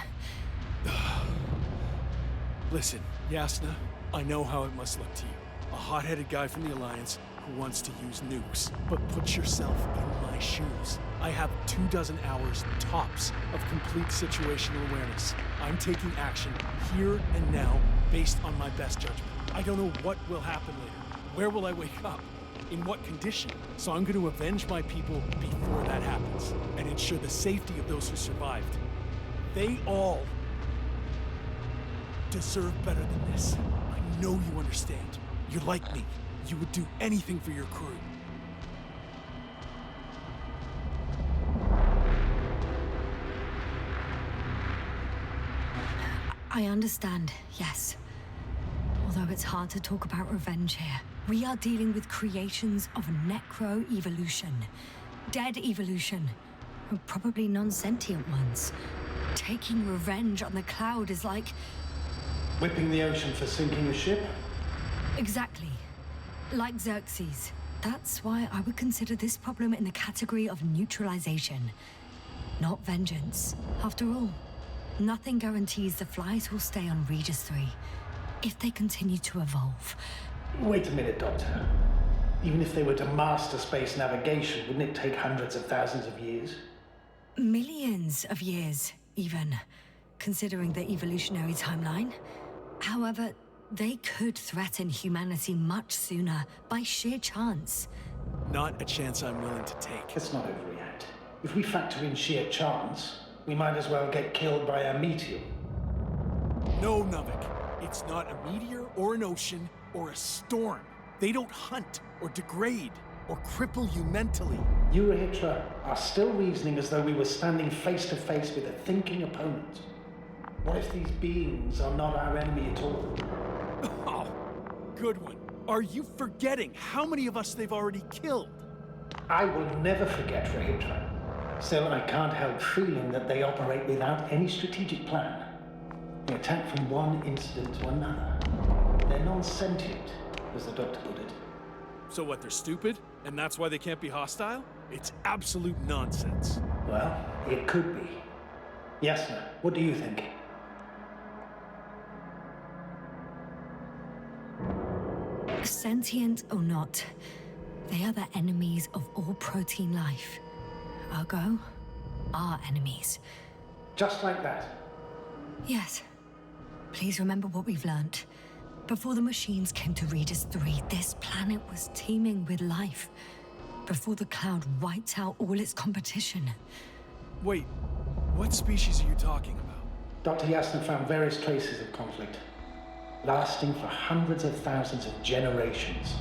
Listen, Yasna, I know how it must look to you. a hot-headed guy from the Alliance who wants to use nukes. But put yourself in my shoes. I have 24 hours tops of complete situational awareness. I'm taking action here and now based on my best judgment. I don't know what will happen later. Where will I wake up? In what condition? So I'm going to avenge my people before that happens and ensure the safety of those who survived. They all deserve better than this. I know you understand. You're like me. You would do anything for your crew. I understand, yes. Although it's hard to talk about revenge here. We are dealing with creations of necro-evolution. Dead evolution. Probably non-sentient ones. Taking revenge on the Cloud is like... Whipping the ocean for sinking a ship? Exactly. Like Xerxes. That's why I would consider this problem in the category of neutralization. Not vengeance. After all, nothing guarantees the flies will stay on Regis 3 if they continue to evolve. Wait a minute, Doctor. Even if they were to master space navigation, wouldn't it take hundreds of thousands of years? Millions of years, even, considering the evolutionary timeline. However, they could threaten humanity much sooner, by sheer chance. Not a chance I'm willing to take. Let's not overreact. If we factor in sheer chance, we might as well get killed by a meteor. No, Nuvik. It's not a meteor or an ocean or a storm. They don't hunt or degrade or cripple you mentally. You, Rahitra, are still reasoning as though we were standing face to face with a thinking opponent. What if these beings are not our enemy at all? Oh, good one. Are you forgetting how many of us they've already killed? I will never forget, Rahitra. Still, I can't help feeling that they operate without any strategic plan. They attack from one incident to another. They're non-sentient, as the doctor put it. So what, they're stupid? And that's why they can't be hostile? It's absolute nonsense. Well, it could be. Yasna, what do you think? Sentient or not, they are the enemies of all protein life. Ergo, our enemies. Just like that? Yes. Please remember what we've learnt. Before the machines came to Regis 3, this planet was teeming with life. Before the Cloud wiped out all its competition. Wait, what species are you talking about? Dr. Yasna found various traces of conflict, lasting for hundreds of thousands of generations.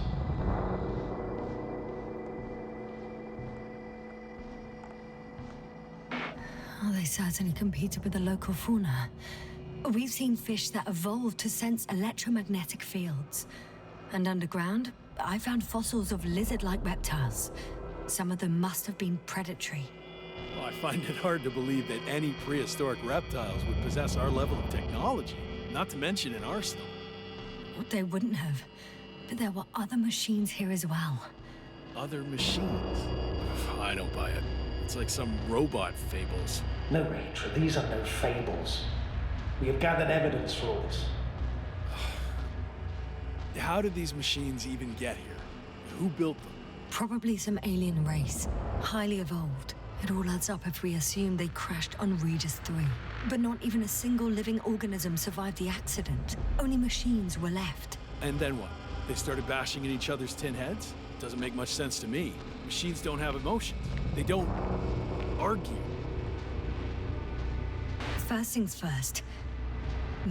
Oh, they certainly competed with the local fauna. We've seen fish that evolved to sense electromagnetic fields. And underground, I found fossils of lizard-like reptiles. Some of them must have been predatory. Well, I find it hard to believe that any prehistoric reptiles would possess our level of technology, not to mention an arsenal. They wouldn't have. But there were other machines here as well. Other machines? I don't buy it. It's like some robot fables. No, Rachel, these are no fables. We have gathered evidence for all this. How did these machines even get here? Who built them? Probably some alien race. Highly evolved. It all adds up if we assume they crashed on Regis 3. But not even a single living organism survived the accident. Only machines were left. And then what? They started bashing in each other's tin heads? Doesn't make much sense to me. Machines don't have emotions. They don't argue. First things first.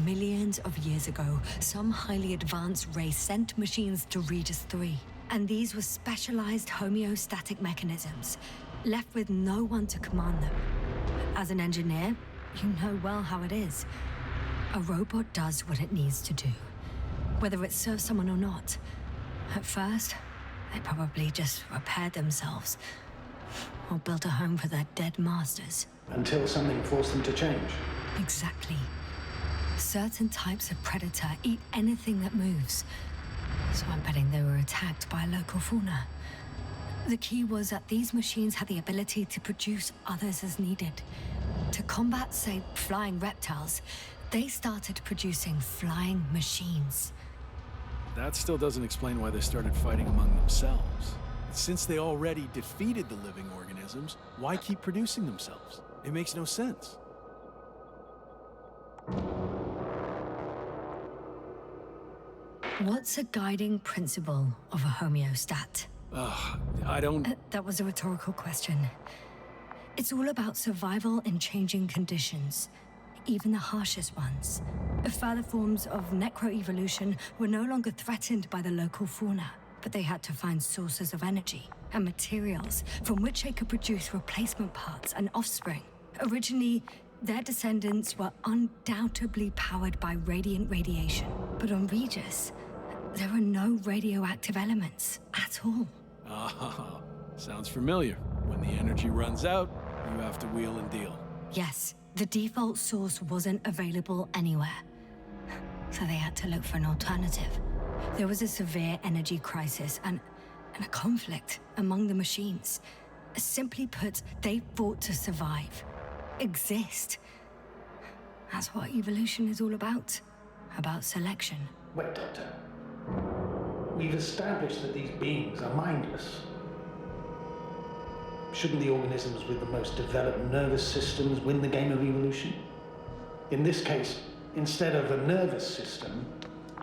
Millions of years ago, some highly advanced race sent machines to Regis 3. And these were specialized homeostatic mechanisms, left with no one to command them. As an engineer, you know well how it is. A robot does what it needs to do, whether it serves someone or not. At first, they probably just repaired themselves, or built a home for their dead masters. Until something forced them to change. Exactly. Certain types of predator eat anything that moves. So I'm betting they were attacked by local fauna. The key was that these machines had the ability to produce others as needed. To combat, say, flying reptiles, they started producing flying machines. that still doesn't explain why they started fighting among themselves. Since they already defeated the living organisms, why keep producing themselves? It makes no sense. What's a guiding principle of a homeostat? I don't... That was a rhetorical question. It's all about survival in changing conditions, even the harshest ones. Further forms of necroevolution were no longer threatened by the local fauna, but they had to find sources of energy and materials from which they could produce replacement parts and offspring. Originally, their descendants were undoubtedly powered by radiant radiation, but on Regis, there are no radioactive elements at all. Ah, sounds familiar. When the energy runs out, you have to wheel and deal. Yes, the default source wasn't available anywhere, so they had to look for an alternative. There was a severe energy crisis and a conflict among the machines. Simply put, they fought to survive, exist. That's what evolution is all about selection. Wait, Doctor. We've established that these beings are mindless. Shouldn't the organisms with the most developed nervous systems win the game of evolution? In this case, instead of a nervous system,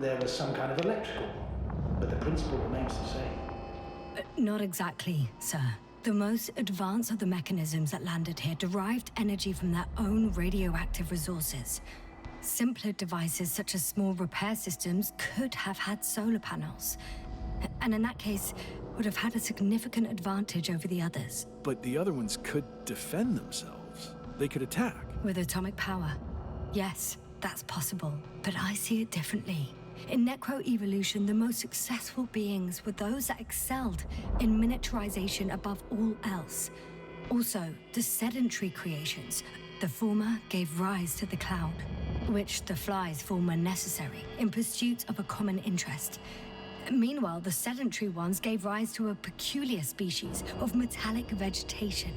there was some kind of electrical one, but the principle remains the same. Not exactly, sir. The most advanced of the mechanisms that landed here derived energy from their own radioactive resources. Simpler devices such as small repair systems could have had solar panels. And in that case, would have had a significant advantage over the others. But the other ones could defend themselves. They could attack. With atomic power. Yes, that's possible. But I see it differently. In necroevolution, the most successful beings were those that excelled in miniaturization above all else. Also, the sedentary creations. The former gave rise to the cloud, which the flies form when necessary, in pursuit of a common interest. Meanwhile, the sedentary ones gave rise to a peculiar species of metallic vegetation.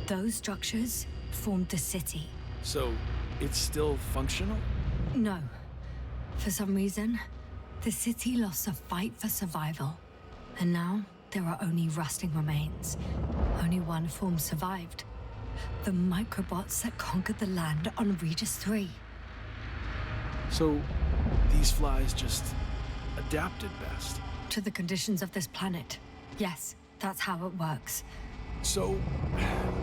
Those structures formed the city. So, it's still functional? No. For some reason, the city lost a fight for survival. And now, there are only rusting remains. Only one form survived. The microbots that conquered the land on Regis III. So, these flies just adapted best? To the conditions of this planet. Yes, that's how it works. So,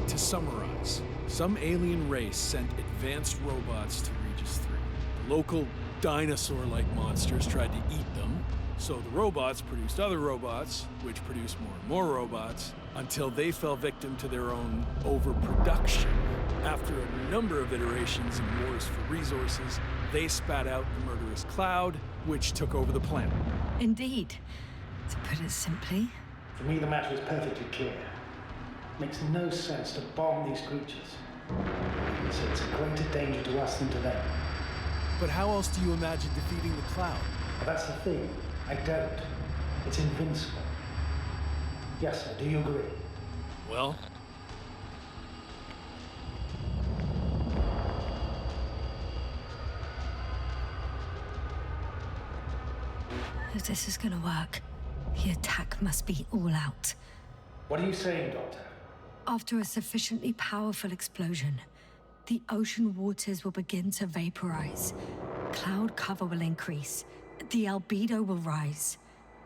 to summarize, some alien race sent advanced robots to Regis III. The local dinosaur-like monsters tried to eat them, so the robots produced other robots, which produced more and more robots, until they fell victim to their own overproduction. After a number of iterations and wars for resources, they spat out the murderous cloud, which took over the planet. Indeed. To put it simply... For me, the matter is perfectly clear. It makes no sense to bomb these creatures. So it's a greater danger to us than to them. But how else do you imagine defeating the cloud? Well, that's the thing. I don't. It's invincible. Yes, sir. Do you agree? Well... If this is gonna work, the attack must be all out. What are you saying, Doctor? After a sufficiently powerful explosion, the ocean waters will begin to vaporize. Cloud cover will increase, the albedo will rise,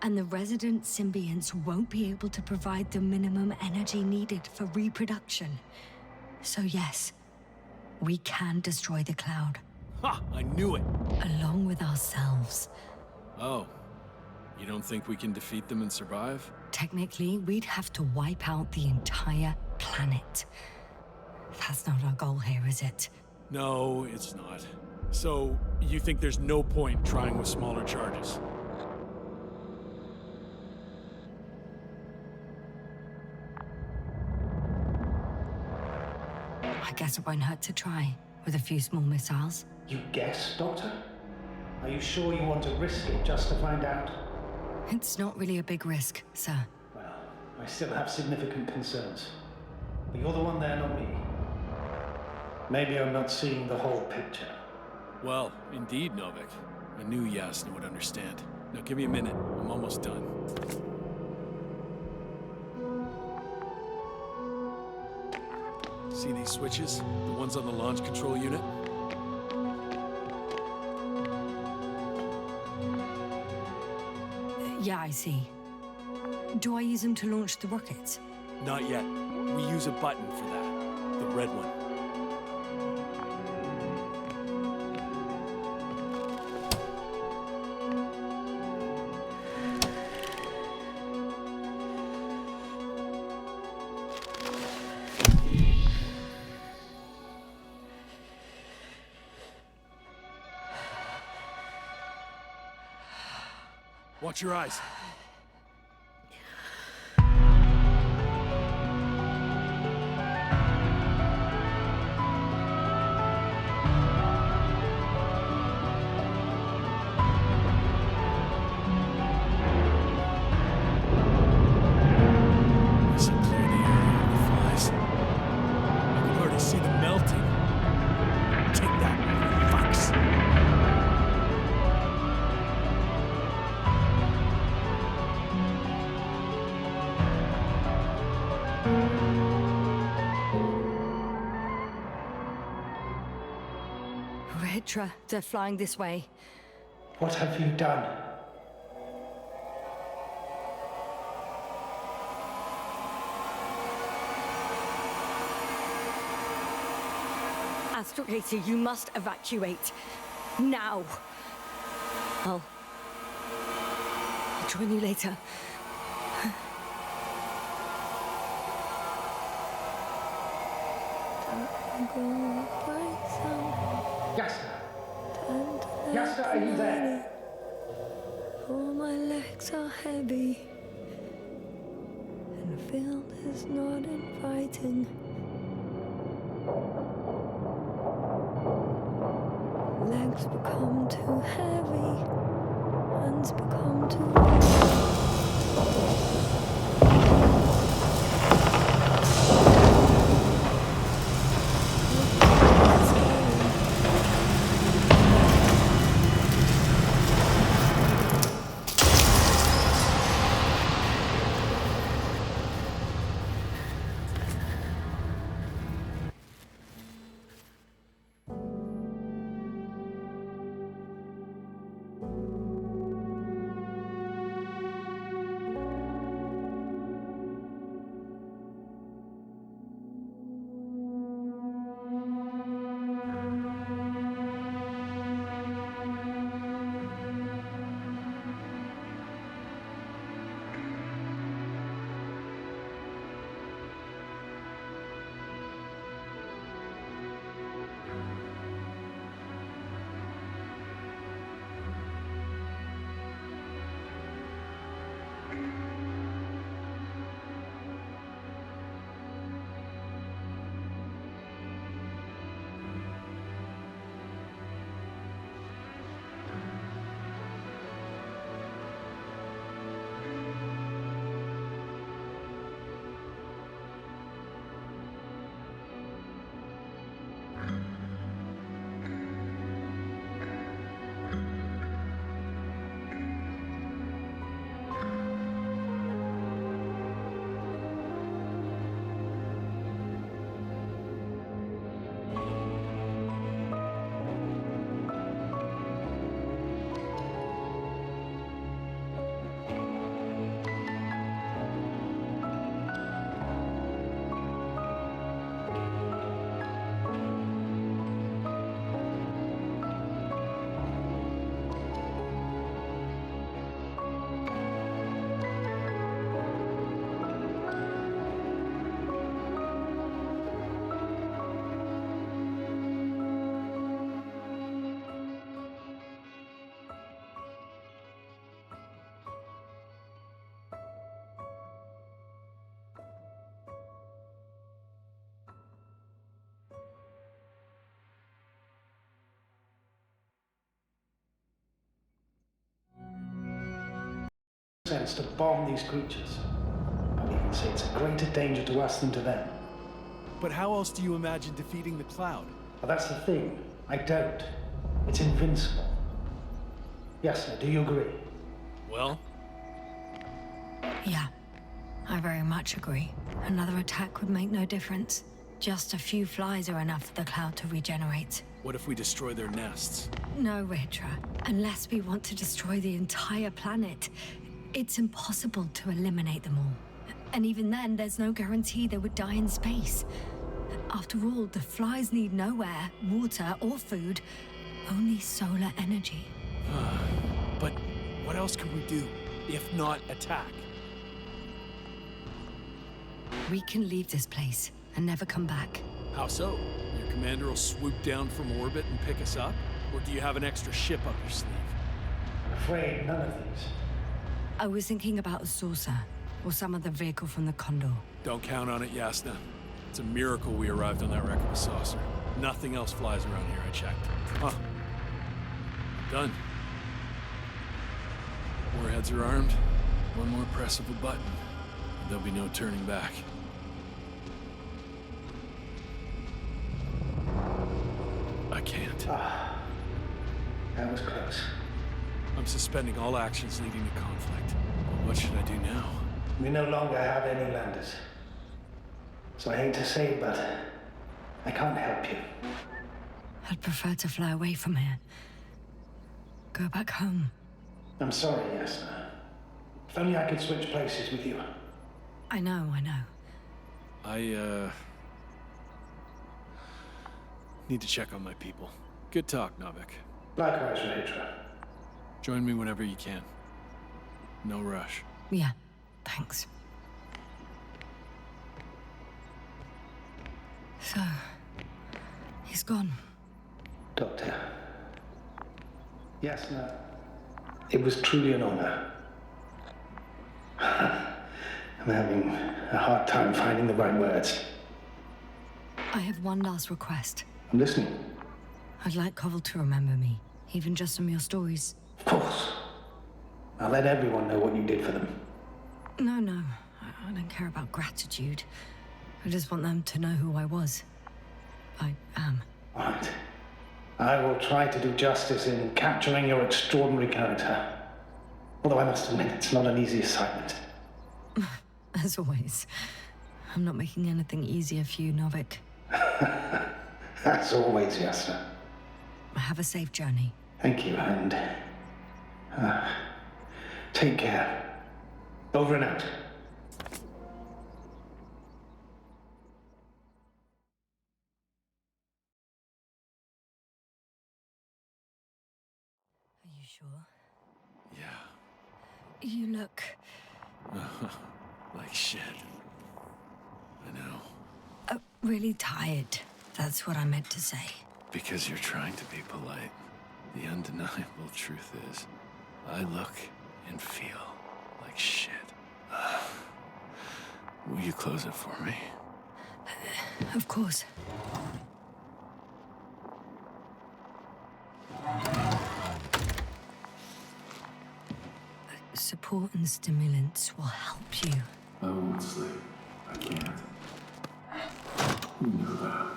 and the resident symbionts won't be able to provide the minimum energy needed for reproduction. So yes, we can destroy the cloud. Ha! I knew it! Along with ourselves. Oh. You don't think we can defeat them and survive? Technically, we'd have to wipe out the entire planet. That's not our goal here, is it? No, it's not. So, you think there's no point trying with smaller charges? I guess it won't hurt to try, with a few small missiles. You guess, Doctor? Are you sure you want to risk it just to find out? It's not really a big risk, sir. Well, I still have significant concerns. But you're the one there, not me. Maybe I'm not seeing the whole picture. Well, indeed, Novik. I knew Yasna would understand. Now give me a minute. I'm almost done. See these switches? The ones on the launch control unit? Yeah, I see. Do I use them to launch the rockets? Not yet. We use a button for that. The red one. Watch your eyes. They're flying this way. What have you done? Astrogator, you must evacuate. Now. I'll join you later. Yasta! Yasta, are you there? Oh, my legs are heavy, and the field is not inviting. Legs become too heavy, hands become too light. Sense to bomb these creatures. But we can say it's a greater danger to us than to them. But how else do you imagine defeating the Cloud? Well, that's the thing. I don't. It's invincible. Yes, sir, do you agree? Well? Yeah, I very much agree. Another attack would make no difference. Just a few flies are enough for the cloud to regenerate. What if we destroy their nests? No, Ritra. Unless we want to destroy the entire planet, it's impossible to eliminate them all. And even then, there's no guarantee they would die in space. After all, the flies need no air, water, or food, only solar energy. But what else could we do, if not attack? We can leave this place and never come back. How so? Your commander will swoop down from orbit and pick us up? Or do you have an extra ship up your sleeve? I'm afraid none of these. I was thinking about a saucer, or some other vehicle from the Condor. Don't count on it, Yasna. It's a miracle we arrived on that wreck of a saucer. Nothing else flies around here, I checked. Huh. Done. Warheads are armed. One more press of a button, and there'll be no turning back. I can't. That was close. I'm suspending all actions leading to conflict. But what should I do now? We no longer have any landers. So I hate to say it, but I can't help you. I'd prefer to fly away from here. Go back home. I'm sorry, Yasna. If only I could switch places with you. I know. I need to check on my people. Good talk, Novik. Likewise, Ritra. Join me whenever you can. No rush. Yeah, thanks. So, he's gone. Doctor. Yasna, it was truly an honor. I'm having a hard time finding the right words. I have one last request. I'm listening. I'd like Koval to remember me, even just from your stories. Of course. I'll let everyone know what you did for them. No. I don't care about gratitude. I just want them to know who I was. I am. Right. I will try to do justice in capturing your extraordinary character. Although I must admit, it's not an easy assignment. As always. I'm not making anything easier for you, Novik. As always, Yasna. Have a safe journey. Thank you, and take care. Over and out. Are you sure? Yeah. You look... Like shit. I know. Really tired. That's what I meant to say. Because you're trying to be polite. The undeniable truth is, I look and feel like shit. Will you close it for me? Of course. Support and stimulants will help you. I won't sleep. I can't. You know that.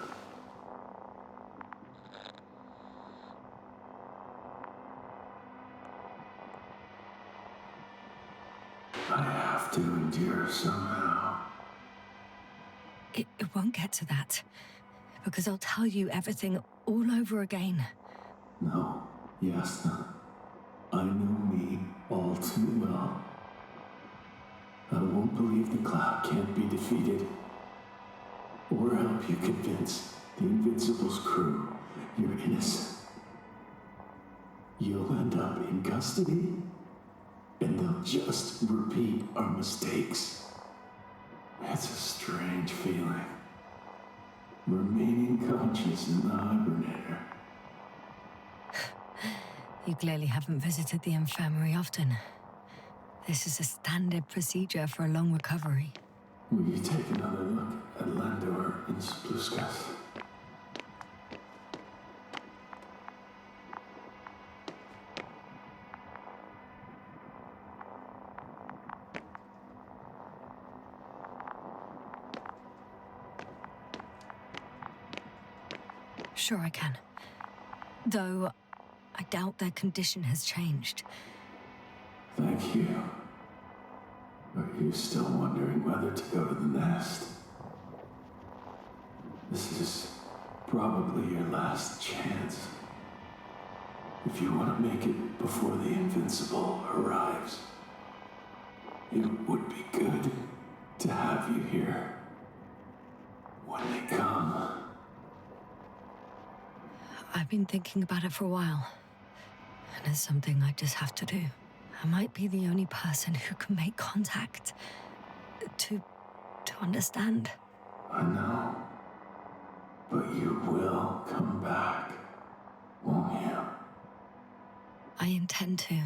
I have to endure somehow. It won't get to that. Because I'll tell you everything all over again. No, Yasna. I know me all too well. I won't believe the cloud can't be defeated. Or help you convince the Invincible's crew you're innocent. You'll end up in custody, and they'll just repeat our mistakes. It's a strange feeling. Remaining conscious in the hibernator. You clearly haven't visited the infirmary often. This is a standard procedure for a long recovery. Will you take another look at Landor and Spluskas? Sure I can. Though, I doubt their condition has changed. Thank you. Are you still wondering whether to go to the nest? This is probably your last chance. If you want to make it before the Invincible arrives, it would be good to have you here when they come. I've been thinking about it for a while, and it's something I just have to do. I might be the only person who can make contact. To understand. I know. But you will come back, won't you? I intend to.